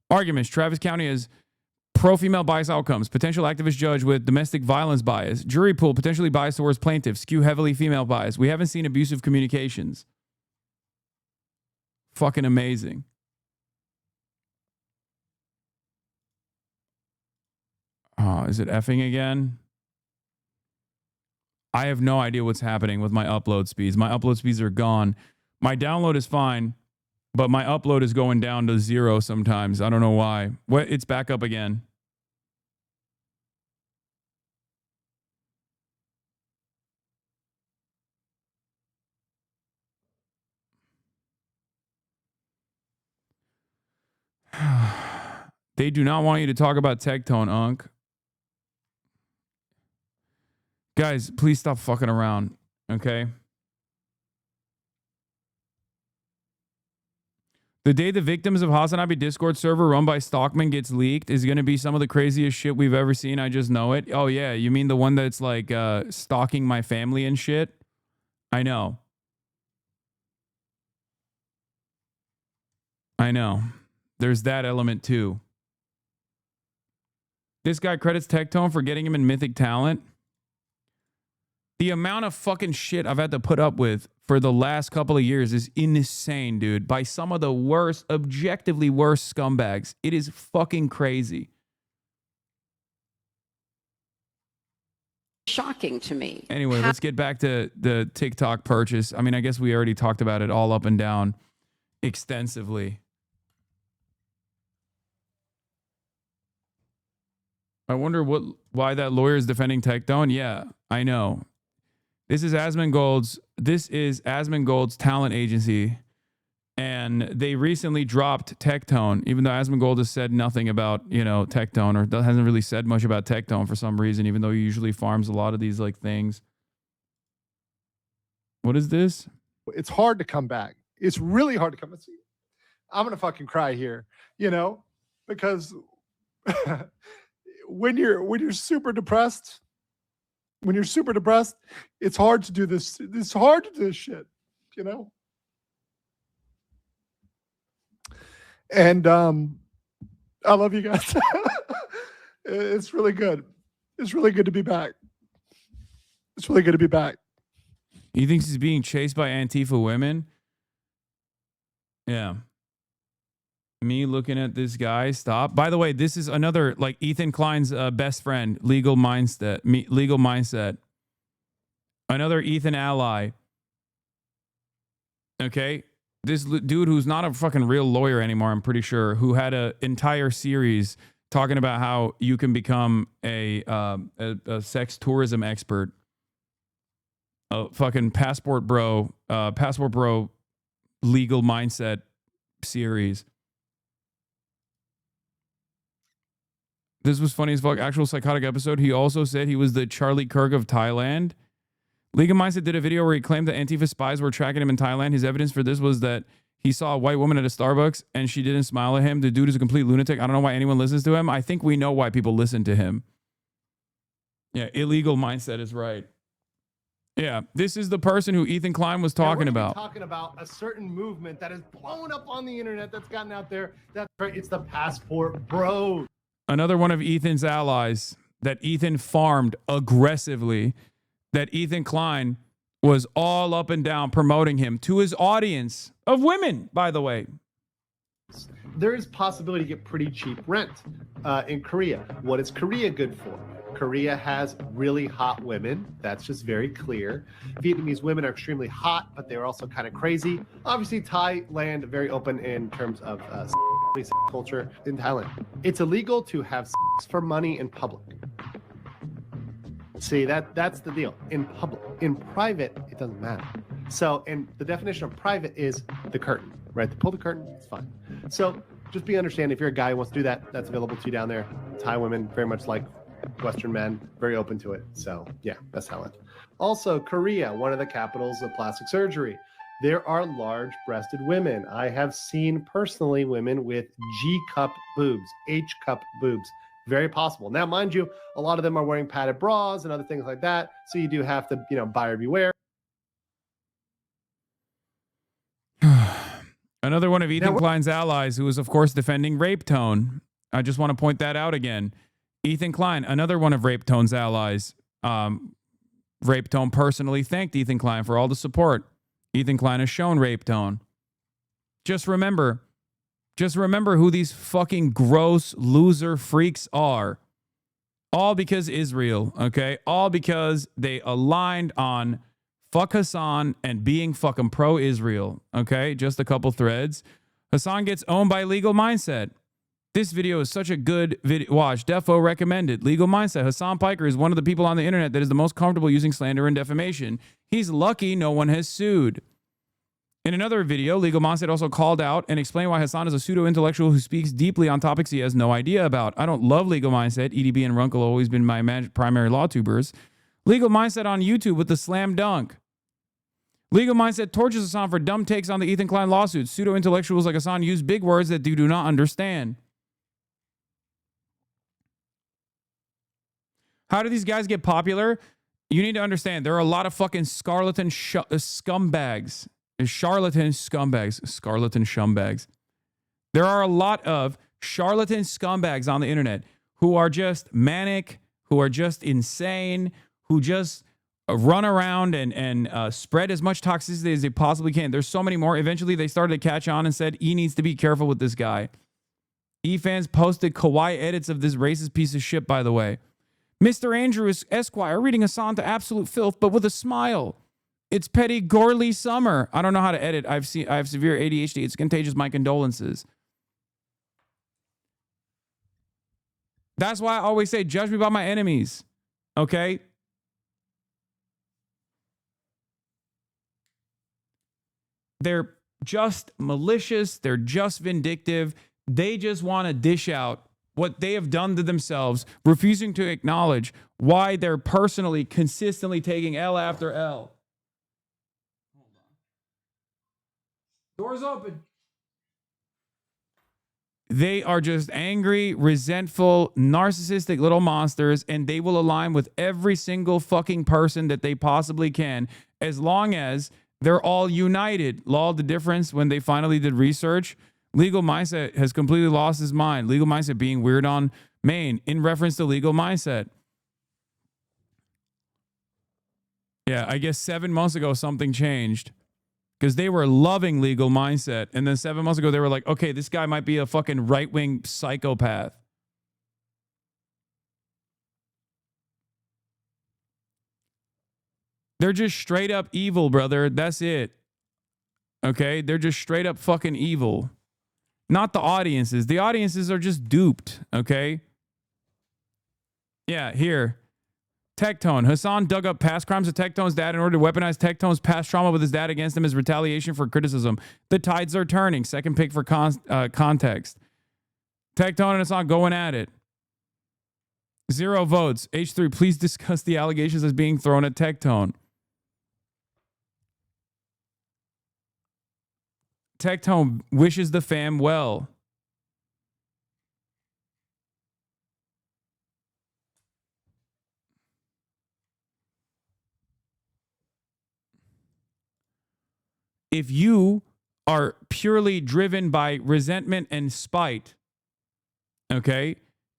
Arguments. Travis County has pro-female bias outcomes. Potential activist judge with domestic violence bias. Jury pool potentially biased towards plaintiffs. Skew heavily female bias. We haven't seen abusive communications. Fucking amazing. Oh, is it effing again? I have no idea what's happening with my upload speeds. My upload speeds are gone. My download is fine, but my upload is going down to 0 sometimes. I don't know why. It's back up again. They do not want you to talk about Tectone, Unc. Guys, please stop fucking around, okay? The day the victims of HasanAbi Discord server run by Stockman gets leaked is going to be some of the craziest shit we've ever seen. I just know it. Oh, yeah. You mean the one that's like stalking my family and shit? I know. I know. There's that element too. This guy credits Tectone for getting him in Mythic Talent. The amount of fucking shit I've had to put up with for the last couple of years is insane, dude. By some of the worst, objectively worst scumbags. It is fucking crazy. Shocking to me. Anyway, let's get back to the TikTok purchase. I mean, I guess we already talked about it all up and down extensively. I wonder why that lawyer is defending Tectone. Yeah, I know. This is Asmongold's talent agency, and they recently dropped Tectone, even though Asmongold has said nothing about, Tectone, or hasn't really said much about Tectone for some reason, even though he usually farms a lot of these like things. What is this? It's hard to come back. It's really hard to come back. I'm gonna fucking cry here, because when you're super depressed, it's hard to do this. It's hard to do this shit, And I love you guys. It's really good. It's really good to be back. It's really good to be back. He thinks he's being chased by Antifa women? Yeah. Me looking at this guy. Stop. By the way, this is another, like, Ethan Klein's best friend, Legal Mindset. Another Ethan ally. Okay? This dude who's not a fucking real lawyer anymore, I'm pretty sure, who had an entire series talking about how you can become a sex tourism expert. A fucking Passport Bro Legal Mindset series. This was funny as fuck. Actual psychotic episode. He also said he was the Charlie Kirk of Thailand. Legal Mindset did a video where he claimed that Antifa spies were tracking him in Thailand. His evidence for this was that he saw a white woman at a Starbucks and she didn't smile at him. The dude is a complete lunatic. I don't know why anyone listens to him. I think we know why people listen to him. Yeah, Illegal Mindset is right. Yeah, this is the person who Ethan Klein was talking about. Talking about a certain movement that has blown up on the internet, that's gotten out there. That's right. It's the Passport Bros. Another one of Ethan's allies that Ethan farmed aggressively, that Ethan Klein was all up and down promoting him to his audience of women, by the way. There is possibility to get pretty cheap rent in Korea. What is Korea good for? Korea has really hot women. That's just very clear. Vietnamese women are extremely hot, but they're also kind of crazy. Obviously, Thailand, very open in terms of culture in Thailand. It's illegal to have sex for money in public. See, that's the deal. In public. In private, it doesn't matter. So, and the definition of private is the curtain, right? To pull the curtain, it's fine. So just understand, if you're a guy who wants to do that, that's available to you down there. Thai women, very much like Western men, very open to it. So yeah, that's how it. Also, Korea, one of the capitals of plastic surgery. There are large-breasted women. I have seen personally women with G-cup boobs, H-cup boobs. Very possible. Now, mind you, a lot of them are wearing padded bras and other things like that. So you do have to, buyer beware. Another one of Ethan Klein's allies, who is, of course, defending Rape Tone. I just want to point that out again. Ethan Klein, another one of Rape Tone's allies. Rape Tone personally thanked Ethan Klein for all the support Ethan Klein has shown Rape Tone. Just remember who these fucking gross loser freaks are. All because Israel, okay? All because they aligned on fuck Hasan and being fucking pro-Israel, okay? Just a couple threads. Hasan gets owned by Legal Mindset. This video is such a good video. Watch. Defo recommended. Legal Mindset. Hasan Piker is one of the people on the internet that is the most comfortable using slander and defamation. He's lucky no one has sued. In another video, Legal Mindset also called out and explained why Hasan is a pseudo-intellectual who speaks deeply on topics he has no idea about. I don't love Legal Mindset. EDB and Runkle have always been my primary law tubers. Legal Mindset on YouTube with the slam dunk. Legal Mindset tortures Hasan for dumb takes on the Ethan Klein lawsuits. Pseudo-intellectuals like Hasan use big words that you do not understand. How do these guys get popular? You need to understand, there are a lot of fucking charlatan scumbags. Charlatan scumbags. There are a lot of charlatan scumbags on the internet who are just manic, who are just insane, who just run around and spread as much toxicity as they possibly can. There's so many more. Eventually, they started to catch on and said, E needs to be careful with this guy. E fans posted kawaii edits of this racist piece of shit, by the way. Mr. Andrews, Esquire, reading Hasan to absolute filth, but with a smile. It's petty, Gorley Summer. I don't know how to edit. I have severe ADHD. It's contagious. My condolences. That's why I always say, judge me by my enemies. Okay? They're just malicious. They're just vindictive. They just want to dish out what they have done to themselves, refusing to acknowledge why they're personally, consistently taking L after L. Doors open. They are just angry, resentful, narcissistic little monsters, and they will align with every single fucking person that they possibly can, as long as they're all united. Law of the difference, when they finally did research, Legal Mindset has completely lost his mind. Legal Mindset being weird on Maine in reference to Legal Mindset. Yeah, I guess 7 months ago something changed because they were loving Legal Mindset. And then 7 months ago they were like, okay, this guy might be a fucking right-wing psychopath. They're just straight up evil, brother. That's it. Okay? They're just straight up fucking evil. Not the audiences. The audiences are just duped, okay? Yeah, here. Tectone. Hasan dug up past crimes of Tectone's dad in order to weaponize Tectone's past trauma with his dad against him as retaliation for criticism. The tides are turning. Second pick for context. Tectone and Hasan going at it. 0 votes. H3, please discuss the allegations as being thrown at Tectone. Tectone wishes the fam well. If you are purely driven by resentment and spite, okay?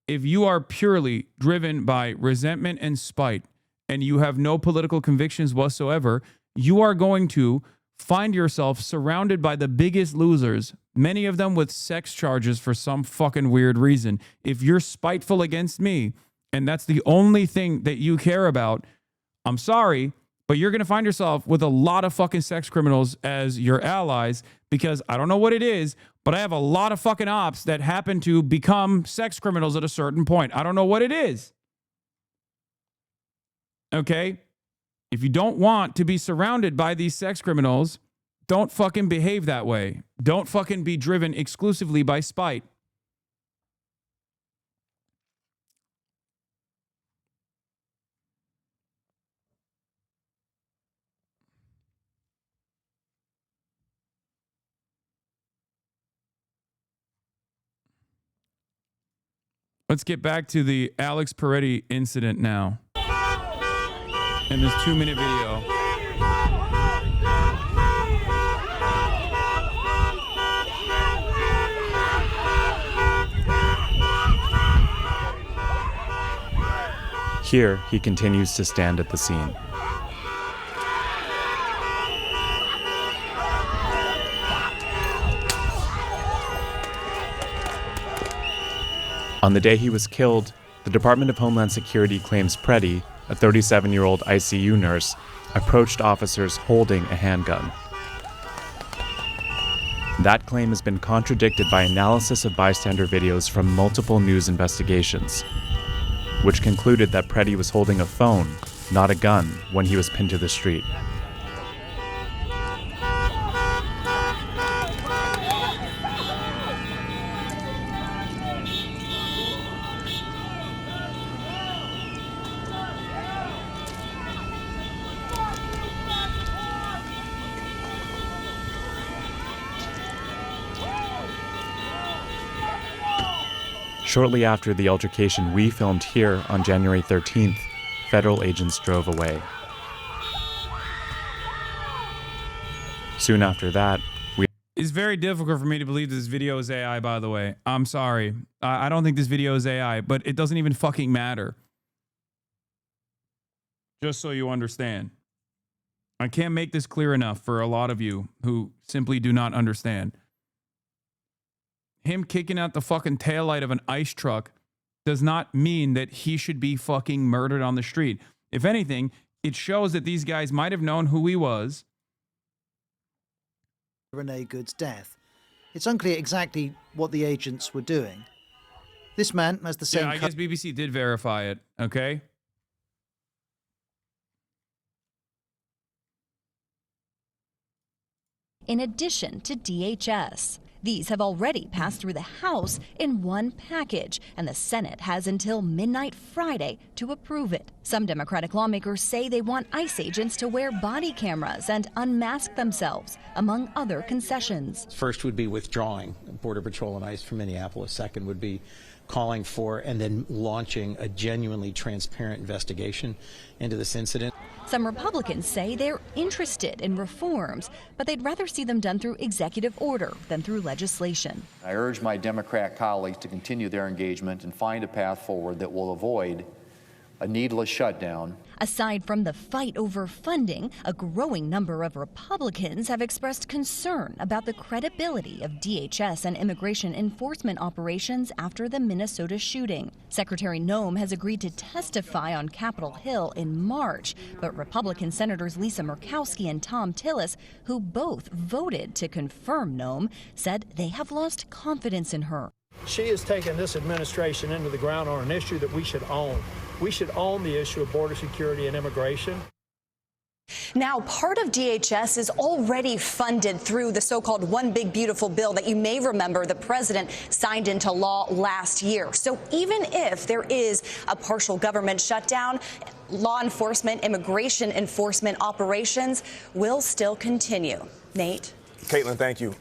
If you are purely driven by resentment and spite and you have no political convictions whatsoever, you are going to find yourself surrounded by the biggest losers, many of them with sex charges for some fucking weird reason. If you're spiteful against me and that's the only thing that you care about, I'm sorry, but you're going to find yourself with a lot of fucking sex criminals as your allies, because I don't know what it is, but I have a lot of fucking ops that happen to become sex criminals at a certain point. I don't know what it is. Okay? If you don't want to be surrounded by these sex criminals, don't fucking behave that way. Don't fucking be driven exclusively by spite. Let's get back to the Alex Peretti incident now. In this 2-minute video. Here, he continues to stand at the scene. On the day he was killed, the Department of Homeland Security claims Preddy, a 37-year-old ICU nurse, approached officers holding a handgun. That claim has been contradicted by analysis of bystander videos from multiple news investigations, which concluded that Preddy was holding a phone, not a gun, when he was pinned to the street. Shortly after the altercation we filmed here on January 13th, federal agents drove away. Soon after that, It's very difficult for me to believe this video is AI, by the way. I'm sorry. I don't think this video is AI, but it doesn't even fucking matter. Just so you understand. I can't make this clear enough for a lot of you who simply do not understand. Him kicking out the fucking taillight of an ICE truck does not mean that he should be fucking murdered on the street. If anything, it shows that these guys might have known who he was. Renee Good's death. It's unclear exactly what the agents were doing. This man has the same... Yeah, I guess BBC did verify it, okay? In addition to DHS. These have already passed through the House in one package, and the Senate has until midnight Friday to approve it. Some Democratic lawmakers say they want ICE agents to wear body cameras and unmask themselves, among other concessions. First would be withdrawing Border Patrol and ICE from Minneapolis. Second would be calling for and then launching a genuinely transparent investigation into this incident. Some Republicans say they're interested in reforms, but they'd rather see them done through executive order than through legislation. I urge my Democrat colleagues to continue their engagement and find a path forward that will avoid a needless shutdown. Aside from the fight over funding, a growing number of Republicans have expressed concern about the credibility of DHS and immigration enforcement operations after the Minnesota shooting. Secretary Noem has agreed to testify on Capitol Hill in March, but Republican Senators Lisa Murkowski and Tom Tillis, who both voted to confirm Noem, said they have lost confidence in her. She has taken this administration into the ground on an issue that we should own. We should own the issue of border security and immigration. Now, part of DHS is already funded through the so-called One Big Beautiful Bill that you may remember the president signed into law last year. So even if there is a partial government shutdown, law enforcement, immigration enforcement operations will still continue. Nate? Caitlin, thank you.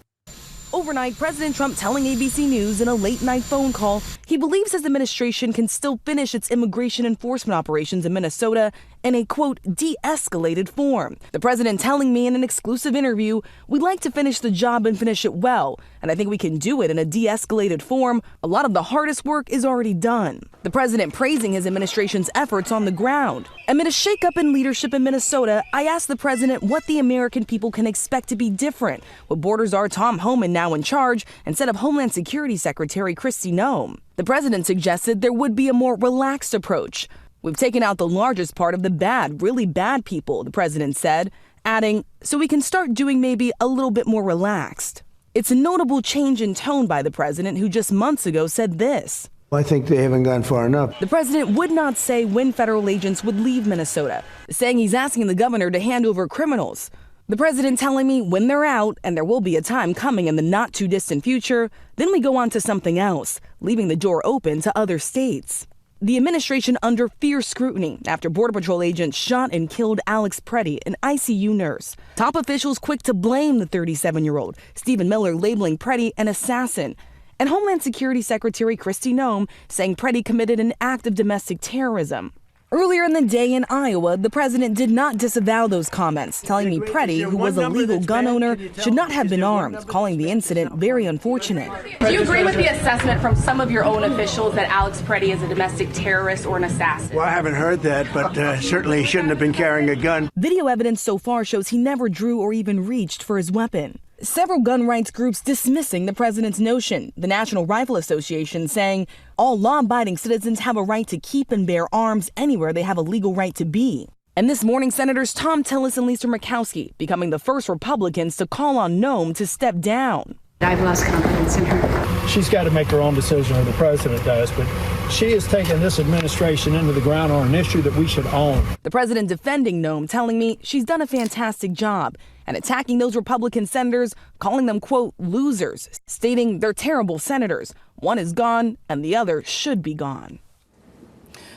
Overnight, President Trump telling ABC News in a late-night phone call he believes his administration can still finish its immigration enforcement operations in Minnesota in a, quote, de-escalated form. The president telling me in an exclusive interview, we'd like to finish the job and finish it well, and I think we can do it in a de-escalated form. A lot of the hardest work is already done. The president praising his administration's efforts on the ground. Amid a shakeup in leadership in Minnesota, I asked the president what the American people can expect to be different with Border Czar Tom Homan now in charge instead of Homeland Security Secretary Kristi Noem. The president suggested there would be a more relaxed approach. We've taken out the largest part of the bad, really bad people, the president said, adding, so we can start doing maybe a little bit more relaxed. It's a notable change in tone by the president, who just months ago said this. I think they haven't gone far enough. The president would not say when federal agents would leave Minnesota, saying he's asking the governor to hand over criminals. The president telling me when they're out, and there will be a time coming in the not too distant future, then we go on to something else, leaving the door open to other states. The administration under fierce scrutiny after Border Patrol agents shot and killed Alex Preddy, an ICU nurse. Top officials quick to blame the 37-year-old, Stephen Miller labeling Preddy an assassin. And Homeland Security Secretary Kristi Noem saying Preddy committed an act of domestic terrorism. Earlier in the day in Iowa, the president did not disavow those comments, telling me Preddy, who was a legal gun owner, should not have been armed, calling the incident very unfortunate. Do you agree with the assessment from some of your own officials that Alex Preddy is a domestic terrorist or an assassin? Well, I haven't heard that, but certainly he shouldn't have been carrying a gun. Video evidence so far shows he never drew or even reached for his weapon. Several gun rights groups dismissing the president's notion. The National Rifle Association saying all law-abiding citizens have a right to keep and bear arms anywhere they have a legal right to be. And this morning, Senators Tom Tillis and Lisa Murkowski becoming the first Republicans to call on Noem to step down. I've lost confidence in her. She's got to make her own decision, or the president does, but she has taken this administration into the ground on an issue that we should own. The president defending Noem, telling me she's done a fantastic job, and attacking those Republican senators, calling them, quote, losers, stating they're terrible senators. One is gone, and the other should be gone.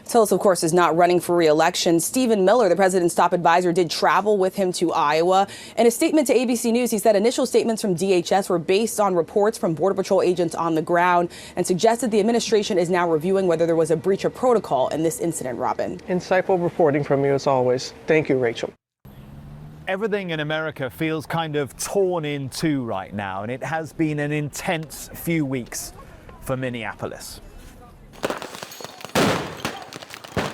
Tillis, of course, is not running for re-election. Stephen Miller, the president's top advisor, did travel with him to Iowa. In a statement to ABC News, he said initial statements from DHS were based on reports from Border Patrol agents on the ground and suggested the administration is now reviewing whether there was a breach of protocol in this incident, Robin. Insightful reporting from you as always. Thank you, Rachel. Everything in America feels kind of torn in two right now, and it has been an intense few weeks for Minneapolis.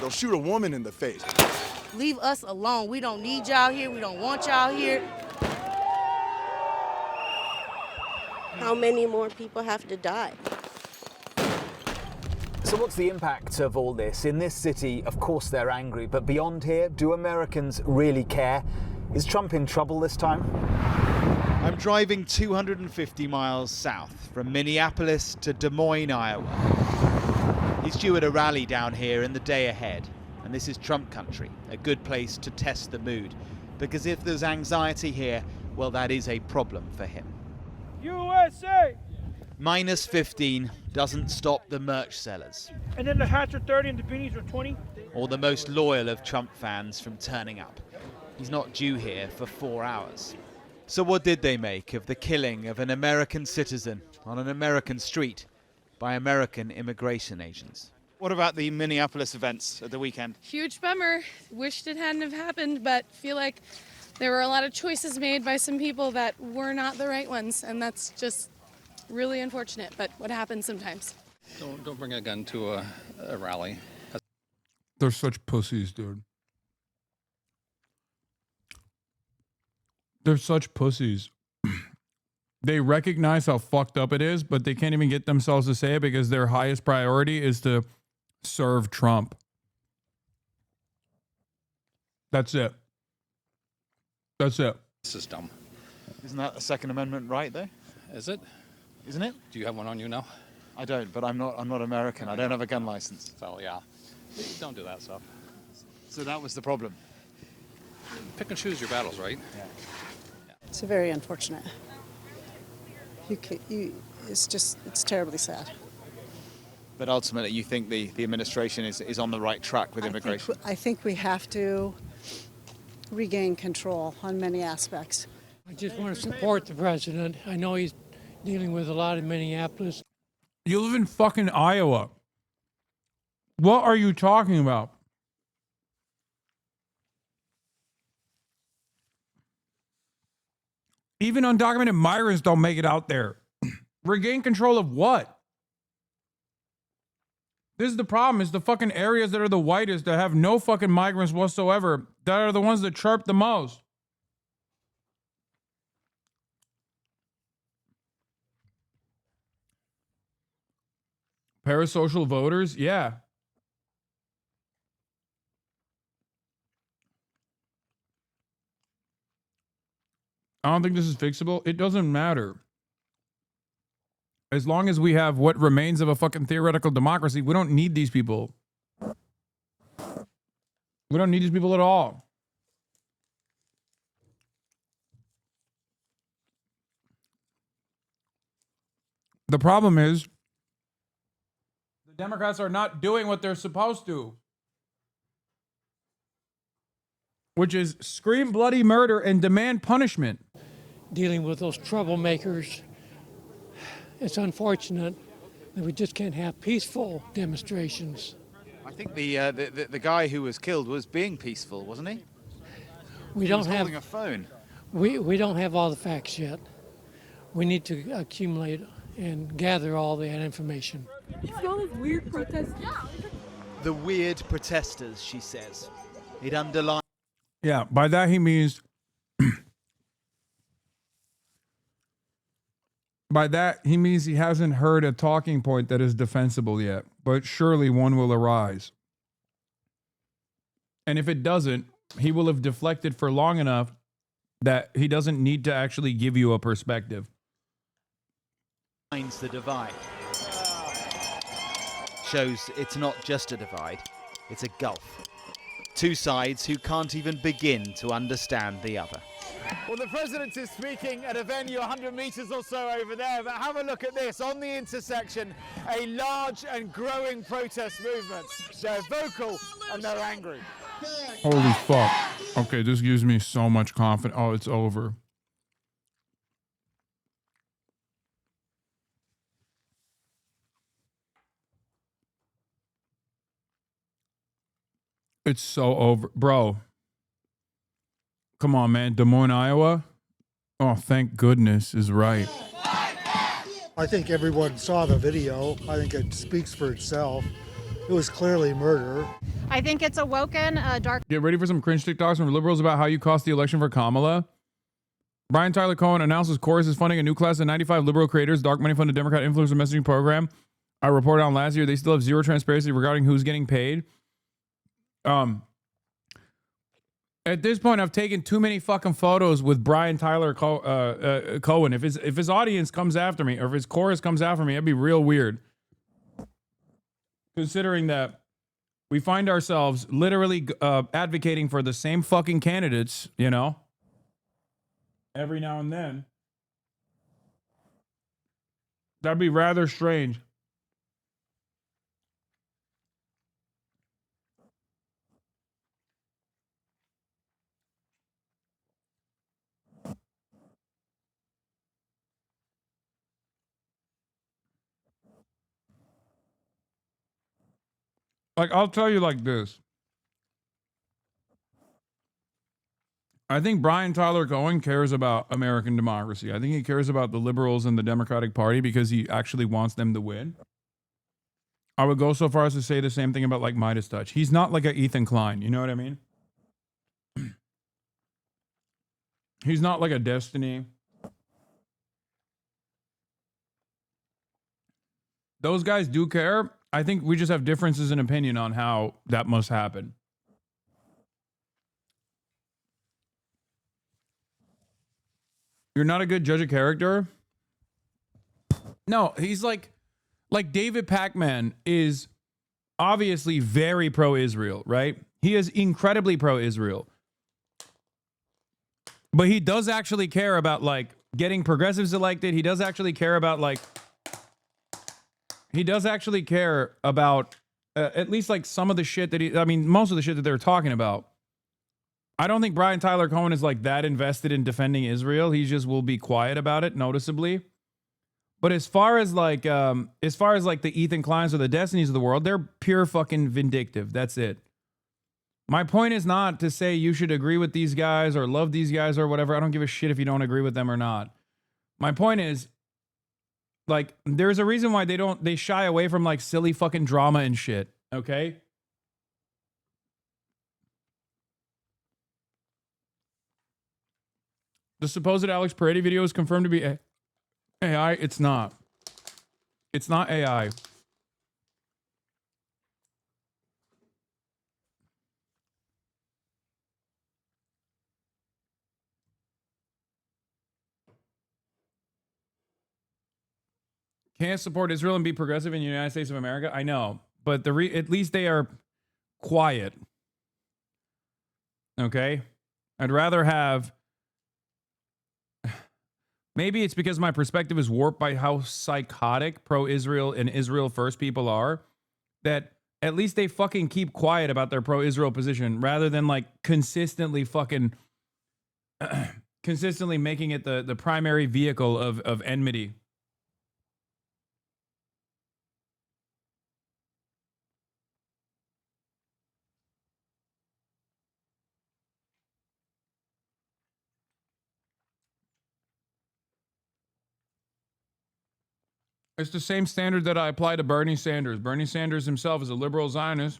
They'll shoot a woman in the face. Leave us alone. We don't need y'all here. We don't want y'all here. How many more people have to die? So what's the impact of all this? In this city, of course they're angry, but beyond here, do Americans really care? Is Trump in trouble this time? I'm driving 250 miles south from Minneapolis to Des Moines, Iowa. He's due at a rally down here in the day ahead, and this is Trump country, a good place to test the mood, because if there's anxiety here, well, that is a problem for him. USA! Minus 15 doesn't stop the merch sellers, And then the hats are 30 and the beanies are 20. or the most loyal of Trump fans from turning up. He's not due here for 4 hours. So what did they make of the killing of an American citizen on an American street by American immigration agents? What about the Minneapolis events at the weekend? Huge bummer. Wished it hadn't have happened, but feel like there were a lot of choices made by some people that were not the right ones, and that's just really unfortunate, but what happens sometimes. Don't bring a gun to a rally. They're such pussies, dude. They're such pussies. They recognize how fucked up it is, but they can't even get themselves to say it because their highest priority is to serve Trump. That's it. That's it. This is dumb. Isn't that a Second Amendment right, though? Is it? Isn't it? Do you have one on you now? I don't, but I'm not American. I don't have a gun license. So yeah, don't do that stuff. So that was the problem. Pick and choose your battles, right? Yeah. It's very unfortunate. It's terribly sad. But ultimately, you think the administration is on the right track with immigration? I think we have to regain control on many aspects. I just want to support the president. I know he's dealing with a lot in Minneapolis. You live in fucking Iowa. What are you talking about? Even undocumented migrants don't make it out there. Regain control of what? This is the problem, is the fucking areas that are the whitest, that have no fucking migrants whatsoever, that are the ones that chirp the most. Parasocial voters? Yeah. I don't think this is fixable. It doesn't matter. As long as we have what remains of a fucking theoretical democracy, we don't need these people. We don't need these people at all. The problem is, the Democrats are not doing what they're supposed to, which is scream bloody murder and demand punishment. Dealing with those troublemakers, it's unfortunate that we just can't have peaceful demonstrations. I think the guy who was killed was being peaceful, wasn't he? We He don't was have holding a phone. We don't have all the facts yet. We need to accumulate and gather all that information. You see all these weird protests? The weird protesters, she says. It underlines. Yeah, by that he means he hasn't heard a talking point that is defensible yet, but surely one will arise. And if it doesn't, he will have deflected for long enough that he doesn't need to actually give you a perspective. The divide. Shows it's not just a divide, it's a gulf. Two sides who can't even begin to understand the other. Well, the president is speaking at a venue 100 meters or so over there, but have a look at this. On the intersection, a large and growing protest movement. They're vocal and they're angry. Holy fuck. Okay, this gives me so much confidence. Oh, it's over. It's so over. Bro. Come on, man. Des Moines, Iowa? Oh, thank goodness is right. I think everyone saw the video. I think it speaks for itself. It was clearly murder. I think it's awoken a dark. Get ready for some cringe TikToks from liberals about how you cost the election for Kamala. Brian Tyler Cohen announces Chorus is funding a new class of 95 liberal creators, dark money funded Democrat influencer messaging program. I reported on last year. They still have zero transparency regarding who's getting paid. At this point, I've taken too many fucking photos with Brian Tyler Cohen. If his audience comes after me, or if his chorus comes after me, it'd be real weird. Considering that we find ourselves literally advocating for the same fucking candidates, you know, every now and then. That'd be rather strange. Like, I'll tell you like this. I think Brian Tyler Cohen cares about American democracy. I think he cares about the liberals and the Democratic Party because he actually wants them to win. I would go so far as to say the same thing about like Midas Touch. He's not like a Ethan Klein. You know what I mean? He's not like a Destiny. Those guys do care. I think we just have differences in opinion on how that must happen. You're not a good judge of character? No, he's like David Pacman is obviously very pro-Israel, right? He is incredibly pro-Israel. But he does actually care about like getting progressives elected. He does actually care about like at least like some of the shit that most of the shit that they're talking about. I don't think Brian Tyler Cohen is like that invested in defending Israel. He just will be quiet about it noticeably. But as far as like the Ethan Kleins or the Destinies of the world, they're pure fucking vindictive. That's it. My point is not to say you should agree with these guys or love these guys or whatever. I don't give a shit if you don't agree with them or not. My point is, like, there's a reason why they shy away from like silly fucking drama and shit. Okay? The supposed Alex Peretti video is confirmed to be AI. It's not. It's not AI. Can't support Israel and be progressive in the United States of America. I know, but at least they are quiet. Okay? I'd rather have... Maybe it's because my perspective is warped by how psychotic pro-Israel and Israel first people are, that at least they fucking keep quiet about their pro-Israel position rather than like consistently fucking consistently making it the primary vehicle of enmity. It's the same standard that I apply to Bernie Sanders. Bernie Sanders himself is a liberal Zionist.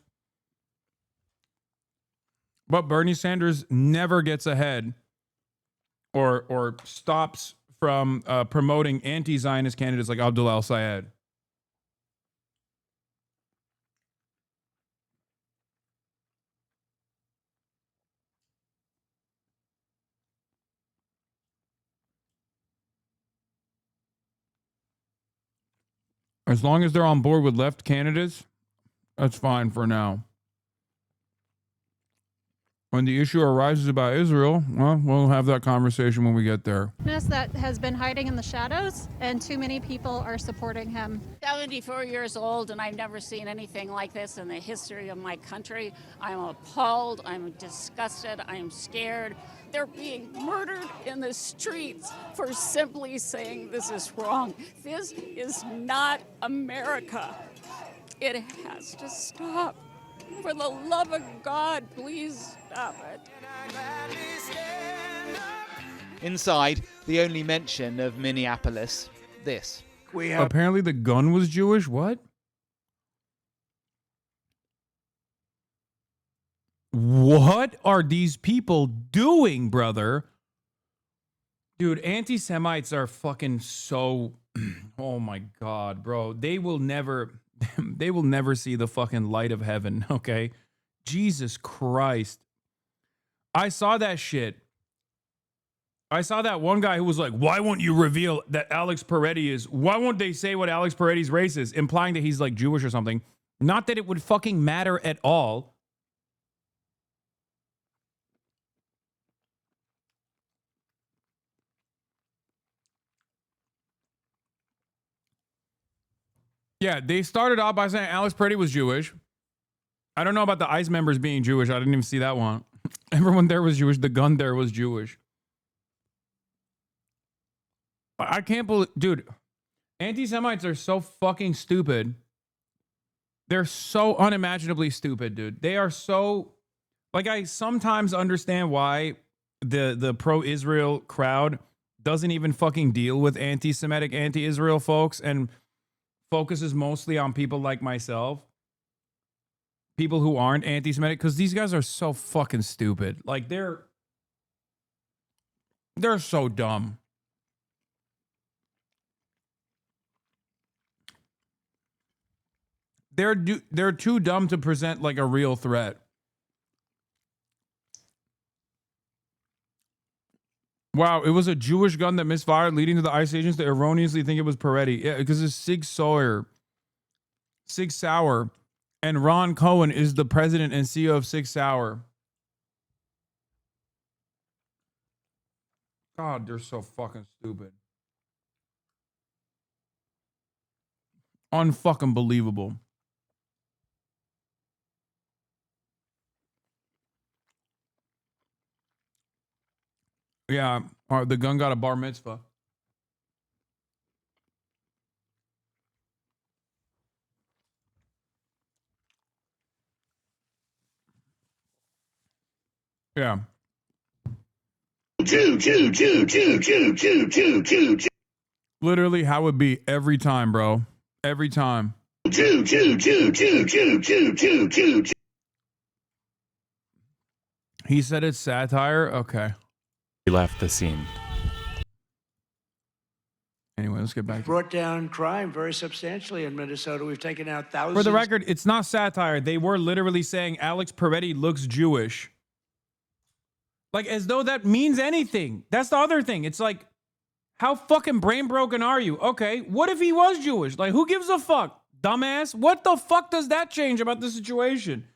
But Bernie Sanders never gets ahead or stops from promoting anti-Zionist candidates like Abdul al-Sayed. As long as they're on board with left candidates, that's fine for now. When the issue arises about Israel, well, we'll have that conversation when we get there. That has been hiding in the shadows, and too many people are supporting him. 74 years old, and I've never seen anything like this in the history of my country. I'm appalled. I'm disgusted. I'm scared. They're being murdered in the streets for simply saying this is wrong. This is not America. It has to stop. For the love of God, please stop it. Inside, the only mention of Minneapolis, this. Apparently the gun was Jewish? What? What are these people doing, brother? Dude, anti-Semites are fucking so... Oh my God, bro. They will never see the fucking light of heaven, okay? Jesus Christ. I saw that shit. I saw that one guy who was like, why won't you reveal that Alex Peretti is... Why won't they say what Alex Peretti's race is? Implying that he's like Jewish or something. Not that it would fucking matter at all. Yeah, they started off by saying Alex Peretti was Jewish. I don't know about the ICE members being Jewish. I didn't even see that one. Everyone there was Jewish. The gun there was Jewish. I can't believe... Dude, anti-Semites are so fucking stupid. They're so unimaginably stupid, dude. They are so... Like, I sometimes understand why the pro-Israel crowd doesn't even fucking deal with anti-Semitic, anti-Israel folks and focuses mostly on people like myself. People who aren't anti-Semitic, because these guys are so fucking stupid. Like, they're so dumb. They're too dumb to present like a real threat. Wow, it was a Jewish gun that misfired, leading to the ICE agents to erroneously think it was Peretti. Yeah, because it's Sig Sauer, and Ron Cohen is the president and CEO of Sig Sauer. God, they're so fucking stupid. Unfucking believable. Yeah, the gun got a bar mitzvah. Yeah. Literally how it be every time, bro. Every time. He said it's satire? Okay. He left the scene. Anyway, let's get back to Brought down crime very substantially in Minnesota. We've taken out thousands. For the record, it's not satire. They were literally saying Alex Peretti looks Jewish. Like, as though that means anything. That's the other thing. It's like, how fucking brain broken are you? Okay, what if he was Jewish? Like, who gives a fuck? Dumbass. What the fuck does that change about the situation?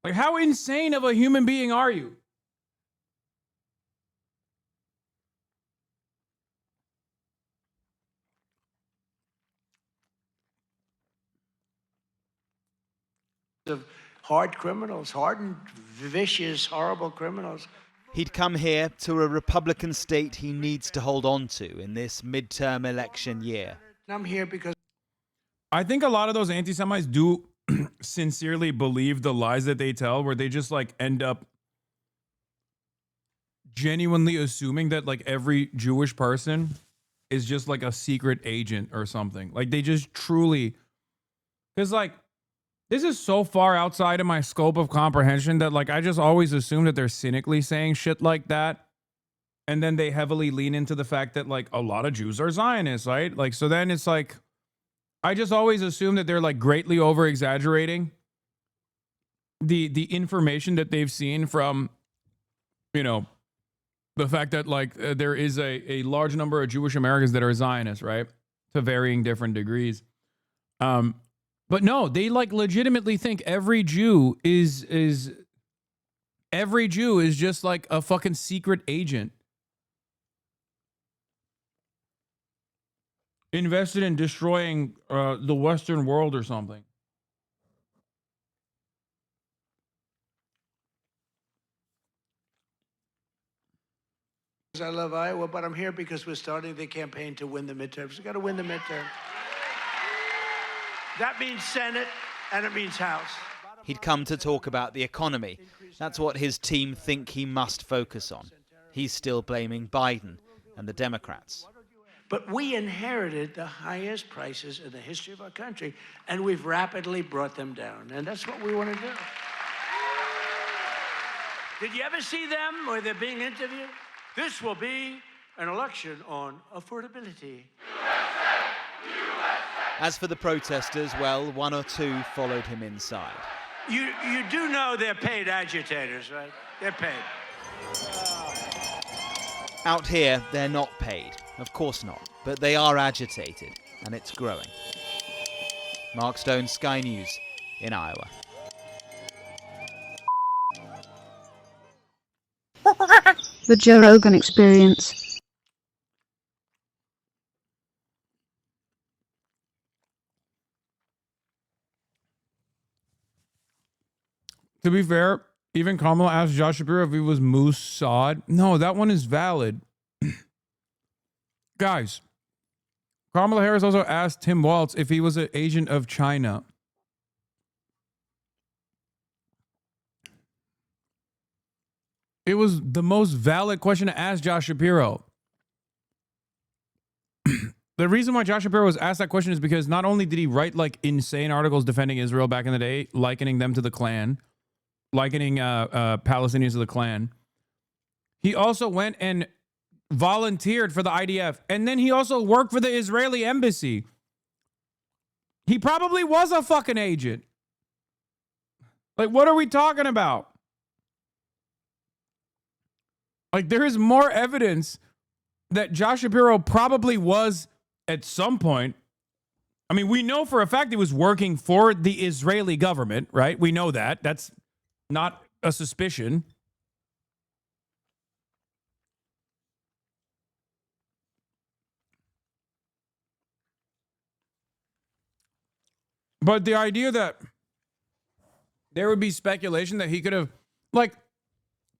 Like, how insane of a human being are you? Of hard criminals, hardened, vicious, horrible criminals. He'd come here to a Republican state he needs to hold on to in this midterm election year. I'm here because I think a lot of those anti-Semites do sincerely believe the lies that they tell, where they just like end up genuinely assuming that like every Jewish person is just like a secret agent or something. Like they just truly, because like this is so far outside of my scope of comprehension that like I just always assume that they're cynically saying shit like that. And then they heavily lean into the fact that like a lot of Jews are Zionists, right? Like, so then it's like, I just always assume that they're like greatly over exaggerating the information that they've seen from, you know, the fact that like there is a large number of Jewish Americans that are Zionists, right? To varying different degrees. But no, they like legitimately think every Jew is just like a fucking secret agent invested in destroying the Western world or something. I love Iowa, but I'm here because we're starting the campaign to win the midterms. We've got to win the midterm. That means Senate, and it means House. He'd come to talk about the economy. That's what his team think he must focus on. He's still blaming Biden and the Democrats. But we inherited the highest prices in the history of our country, and we've rapidly brought them down. And that's what we want to do. Did you ever see them where they're being interviewed? This will be an election on affordability. As for the protesters, well, one or two followed him inside. You do know they're paid agitators, right? They're paid. Out here, they're not paid. Of course not. But they are agitated, and it's growing. Mark Stone, Sky News in Iowa. The Joe Rogan Experience. To be fair, even Kamala asked Josh Shapiro if he was Mossad. No, that one is valid. Guys, Kamala Harris also asked Tim Walz if he was an agent of China. It was the most valid question to ask Josh Shapiro. The reason why Josh Shapiro was asked that question is because not only did he write like insane articles defending Israel back in the day, likening them to the Klan, likening Palestinians to the Klan, he also went and volunteered for the IDF. And then he also worked for the Israeli embassy. He probably was a fucking agent. Like, what are we talking about? Like, there is more evidence that Josh Shapiro probably was at some point. I mean, we know for a fact he was working for the Israeli government, right? We know that. That's not a suspicion. But the idea that there would be speculation that he could have, like,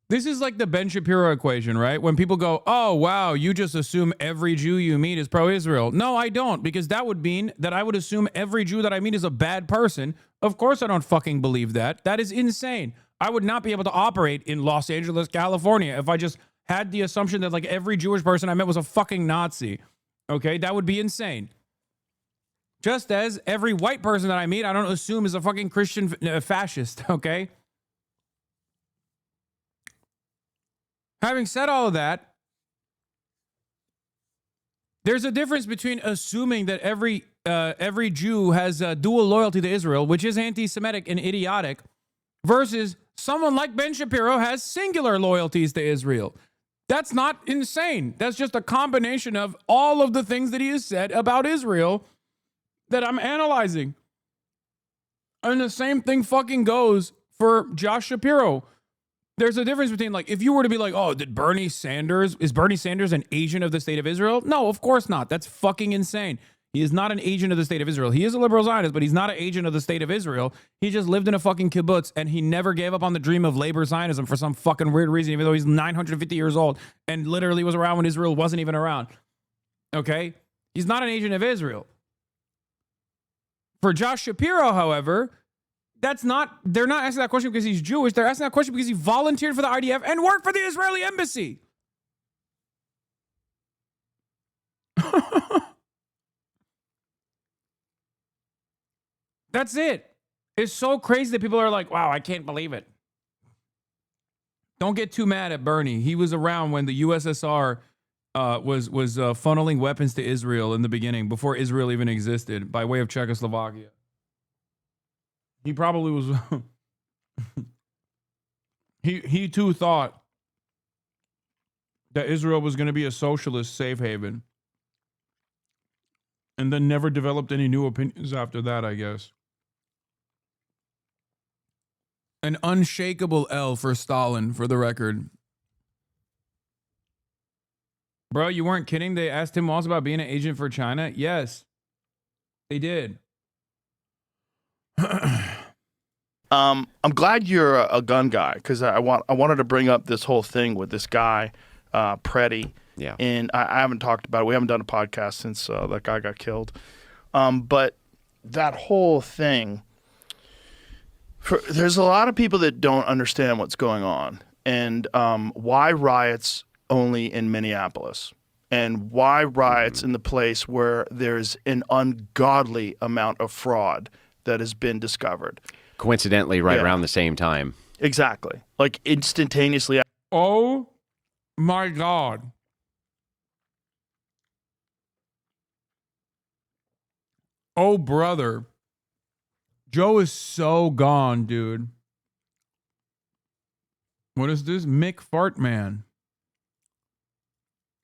this is like the Ben Shapiro equation, right? When people go, oh, wow, you just assume every Jew you meet is pro-Israel. No, I don't, because that would mean that I would assume every Jew that I meet is a bad person. Of course I don't fucking believe that. That is insane. I would not be able to operate in Los Angeles, California if I just had the assumption that like every Jewish person I met was a fucking Nazi. Okay, that would be insane. Just as every white person that I meet, I don't assume is a fucking Christian fascist, okay? Having said all of that, there's a difference between assuming that every Jew has dual loyalty to Israel, which is anti-Semitic and idiotic, versus someone like Ben Shapiro has singular loyalties to Israel. That's not insane. That's just a combination of all of the things that he has said about Israel that I'm analyzing. And the same thing fucking goes for Josh Shapiro. There's a difference between, like, if you were to be like, oh, is Bernie Sanders an agent of the state of Israel? No, of course not. That's fucking insane. He is not an agent of the state of Israel. He is a liberal Zionist, but he's not an agent of the state of Israel. He just lived in a fucking kibbutz, and he never gave up on the dream of labor Zionism for some fucking weird reason, even though he's 950 years old and literally was around when Israel wasn't even around. Okay? He's not an agent of Israel. For Josh Shapiro, however, they're not asking that question because he's Jewish. They're asking that question because he volunteered for the IDF and worked for the Israeli embassy. That's it. It's so crazy that people are like, wow, I can't believe it. Don't get too mad at Bernie. He was around when the USSR was funneling weapons to Israel in the beginning, before Israel even existed, by way of Czechoslovakia. He probably was. he too thought that Israel was going to be a socialist safe haven, and then never developed any new opinions after that, I guess. An unshakable L for Stalin, for the record. Bro, you weren't kidding? They asked him also about being an agent for China? Yes, they did. I'm glad you're a gun guy, because I wanted to bring up this whole thing with this guy, Preddy. Yeah. And I haven't talked about it. We haven't done a podcast since that guy got killed. But that whole thing, there's a lot of people that don't understand what's going on, and why riots only in Minneapolis, and why riots in the place where there's an ungodly amount of fraud that has been discovered. Coincidentally, right around the same time. Exactly. Like instantaneously. Oh my God. Oh, brother. Joe is so gone, dude. What is this? Mick Fartman.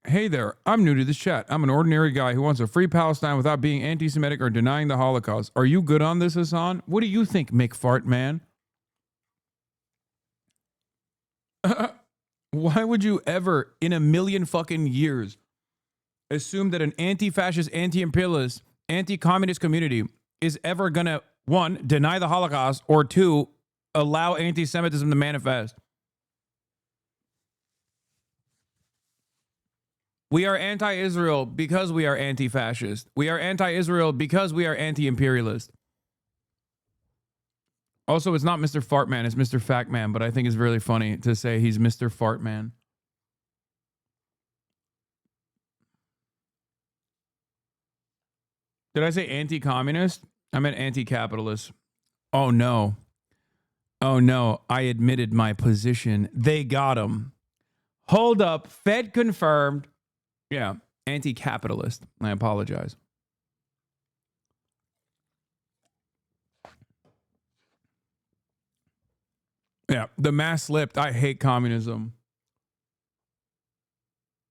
Hey there, I'm new to this chat. I'm an ordinary guy who wants a free Palestine without being anti-Semitic or denying the Holocaust. Are you good on this, Hasan? What do you think, Mick Fartman? Why would you ever, in a million fucking years, assume that an anti-fascist, anti-imperialist, anti-communist community is ever gonna, one, deny the Holocaust, or two, allow anti-Semitism to manifest? We are anti-Israel because we are anti-fascist. We are anti-Israel because we are anti-imperialist. Also, it's not Mr. Fartman, it's Mr. Factman, but I think it's really funny to say he's Mr. Fartman. Did I say anti-communist? I meant anti-capitalist. Oh, no. Oh, no. I admitted my position. They got him. Hold up. Fed confirmed. Yeah, anti-capitalist. I apologize. Yeah, the mask slipped. I hate communism.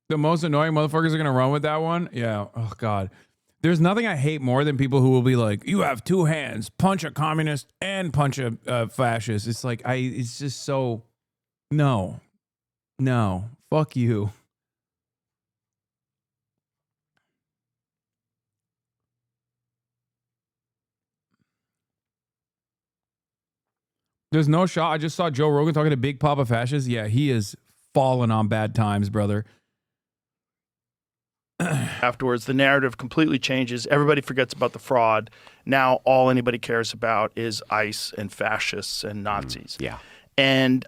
The most annoying motherfuckers are going to run with that one? Yeah, oh God. There's nothing I hate more than people who will be like, you have two hands, punch a communist and punch a fascist. It's like, it's just so, no, fuck you. There's no shot. I just saw Joe Rogan talking to Big Papa Fascist. Yeah, he is falling on bad times, brother. Afterwards, the narrative completely changes. Everybody forgets about the fraud. Now, all anybody cares about is ICE and fascists and Nazis. Yeah. And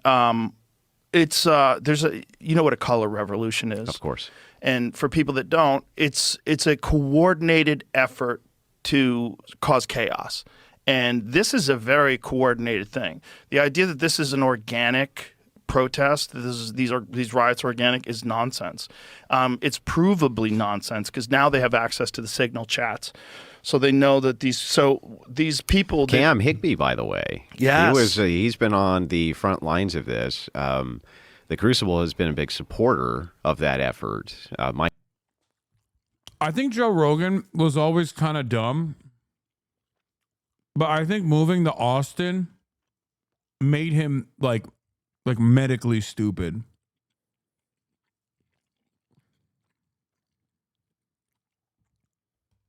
it's there's a, you know what a color revolution is, Of course. and for people that don't, it's a coordinated effort to cause chaos. And this is a very coordinated thing. The idea that this is an organic protest, these riots are organic, is nonsense. It's provably nonsense because now they have access to the Signal chats, so they know that these people. Cam Higbee, by the way, yes, he's been on the front lines of this. The Crucible has been a big supporter of that effort. I think Joe Rogan was always kind of dumb. But I think moving to Austin made him like medically stupid.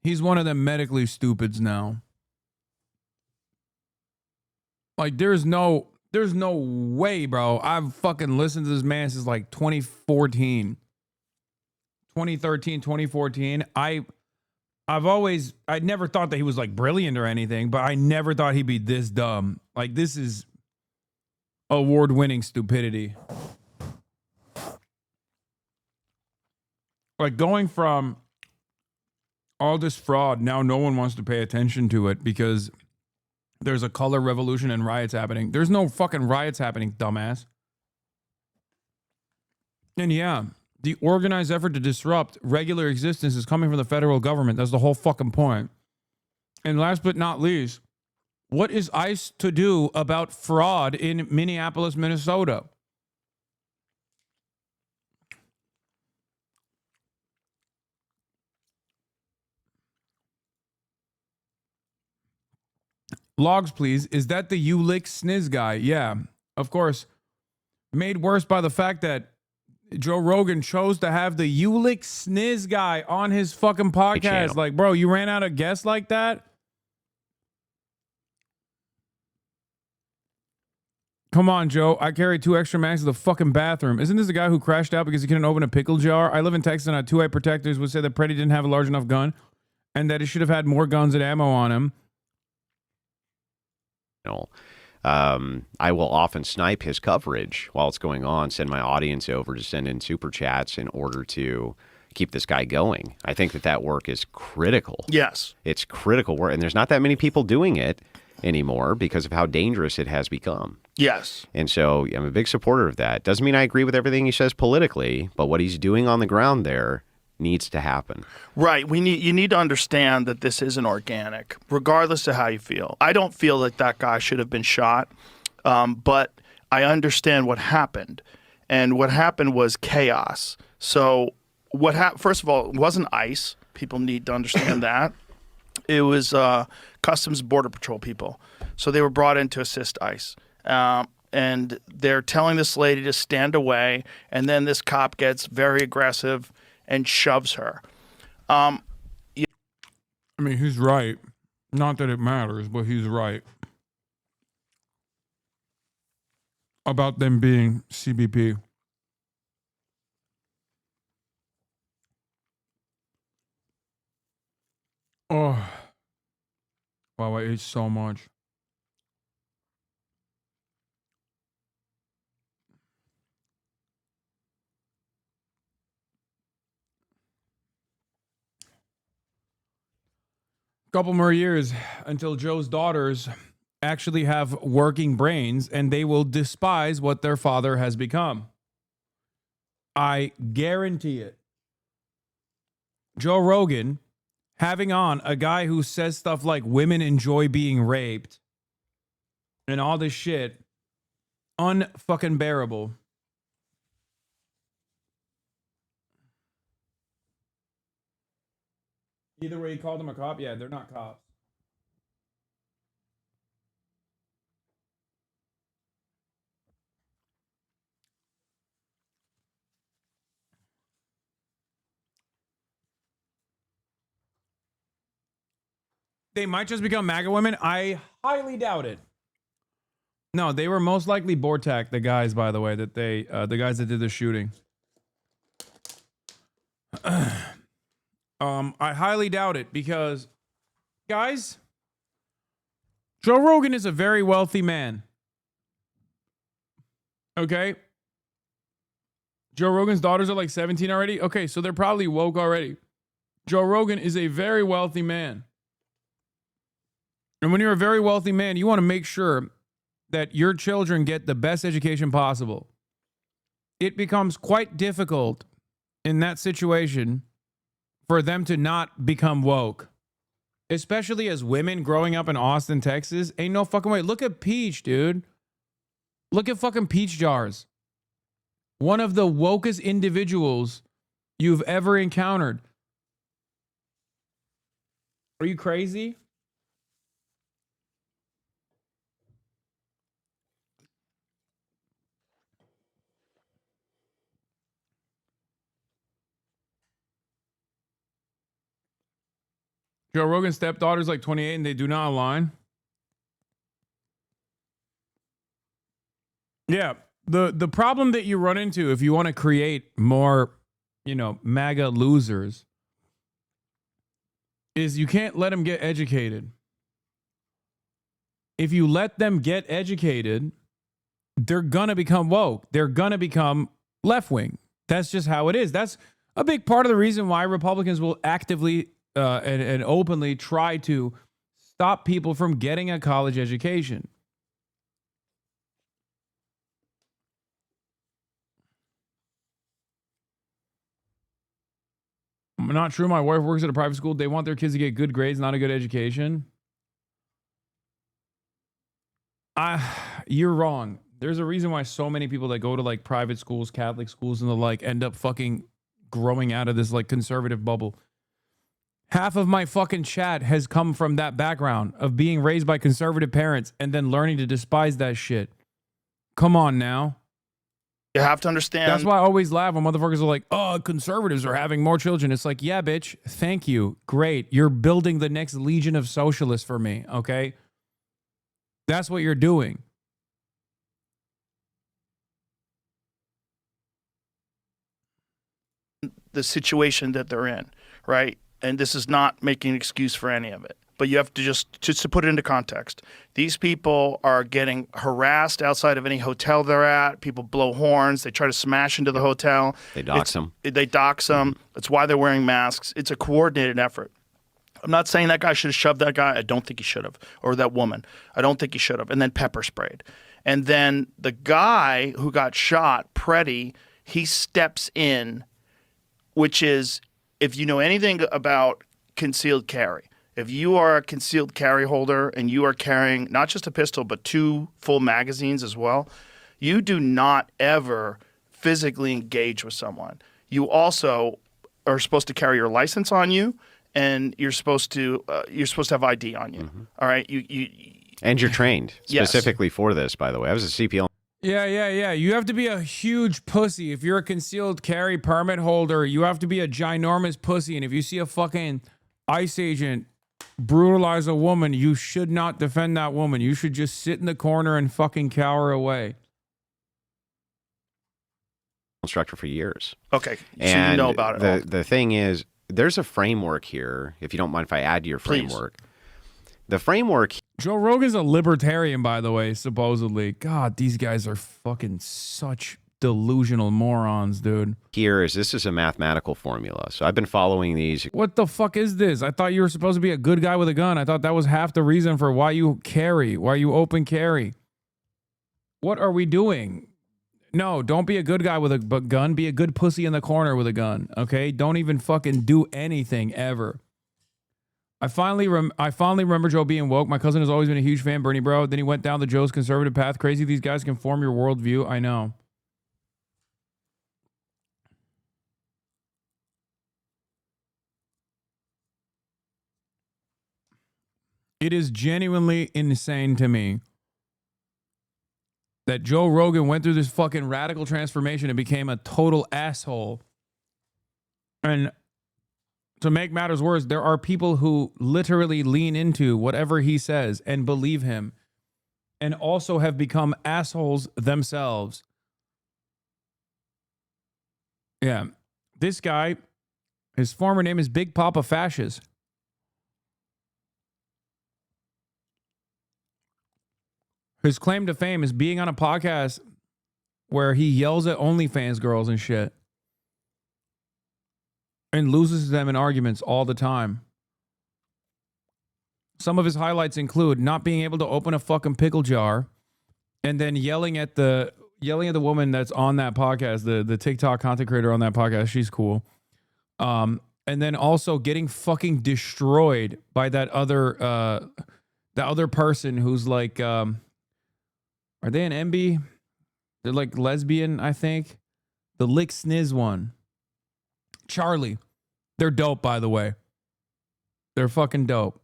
He's one of them medically stupids now. Like there's no way, bro. I've fucking listened to this man since like 2014. 2013, 2014. I'd never thought that he was like brilliant or anything, but I never thought he'd be this dumb. Like this is award-winning stupidity. Like going from all this fraud, now no one wants to pay attention to it because there's a color revolution and riots happening. There's no fucking riots happening, dumbass. And yeah, the organized effort to disrupt regular existence is coming from the federal government. That's the whole fucking point. And last but not least, what is ICE to do about fraud in Minneapolis, Minnesota? Logs, please. Is that the ULIX sniz guy? Yeah, of course. Made worse by the fact that Joe Rogan chose to have the ULIX sniz guy on his fucking podcast. Like, bro, you ran out of guests like that? Come on, Joe. I carry 2 extra mags to the fucking bathroom. Isn't this the guy who crashed out because he couldn't open a pickle jar? I live in Texas and our 2A protectors would say that Preddy didn't have a large enough gun and that he should have had more guns and ammo on him. I will often snipe his coverage while it's going on, send my audience over to send in super chats in order to keep this guy going. I think that work is critical. Yes. It's critical work. And there's not that many people doing it anymore because of how dangerous it has become. Yes. And so I'm a big supporter of that. Doesn't mean I agree with everything he says politically, but what he's doing on the ground there needs to happen. Right. You need to understand that this isn't organic, regardless of how you feel. I don't feel that that guy should have been shot, but I understand what happened. And what happened was chaos. So first of all, it wasn't ICE. People need to understand that. It was Customs Border Patrol people. So they were brought in to assist ICE. And they're telling this lady to stand away, and then this cop gets very aggressive and shoves her. I mean, he's right. Not that it matters, but he's right about them being CBP. Oh, wow, I ate so much. Couple more years until Joe's daughters actually have working brains and they will despise what their father has become. I guarantee it. Joe Rogan having on a guy who says stuff like women enjoy being raped and all this shit, unfucking bearable. Either way, he called him a cop. Yeah, they're not cops. They might just become MAGA women. I highly doubt it. No, they were most likely Bortak, the guys, by the way, that the guys that did the shooting. I highly doubt it because, guys, Joe Rogan is a very wealthy man. Okay? Joe Rogan's daughters are like 17 already? Okay, so they're probably woke already. Joe Rogan is a very wealthy man. And when you're a very wealthy man, you want to make sure that your children get the best education possible. It becomes quite difficult in that situation for them to not become woke. Especially as women growing up in Austin, Texas. Ain't no fucking way. Look at Peach, dude. Look at fucking Peach Jars. One of the wokest individuals you've ever encountered. Are you crazy? Joe Rogan's stepdaughter's like 28 and they do not align. Yeah. The problem that you run into if you want to create more, MAGA losers is you can't let them get educated. If you let them get educated, they're going to become woke. They're going to become left-wing. That's just how it is. That's a big part of the reason why Republicans will actively and openly try to stop people from getting a college education. Not true. My wife works at a private school. They want their kids to get good grades, not a good education. You're wrong. There's a reason why so many people that go to like private schools, Catholic schools, and the like end up fucking growing out of this like conservative bubble. Half of my fucking chat has come from that background of being raised by conservative parents and then learning to despise that shit. Come on now. You have to understand. That's why I always laugh when motherfuckers are like, oh, conservatives are having more children. It's like, yeah, bitch, thank you. Great. You're building the next legion of socialists for me, okay? That's what you're doing. The situation that they're in, right? And this is not making an excuse for any of it. But you have to just to put it into context. These people are getting harassed outside of any hotel they're at. People blow horns. They try to smash into the hotel. They dox them. They dox them. That's why they're wearing masks. It's a coordinated effort. I'm not saying that guy should have shoved that guy. I don't think he should have. Or that woman. I don't think he should have. And then pepper sprayed. And then the guy who got shot, Preddy, he steps in, which is, if you know anything about concealed carry, if you are a concealed carry holder and you are carrying not just a pistol, but 2 full magazines as well, you do not ever physically engage with someone. You also are supposed to carry your license on you, and you're supposed to have ID on you. All right, and you're trained Yes. specifically for this, by the way. I was a CPL. Yeah. You have to be a huge pussy. If you're a concealed carry permit holder, you have to be a ginormous pussy. And if you see a fucking ICE agent brutalize a woman, you should not defend that woman. You should just sit in the corner and fucking cower away. Instructor for years. Okay, so and you know about it all. The thing is, there's a framework here, if you don't mind if I add to your Please. framework. The framework. Joe Rogan's a libertarian, by the way, supposedly. God, these guys are fucking such delusional morons, dude. Here is, this is a mathematical formula. So I've been following these. What the fuck is this? I thought you were supposed to be a good guy with a gun. I thought that was half the reason for why you carry, why you open carry. What are we doing? No, don't be a good guy with a gun. Be a good pussy in the corner with a gun, okay? Don't even fucking do anything ever. I finally remember Joe being woke. My cousin has always been a huge fan, Bernie bro. Then he went down the Joe's conservative path. Crazy these guys can form your worldview. I know. It is genuinely insane to me that Joe Rogan went through this fucking radical transformation and became a total asshole. And to make matters worse, there are people who literally lean into whatever he says and believe him and also have become assholes themselves. Yeah. This guy, his former name is Big Papa Fascist. His claim to fame is being on a podcast where he yells at OnlyFans girls and shit and loses them in arguments all the time. Some of his highlights include not being able to open a fucking pickle jar and then yelling at the woman that's on that podcast, the TikTok content creator on that podcast. She's cool. And then also getting fucking destroyed by that other person who's like, are they an MB? They're like lesbian, I think. The Lick Sniz one. Charlie. They're dope, by the way. They're fucking dope.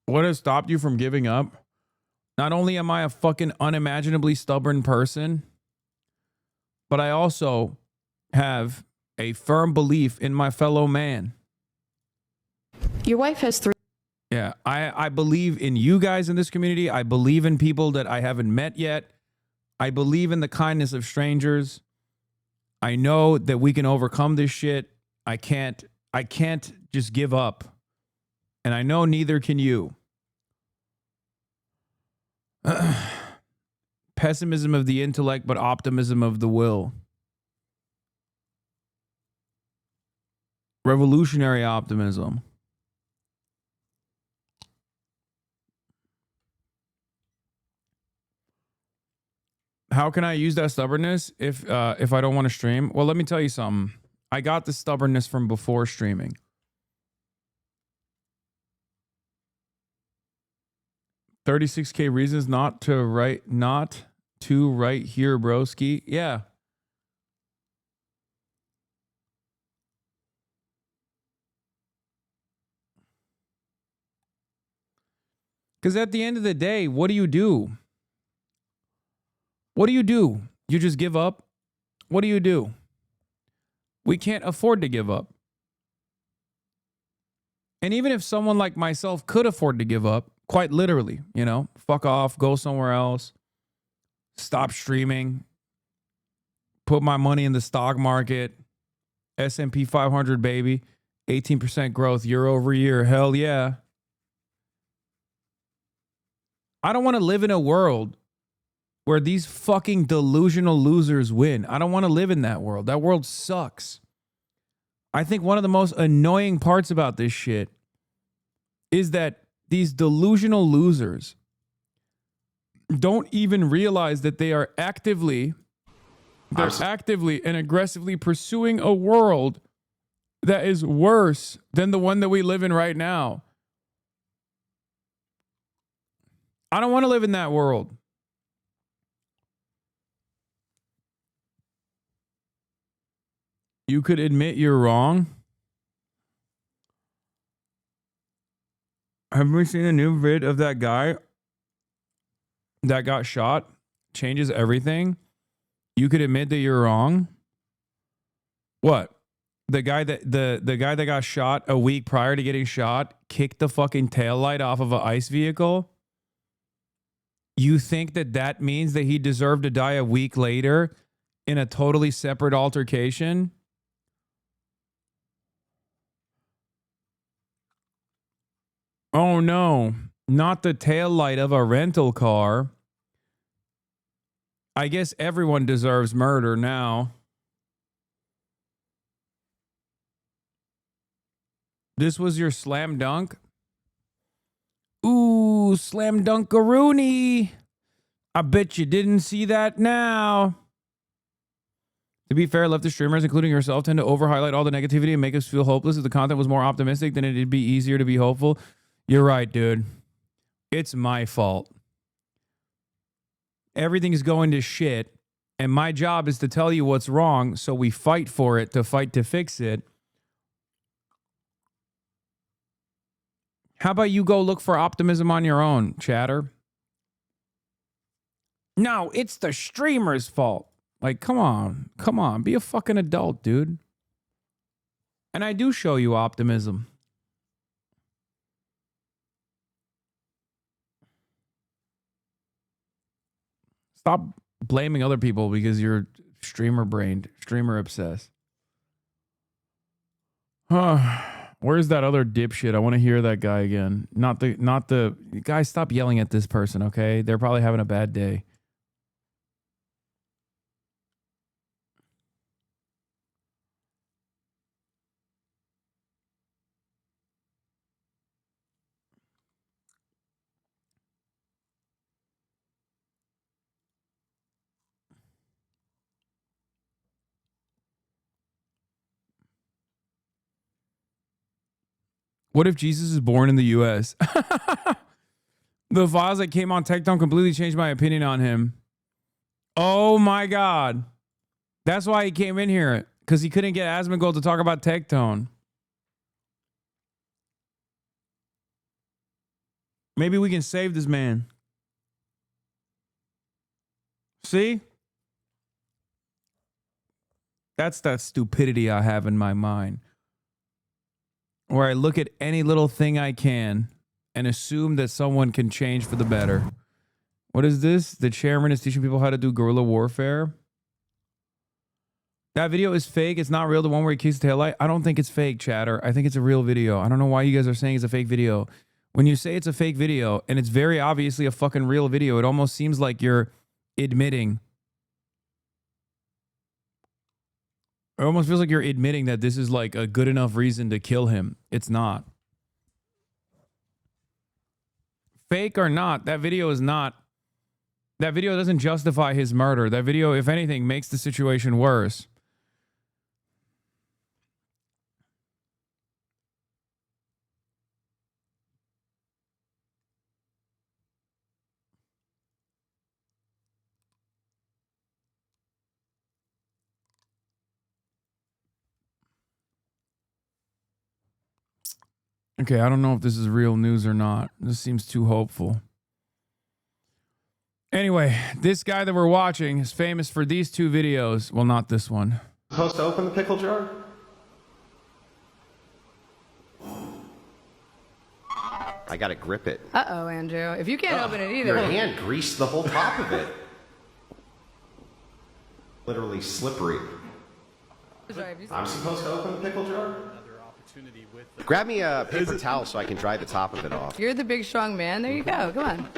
What has stopped you from giving up? Not only am I a fucking unimaginably stubborn person, but I also have a firm belief in my fellow man. Your wife has 3. Yeah, I believe in you guys in this community. I believe in people that I haven't met yet. I believe in the kindness of strangers. I know that we can overcome this shit. I can't just give up. And I know neither can you. Pessimism of the intellect, but optimism of the will. Revolutionary optimism. How can I use that stubbornness if I don't want to stream? Well, let me tell you something. I got the stubbornness from before streaming. $36K reasons not to write here, broski. Yeah. Because at the end of the day, what do you do? What do you do? You just give up? What do you do? We can't afford to give up. And even if someone like myself could afford to give up, quite literally, you know, fuck off, go somewhere else, stop streaming, put my money in the stock market, S&P 500, baby, 18% growth year over year, hell yeah. I don't want to live in a world where these fucking delusional losers win. I don't want to live in that world. That world sucks. I think one of the most annoying parts about this shit is that these delusional losers don't even realize that they are actively and aggressively pursuing a world that is worse than the one that we live in right now. I don't want to live in that world. You could admit you're wrong. Have we seen a new vid of that guy that got shot? Changes everything. You could admit that you're wrong. What? The guy that the guy that got shot a week prior to getting shot kicked the fucking taillight off of an ICE vehicle. You think that that means that he deserved to die a week later in a totally separate altercation? Oh no, not the taillight of a rental car. I guess everyone deserves murder now. This was your slam dunk? Ooh, slam dunkaroonie. I bet you didn't see that now. To be fair, leftist streamers, including yourself, tend to over-highlight all the negativity and make us feel hopeless. If the content was more optimistic, then it'd be easier to be hopeful. You're right, dude. It's my fault. Everything's going to shit, and my job is to tell you what's wrong, so we fight for it, to fight to fix it. How about you go look for optimism on your own, chatter? No, it's the streamer's fault. Like, come on. Come on. Be a fucking adult, dude. And I do show you optimism. Stop blaming other people because you're streamer-brained, streamer-obsessed. Where's that other dipshit? I want to hear that guy again. Not the guys. Stop yelling at this person, okay? They're probably having a bad day. What if Jesus is born in the U.S.? The files that came on Tectone completely changed my opinion on him. Oh my God. That's why he came in here. Because he couldn't get Asmongold to talk about Tectone. Maybe we can save this man. See? That's that stupidity I have in my mind. Where I look at any little thing I can and assume that someone can change for the better. What is this? The chairman is teaching people how to do guerrilla warfare. That video is fake. It's not real. The one where he kicks the taillight. I don't think it's fake, chatter. I think it's a real video. I don't know why you guys are saying it's a fake video. When you say it's a fake video and it's very obviously a fucking real video, it almost seems like you're admitting. It almost feels like you're admitting that this is like a good enough reason to kill him. It's not. Fake or not, that video is not. That video doesn't justify his murder. That video, if anything, makes the situation worse. Okay, I don't know if this is real news or not. This seems too hopeful. Anyway, this guy that we're watching is famous for these two videos. Well, not this one. Supposed to open the pickle jar? I gotta grip it. Uh-oh, Andrew. If you can't open it either. Your hand greased the whole top of it. Literally slippery. I'm supposed to open the pickle jar? Grab me a paper towel so I can dry the top of it off. You're the big, strong man. There you go. Come on.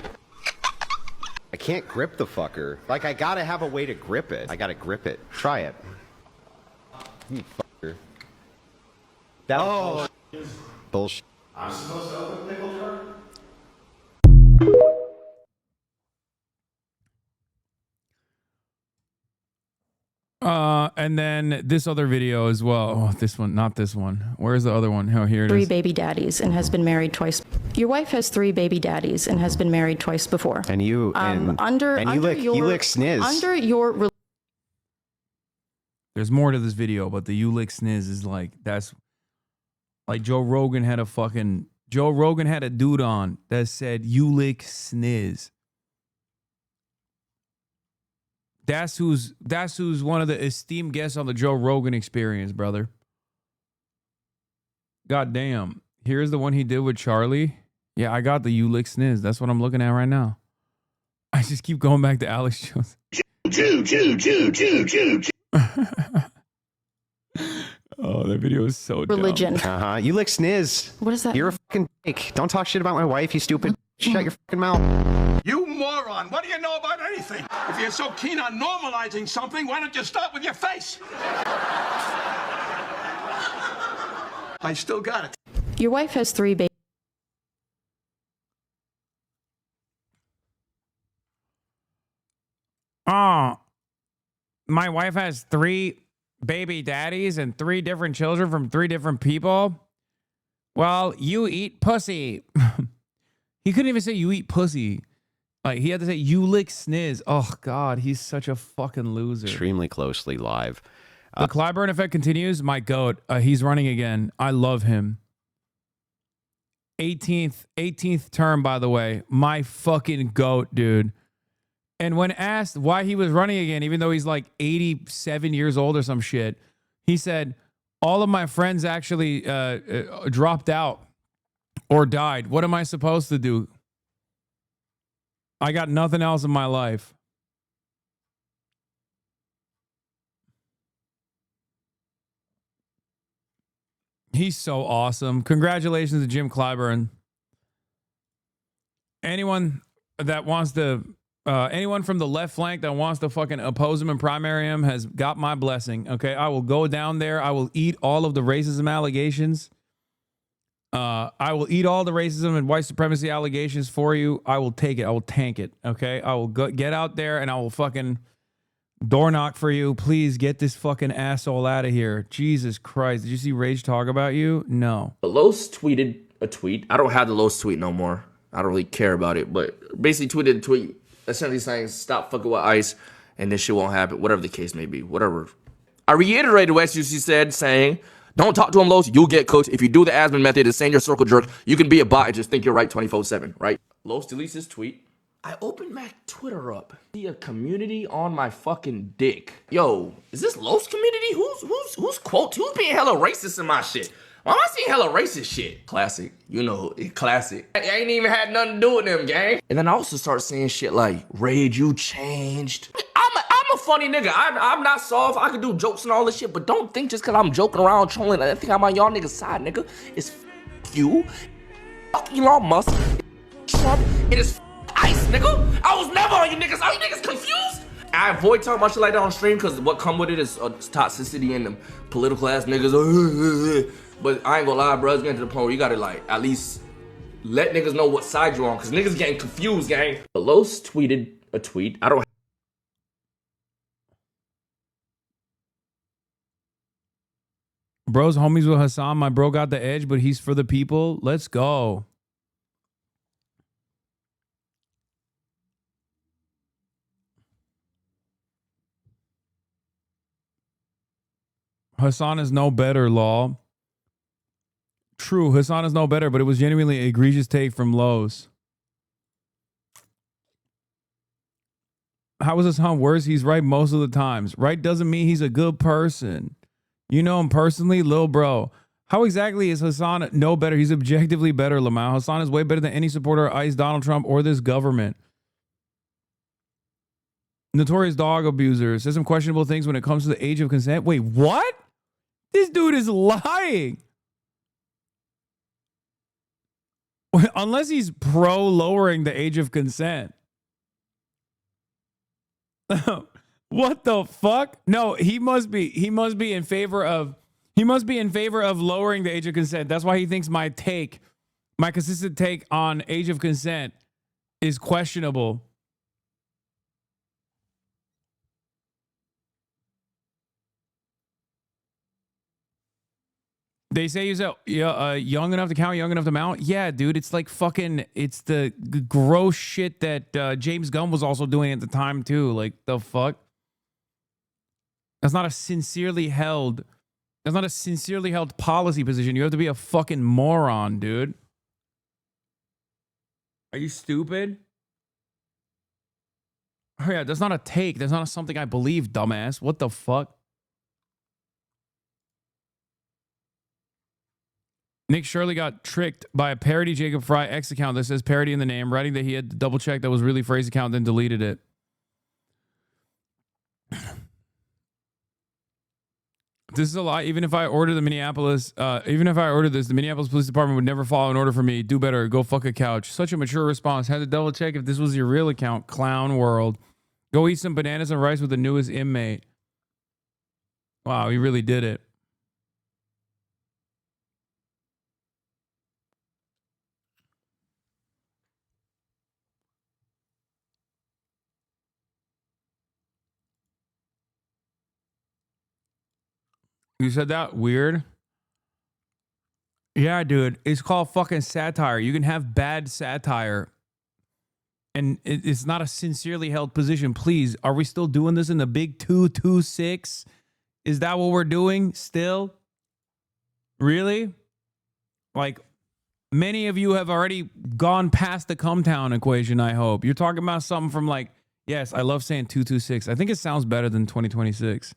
I can't grip the fucker. Like, I gotta have a way to grip it. I gotta grip it. Try it. You fucker. That was bullshit. I'm supposed to open the pickle jar? And then this other video as well. Oh, this one, not this one. Where's the other one? Oh, here it is. 3 baby daddies and has been married twice. Your wife has 3 baby daddies and has been married twice before. And you and you lick sniz. Under your There's more to this video, but the you lick sniz is like, that's like Joe Rogan had a dude on that said you lick sniz. That's who's one of the esteemed guests on the Joe Rogan Experience, brother. God damn. Here's the one he did with Charlie. Yeah, I got the you lick sniz. That's what I'm looking at right now. I just keep going back to Alex Jones. Oh, that video is so religion. Dumb. You lick sniz. What is that? You're a fucking dick. Don't talk shit about my wife, you stupid. Shut your fucking mouth. You moron! What do you know about anything? If you're so keen on normalizing something, why don't you start with your face? I still got it. Your wife has 3 baby. Oh, my wife has 3 baby daddies and 3 different children from 3 different people. Well, you eat pussy. He couldn't even say you eat pussy. Like, he had to say you lick sniz. Oh, God, he's such a fucking loser. Extremely closely live. The Clyburn effect continues. My goat. He's running again. I love him. 18th term, by the way. My fucking goat, dude. And when asked why he was running again, even though he's like 87 years old or some shit, he said, all of my friends actually dropped out or died. What am I supposed to do? I got nothing else in my life. He's so awesome. Congratulations to Jim Clyburn. Anyone that wants to, anyone from the left flank that wants to fucking oppose him and primary him has got my blessing. Okay, I will go down there. I will eat all of the racism allegations. I will eat all the racism and white supremacy allegations for you. I will take it. I will tank it. Okay, I will get out there and I will fucking door knock for you. Please get this fucking asshole out of here. Jesus Christ. Did you see Rage talk about you? No. Los tweeted a tweet. I don't have the Los tweet no more. I don't really care about it, but basically tweeted a tweet essentially saying stop fucking with ICE and this shit won't happen, whatever the case may be, whatever. I reiterated what she said, saying, don't talk to him, Los, you'll get cooked. If you do the Asman method and saying you're circle jerk, you can be a bot and just think you're right 24/7, right? Los deletes his tweet. I opened my Twitter up. See a community on my fucking dick. Yo, is this Los community? Who's quote? Who's being hella racist in my shit? Why am I seeing hella racist shit? Classic. You know, classic. I ain't even had nothing to do with them, gang. And then I also start saying shit like, Rage, you changed. I'm a funny nigga. I'm not soft. I can do jokes and all this shit, but don't think just because I'm joking around, trolling, I think I'm on y'all niggas' side, nigga. It's you, Elon Musk, Trump, it is ICE, nigga. I was never on you niggas. Are you niggas confused? I avoid talking about shit like that on stream because what come with it is toxicity and them political ass niggas. But I ain't gonna lie, bro. It's getting to the point where you gotta like at least let niggas know what side you're on because niggas getting confused, gang. Los tweeted a tweet. I don't. Bro's homies with Hasan. My bro got the edge, but he's for the people. Let's go. Hasan is no better, law. True, Hasan is no better, but it was genuinely an egregious take from Lowe's. How is Hasan worse? He's right most of the times. Right doesn't mean he's a good person. You know him personally, lil bro. How exactly is Hasan no better? He's objectively better, Lamau. Hasan is way better than any supporter of ICE, Donald Trump, or this government. Notorious dog abuser. Says some questionable things when it comes to the age of consent. Wait, what? This dude is lying. Unless he's pro lowering the age of consent. What the fuck? No, he must be in favor of lowering the age of consent. That's why he thinks my consistent take on age of consent is questionable. They say he's young enough to count, young enough to mount. Yeah, dude, it's like fucking, it's the gross shit that James Gunn was also doing at the time too. Like the fuck. That's not a sincerely held policy position. You have to be a fucking moron, dude. Are you stupid? Oh yeah, that's not a take. That's not something I believe, dumbass. What the fuck? Nick Shirley got tricked by a parody Jacob Fry X account that says parody in the name, writing that he had to double check that was really for his account, then deleted it. This is a lie. Even if I order the Minneapolis, the Minneapolis Police Department would never follow an order for me. Do better. Go fuck a couch. Such a mature response. Had to double check if this was your real account. Clown world. Go eat some bananas and rice with the newest inmate. Wow, he really did it. You said that? Weird. Yeah, dude. It's called fucking satire. You can have bad satire. And it's not a sincerely held position. Please, are we still doing this in the big 226? Is that what we're doing still? Really? Like, many of you have already gone past the come town equation, I hope. You're talking about something from like, yes, I love saying 226. I think it sounds better than 2026.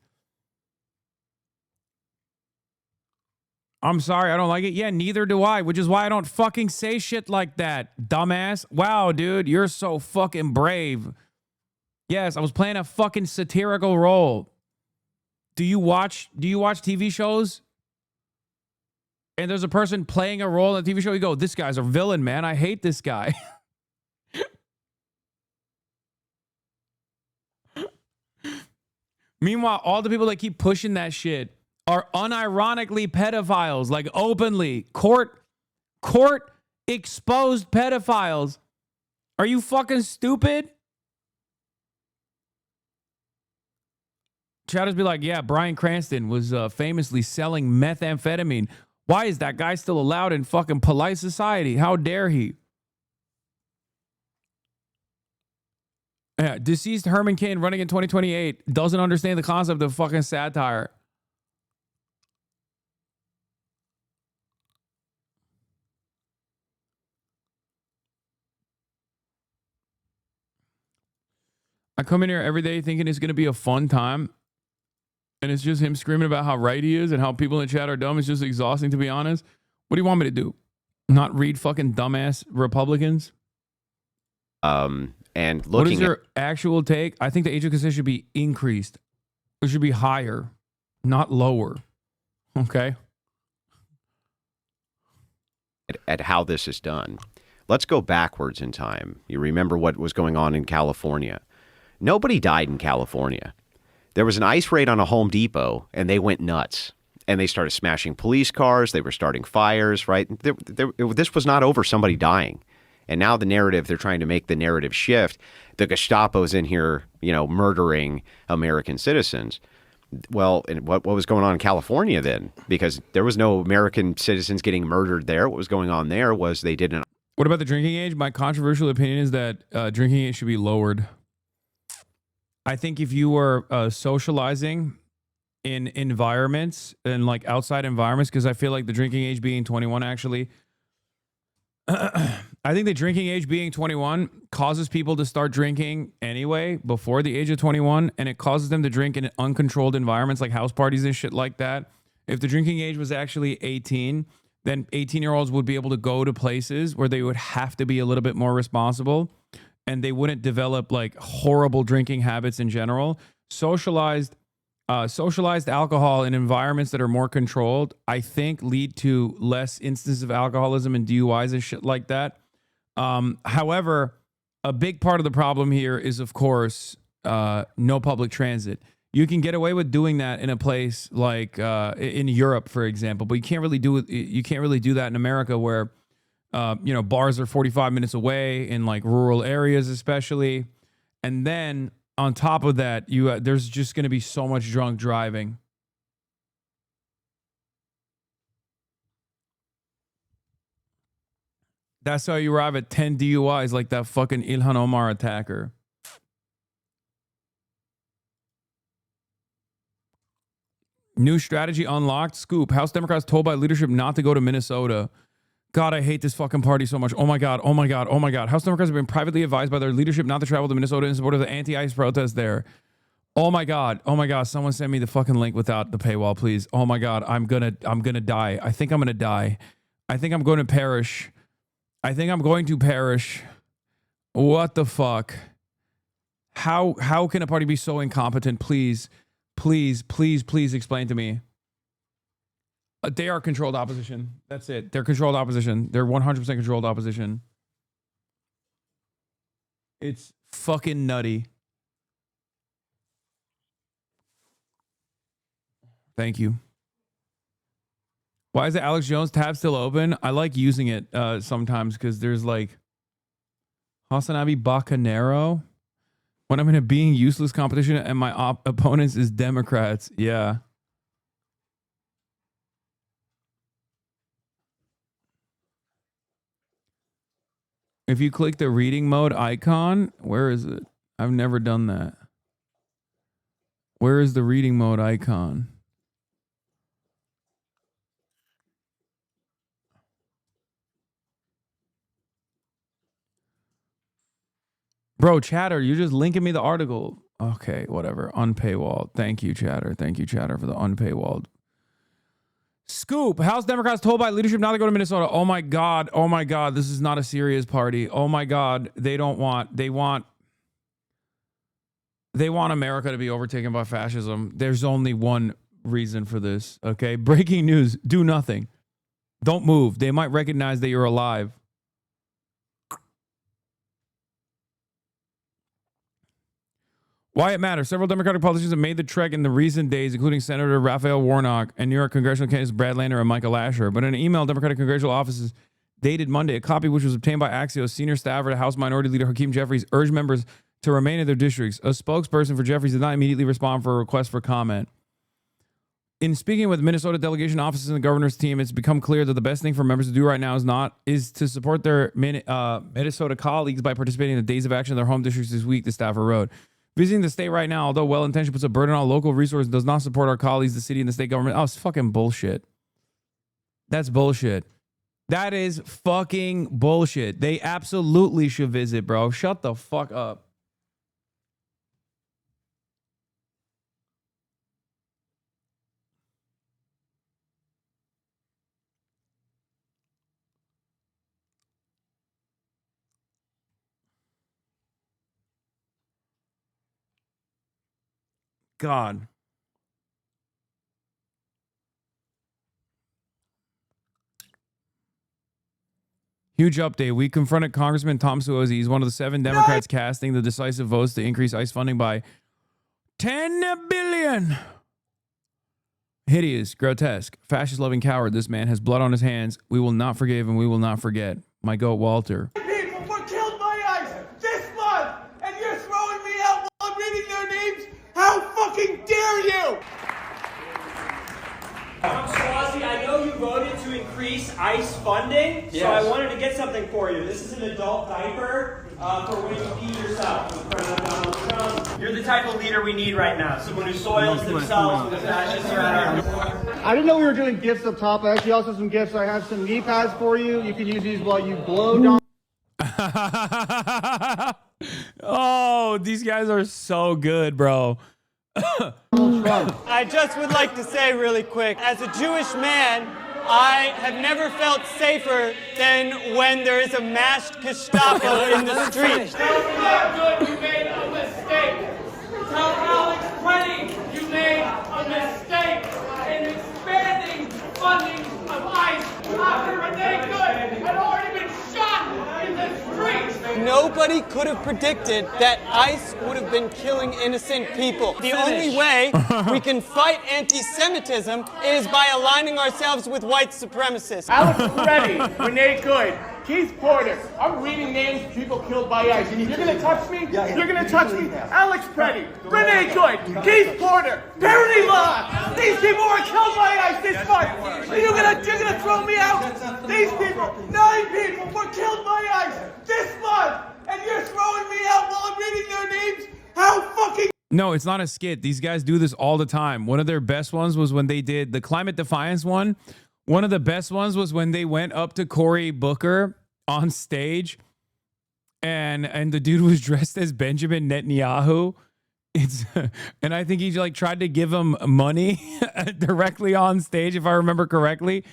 I'm sorry, I don't like it. Yeah, neither do I, which is why I don't fucking say shit like that, dumbass. Wow, dude, you're so fucking brave. Yes, I was playing a fucking satirical role. Do you watch TV shows? And there's a person playing a role in a TV show, you go, this guy's a villain, man. I hate this guy. Meanwhile, all the people that keep pushing that shit are unironically pedophiles, like openly court exposed pedophiles. Are you fucking stupid? Chatters be like, yeah, Bryan Cranston was famously selling methamphetamine. Why is that guy still allowed in fucking polite society? How dare he? Yeah, deceased Herman Cain running in 2028 doesn't understand the concept of fucking satire. I come in here every day thinking it's going to be a fun time. And it's just him screaming about how right he is and how people in the chat are dumb. It's just exhausting, to be honest. What do you want me to do? Not read fucking dumbass Republicans? And looking what is your actual take? I think the age of consent should be increased. It should be higher, not lower. Okay? At how this is done. Let's go backwards in time. You remember what was going on in California. Nobody died in California. There was an ice raid on a Home Depot, and they went nuts. And they started smashing police cars. They were starting fires, right? This was not over somebody dying. And now the narrative, they're trying to make the narrative shift. The Gestapo's in here, murdering American citizens. Well, and what was going on in California then? Because there was no American citizens getting murdered there. What was going on there was they didn't. What about the drinking age? My controversial opinion is that drinking age should be lowered. I think if you were socializing in environments and like outside environments, because I feel like the drinking age being 21 actually, I think the drinking age being 21 causes people to start drinking anyway before the age of 21, and it causes them to drink in uncontrolled environments like house parties and shit like that. If the drinking age was actually 18, then 18-year-olds would be able to go to places where they would have to be a little bit more responsible, and they wouldn't develop like horrible drinking habits in general. Socialized alcohol in environments that are more controlled, I think, lead to less instances of alcoholism and DUIs and shit like that. However, a big part of the problem here is, of course, no public transit. You can get away with doing that in a place like in Europe, for example, but you can't really do it. You can't really do that in America, where bars are 45 minutes away in like rural areas, especially, and then on top of that, there's just going to be so much drunk driving. That's how you arrive at 10 DUIs like that fucking ILHAN OMAR attacker. New strategy unlocked. Scoop. House Democrats told by leadership not to go to Minnesota. God, I hate this fucking party so much. Oh my God. Oh my God. Oh my God. House Democrats have been privately advised by their leadership not to travel to Minnesota in support of the anti-ICE protest there. Oh my God. Oh my God. Someone send me the fucking link without the paywall, please. Oh my God. I'm gonna die. I think I'm gonna die. I think I'm going to perish. I think I'm going to perish. What the fuck? How can a party be so incompetent? Please, please, please, please explain to me. They are controlled opposition. That's it. They're controlled opposition. They're 100% controlled opposition. It's fucking nutty. Thank you. Why is the Alex Jones tab still open? I like using it sometimes because there's like HasanAbi January when I'm in a being useless competition and my opponents is Democrats. Yeah. If you click the reading mode icon, where is it? I've never done that. Where is the reading mode icon? Bro, Chatter, you're just linking me the article. Okay, whatever. Unpaywalled. Thank you, Chatter. Thank you, Chatter, for the unpaywalled. Scoop. House Democrats told by leadership not to go to Minnesota. Oh my God. Oh my God. This is not a serious party. Oh my God. They want America to be overtaken by fascism. There's only one reason for this. Okay. Breaking news. Do nothing. Don't move. They might recognize that you're alive. Why it matters. Several Democratic politicians have made the trek in the recent days, including Senator Raphael Warnock and New York congressional candidates Brad Lander and Michael Asher. But in an email, Democratic congressional offices dated Monday, a copy which was obtained by Axios, senior staffer to House Minority Leader Hakeem Jeffries urged members to remain in their districts. A spokesperson for Jeffries did not immediately respond for a request for comment. In speaking with Minnesota delegation offices and the governor's team, it's become clear that the best thing for members to do right now is to support their Minnesota colleagues by participating in the days of action in their home districts this week, the staffer wrote. Visiting the state right now, although well-intentioned, puts a burden on local resources and does not support our colleagues, the city, and the state government. Oh, it's fucking bullshit. That's bullshit. That is fucking bullshit. They absolutely should visit, bro. Shut the fuck up. God. Huge update. We confronted Congressman Tom Suozzi. He's one of the 7 Democrats casting the decisive votes to increase ICE funding by $10 billion. Hideous, grotesque, fascist-loving coward. This man has blood on his hands. We will not forgive and we will not forget. My goat, Walter. People were killed by ICE this month, and you're throwing me out while I'm reading their names? How fucking dare you! Suozzi, I know you voted to increase ICE funding, so I wanted to get something for you. This is an adult diaper for when you pee yourself. You're the type of leader we need right now. Someone who soils themselves with a fascist hero. I didn't know we were doing gifts up top. I actually also have some gifts. I have some knee pads for you. You can use these while you blow down. Oh, these guys are so good, bro. I just would like to say really quick, as a Jewish man, I have never felt safer than when there is a masked Gestapo in the street. Tell Good you made a mistake. Tell Alex Prenny you made a mistake in expanding funding of ICE after Renee Good had already been shot in the streets. Nobody could have predicted that ICE would have been killing innocent people. The only way we can fight anti-Semitism is by aligning ourselves with white supremacists. Alex Reddy, Renee Good, Keith Porter. I'm reading names of people killed by ICE. You're gonna touch me? You're gonna touch me? Alex Preddy, Renee Good, Keith Porter, Parody Law. These people were killed by ICE this month. You're gonna throw me out? These people, 9 people were killed by ICE this month, and you're throwing me out while I'm reading their names? How fucking... No, it's not a skit. These guys do this all the time. One of their best ones was when they did the climate defiance one. One of the best ones was when they went up to Cory Booker on stage and the dude was dressed as Benjamin Netanyahu. And I think he like tried to give him money directly on stage, if I remember correctly.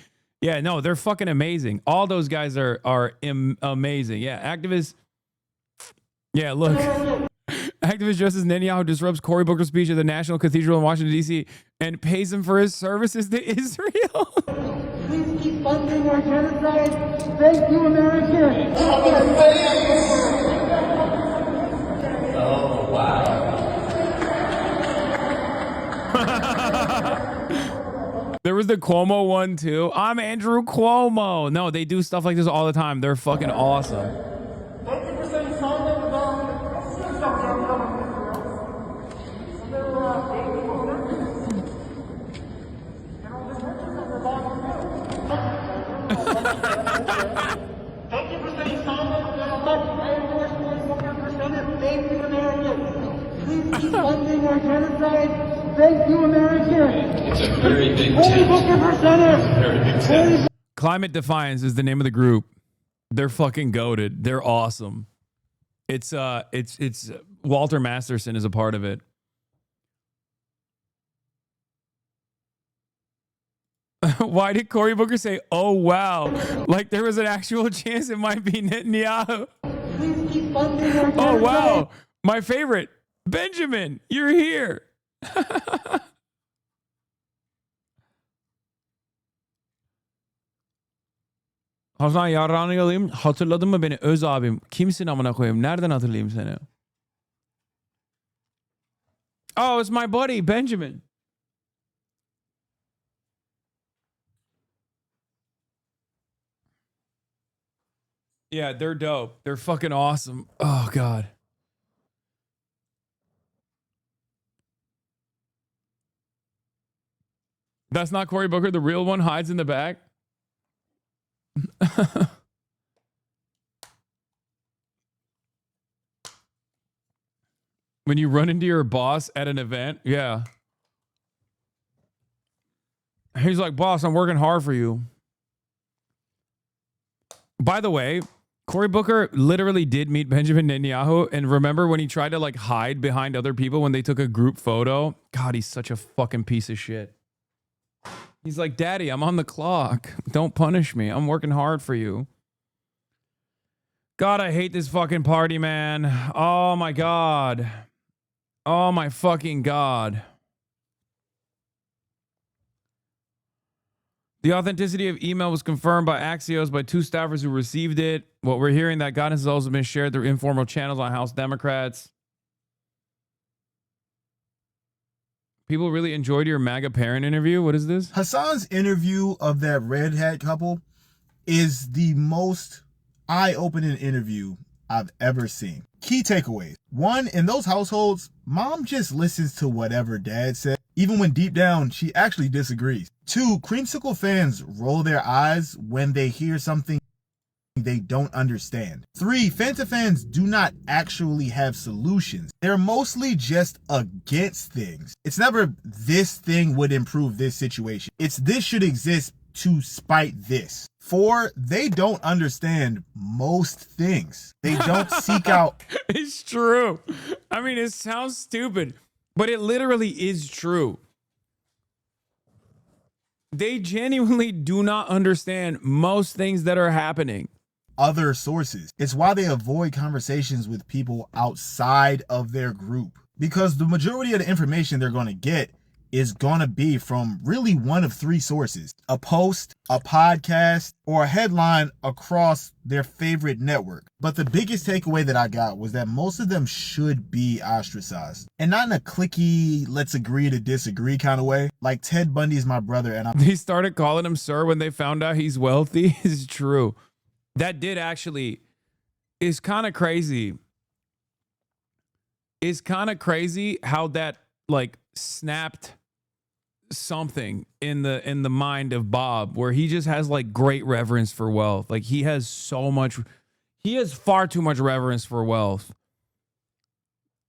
Yeah, no, they're fucking amazing. All those guys are amazing. Yeah, activists. Yeah, look. Activist dressed as Netanyahu disrupts Cory Booker's speech at the National Cathedral in Washington, D.C. and pays him for his services to Israel. Please keep funding our genocide. Thank you, America. Oh, wow. There was the Cuomo one too. I'm Andrew Cuomo. No, they do stuff like this all the time. They're fucking awesome. Thank you for saying something about Thank you for saying something about I endorse 100%. Thank you, America. Please keep funding our genocide. Thank you, America. It's a very big tent. Climate Defiance is the name of the group. They're fucking goated. They're awesome. It's Walter Masterson is a part of it. Why did Cory Booker say, "Oh wow," like there was an actual chance it might be Netanyahu? Oh wow, my favorite, Benjamin, you're here. Hasan yarrağını alayım. Hatırladın mı beni öz abim? Kimsin amına koyayım? Nereden hatırlayayım seni? Oh, it's my buddy Benjamin. Yeah, they're dope. They're fucking awesome. Oh god. That's not Cory Booker. The real one hides in the back. When you run into your boss at an event, yeah. He's like, "Boss, I'm working hard for you." By the way, Cory Booker literally did meet Benjamin Netanyahu, and remember when he tried to like hide behind other people when they took a group photo? God, he's such a fucking piece of shit. He's like, "Daddy, I'm on the clock. Don't punish me. I'm working hard for you." God, I hate this fucking party, man. Oh my God. Oh my fucking God. The authenticity of email was confirmed by Axios by 2 staffers who received it. What we're hearing, that guidance has also been shared through informal channels on House Democrats. People really enjoyed your MAGA parent interview. What is this? Hasan's interview of that redhead couple is the most eye-opening interview I've ever seen. Key takeaways. 1, in those households, mom just listens to whatever dad said, even when deep down she actually disagrees. 2, creamsicle fans roll their eyes when they hear something they don't understand. 3, Fanta fans do not actually have solutions. They're mostly just against things. It's never this thing would improve this situation. It's this should exist to spite this. 4, they don't understand most things. They don't seek out. It's true. I mean, it sounds stupid, but it literally is true. They genuinely do not understand most things that are happening. Other sources. It's why they avoid conversations with people outside of their group, because the majority of the information they're going to get is going to be from really one of three sources: a post, a podcast, or a headline across their favorite network. But the biggest takeaway that I got was that most of them should be ostracized. And not in a cliquey, let's agree to disagree kind of way. Like Ted Bundy's my brother, and They started calling him sir when they found out he's wealthy. It's true. That did actually is kind of crazy. It's kind of crazy how that like snapped something in the mind of Bob, where he just has like great reverence for wealth. Like he has far too much reverence for wealth.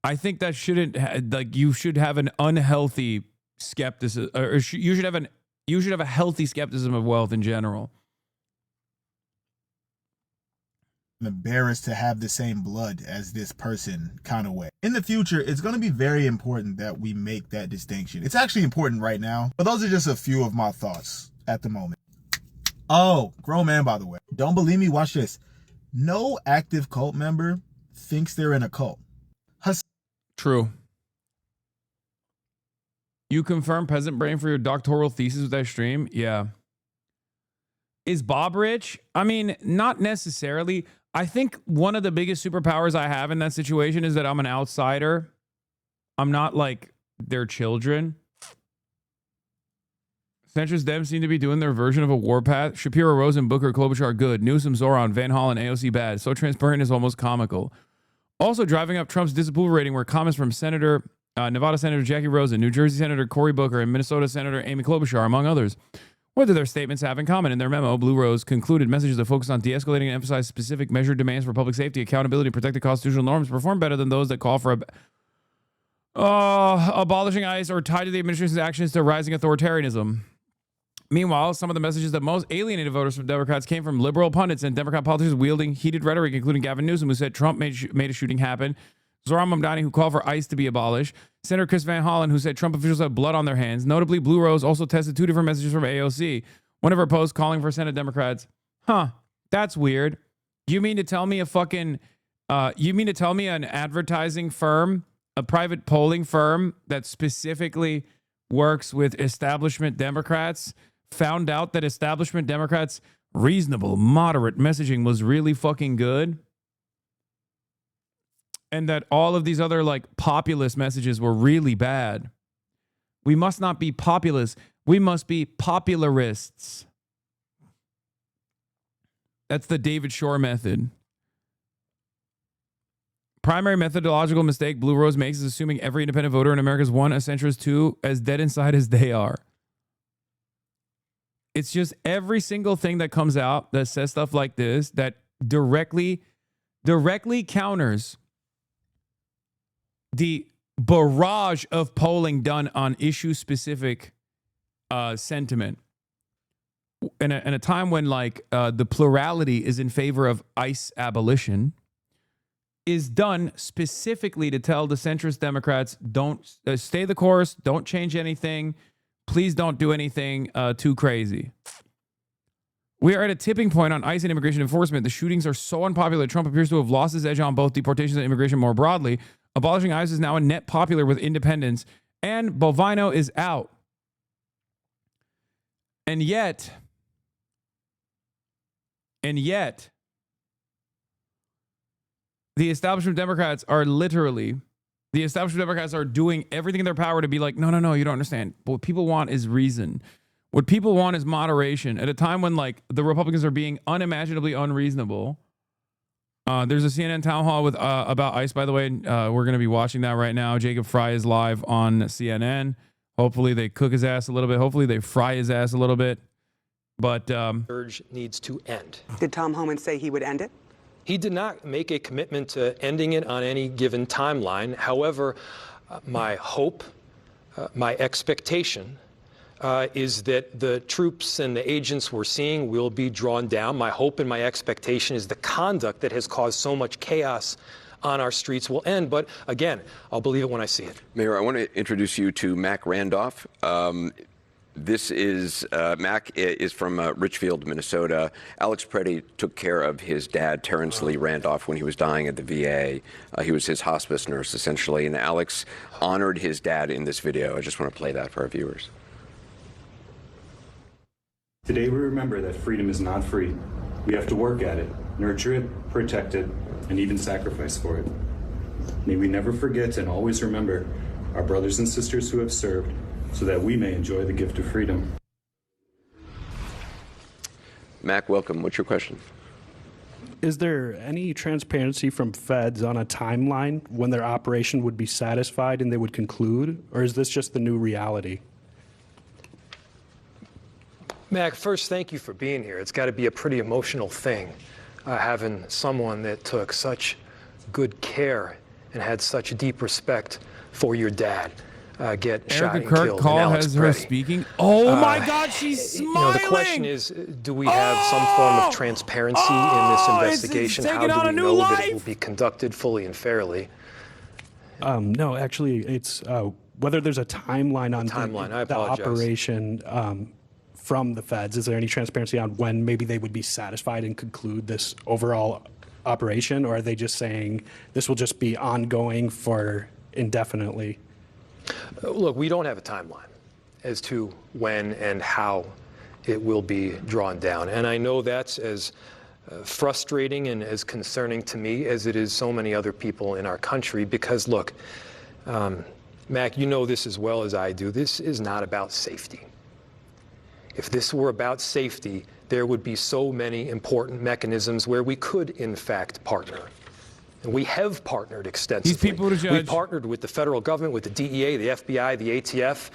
I think that shouldn't like you should have an unhealthy skepticism, or you should have a healthy skepticism of wealth in general. I'm embarrassed to have the same blood as this person kind of way. In the future, it's going to be very important that we make that distinction. It's actually important right now, but those are just a few of my thoughts at the moment. Oh, grown man, by the way. Don't believe me? Watch this. No active cult member thinks they're in a cult. True. You confirm Peasant Brain for your doctoral thesis with that stream? Yeah. Is Bob rich? I mean, not necessarily. I think one of the biggest superpowers I have in that situation is that I'm an outsider. I'm not like their children. Centrist Dems seem to be doing their version of a warpath. Shapiro, Rosen, Booker, Klobuchar good. Newsom, Zoran, Van Hollen, AOC bad. So transparent is almost comical. Also driving up Trump's disapproval rating were comments from Nevada Senator Jackie Rosen, New Jersey Senator Cory Booker, and Minnesota Senator Amy Klobuchar, among others. What do their statements have in common? In their memo, Blue Rose concluded messages that focus on de-escalating and emphasize specific measured demands for public safety, accountability, and protected constitutional norms perform better than those that call for abolishing ICE or tied to the administration's actions to rising authoritarianism. Meanwhile, some of the messages that most alienated voters from Democrats came from liberal pundits and Democrat politicians wielding heated rhetoric, including Gavin Newsom, who said Trump made a shooting happen, Zoran Mamdani, who called for ICE to be abolished, Senator Chris Van Hollen, who said Trump officials had blood on their hands. Notably, Blue Rose also tested two different messages from AOC. One of her posts calling for Senate Democrats. That's weird. You mean to tell me an advertising firm, a private polling firm that specifically works with establishment Democrats, found out that establishment Democrats' reasonable, moderate messaging was really fucking good? And that all of these other like populist messages were really bad. We must not be populists. We must be popularists. That's the David Shore method. Primary methodological mistake Blue Rose makes is assuming every independent voter in America is one, a centrist, two, as dead inside as they are. It's just every single thing that comes out that says stuff like this that directly counters the barrage of polling done on issue-specific sentiment. In a time when like the plurality is in favor of ICE abolition, is done specifically to tell the centrist Democrats, don't stay the course, don't change anything, please don't do anything too crazy. We are at a tipping point on ICE and immigration enforcement. The shootings are so unpopular. Trump appears to have lost his edge on both deportations and immigration more broadly. Abolishing ICE is now a net popular with independents, and Bovino is out. And yet, the establishment Democrats are doing everything in their power to be like, no, you don't understand. But what people want is reason. What people want is moderation. At a time when like the Republicans are being unimaginably unreasonable. There's a CNN town hall with about ICE, by the way. We're going to be watching that right now. Jacob Fry is live on CNN. Hopefully they cook his ass a little bit. Hopefully they fry his ass a little bit. But surge needs to end. Did Tom Homan say he would end it? He did not make a commitment to ending it on any given timeline. However, my hope, my expectation is that the troops and the agents we're seeing will be drawn down. My hope and my expectation is the conduct that has caused so much chaos on our streets will end. But again, I'll believe it when I see it. Mayor, I want to introduce you to Mac Randolph. This is Mac is from Richfield, Minnesota. Alex Preddy took care of his dad, Terrence Lee Randolph, when he was dying at the VA. He was his hospice nurse, essentially, and Alex honored his dad in this video. I just want to play that for our viewers. Today we remember that freedom is not free. We have to work at it, nurture it, protect it, and even sacrifice for it. May we never forget and always remember our brothers and sisters who have served, so that we may enjoy the gift of freedom. Mac, welcome. What's your question? Is there any transparency from feds on a timeline when their operation would be satisfied and they would conclude, or is this just the new reality? Mac, first, thank you for being here. It's got to be a pretty emotional thing, having someone that took such good care and had such deep respect for your dad get shot and killed. Call Alex has her Preddy. speaking. Oh my God, she's smiling. The question is, do we have some form of transparency in this investigation? How do we know that it will be conducted fully and fairly? No, actually, it's whether there's a timeline on the operation from the feds. Is there any transparency on when maybe they would be satisfied and conclude this overall operation, or are they just saying this will just be ongoing for indefinitely? Look, we don't have a timeline as to when and how it will be drawn down. And I know that's as frustrating and as concerning to me as it is so many other people in our country because, look, Mac, you know this as well as I do. This is not about safety. If this were about safety, there would be so many important mechanisms where we could, in fact, partner. And we have partnered extensively. These people to judge. We've partnered with the federal government, with the DEA, the FBI, the ATF,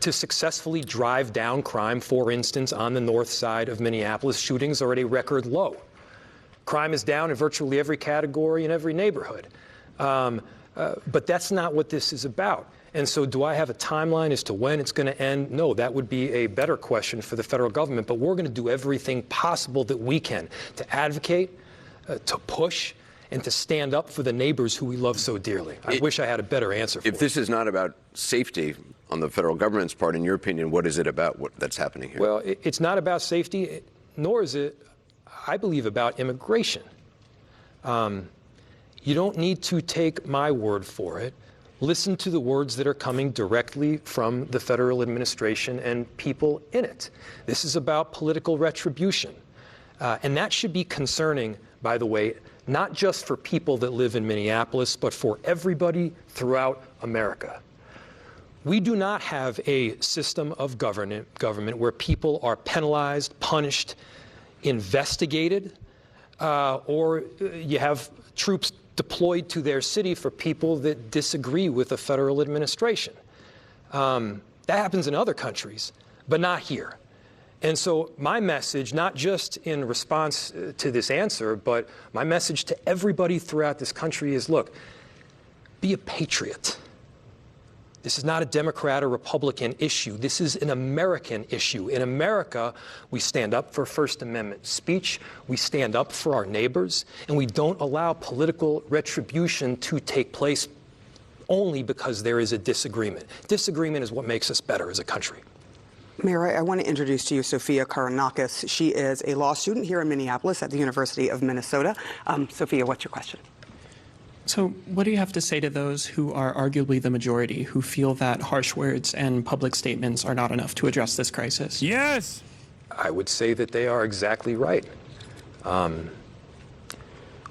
to successfully drive down crime, for instance, on the north side of Minneapolis. Shootings are at a record low. Crime is down in virtually every category in every neighborhood. But that's not what this is about. And so do I have a timeline as to when it's going to end? No, that would be a better question for the federal government. But we're going to do everything possible that we can to advocate, to push, and to stand up for the neighbors who we love so dearly. I wish I had a better answer for If this is not about safety on the federal government's part, in your opinion, what is it about that's happening here? Well, it's not about safety, nor is it, I believe, about immigration. You don't need to take my word for it. Listen to the words that are coming directly from the federal administration and people in it. This is about political retribution. And that should be concerning, by the way, not just for people that live in Minneapolis, but for everybody throughout America. We do not have a system of government where people are penalized, punished, investigated, or you have troops deployed to their city for people that disagree with the federal administration. That happens in other countries, but not here. And so my message, not just in response to this answer, but my message to everybody throughout this country is, look, be a patriot. This is not a Democrat or Republican issue. This is an American issue. In America, we stand up for First Amendment speech, we stand up for our neighbors, and we don't allow political retribution to take place only because there is a disagreement. Disagreement is what makes us better as a country. Mayor, I want to introduce to you Sophia Karanakis. She is a law student here in Minneapolis at the University of Minnesota. Sophia, what's your question? So what do you have to say to those who are arguably the majority, who feel that harsh words and public statements are not enough to address this crisis? Yes! I would say that they are exactly right.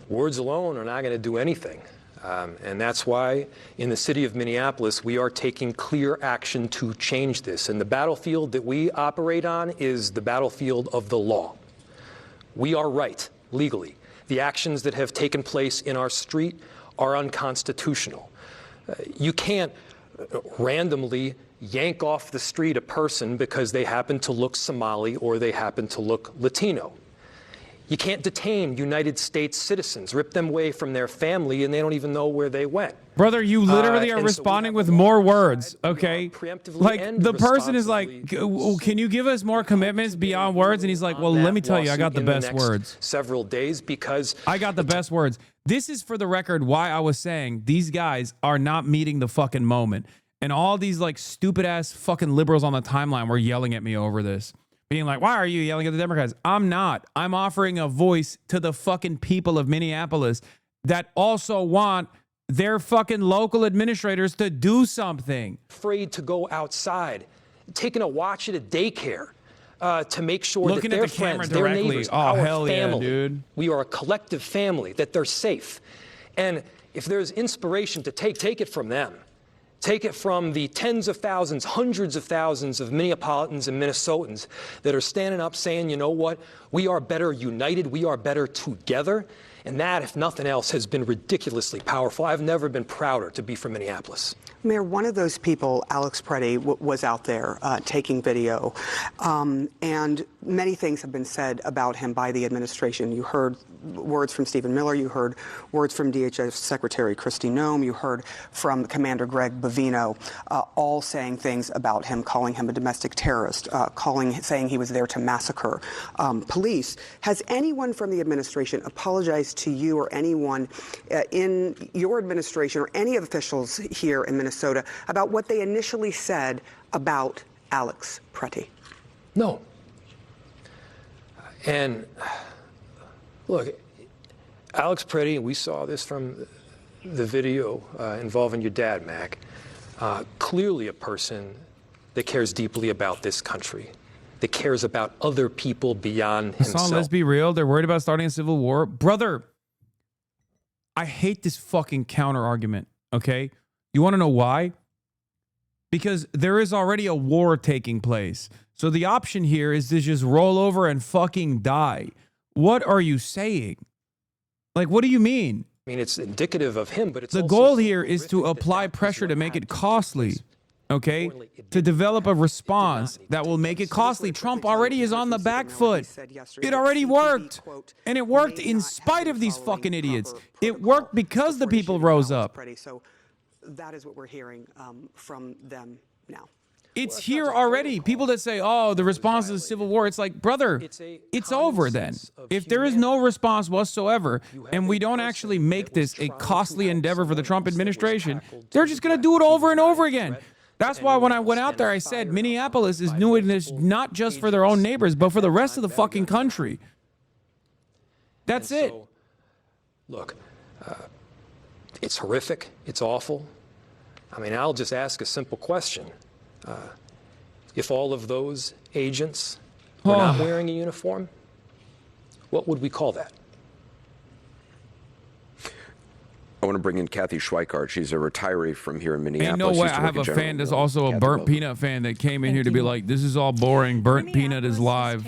Words alone are not going to do anything. And that's why in the city of Minneapolis, we are taking clear action to change this. And the battlefield that we operate on is the battlefield of the law. We are right, legally. The actions that have taken place in our street are unconstitutional. You can't randomly yank off the street a person because they happen to look Somali or they happen to look Latino. You can't detain United States citizens, rip them away from their family, and they don't even know where they went. Brother, you literally are responding with more words, okay? Like, the person is like, can you give us more commitments beyond words? And he's like, well, let me tell you, I got the best words. Several days because I got the best words. This is, for the record, why I was saying these guys are not meeting the fucking moment. And all these like stupid ass fucking liberals on the timeline were yelling at me over this. Being like, why are you yelling at the Democrats? I'm not. I'm offering a voice to the fucking people of Minneapolis that also want their fucking local administrators to do something. Afraid to go outside, taking a watch at a daycare to make sure Looking that their at the camera friends, their directly. neighbors, Oh, our hell yeah, family, dude. we are a collective family, that they're safe. And if there's inspiration to take it from them. Take it from the tens of thousands, hundreds of thousands of Minneapolitans and Minnesotans that are standing up saying, you know what, we are better united, we are better together. And that, if nothing else, has been ridiculously powerful. I've never been prouder to be from Minneapolis. Mayor, one of those people, Alex Preddy, was out there taking video, and many things have been said about him by the administration. You heard words from Stephen Miller, you heard words from DHS Secretary Kristi Noem, you heard from Commander Greg Bovino, all saying things about him, calling him a domestic terrorist, saying he was there to massacre police. Has anyone from the administration apologized to you or anyone in your administration or any officials here in Minnesota about what they initially said about Alex Preddy? No. And look, Alex Preddy, we saw this from the video involving your dad, Mac, clearly a person that cares deeply about this country, that cares about other people beyond himself. Hasan, let's be real. They're worried about starting a civil war. Brother, I hate this fucking counter argument, okay? You want to know why? Because there is already a war taking place. So the option here is to just roll over and fucking die. What are you saying? Like, what do you mean? I mean, it's indicative of him, but it's the also goal here is to apply pressure to make it costly, okay? To develop a response that will make it costly. Trump already is on the back foot. It already worked. And it worked in spite of these fucking idiots. It worked because the people rose up. So that is what we're hearing from them now. It's here already. People that say, oh, the response to the Civil War, it's like, brother, it's over then. If there is no response whatsoever, and we don't actually make this a costly endeavor for the Trump administration, they're just going to do it over and over again. That's why when I went out there, I said Minneapolis is doing this not just for their own neighbors, but for the rest of the fucking country. That's it. Look, it's horrific. It's awful. I mean, I'll just ask a simple question. If all of those agents were not wearing a uniform, what would we call that? I want to bring in Kathy Schweikart. She's a retiree from here in Minneapolis. Ain't no way. I have a fan that's also a Burnt Peanut fan that came in here to be like, this is all boring. Burnt Peanut is live.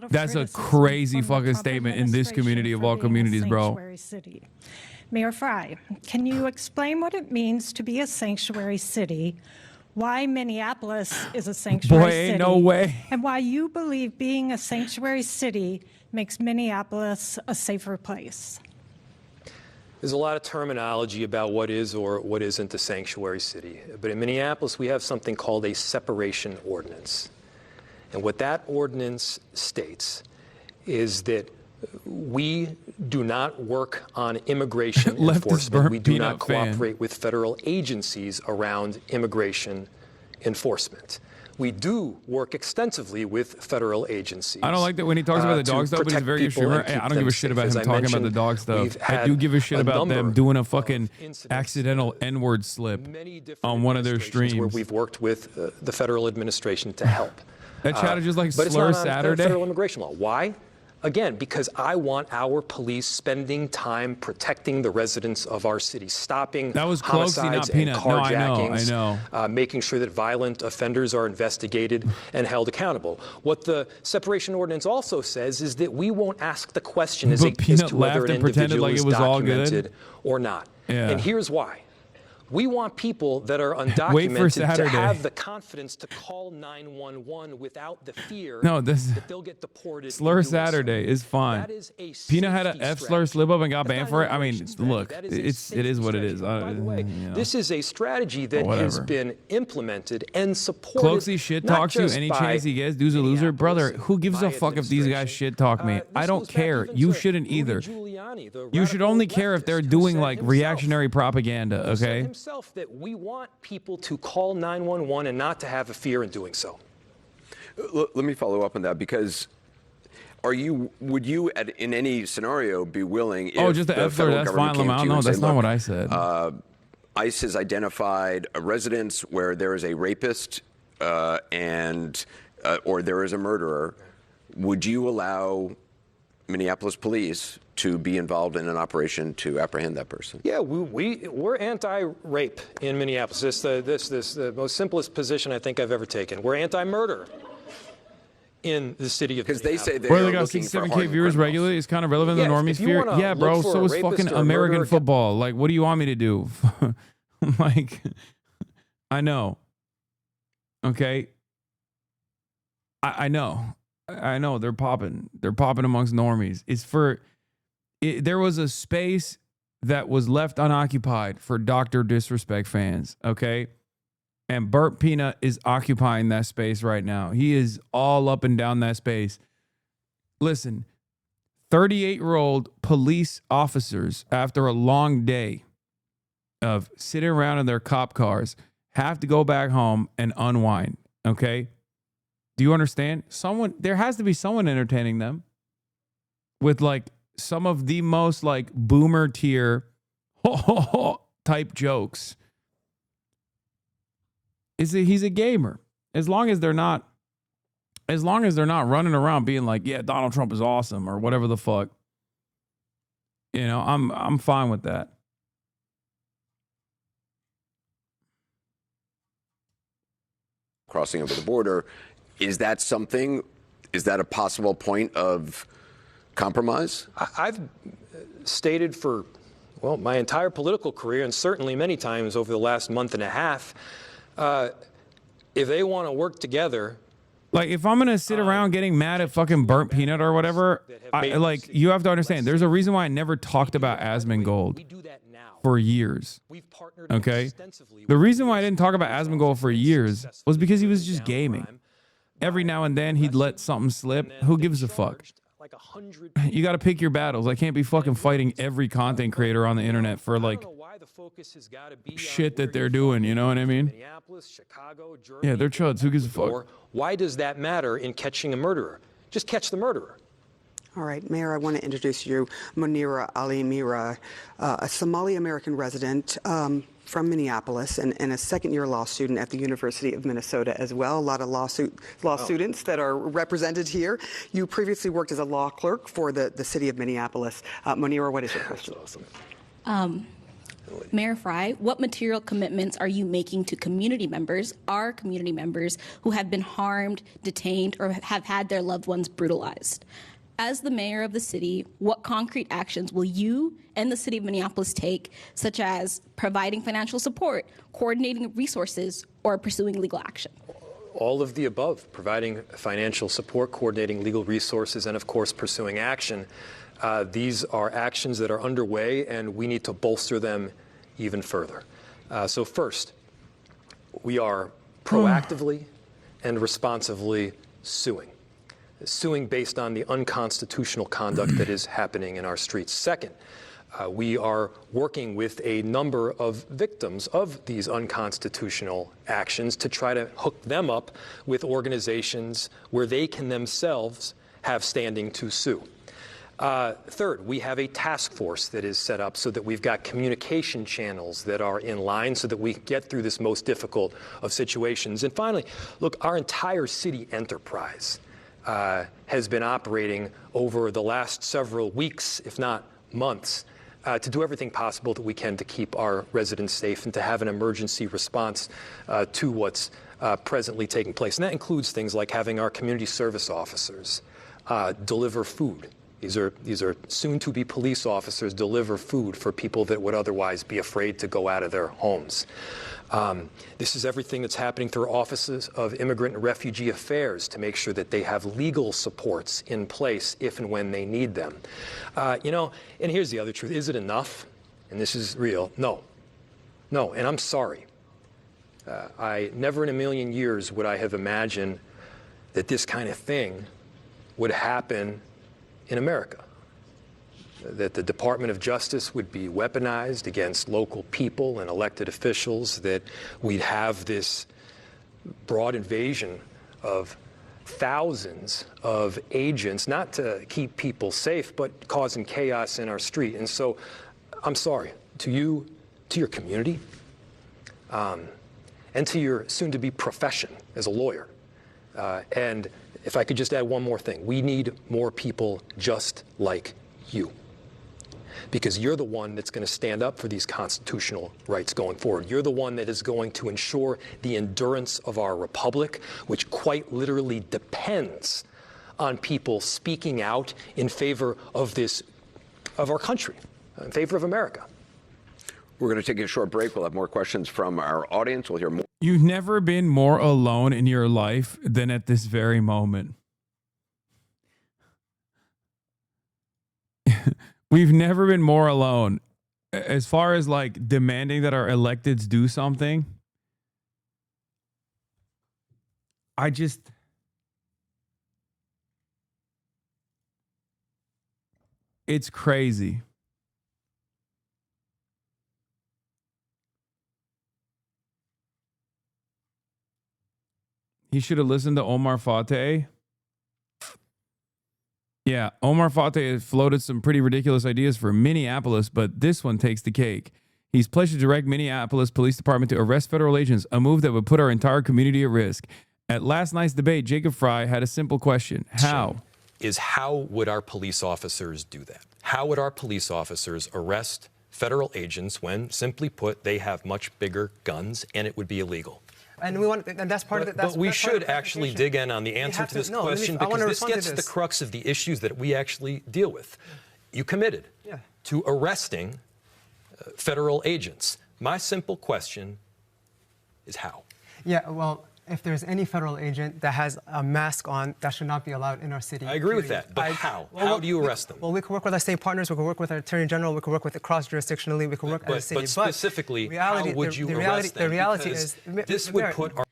That's a crazy fucking statement in this community of all communities, bro. Mayor Frey, can you explain what it means to be a sanctuary city, why Minneapolis is a sanctuary city, ain't no way. and why you believe being a sanctuary city makes Minneapolis a safer place? There's a lot of terminology about what is or what isn't a sanctuary city. But in Minneapolis, we have something called a separation ordinance. And what that ordinance states is that we do not work on immigration enforcement. We do not cooperate with federal agencies around immigration enforcement. We do work extensively with federal agencies. I don't like that when he talks about the dog stuff, but he's very good humor. Hey, I don't give a shit about him talking about the dog stuff. I do give a shit about them doing a fucking accidental N-word slip on one of their streams. Where we've worked with the federal administration to help. That chat is just like but slur it's not Saturday. Federal immigration law. Why? Again, because I want our police spending time protecting the residents of our city, stopping that was Closey, not Peanut. No, I know. Making sure that violent offenders are investigated and held accountable. What the separation ordinance also says is that we won't ask the question as to whether an individual is documented or not. Yeah. And here's why. We want people that are undocumented to have the confidence to call 911 without the fear that they'll get deported. Slur Saturday is fine. Peanut had an F slur slip up and got banned for it. I mean, look, it is what it is. By the way, this is a strategy that has been implemented and supported. Closey shit talks you any chance he gets. Dude's a loser. Brother, who gives a fuck if these guys shit talk me? I don't care. You shouldn't either. You should only care if they're doing like reactionary propaganda, okay? yourself that we want people to call 911 and not to have a fear in doing so. Let me follow up on that, because would you in any scenario be willing if just the the F federal word, that's government violent. came to you No, and that's said, not look, what I said. ICE has identified a residence where there is a rapist or there is a murderer. Would you allow Minneapolis police to be involved in an operation to apprehend that person? Yeah, we're anti-rape in Minneapolis. This the most simplest position I think I've ever taken. We're anti-murder in the city of Minneapolis. Because they say they Bro, they are got looking for 67K hardened viewers criminals. regularly. It's kind of relevant to Yeah, the if normies you fear. wanna Yeah, bro. look for So a is rapist fucking or a American murderer, football. Like, what do you want me to do? Like, I know. Okay. I know. I know they're popping. They're popping amongst normies. There was a space that was left unoccupied for Dr. Disrespect fans. Okay. And Burt Peanut is occupying that space right now. He is all up and down that space. Listen, 38-year-old police officers, after a long day of sitting around in their cop cars, have to go back home and unwind. Okay. Do you understand? There has to be someone entertaining them with like some of the most like boomer tier type jokes. He's a gamer. As long as they're not running around being like, yeah, Donald Trump is awesome or whatever the fuck. You know, I'm fine with that. Crossing over the border, is that a possible point of compromise? I've stated for, my entire political career, and certainly many times over the last month and a half, if they want to work together. Like, if I'm going to sit around getting mad at fucking Burnt Peanut or whatever, you have to understand, there's a reason why I never talked about Asmongold for years. Okay? The reason why I didn't talk about Asmongold for years was because he was just gaming. Every now and then, he'd let something slip. Who gives a fuck? You got to pick your battles. I can't be fucking fighting every content creator on the internet for like shit that they're doing. You know what I mean? Yeah, they're chuds. Who gives a fuck? Why does that matter in catching a murderer? Just catch the murderer. All right, Mayor, I want to introduce you, Munira Ali Mira, a Somali-American resident from Minneapolis and a second-year law student at the University of Minnesota as well. A lot of law students that are represented here. You previously worked as a law clerk for the city of Minneapolis. Munira, what is your question? Awesome. Mayor Fry, what material commitments are you making to community members, our community members, who have been harmed, detained, or have had their loved ones brutalized? As the mayor of the city, what concrete actions will you and the city of Minneapolis take, such as providing financial support, coordinating resources, or pursuing legal action? All of the above, providing financial support, coordinating legal resources, and of course pursuing action. These are actions that are underway, and we need to bolster them even further. So first, we are proactively and responsively suing based on the unconstitutional conduct that is happening in our streets. Second, we are working with a number of victims of these unconstitutional actions to try to hook them up with organizations where they can themselves have standing to sue. Third, we have a task force that is set up so that we've got communication channels that are in line so that we get through this most difficult of situations. And finally, look, our entire city enterprise has been operating over the last several weeks, if not months, to do everything possible that we can to keep our residents safe and to have an emergency response to what's presently taking place. And that includes things like having our community service officers deliver food. These are soon-to-be police officers deliver food for people that would otherwise be afraid to go out of their homes. This is everything that's happening through offices of Immigrant and Refugee Affairs to make sure that they have legal supports in place if and when they need them. And here's the other truth. Is it enough? And this is real. No, and I'm sorry. I never in a million years would I have imagined that this kind of thing would happen in America. that the Department of Justice would be weaponized against local people and elected officials, that we'd have this broad invasion of thousands of agents, not to keep people safe, but causing chaos in our street. And so I'm sorry to you, to your community, and to your soon-to-be profession as a lawyer. And if I could just add one more thing, we need more people just like you, because you're the one that's going to stand up for these constitutional rights going forward. You're the one that is going to ensure the endurance of our republic, which quite literally depends on people speaking out in favor of our country, in favor of America. We're going to take a short break. We'll have more questions from our audience. We'll hear more. You've never been more alone in your life than at this very moment. We've never been more alone. As far as like demanding that our electeds do something, it's crazy. He should have listened to Omar Fateh. Yeah, Omar Fateh floated some pretty ridiculous ideas for Minneapolis, but this one takes the cake. He's pledged to direct Minneapolis Police Department to arrest federal agents, a move that would put our entire community at risk. At last night's debate, Jacob Fry had a simple question. How would our police officers do that? How would our police officers arrest federal agents when, simply put, they have much bigger guns and it would be illegal? And that's part of it. But we should actually dig in on the answer to this question, because this gets to the crux of the issues that we actually deal with. You committed to arresting federal agents. My simple question is how? Yeah, well, if there's any federal agent that has a mask on, that should not be allowed in our city. I agree with that, but how? How do you arrest them? Well, we can work with our state partners, we can work with our attorney general, we can work with it cross-jurisdictionally, we can work as a city. But specifically, how would you arrest them? The reality is, this would put our...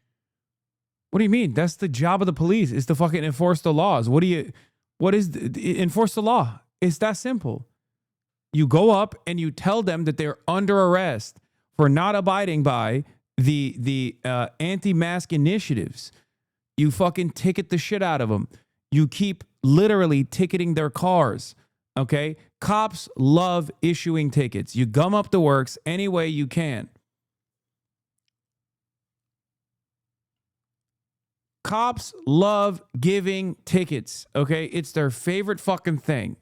What do you mean? That's the job of the police, is to fucking enforce the laws. Enforce the law? It's that simple. You go up and you tell them that they're under arrest for not abiding by the anti-mask initiatives. You fucking ticket the shit out of them. You keep literally ticketing their cars. Okay? Cops love issuing tickets. You gum up the works any way you can. Cops love giving tickets. Okay? It's their favorite fucking thing.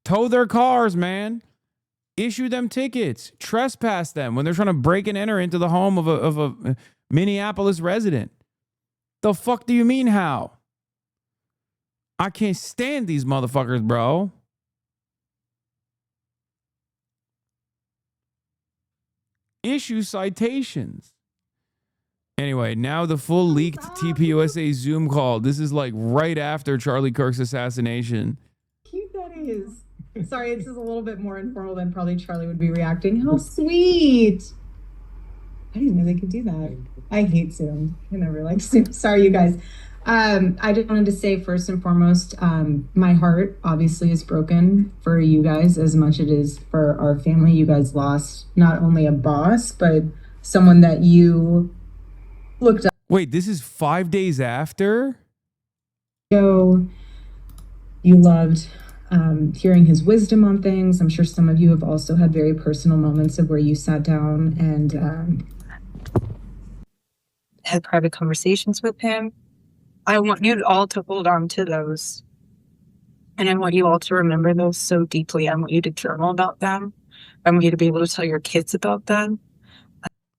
Tow their cars, man. Issue them tickets. Trespass them when they're trying to break and enter into the home of a Minneapolis resident. The fuck do you mean how? I can't stand these motherfuckers, bro. Issue citations. Anyway, now the full leaked TPUSA Zoom call. This is like right after Charlie Kirk's assassination. Cute that is. Sorry, this is a little bit more informal than probably Charlie would be reacting. How sweet. I didn't know they could do that. I hate Zoom. I never like Zoom. Sorry, you guys. I just wanted to say first and foremost, my heart obviously is broken for you guys as much as it is for our family. You guys lost not only a boss, but someone that you looked up. Wait, this is 5 days after? You loved hearing his wisdom on things. I'm sure some of you have also had very personal moments of where you sat down and had private conversations with him. I want you all to hold on to those. And I want you all to remember those so deeply. I want you to journal about them. I want you to be able to tell your kids about them.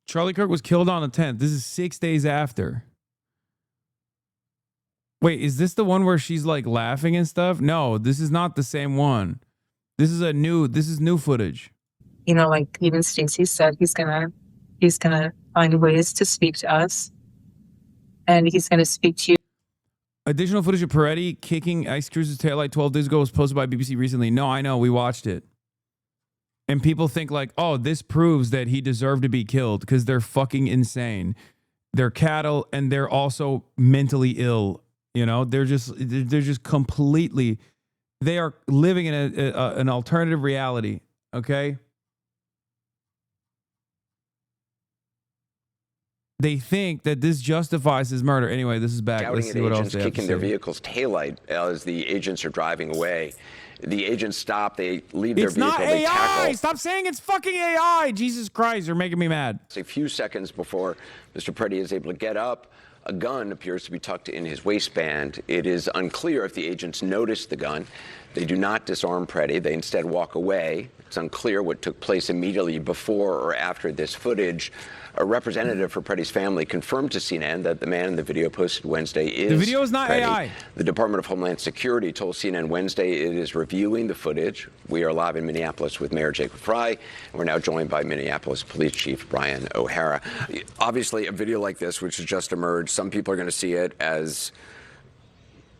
Charlie Kirk was killed on the 10th. This is 6 days after. Wait, is this the one where she's like laughing and stuff? No, this is not the same one. This is new footage. You know, like even Stacey said, he's gonna find ways to speak to us. And he's gonna speak to you. Additional footage of Peretti kicking Ice Cruise's taillight 12 days ago was posted by BBC recently. No, I know. We watched it. And people think like, oh, this proves that he deserved to be killed because they're fucking insane. They're cattle and they're also mentally ill. You know, they're just completely They are living in an alternative reality. Okay. They think that this justifies his murder. Anyway, this is back. Let's Shouting see at what else agents, they have to kicking their say. vehicle's taillight as the agents are driving away. The agents stop. They leave their It's vehicle. not They AI. tackle. Stop saying it's fucking AI. Jesus Christ, you're making me mad. It's a few seconds before Mr. Preddy is able to get up. A gun appears to be tucked in his waistband. It is unclear if the agents noticed the gun. They do not disarm Preddy. They instead walk away. It's unclear what took place immediately before or after this footage. A representative for Preddy's family confirmed to CNN that the man in the video posted Wednesday is The video is not Preddy. AI. The Department of Homeland Security told CNN Wednesday it is reviewing the footage. We are live in Minneapolis with Mayor Jacob Frey, and we're now joined by Minneapolis Police Chief Brian O'Hara. Obviously, a video like this, which has just emerged, some people are going to see it as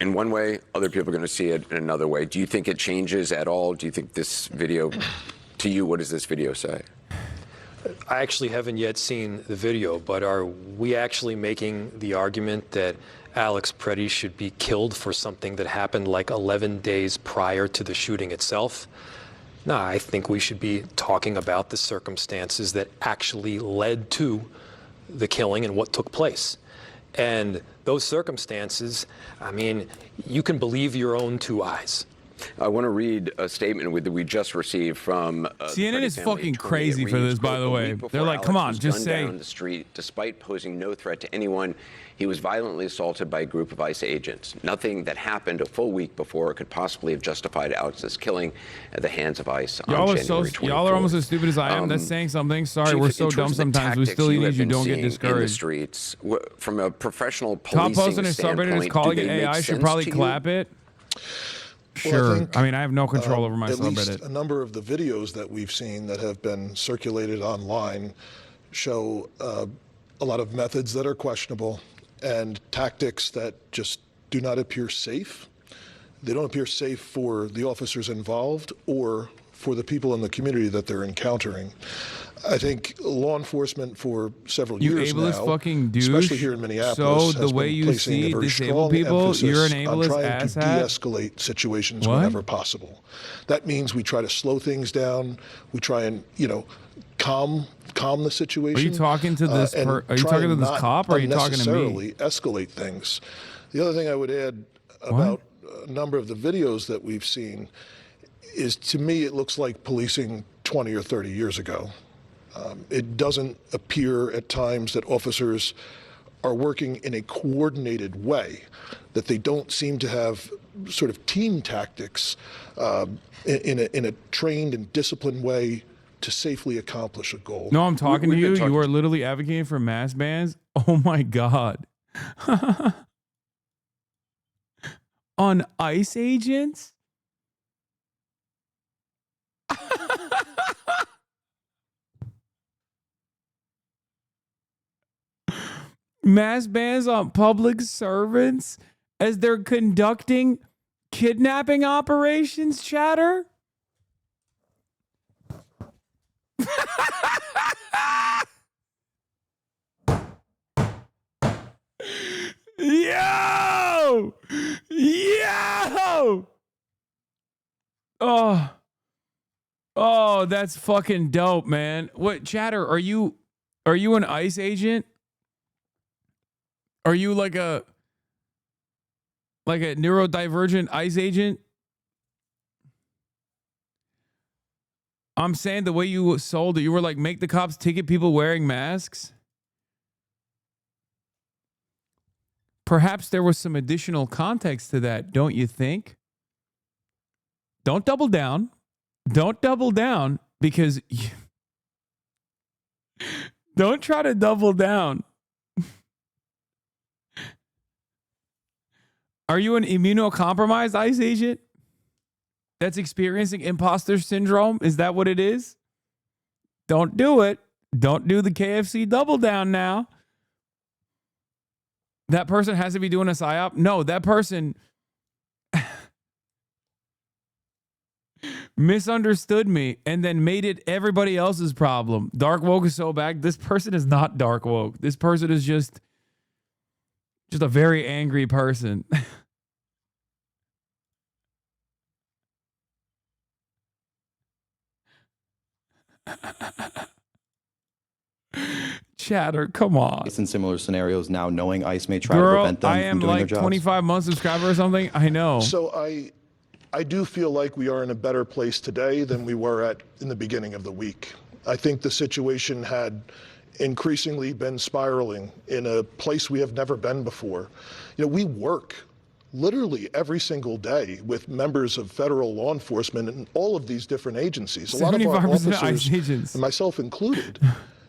in one way, other people are going to see it in another way. Do you think it changes at all? Do you think this video, to you, what does this video say? I actually haven't yet seen the video, but are we actually making the argument that Alex Preddy should be killed for something that happened like 11 days prior to the shooting itself? No, I think we should be talking about the circumstances that actually led to the killing and what took place. And those circumstances, I mean, you can believe your own two eyes. I want to read a statement that we just received from CNN is fucking crazy for this, by the way. They're like, come on, just say. Down the street, despite posing no threat to anyone, he was violently assaulted by a group of ICE agents. Nothing that happened a full week before could possibly have justified Alex's killing at the hands of ICE on January 24th. Y'all are almost as stupid as I am. That's saying something. Sorry, we're so dumb sometimes. We still need you. Don't get discouraged. In the streets, from a professional Top policing post on his subreddit is calling it AI. Should probably clap it. Sure. Well, I mean, I have no control over my at least subreddit. A number of the videos that we've seen that have been circulated online show a lot of methods that are questionable and tactics that just do not appear safe. They don't appear safe for the officers involved or for the people in the community that they're encountering. I think law enforcement for several years now, fucking douche. especially here in Minneapolis, So the has way been you placing see a very disabled strong people, emphasis you're an on ableist trying to asshat? de-escalate situations What? whenever possible. That means we try to slow things down. We try and, calm the situation. Are you talking to this? and Are you try talking to and this not cop, or are you talking to me? unnecessarily escalate things. The other thing I would add about a number of the videos that we've seen is, to me, it looks like policing 20 or 30 years ago. It doesn't appear at times that officers are working in a coordinated way, that they don't seem to have sort of team tactics in a trained and disciplined way to safely accomplish a goal. No, I'm talking to you. You are literally advocating for mass bans. Oh my God. On ICE agents? Mass bans on public servants as they're conducting kidnapping operations, chatter? Yo! Yo! Oh, that's fucking dope, man. What, chatter, are you an ICE agent? Are you like a neurodivergent ICE agent? I'm saying the way you sold it, you were like, make the cops ticket people wearing masks. Perhaps there was some additional context to that, don't you think? Don't double down. Don't double down, because don't try to double down. Are you an immunocompromised ICE agent that's experiencing imposter syndrome? Is that what it is? Don't do it. Don't do the KFC double down now. That person has to be doing a PSYOP? No, that person misunderstood me and then made it everybody else's problem. Dark woke is so bad. This person is not dark woke. This person is just a very angry person. Chatter, come on. In similar scenarios now, knowing ICE may try to Girl, prevent them I from am doing their like jobs? 25 months subscriber or something. I know. So I do feel like we are in a better place today than we were in the beginning of the week. I think the situation had increasingly been spiraling in a place we have never been before. You know, we work literally every single day with members of federal law enforcement and all of these different agencies. A lot of our 75% officers, ICE agents. and myself included,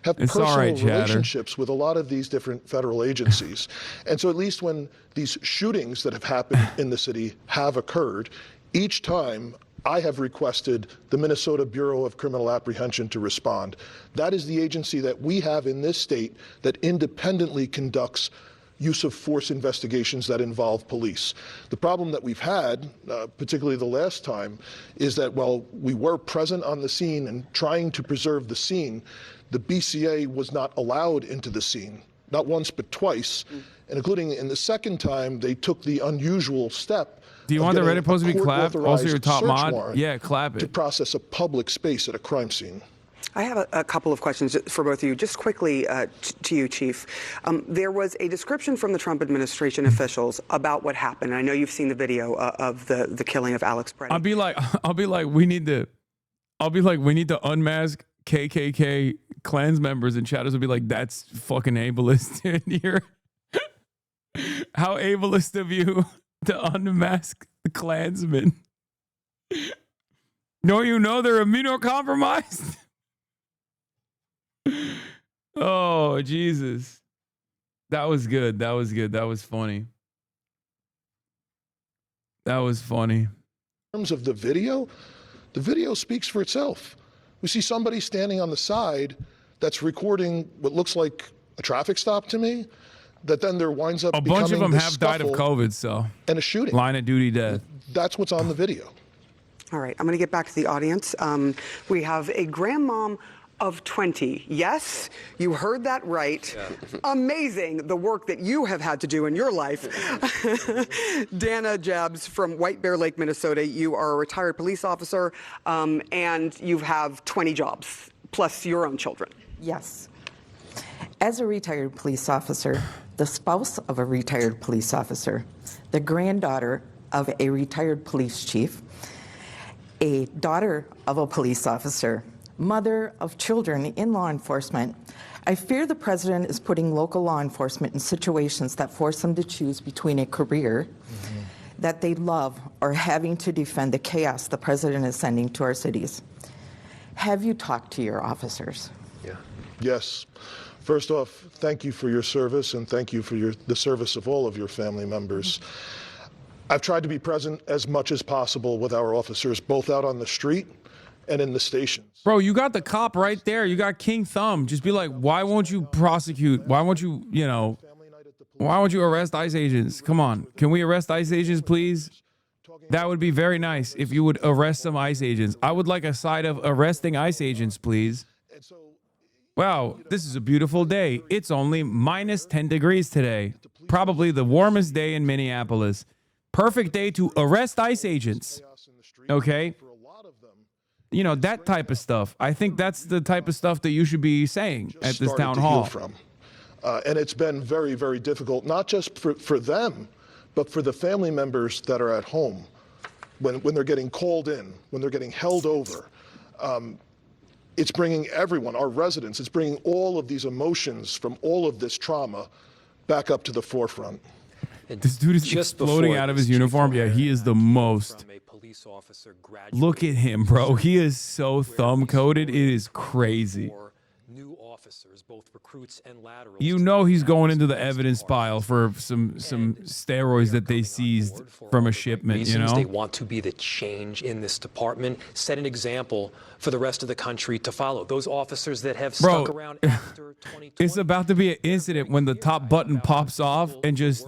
have It's personal all right, Chatter. relationships with a lot of these different federal agencies. And so at least when these shootings that have happened in the city have occurred, each time I have requested the Minnesota Bureau of Criminal Apprehension to respond. That is the agency that we have in this state that independently conducts use of force investigations that involve police. The problem that we've had, particularly the last time, is that while we were present on the scene and trying to preserve the scene, the BCA was not allowed into the scene, not once but twice, and including in the second time, they took the unusual step. Do you want the Reddit post to be clapped? Also your top mod? Yeah, clap to it. process a public space at a crime scene. I have a couple of questions for both of you. Just quickly to you, Chief. There was a description from the Trump administration officials about what happened. I know you've seen the video of the killing of Alex Preddy. I'll be like, we need to unmask KKK Klans members, and chatters will be like, that's fucking ableist in here. How ableist of you to unmask the Klansmen. Don't you know they're immunocompromised? Oh, Jesus. That was good. That was good. That was funny. That was funny. In terms of the video speaks for itself. We see somebody standing on the side that's recording what looks like a traffic stop to me, that then there winds up a bunch of them this have died of scuffle COVID, so. and a shooting. Line of duty death. That's what's on the video. All right, I'm going to get back to the audience. We have a grandmom of 20. Yes, you heard that right. Yeah. Amazing the work that you have had to do in your life. Dana Jabs from White Bear Lake, Minnesota. You are a retired police officer, and you have 20 jobs, plus your own children. Yes. As a retired police officer, the spouse of a retired police officer, the granddaughter of a retired police chief, a daughter of a police officer, mother of children in law enforcement, I fear the president is putting local law enforcement in situations that force them to choose between a career that they love or having to defend the chaos the president is sending to our cities. Have you talked to your officers? Yeah. Yes. First off, thank you for your service, and thank you for the service of all of your family members. I've tried to be present as much as possible with our officers, both out on the street and in the stations. Bro, you got the cop right there. You got King Thumb. Just be like, why won't you prosecute? Why won't you, why won't you arrest ICE agents? Come on. Can we arrest ICE agents, please? That would be very nice if you would arrest some ICE agents. I would like a side of arresting ICE agents, please. Wow, this is a beautiful day. It's only minus 10 degrees today. Probably the warmest day in Minneapolis. Perfect day to arrest ICE agents. Okay? You know, that type of stuff. I think that's the type of stuff that you should be saying at this town hall. And it's been very, very difficult, not just for them, but for the family members that are at home when they're getting called in, when they're getting held over. It's bringing everyone, our residents, it's bringing all of these emotions from all of this trauma back up to the forefront. This dude is exploding out of his uniform. Yeah, he is the most. Look at him, bro. He is so thumb-coded. It is crazy. New officers, both recruits and laterals. You know he's going into the evidence pile for some steroids that they seized from a shipment, you know? They want to be the change in this department, set an example for the rest of the country to follow. Those officers that have stuck around after 2020. It's about to be an incident when the top button pops off and just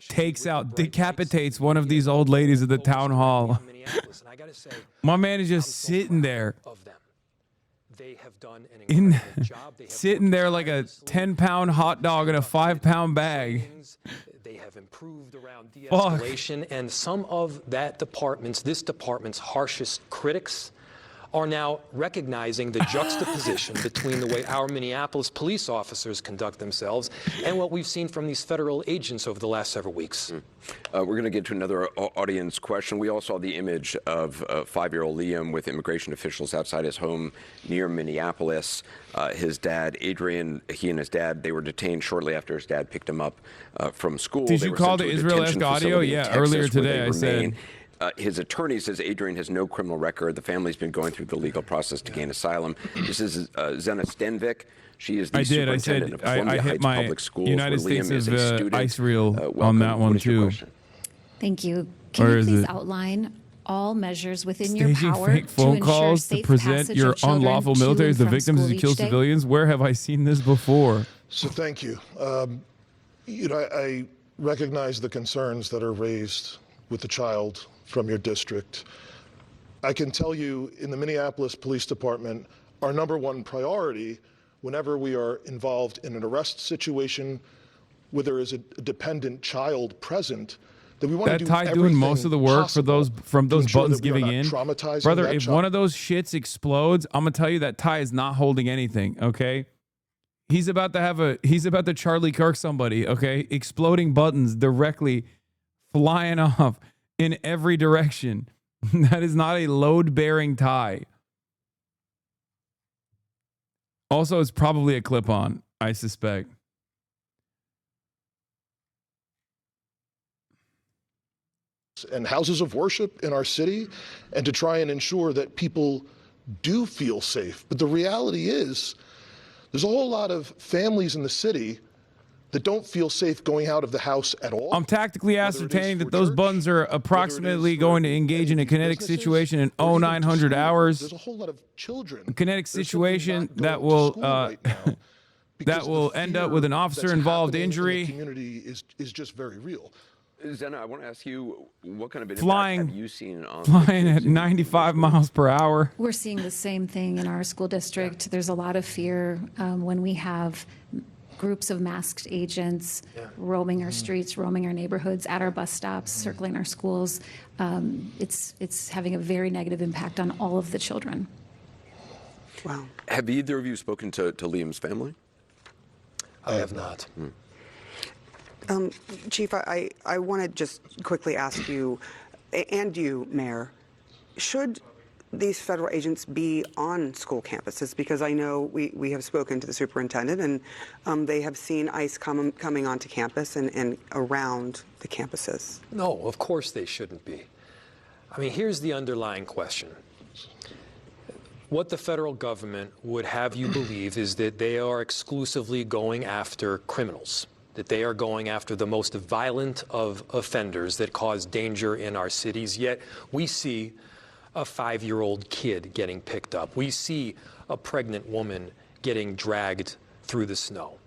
takes out, decapitates one of these old ladies at the town hall. My man is just sitting there. They have done an incredible job. Sitting there like a 10-pound hot dog in a 5-pound bag. They have improved around de-escalation, and some of this department's harshest critics are now recognizing the juxtaposition between the way our Minneapolis police officers conduct themselves and what we've seen from these federal agents over the last several weeks. We're going to get to another audience question. We all saw the image of 5-year-old Liam with immigration officials outside his home near Minneapolis. His dad, Adrian, he and his dad, they were detained shortly after his dad picked him up from school. Did They you were call sent the to a Israel-esque detention audio? facility in Yeah, Texas, earlier where today they I said. remain. His attorney says Adrian has no criminal record. The family's been going through the legal process to gain asylum. This is Zena Stenvik. She is the superintendent of Columbia Heights Public Schools, United where Liam States is a student. ice reel on Welcome. that one What is your too. question? Thank you. Can Or you is please it outline all measures within your staging power fake to phone ensure calls to safe present passage your of children unlawful to military and as the from victims school to kill each day? civilians? Where have I seen this before? So thank you. I recognize the concerns that are raised with the child from your district. I can tell you in the Minneapolis Police Department, our #1 priority whenever we are involved in an arrest situation where there is a dependent child present, that we want to That do Ty doing everything most of the work for those from to those ensure buttons that we are giving not in. traumatizing Brother, that if child. one of those shits explodes, I'm gonna tell you that Ty is not holding anything, okay? He's about to Charlie Kirk somebody, okay? Exploding buttons directly flying off in every direction. That is not a load-bearing Ty. Also, it's probably a clip-on, I suspect. And houses of worship in our city, and to try and ensure that people do feel safe. But the reality is, there's a whole lot of families in the city that don't feel safe going out of the house at all. I'm tactically ascertaining that those buttons are approximately going to engage in a kinetic situation in 0900 hours. There's a whole lot of children. A kinetic situation that will that will end up with an officer-involved injury. The community is just very real. Zena, I want to ask you, what kind of impact Flying, have you seen on flying at 95 miles per hour. We're seeing the same thing in our school district. There's a lot of fear when we have groups of masked agents roaming our streets, roaming our neighborhoods, at our bus stops, circling our schools. It's having a very negative impact on all of the children. Wow. Have either of you spoken to Liam's family? I have not. Chief, I want to just quickly ask you, and you, Mayor, should these federal agents be on school campuses? Because I know we have spoken to the superintendent, and they have seen ICE coming onto campus and around the campuses. No, of course they shouldn't be. I mean, here's the underlying question. What the federal government would have you believe is that they are exclusively going after criminals, that they are going after the most violent of offenders that cause danger in our cities. Yet we see a 5-year-old kid getting picked up. We see a pregnant woman getting dragged through the snow.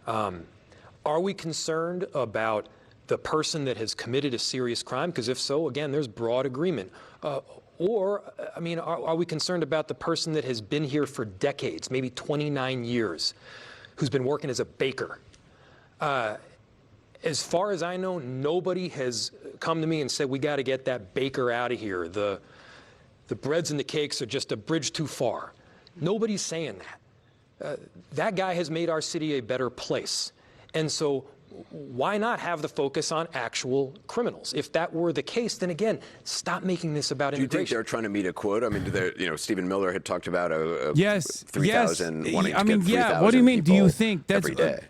Are we concerned about the person that has committed a serious crime? Because if so, again, there's broad agreement. Are we concerned about the person that has been here for decades, maybe 29 years, who's been working as a baker? As far as I know, nobody has come to me and said, we got to get that baker out of here. The breads and the cakes are just a bridge too far. Nobody's saying that. That guy has made our city a better place. And so why not have the focus on actual criminals? If that were the case, then again, stop making this about Do you immigration. think they're trying to meet a quota? I mean, Stephen Miller had talked about a Yes, 3,000 wanting to get 3,000 What do you mean? Do you people think that's every day?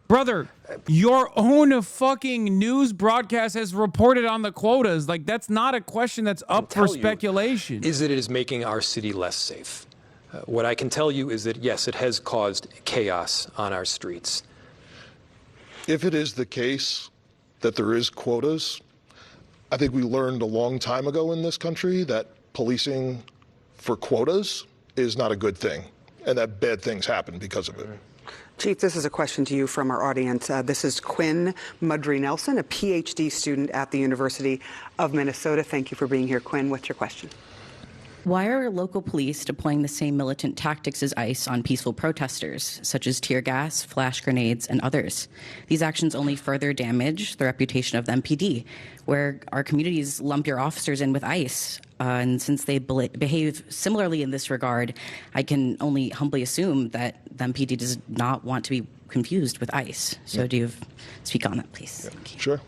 Brother, your own fucking news broadcast has reported on the quotas. Like, that's not a question that's up for speculation. Is that it is making our city less safe. What I can tell you is that, yes, it has caused chaos on our streets. If it is the case that there is quotas, I think we learned a long time ago in this country that policing for quotas is not a good thing, and that bad things happen because of it. Chief, this is a question to you from our audience. This is Quinn Mudry Nelson, a PhD student at the University of Minnesota. Thank you for being here, Quinn. What's your question? Why are local police deploying the same militant tactics as ICE on peaceful protesters, such as tear gas, flash grenades, and others? These actions only further damage the reputation of the MPD, where our communities lump your officers in with ICE. And since they behave similarly in this regard, I can only humbly assume that the MPD does not want to be confused with ICE. So do you speak on that, please? Thank you. Sure.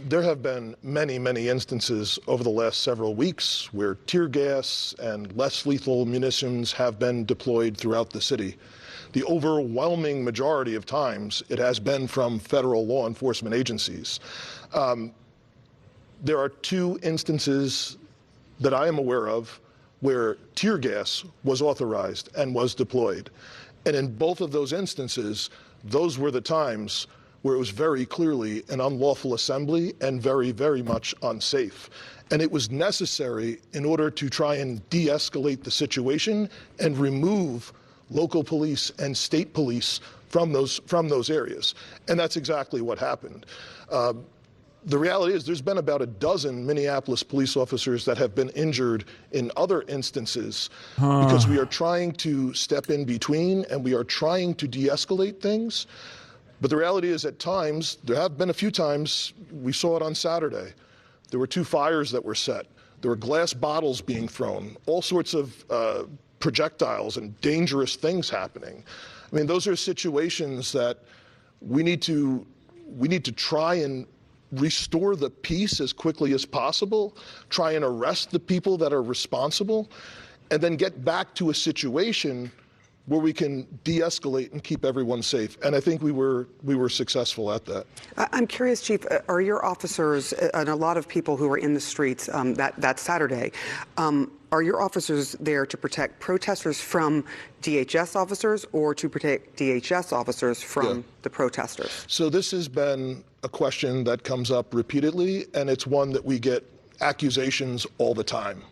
There have been many, many instances over the last several weeks where tear gas and less lethal munitions have been deployed throughout the city. The overwhelming majority of times, it has been from federal law enforcement agencies. There are 2 instances that I am aware of where tear gas was authorized and was deployed. And in both of those instances, those were the times where it was very clearly an unlawful assembly and very, very much unsafe. And it was necessary in order to try and de-escalate the situation and remove local police and state police from those areas. And that's exactly what happened. The reality is there's been about a dozen Minneapolis police officers that have been injured in other instances because we are trying to step in between and we are trying to de-escalate things. But the reality is at times, there have been a few times, we saw it on Saturday, there were 2 fires that were set. There were glass bottles being thrown, all sorts of projectiles and dangerous things happening. I mean, those are situations that we need to try and restore the peace as quickly as possible, try and arrest the people that are responsible, and then get back to a situation where we can de-escalate and keep everyone safe. And I think we were successful at that. I'm curious, Chief, are your officers, and a lot of people who were in the streets that Saturday, are your officers there to protect protesters from DHS officers or to protect DHS officers from the protesters? So this has been a question that comes up repeatedly, and it's one that we get accusations all the time.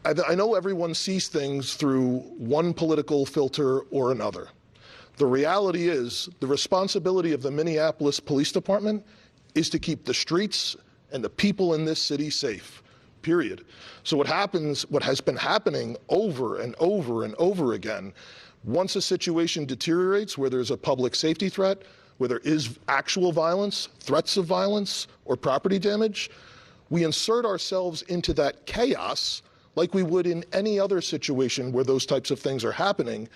I know everyone sees things through one political filter or another. The reality is the responsibility of the Minneapolis Police Department is to keep the streets and the people in this city safe, period. So what has been happening over and over and over again, once a situation deteriorates where there's a public safety threat, where there is actual violence, threats of violence, or property damage, we insert ourselves into that chaos like we would in any other situation where those types of things are happening,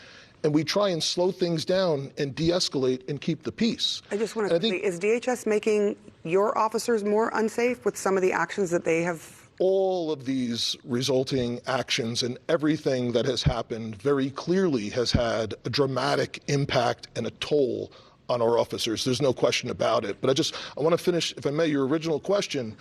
and we try and slow things down and de-escalate and keep the peace. I just want to say, is DHS making your officers more unsafe with some of the actions that they have? All of these resulting actions and everything that has happened very clearly has had a dramatic impact and a toll on our officers. There's no question about it. But I want to finish, if I may, your original question.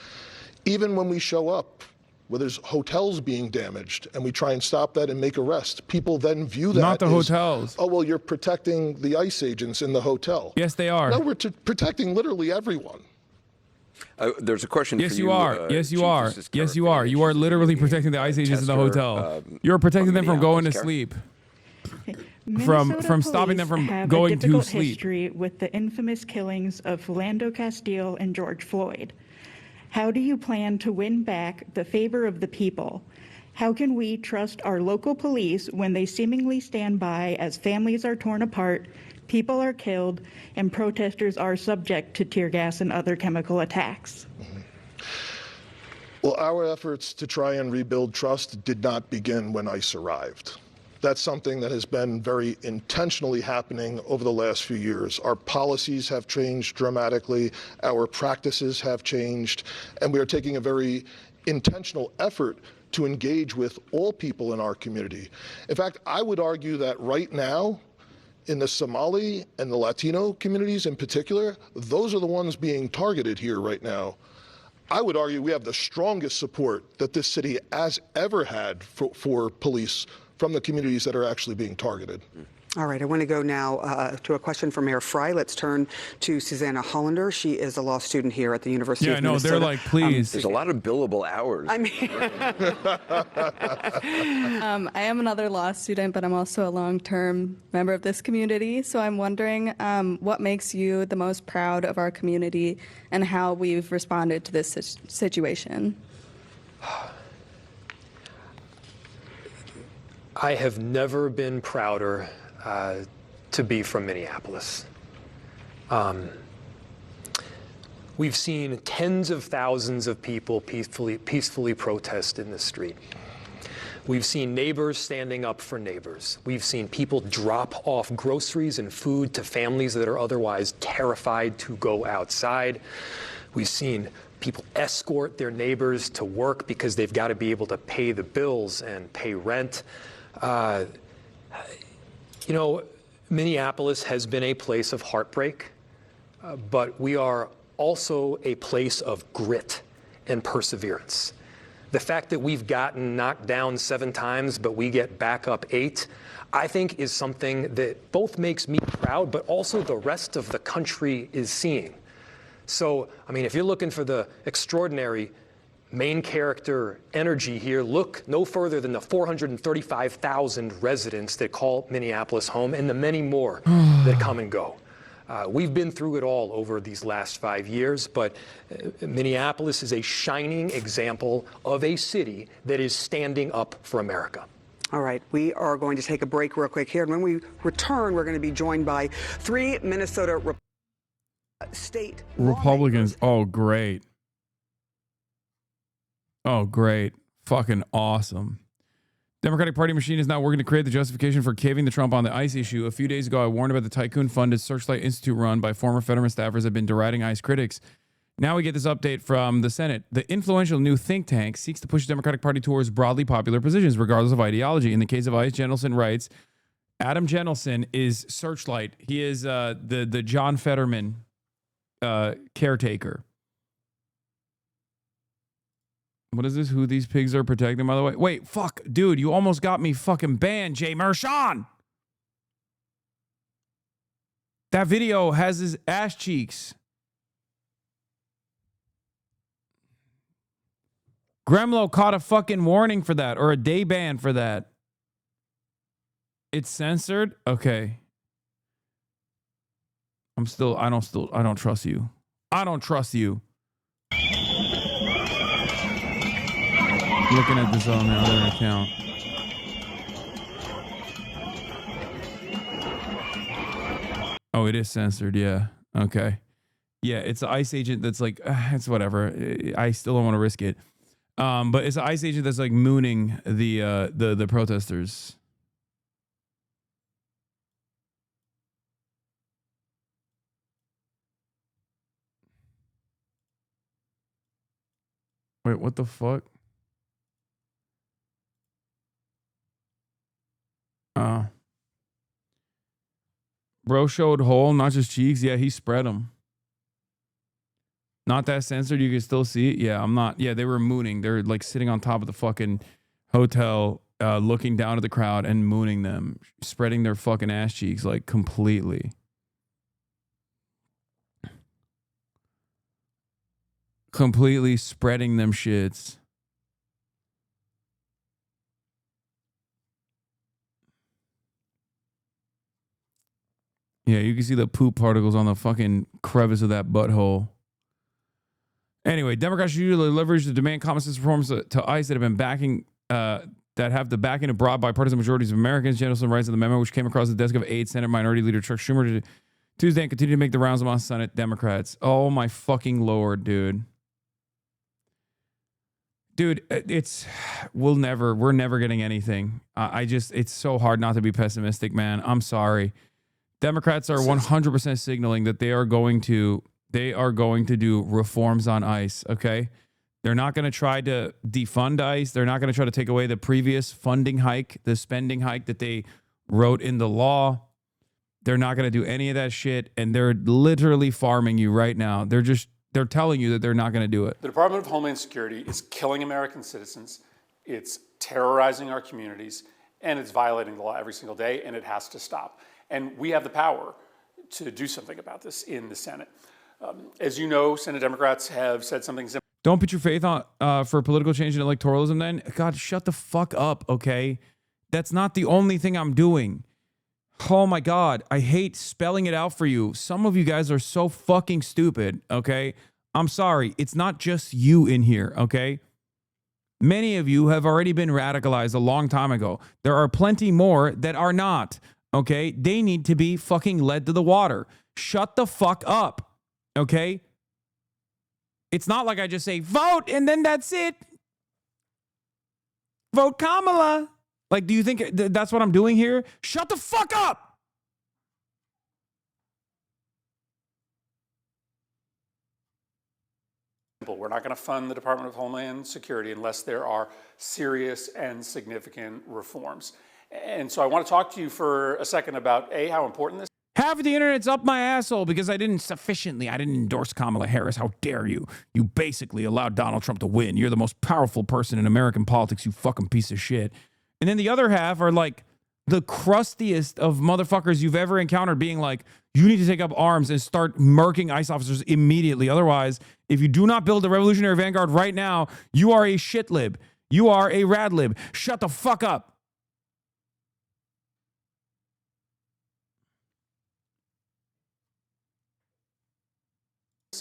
Even when we show up where there's hotels being damaged and we try and stop that and make arrests, people then view that Not the as, hotels. oh, well, you're protecting the ICE agents in the hotel. Yes, they are. No, we're protecting literally everyone. There's a question yes, for you. You are. Yes, you are. Yes, you are. You are literally protecting the ICE agents in the hotel. You're protecting them from going to sleep. From stopping them from going to sleep. History with the infamous killings of Philando Castile and George Floyd. How do you plan to win back the favor of the people? How can we trust our local police when they seemingly stand by as families are torn apart, people are killed, and protesters are subject to tear gas and other chemical attacks? Well, our efforts to try and rebuild trust did not begin when ICE arrived. That's something that has been very intentionally happening over the last few years. Our policies have changed dramatically, our practices have changed, and we are taking a very intentional effort to engage with all people in our community. In fact, I would argue that right now, in the Somali and the Latino communities in particular, those are the ones being targeted here right now. I would argue we have the strongest support that this city has ever had for police from the communities that are actually being targeted. All right, I want to go now to a question from Mayor Frey. Let's turn to Susanna Hollander. She is a law student here at the University of Minnesota. They're like, please. There's a lot of billable hours. I mean, I am another law student, but I'm also a long-term member of this community. So I'm wondering what makes you the most proud of our community and how we've responded to this situation. I have never been prouder to be from Minneapolis. We've seen tens of thousands of people peacefully protest in the street. We've seen neighbors standing up for neighbors. We've seen people drop off groceries and food to families that are otherwise terrified to go outside. We've seen people escort their neighbors to work because they've got to be able to pay the bills and pay rent. You know, Minneapolis has been a place of heartbreak, but we are also a place of grit and perseverance. The fact that we've gotten knocked down 7 times, but we get back up 8, I think is something that both makes me proud, but also the rest of the country is seeing. So, I mean, if you're looking for the extraordinary main character energy here, look no further than the 435,000 residents that call Minneapolis home and the many more that come and go. We've been through it all over these last 5 years, but Minneapolis is a shining example of a city that is standing up for America. All right, we are going to take a break real quick here, and when we return, we're going to be joined by 3 Minnesota state Republicans. Oh, great. Oh, great. Fucking awesome. Democratic Party machine is now working to create the justification for caving to Trump on the ICE issue. A few days ago, I warned about the tycoon-funded Searchlight Institute run by former Fetterman staffers have been deriding ICE critics. Now we get this update from the Senate. The influential new think tank seeks to push the Democratic Party towards broadly popular positions, regardless of ideology. In the case of ICE, Jenelson writes, Adam Jenelson is Searchlight. He is the John Fetterman caretaker. What is this? Who these pigs are protecting, by the way? Wait, fuck. Dude, you almost got me fucking banned, Jay Mershon. That video has his ass cheeks. Gremlo caught a fucking warning for that, or a day ban for that. It's censored? Okay. I don't trust you. I don't trust you. Looking at this on the other account. Oh, it is censored. Yeah. Okay. Yeah, it's an ICE agent that's like, it's whatever. I still don't want to risk it. But it's an ICE agent that's like mooning the protesters. Wait, what the fuck? Bro showed whole, not just cheeks. Yeah, he spread them. Not that censored. You can still see it. Yeah, I'm not. Yeah, they were mooning. They're like sitting on top of the fucking hotel, looking down at the crowd and mooning them, spreading their fucking ass cheeks like completely. Completely spreading them shits. Yeah, you can see the poop particles on the fucking crevice of that butthole. Anyway, Democrats usually leverage the demand common sense reforms to ICE that have been backing, that have the backing of broad bipartisan majorities of Americans. Jenelson writes in the memo, which came across the desk of aide Senate Minority Leader Chuck Schumer Tuesday and continue to make the rounds among Senate Democrats. Oh my fucking Lord, dude. Dude, we're never getting anything. It's so hard not to be pessimistic, man. I'm sorry. Democrats are 100% signaling that they are going to do reforms on ICE, okay? They're not going to try to defund ICE. They're not going to try to take away the previous funding hike, the spending hike that they wrote in the law. They're not going to do any of that shit, and they're literally farming you right now. They're telling you that they're not going to do it. The Department of Homeland Security is killing American citizens. It's terrorizing our communities, and it's violating the law every single day, and it has to stop. And we have the power to do something about this in the Senate. As you know, Senate Democrats have said something similar. Don't put your faith on for political change and electoralism then. God, shut the fuck up, okay? That's not the only thing I'm doing. Oh my God, I hate spelling it out for you. Some of you guys are so fucking stupid, okay? I'm sorry. It's not just you in here, okay? Many of you have already been radicalized a long time ago. There are plenty more that are not. Okay, they need to be fucking led to the water. Shut the fuck up. Okay? It's not like I just say vote and then that's it. Vote Kamala. Like, do you think that's what I'm doing here? Shut the fuck up. We're not going to fund the Department of Homeland Security unless there are serious and significant reforms. And so I want to talk to you for a second about how important this. Half of the internet's up my asshole because I didn't endorse Kamala Harris. How dare you? You basically allowed Donald Trump to win. You're the most powerful person in American politics, you fucking piece of shit. And then the other half are like the crustiest of motherfuckers you've ever encountered being like, you need to take up arms and start murking ICE officers immediately. Otherwise, if you do not build a revolutionary vanguard right now, you are a shit lib. You are a rad lib. Shut the fuck up.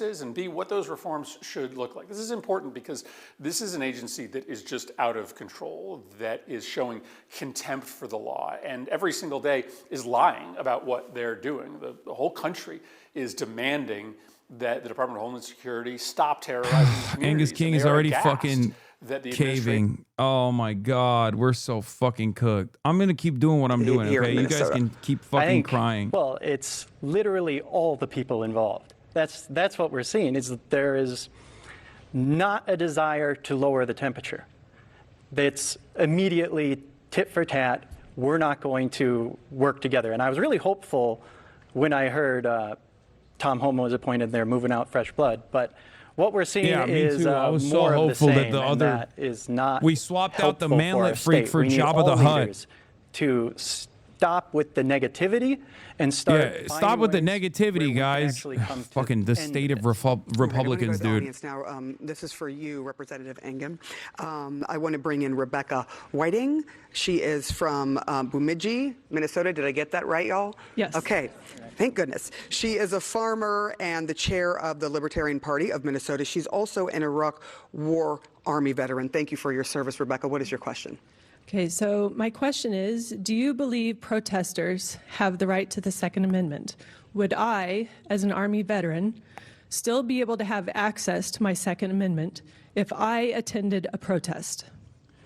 Is and B, what those reforms should look like. This is important because this is an agency that is just out of control, that is showing contempt for the law, and every single day is lying about what they're doing. The whole country is demanding that the Department of Homeland Security stop terrorizing communities. Angus King is already fucking caving. Oh my God, we're so fucking cooked. I'm going to keep doing what I'm doing, okay? You guys can keep fucking crying. Well, it's literally all the people involved. That's what we're seeing, is that there is not a desire to lower the temperature. It's immediately tit for tat, we're not going to work together. And I was really hopeful when I heard Tom Homan was appointed there, moving out fresh blood. But what we're seeing is I was more so hopeful of the same, that the other that is not we swapped out the helpful manlet freak for Jabba the Hutt. To stop with the negativity and start. Stop with the negativity, guys. Fucking the state of Republicans, dude. Now, this is for you, Representative Engen. I want to bring in Rebecca Whiting. She is from Bemidji, Minnesota. Did I get that right, y'all? Yes. Okay. Thank goodness. She is a farmer and the chair of the Libertarian Party of Minnesota. She's also an Iraq War Army veteran. Thank you for your service, Rebecca. What is your question? Okay, so my question is, do you believe protesters have the right to the Second Amendment? Would I, as an Army veteran, still be able to have access to my Second Amendment if I attended a protest?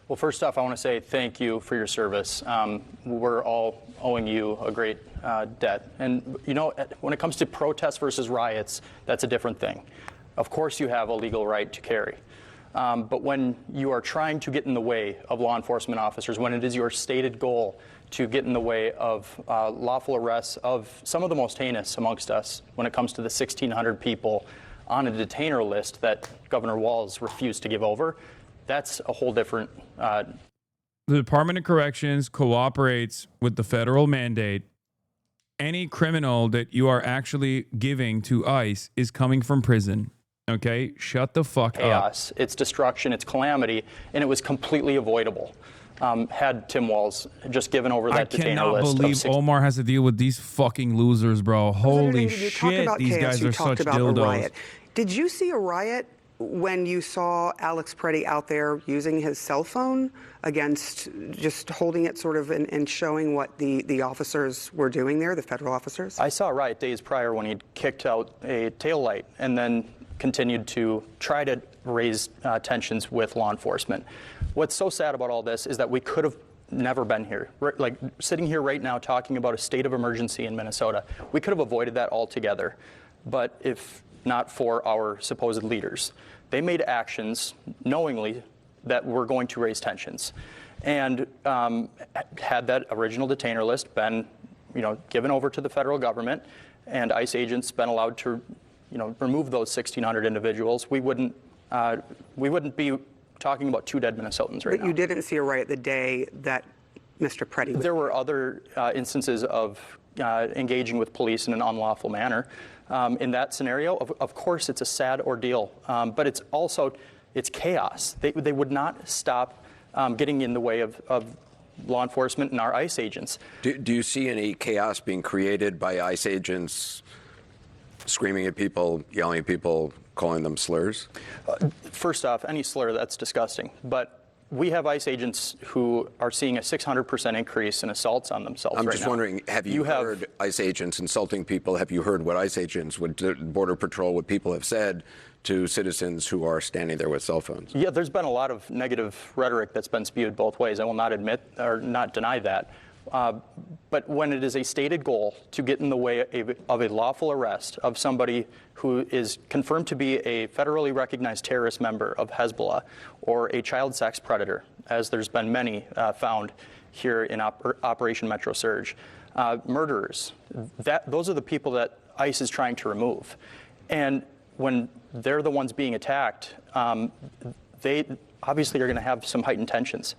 Well, first off, I want to say thank you for your service. We're all owing you a great debt. And, you know, when it comes to protests versus riots, that's a different thing. Of course you have a legal right to carry. But when you are trying to get in the way of law enforcement officers, when it is your stated goal to get in the way of lawful arrests of some of the most heinous amongst us, when it comes to the 1,600 people on a detainer list that Governor Walz refused to give over, that's a whole different... The Department of Corrections cooperates with the federal mandate. Any criminal that you are actually giving to ICE is coming from prison. Okay, shut the fuck chaos. up. It's destruction, it's calamity, and it was completely avoidable had Tim Walz just given over that detainer list. I cannot believe Omar has to deal with these fucking losers, bro. Holy shit, these guys are such dildos. Did you see a riot when you saw Alex Preddy out there using his cell phone against, just holding it sort of and showing what the officers were doing there, the federal officers? I saw a riot days prior when he'd kicked out a taillight and then continued to try to raise tensions with law enforcement. What's so sad about all this is that we could have never been here. Like sitting here right now talking about a state of emergency in Minnesota, we could have avoided that altogether. But if not for our supposed leaders, they made actions knowingly that were going to raise tensions. And had that original detainer list been, given over to the federal government and ICE agents been allowed to remove those 1,600 individuals, we wouldn't be talking about 2 dead Minnesotans right now. But you didn't see a riot the day that Mr. Preddy was there were other instances of engaging with police in an unlawful manner. In that scenario, of course, it's a sad ordeal, but it's chaos. They would not stop getting in the way of law enforcement and our ICE agents. Do you see any chaos being created by ICE agents screaming at people, yelling at people, calling them slurs? First off, any slur, that's disgusting. But we have ICE agents who are seeing a 600% increase in assaults on themselves I'm right just now. wondering, have you heard ICE agents insulting people? Have you heard what ICE agents, what Border Patrol, what people have said to citizens who are standing there with cell phones? Yeah, there's been a lot of negative rhetoric that's been spewed both ways. I will not admit or not deny that. But when it is a stated goal to get in the way of a lawful arrest of somebody who is confirmed to be a federally recognized terrorist member of Hezbollah or a child sex predator, as there's been many found here in Operation Metro Surge, murderers, those are the people that ICE is trying to remove. And when they're the ones being attacked, they obviously are going to have some heightened tensions.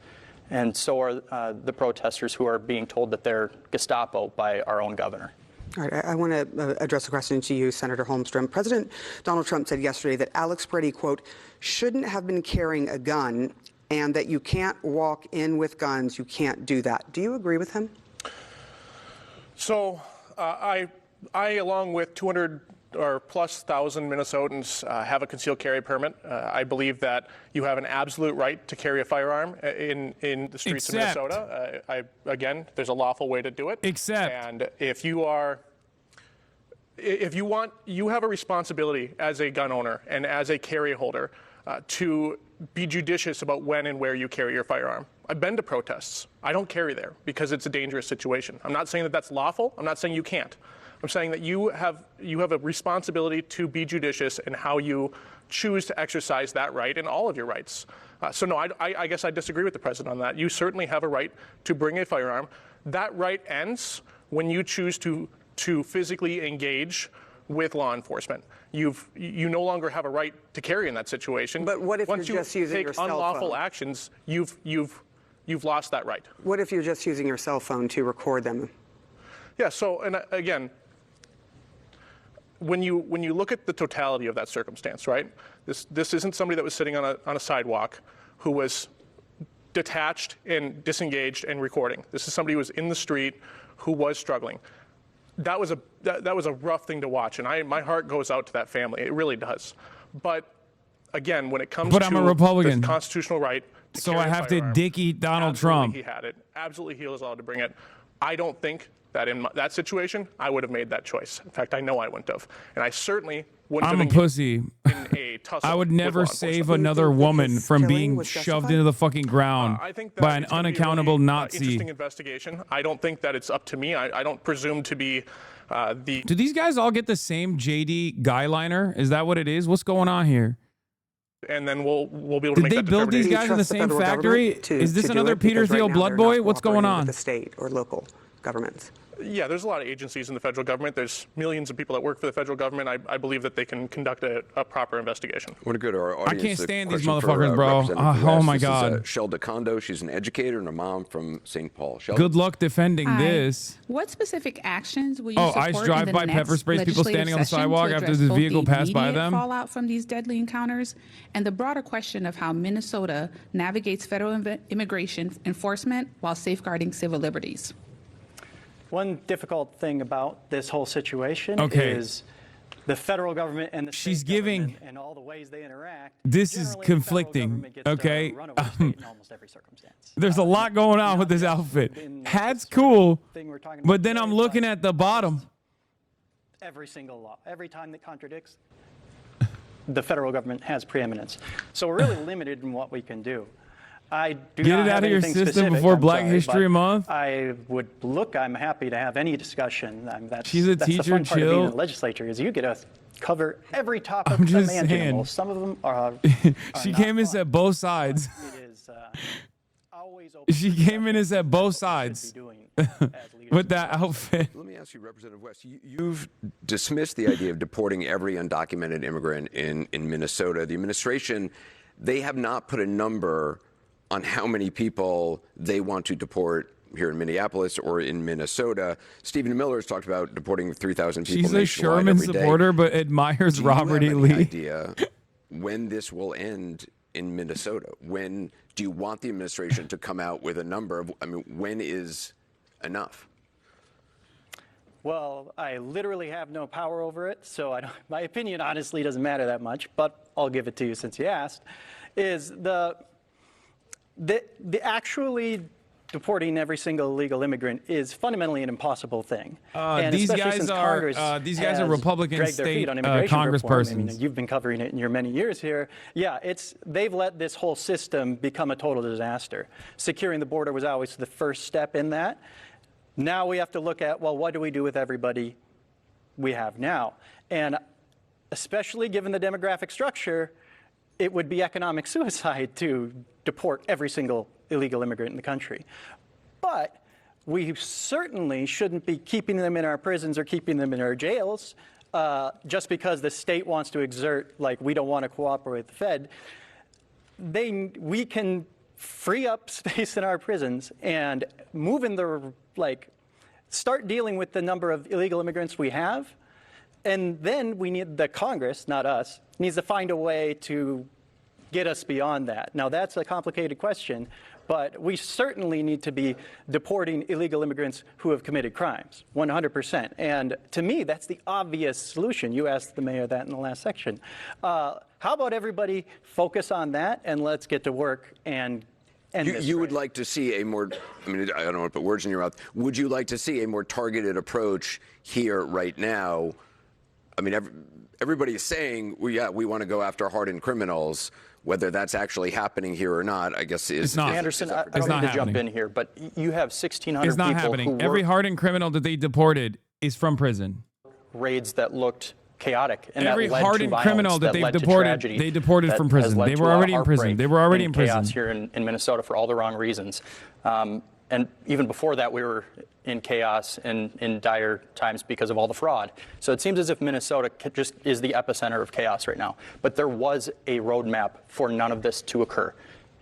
And so are the protesters who are being told that they're Gestapo by our own governor. All right, I want to address a question to you, Senator Holmstrom. President Donald Trump said yesterday that Alex Preddy, quote, shouldn't have been carrying a gun, and that you can't walk in with guns, you can't do that. Do you agree with him? So I along with 200 or plus thousand Minnesotans have a concealed carry permit. I believe that you have an absolute right to carry a firearm in the streets of Minnesota. Again, there's a lawful way to do it. And if you have a responsibility as a gun owner and as a carry holder to be judicious about when and where you carry your firearm. I've been to protests. I don't carry there because it's a dangerous situation. I'm not saying that that's lawful. I'm not saying you can't. I'm saying that you have a responsibility to be judicious in how you choose to exercise that right and all of your rights. So no, I guess I disagree with the president on that. You certainly have a right to bring a firearm. That right ends when you choose to physically engage with law enforcement. You no longer have a right to carry in that situation. But what if once you're just using your cell phone? Once you take unlawful actions, you've lost that right. What if you're just using your cell phone to record them? Yeah. So, and again, when you look at the totality of that circumstance, right? This isn't somebody that was sitting on a sidewalk who was detached and disengaged and recording. This is somebody who was in the street who was struggling. That was a rough thing to watch, and my heart goes out to that family. It really does. But again, when it comes to I'm a Republican. the constitutional right, to so carry I have a firearm, to dicky Donald Trump. He had it. Absolutely, he was allowed to bring it. I don't think that in that situation, I would have made that choice. In fact, I know I wouldn't have, and I certainly wouldn't have. I'm a pussy. In a tussle I would with never law save enforcement. another woman from being shoved into the fucking ground I think that by an it's gonna be a unaccountable really, Nazi. interesting investigation. I don't think that it's up to me. I don't presume to be the. Do these guys all get the same JD guy liner? Is that what it is? What's going on here? And then we'll be able to Did make they that build these determination. guys in the same factory? Is this another Peter Thiel blood boy? What's going on? The state or local governments. Yeah, there's a lot of agencies in the federal government. There's millions of people that work for the federal government. I believe that they can conduct a proper investigation. I want to go to our audience. I can't stand these Question for, motherfuckers, bro. Representative Oh, West. my This God. is, Shelda Kondo. She's an educator and a mom from St. Paul. Shelda? Good luck defending Hi. this. What specific actions will you Oh, support ICE in drive the by next pepper sprays people legislative standing on the session sidewalk to after address this both vehicle the passed by immediate them? fallout from these deadly encounters and the broader question of how Minnesota navigates federal immigration enforcement while safeguarding civil liberties? One difficult thing about this whole situation Okay. is the federal government and the She's state giving. government and all the ways they interact. This is conflicting. Okay. There's a lot going on with this outfit. Hat's cool, but then I'm looking at the bottom. Every single law, every time that contradicts, the federal government has preeminence. So we're really limited in what we can do. I do Get not it have out of your anything system specific, before I'm Black sorry, History but Month. I'm happy to have any discussion. She's a that's teacher, the fun part of being in chill. the legislature is you get to cover every topic I'm just imaginable. saying. Some of them are She not came and said both sides. She came in and said both sides with that outfit. Let me ask you, Representative West, you've dismissed the idea of deporting every undocumented immigrant in Minnesota. The administration, they have not put a number on how many people they want to deport here in Minneapolis or in Minnesota. Stephen Miller has talked about deporting 3,000 people She's a nationwide Sherman every day. supporter, but admires Robert E. Do you have any Lee. idea when this will end in Minnesota? When do you want the administration to come out with a number of, when is enough? Well, I literally have no power over it, so my opinion honestly doesn't matter that much, but I'll give it to you since you asked, is the actually deporting every single illegal immigrant is fundamentally an impossible thing. And These especially guys since are Congress these guys are has Republican dragged their state feet on immigration reform. I mean, congresspersons. you've been covering it in your many years here. Yeah, they've let this whole system become a total disaster. Securing the border was always the first step in that. Now we have to look at, well, what do we do with everybody we have now? And especially given the demographic structure, it would be economic suicide to deport every single illegal immigrant in the country. But we certainly shouldn't be keeping them in our prisons or keeping them in our jails just because the state wants to exert, like, we don't want to cooperate with the Fed. We can free up space in our prisons and move in start dealing with the number of illegal immigrants we have. And then we need the Congress, not us, needs to find a way to get us beyond that. Now, that's a complicated question, but we certainly need to be deporting illegal immigrants who have committed crimes, 100%. And to me, that's the obvious solution. You asked the mayor that in the last section. How about everybody focus on that, and let's get to work and end this. You would like to see a more, I mean, I don't want to put words in your mouth. Would you like to see a more targeted approach here right now? I mean, everybody is saying, well, yeah, we want to go after hardened criminals. Whether that's actually happening here or not, I guess is not. Anderson, I don't need to jump in here, but you have 1,600 it's not people happening. who Every hardened criminal that they deported is from prison. Raids that looked chaotic, and every that led hardened to criminal that they've deported, they deported from prison. They were already in prison. They were already in prison. Chaos here in Minnesota for all the wrong reasons. And even before that, we were in chaos and in dire times because of all the fraud. So it seems as if Minnesota just is the epicenter of chaos right now. But there was a roadmap for none of this to occur.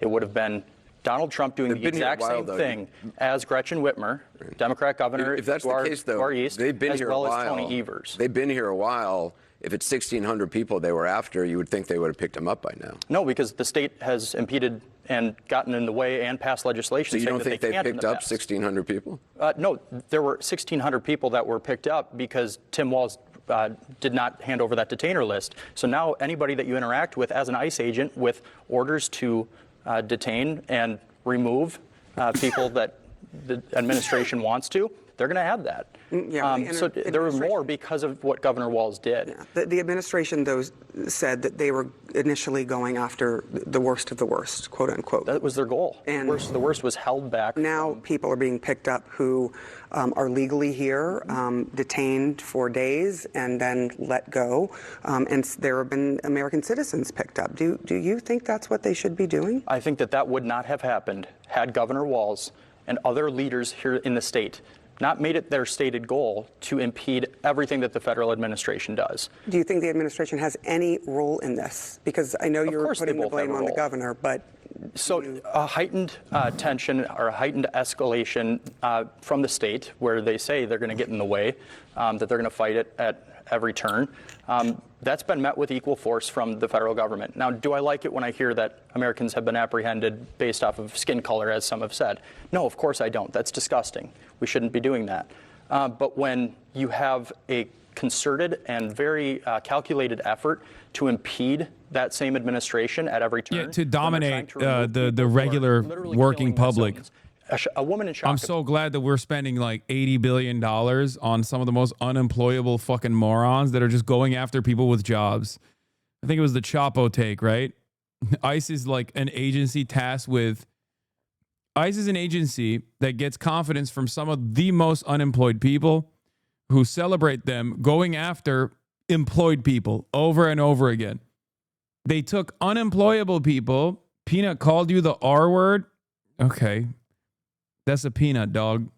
It would have been Donald Trump doing the exact same thing as Gretchen Whitmer, Democrat governor, if that's the case, though, to our east, they've been as here well a while. as Tony Evers. They've been here a while. If it's 1,600 people they were after, you would think they would have picked them up by now. No, because the state has impeded and gotten in the way and passed legislation. So you don't think they picked up 1,600 people? No, there were 1,600 people that were picked up because Tim Walz did not hand over that detainer list. So now anybody that you interact with as an ICE agent with orders to detain and remove people that the administration wants to, they're going to have that. Yeah, so there were more because of what Governor Walz did. Yeah. The administration, though, said that they were initially going after the worst of the worst, quote unquote. That was their goal. And the worst of the worst was held back. Now people are being picked up who are legally here, detained for days, and then let go. And there have been American citizens picked up. Do you think that's what they should be doing? I think that would not have happened had Governor Walz and other leaders here in the state not made it their stated goal to impede everything that the federal administration does. Do you think the administration has any role in this? Because I know you're putting the blame on the governor, but... So a heightened tension or a heightened escalation from the state where they say they're going to get in the way, that they're going to fight it at every turn, that's been met with equal force from the federal government. Now, do I like it when I hear that Americans have been apprehended based off of skin color, as some have said? No, of course I don't. That's disgusting. We shouldn't be doing that. But when you have a concerted and very calculated effort to impede that same administration at every turn, to dominate the regular working public. A woman in Shaka. I'm so glad that we're spending like $80 billion on some of the most unemployable fucking morons that are just going after people with jobs. I think it was the Chapo take, right? ICE is like an agency tasked with... ICE is an agency that gets confidence from some of the most unemployed people who celebrate them going after employed people over and over again. They took unemployable people. Peanut called you the R word. Okay. That's a peanut, dog.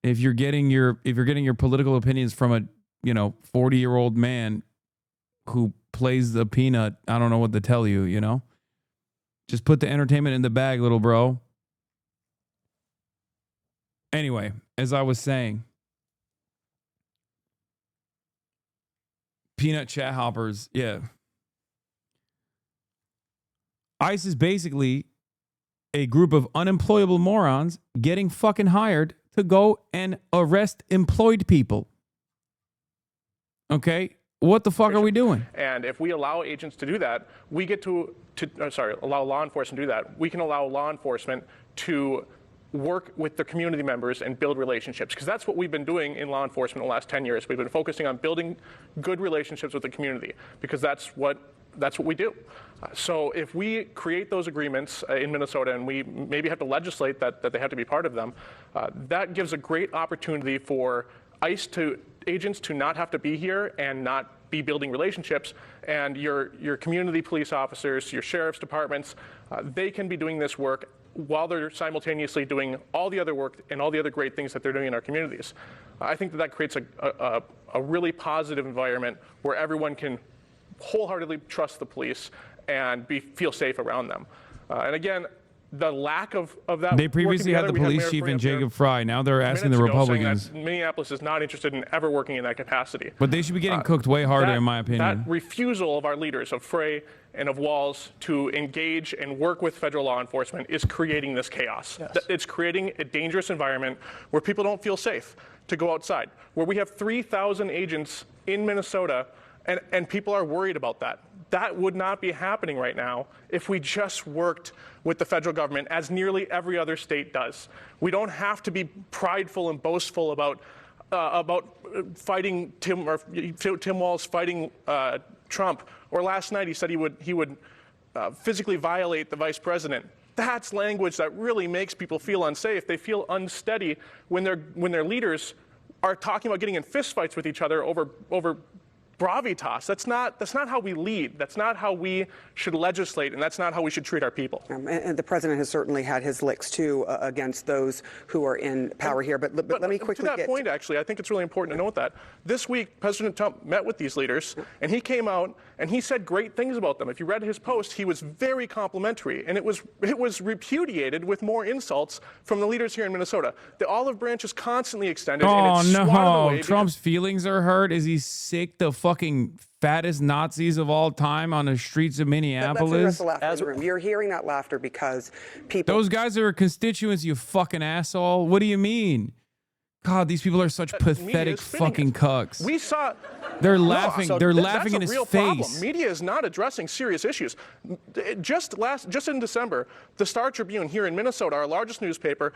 If you're getting your political opinions from a 40-year-old man who plays the peanut, I don't know what to tell you, Just put the entertainment in the bag, little bro. Anyway, as I was saying, peanut chat hoppers, yeah. ICE is basically a group of unemployable morons getting fucking hired to go and arrest employed people. Okay? What the fuck are we doing? And if we allow agents to do that, we get allow law enforcement to do that. We can allow law enforcement to work with their community members and build relationships, because that's what we've been doing in law enforcement the last 10 years. We've been focusing on building good relationships with the community, because that's what we do. So if we create those agreements in Minnesota, and we maybe have to legislate that they have to be part of them, that gives a great opportunity for ICE agents to not have to be here and not be building relationships, and your community police officers, your sheriff's departments, they can be doing this work while they're simultaneously doing all the other work and all the other great things that they're doing in our communities. I think that creates a really positive environment where everyone can wholeheartedly trust the police and feel safe around them. And again, the lack of that. They previously had the police chief and Jacob Fry. Now they're asking the Republicans. Minneapolis is not interested in ever working in that capacity. But they should be getting cooked way harder, in my opinion. That refusal of our leaders, of Frey and of Walz, to engage and work with federal law enforcement is creating this chaos. Yes. It's creating a dangerous environment where people don't feel safe to go outside, where we have 3,000 agents in Minnesota, and people are worried about that. That would not be happening right now if we just worked with the federal government, as nearly every other state does. We don't have to be prideful and boastful about fighting Tim Walz fighting Trump. Or last night he said he would physically violate the vice president. That's language that really makes people feel unsafe. They feel unsteady when their leaders are talking about getting in fistfights with each other over gravitas. That's not how we lead. That's not how we should legislate, and that's not how we should treat our people. And the president has certainly had his licks too against those who are in power here. But let me quickly to that point. Actually, I think it's really important to note that this week President Trump met with these leaders, and he came out and he said great things about them. If you read his post, he was very complimentary, and it was repudiated with more insults from the leaders here in Minnesota. The olive branch is constantly extended. Oh and it's swatted away. Trump's feelings are hurt. Is he sick? The fucking fattest Nazis of all time on the streets of Minneapolis. Let's address the laughter in the room. You're hearing that laughter because people. Those guys are constituents, you fucking asshole. What do you mean? God, these people are such pathetic fucking cucks. We saw. They're laughing. So they're laughing in that's his a real face. Problem. Media is not addressing serious issues. Just in December, the Star Tribune here in Minnesota, our largest newspaper,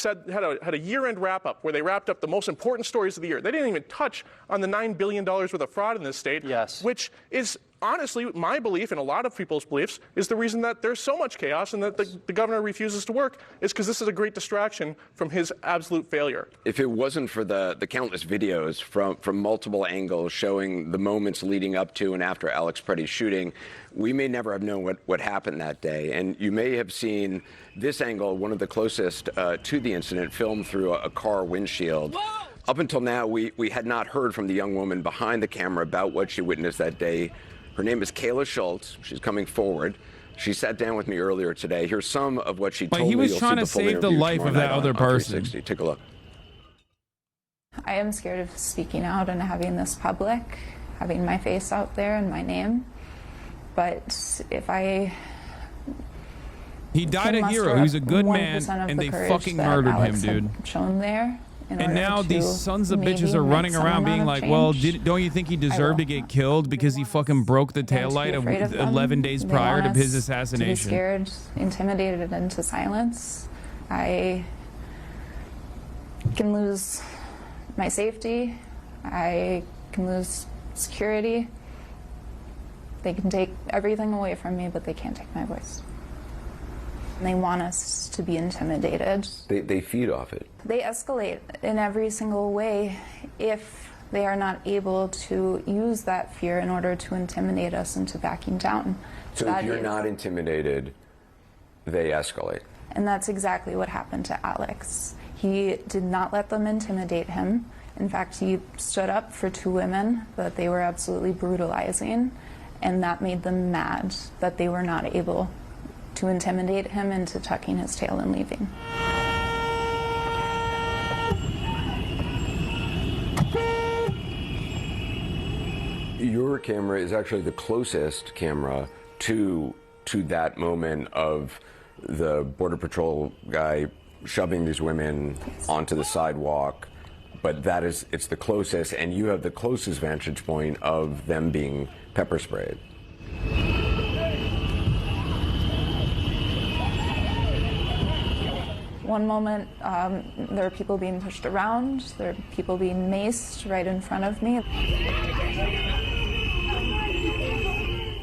had a year-end wrap-up where they wrapped up the most important stories of the year. They didn't even touch on the $9 billion worth of fraud in this state, which is honestly my belief and a lot of people's beliefs is the reason that there's so much chaos and that the governor refuses to work is because this is a great distraction from his absolute failure. If it wasn't for the countless videos from multiple angles showing the moments leading up to and after Alex Preddy's shooting, we may never have known what happened that day. And you may have seen this angle, one of the closest to the incident, filmed through a car windshield. Whoa! Up until now, we had not heard from the young woman behind the camera about what she witnessed that day. Her name is Kayla Schultz. She's coming forward. She sat down with me earlier today. Here's some of what she told me. He was trying to save the life of that other person. Take a look. I am scared of speaking out and having this public, having my face out there and my name. But if I... He died a hero. He's a good man, and they fucking murdered him, dude. Shown there. And now these sons of bitches are running around being like, well, don't you think he deserved to get killed because he fucking broke the taillight 11 days prior to his assassination? To be scared, intimidated into silence. I can lose my safety. I can lose security. They can take everything away from me, but they can't take my voice. They want us to be intimidated. They feed off it. They escalate in every single way if they are not able to use that fear in order to intimidate us into backing down. So if you're not intimidated, they escalate. And that's exactly what happened to Alex. He did not let them intimidate him. In fact, he stood up for two women that they were absolutely brutalizing, and that made them mad that they were not able to intimidate him into tucking his tail and leaving. Your camera is actually the closest camera to that moment of the Border Patrol guy shoving these women onto the sidewalk, but it's the closest, and you have the closest vantage point of them being pepper sprayed. One moment, there are people being pushed around, there are people being maced right in front of me.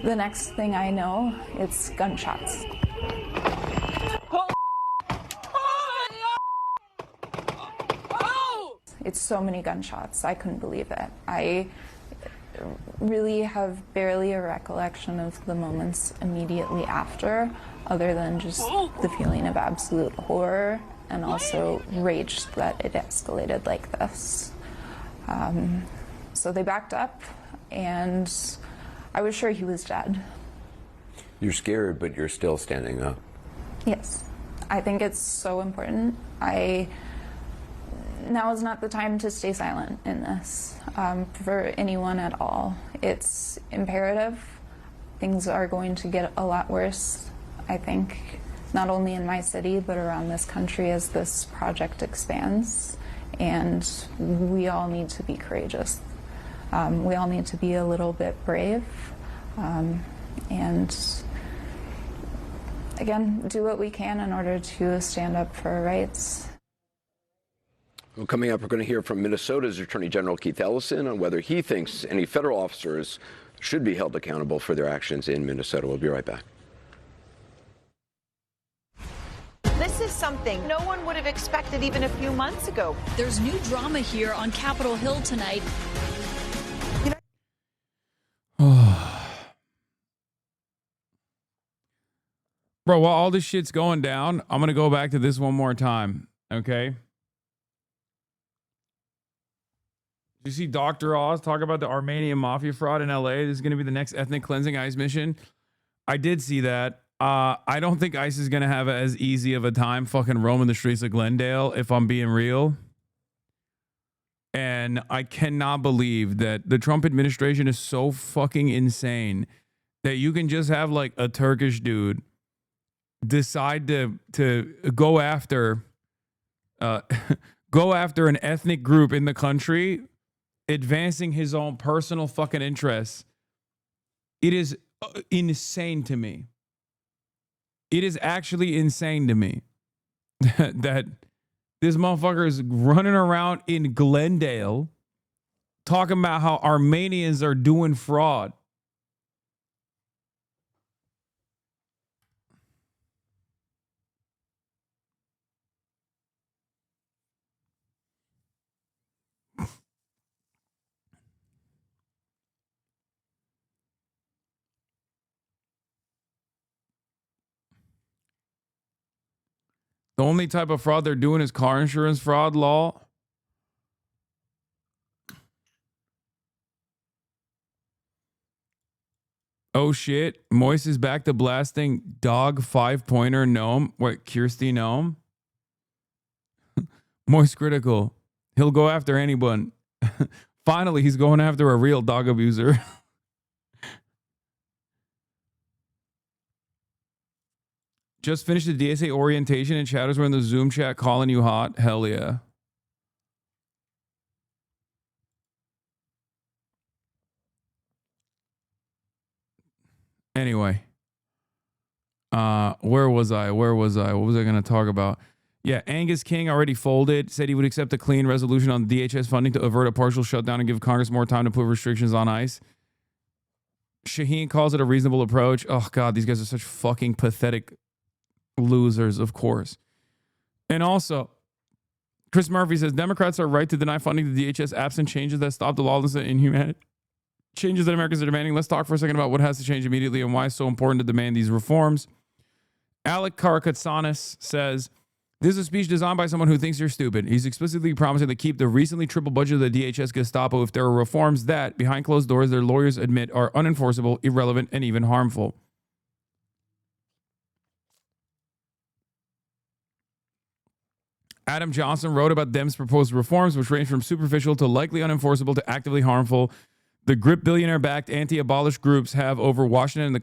The next thing I know, it's gunshots. It's so many gunshots, I couldn't believe it. I really have barely a recollection of the moments immediately after, other than just the feeling of absolute horror and also rage that it escalated like this. So they backed up, and I was sure he was dead. You're scared, but you're still standing up. Yes, I think it's so important. Now is not the time to stay silent in this for anyone at all. It's imperative. Things are going to get a lot worse, I think, not only in my city, but around this country as this project expands. And we all need to be courageous. We all need to be a little bit brave. And again, do what we can in order to stand up for our rights. Well, coming up, we're going to hear from Minnesota's Attorney General Keith Ellison on whether he thinks any federal officers should be held accountable for their actions in Minnesota. We'll be right back. This is something no one would have expected even a few months ago. There's new drama here on Capitol Hill tonight. Bro, while all this shit's going down, I'm going to go back to this one more time, okay? Did you see Dr. Oz talk about the Armenian mafia fraud in LA? This is going to be the next ethnic cleansing ICE mission. I did see that. I don't think ICE is going to have as easy of a time fucking roaming the streets of Glendale, if I'm being real. And I cannot believe that the Trump administration is so fucking insane that you can just have like a Turkish dude decide to go after an ethnic group in the country, advancing his own personal fucking interests. It is insane to me. It is actually insane to me that this motherfucker is running around in Glendale talking about how Armenians are doing fraud. The only type of fraud they're doing is car insurance fraud law. Oh shit. Moist is back to blasting dog 5-pointer gnome. What, Kirsty gnome? Moist critical. He'll go after anyone. Finally, he's going after a real dog abuser. Just finished the DSA orientation and chatters were in the Zoom chat calling you hot. Hell yeah. Anyway. Where was I? What was I going to talk about? Yeah, Angus King already folded, said he would accept a clean resolution on DHS funding to avert a partial shutdown and give Congress more time to put restrictions on ICE. Shaheen calls it a reasonable approach. Oh, God, these guys are such fucking pathetic losers, of course. And also, Chris Murphy says, Democrats are right to deny funding to the DHS absent changes that stop the lawlessness and inhumanity. Changes that Americans are demanding. Let's talk for a second about what has to change immediately and why it's so important to demand these reforms. Alec Karakatsanis says, this is a speech designed by someone who thinks you're stupid. He's explicitly promising to keep the recently triple budget of the DHS Gestapo if there are reforms that, behind closed doors, their lawyers admit are unenforceable, irrelevant, and even harmful. Adam Johnson wrote about Dems' proposed reforms, which range from superficial to likely unenforceable to actively harmful. The grip billionaire-backed anti-abolish groups have over Washington the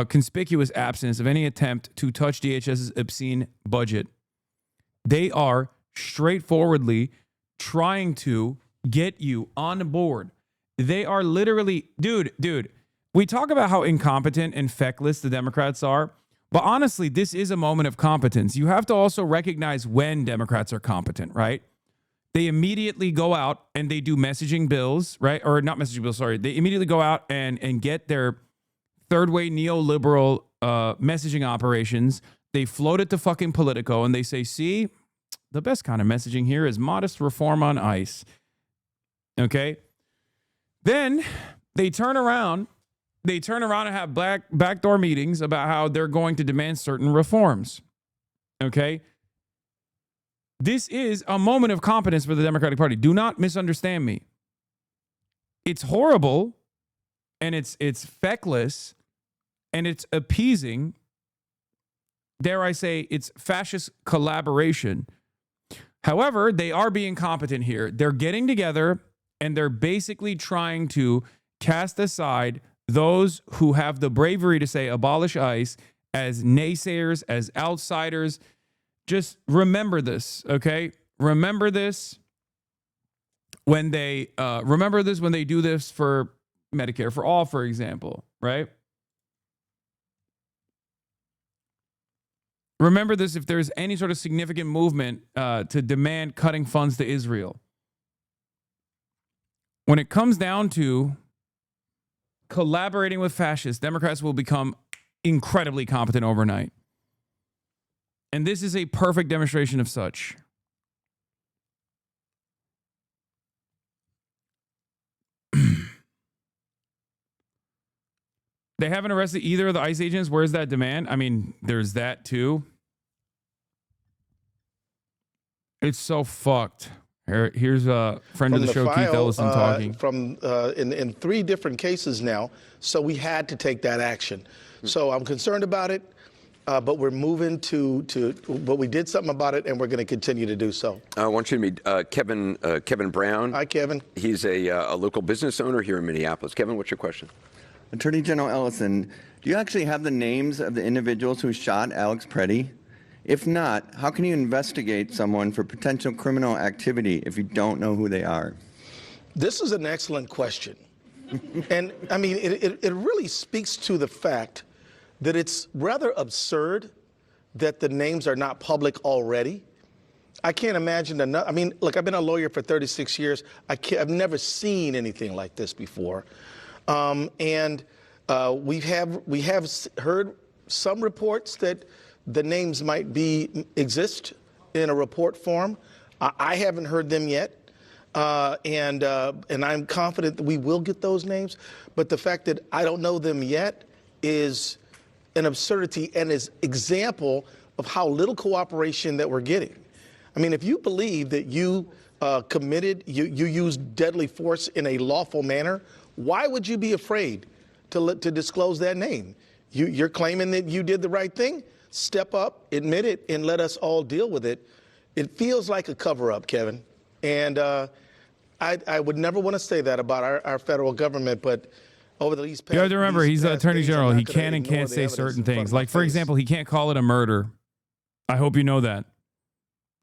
conspicuous absence of any attempt to touch DHS's obscene budget. They are straightforwardly trying to get you on board. They are literally, dude, we talk about how incompetent and feckless the Democrats are. But honestly, this is a moment of competence. You have to also recognize when Democrats are competent, right? They immediately go out and they do messaging bills, right? Or not messaging bills, sorry. They immediately go out and get their third-way neoliberal messaging operations. They float it to fucking Politico and they say, see, the best kind of messaging here is modest reform on ICE. Okay? Then they turn around and have backdoor meetings about how they're going to demand certain reforms. Okay? This is a moment of competence for the Democratic Party. Do not misunderstand me. It's horrible, and it's feckless, and it's appeasing. Dare I say, it's fascist collaboration. However, they are being competent here. They're getting together, and they're basically trying to cast aside those who have the bravery to say abolish ICE as naysayers, as outsiders. Just remember this, okay? Remember this when they do this for Medicare for all, for example, right? Remember this if there's any sort of significant movement to demand cutting funds to Israel. When it comes down to collaborating with fascists, Democrats will become incredibly competent overnight. And this is a perfect demonstration of such. They haven't arrested either of the ICE agents. Where's that demand? I mean, there's that too. It's so fucked. Here's a friend of the show, Keith Ellison, talking. In 3 different cases now, so we had to take that action. So I'm concerned about it, but we're moving but we did something about it, and we're going to continue to do so. I want you to meet Kevin Brown. Hi, Kevin. He's a local business owner here in Minneapolis. Kevin, what's your question? Attorney General Ellison, do you actually have the names of the individuals who shot Alex Preddy? If not, how can you investigate someone for potential criminal activity if you don't know who they are? This is an excellent question. And I mean, it really speaks to the fact that it's rather absurd that the names are not public already. I can't imagine I mean, look, I've been a lawyer for 36 years. I've never seen anything like this before. We have heard some reports that the names might exist in a report form. I haven't heard them yet, and I'm confident that we will get those names. But the fact that I don't know them yet is an absurdity and is example of how little cooperation that we're getting. I mean, if you believe that you you used deadly force in a lawful manner, why would you be afraid to disclose that name? You're claiming that you did the right thing? Step up, admit it, and let us all deal with it. It feels like a cover-up, Kevin. And I would never want to say that about our federal government, but over the least you have to remember, he's the Attorney General. He can and can't say certain things. Like, for example, he can't call it a murder. I hope you know that.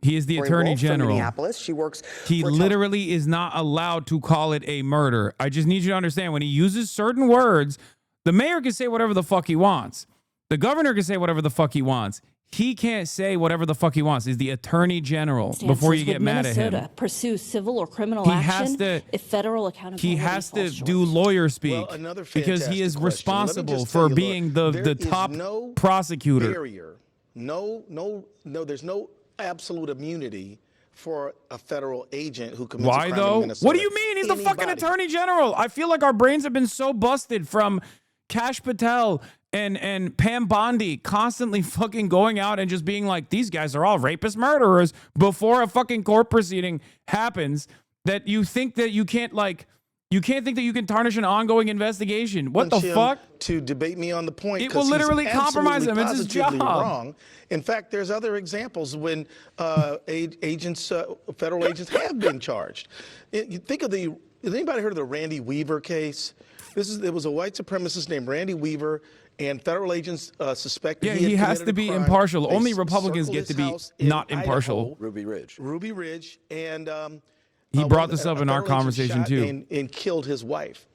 He is the Attorney General. She works. He literally is not allowed to call it a murder. I just need you to understand, when he uses certain words, the mayor can say whatever the fuck he wants. The governor can say whatever the fuck he wants. He can't say whatever the fuck he wants. He's the Attorney General before you get mad at him. Pursue civil or criminal action if federal accountability He has to do lawyer speak because he is responsible for being the top prosecutor. Barrier. There's no absolute immunity for a federal agent who commits a crime in Minnesota. What do you mean? He's the fucking Attorney General. I feel like our brains have been so busted from Kash Patel and Pam Bondi constantly fucking going out and just being like, these guys are all rapist murderers before a fucking court proceeding happens, that you think that you can't think that you can tarnish an ongoing investigation. What the fuck? To debate me on the point. It will literally compromise him. It's his job. Wrong. In fact, there's other examples when federal agents have been charged. You think of has anybody heard of the Randy Weaver case? There was a white supremacist named Randy Weaver, and federal agents suspected he has to be impartial. Only Republicans get to be not impartial. Ruby Ridge, and he brought this up in our conversation too. And killed his wife.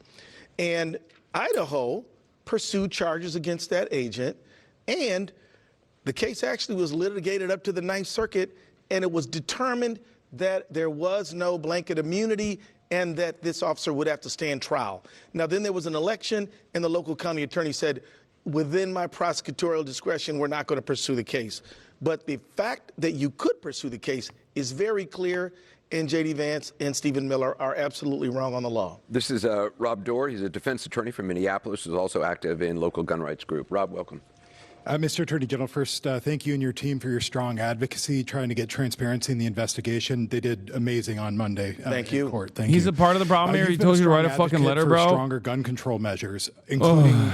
And Idaho pursued charges against that agent, and The case actually was litigated up to the Ninth Circuit, and it was determined that there was no blanket immunity and that this officer would have to stand trial. Now, then there was an election, and the local county attorney said, within my prosecutorial discretion, we're not going to pursue the case. But the fact that you could pursue the case is very clear, and J.D. Vance and Stephen Miller are absolutely wrong on the law. This is Rob Dorr. He's a defense attorney from Minneapolis, who's also active in local gun rights group. Rob, welcome. Mr. Attorney General, first, thank you and your team for your strong advocacy, trying to get transparency in the investigation. They did amazing on Monday. Thank you. Court. Thank He's you. a part of the problem here. He You've been told you to strong write a fucking advocate letter, for bro. Stronger gun control measures, including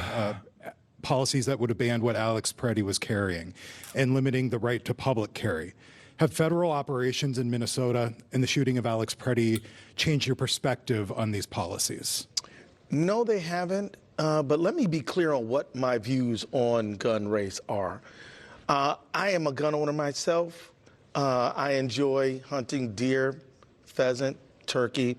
policies that would have banned what Alex Preddy was carrying and limiting the right to public carry. Have federal operations in Minnesota and the shooting of Alex Preddy changed your perspective on these policies? No, they haven't. But let me be clear on what my views on gun race are. I am a gun owner myself. I enjoy hunting deer, pheasant, turkey.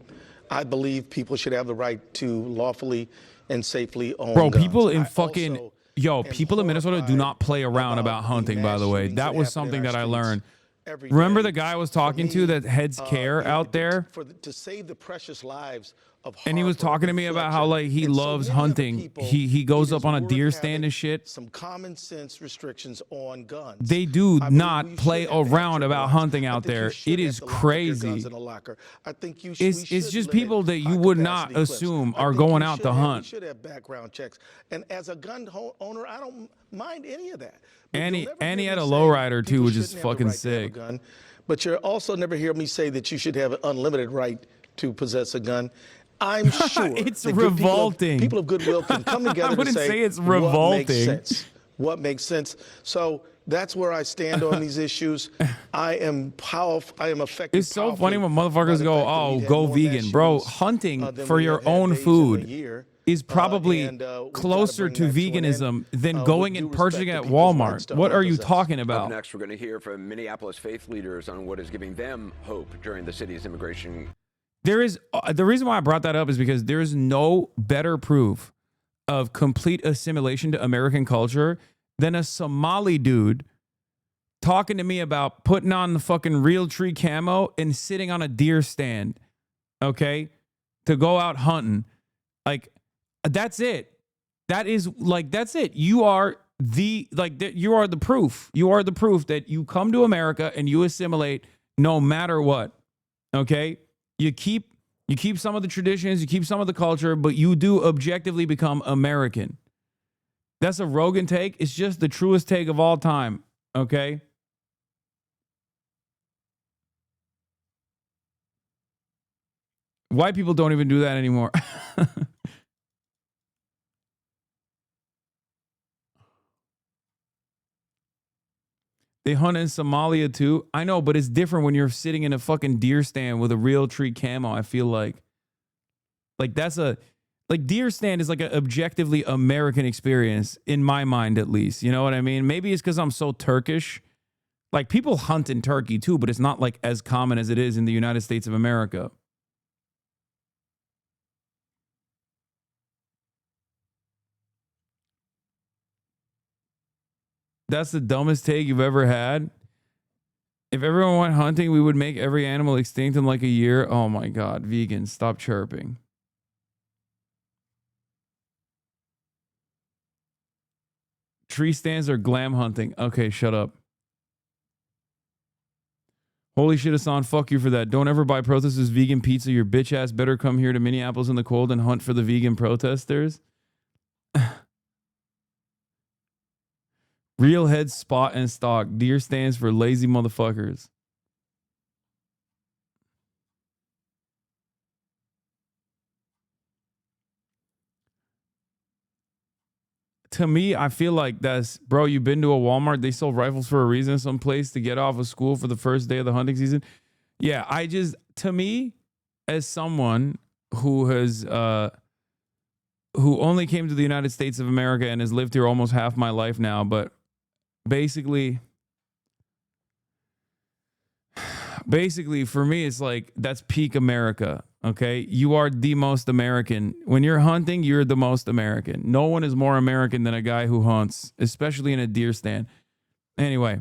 I believe people should have the right to lawfully and safely own Bro, guns. people in fucking... Yo, people in Minnesota do not play around about hunting, by the way. That was something that I learned. Remember the guy I was talking to that heads care out there? To save the precious lives of And he was talking to me about how, like, he loves hunting. He goes up on a deer stand and shit. some common sense restrictions on guns. They do not play around about hunting out there. It is crazy. I think you It's just people that you would not assume are going out to We hunt. should have background checks. And as a gun owner, I don't mind any of that. And he had a lowrider too, which is fucking sick. Gun, but you'll also never hear me say that you should have an unlimited right to possess a gun. I'm sure it's that revolting. People of goodwill can come together I wouldn't and say it's what revolting. makes sense. What makes sense? So that's where I stand on these issues. I am powerful. I am effective. It's so funny when motherfuckers go, "Oh, go vegan, bro." Hunting for your own food is probably closer to veganism than going and purchasing at Walmart. What are you talking Up about? next, we're going to hear from Minneapolis faith leaders on what is giving them hope during the city's immigration. There is the reason why I brought that up is because there is no better proof of complete assimilation to American culture than a Somali dude talking to me about putting on the fucking real tree camo and sitting on a deer stand, okay, to go out hunting. Like, that's it. That is like, that's it. You are you are the proof. You are the proof that you come to America and you assimilate no matter what. Okay? You keep some of the traditions, you keep some of the culture, but you do objectively become American. That's a Rogan take. It's just the truest take of all time. Okay? White people don't even do that anymore. They hunt in Somalia too. I know, but it's different when you're sitting in a fucking deer stand with a real tree camo. I feel like that's deer stand is like an objectively American experience in my mind, at least. You know what I mean? Maybe it's because I'm so Turkish. Like, people hunt in Turkey too, but it's not like as common as it is in the United States of America. That's the dumbest take you've ever had. If everyone went hunting, we would make every animal extinct in like a year. Oh my God, vegans, stop chirping. Tree stands are glam hunting. Okay, shut up. Holy shit, Hasan, fuck you for that. Don't ever buy protesters vegan pizza. Your bitch ass better come here to Minneapolis in the cold and hunt for the vegan protesters. Real head spot and stock. Deer stands for lazy motherfuckers. To me, I feel like that's, bro, you've been to a Walmart. They sold rifles for a reason, someplace to get off of school for the first day of the hunting season. Yeah, to me, as someone who has, who only came to the United States of America and has lived here almost half my life now, but basically for me, it's like, that's peak America. Okay. You are the most American. When you're hunting, you're the most American. No one is more American than a guy who hunts, especially in a deer stand. Anyway,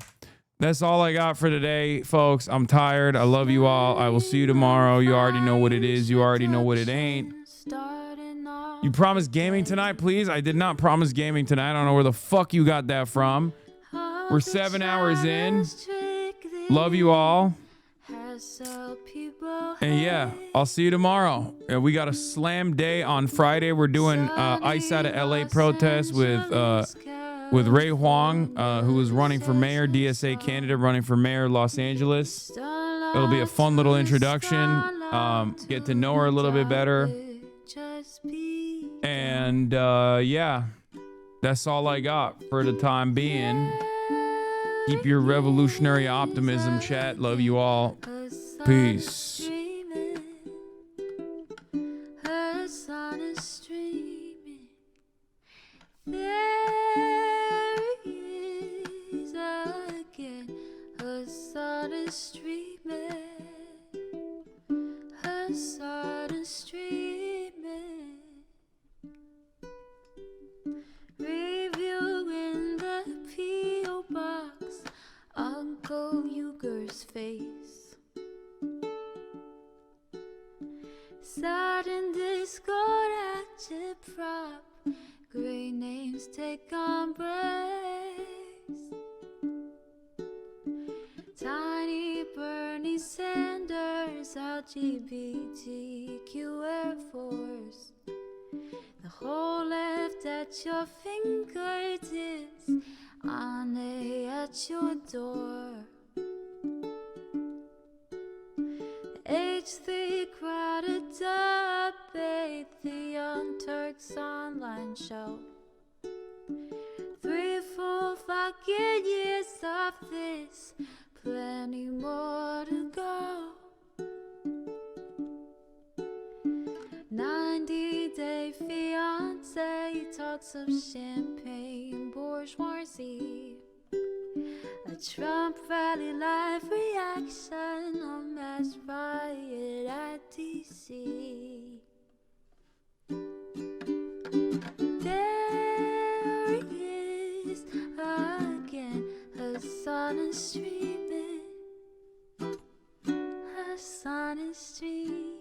that's all I got for today, folks. I'm tired. I love you all. I will see you tomorrow. You already know what it is. You already know what it ain't. You promised gaming tonight, please? I did not promise gaming tonight. I don't know where the fuck you got that from. We're 7 hours in. Love you all. And yeah, I'll see you tomorrow. We got a slam day on Friday. We're doing Ice Out of LA protest with Ray Huang, who is running for mayor, DSA candidate running for mayor, Los Angeles. It'll be a fun little introduction. Get to know her a little bit better. And yeah, that's all I got for the time being. Keep your revolutionary optimism, chat. Love you all. Peace. Hasan is streaming. There he is again. Hasan is streaming. Hasan is streaming. Review in the P.O. box. Uncle Uger's face. Sat in Discord agitprop. Great names take embrace. Tiny Bernie Sanders, LGBTQ Air Force. The whole left at your fingertips, Ane at your door. H3 crowded debate, the Young Turks online show. 3 full fucking years of this, plenty more to go. 90-day fiance talks of champagne bourgeoisie. A Trump rally live reaction, a mass riot at DC. There he is again, Hasan is streaming. Hasan is streaming.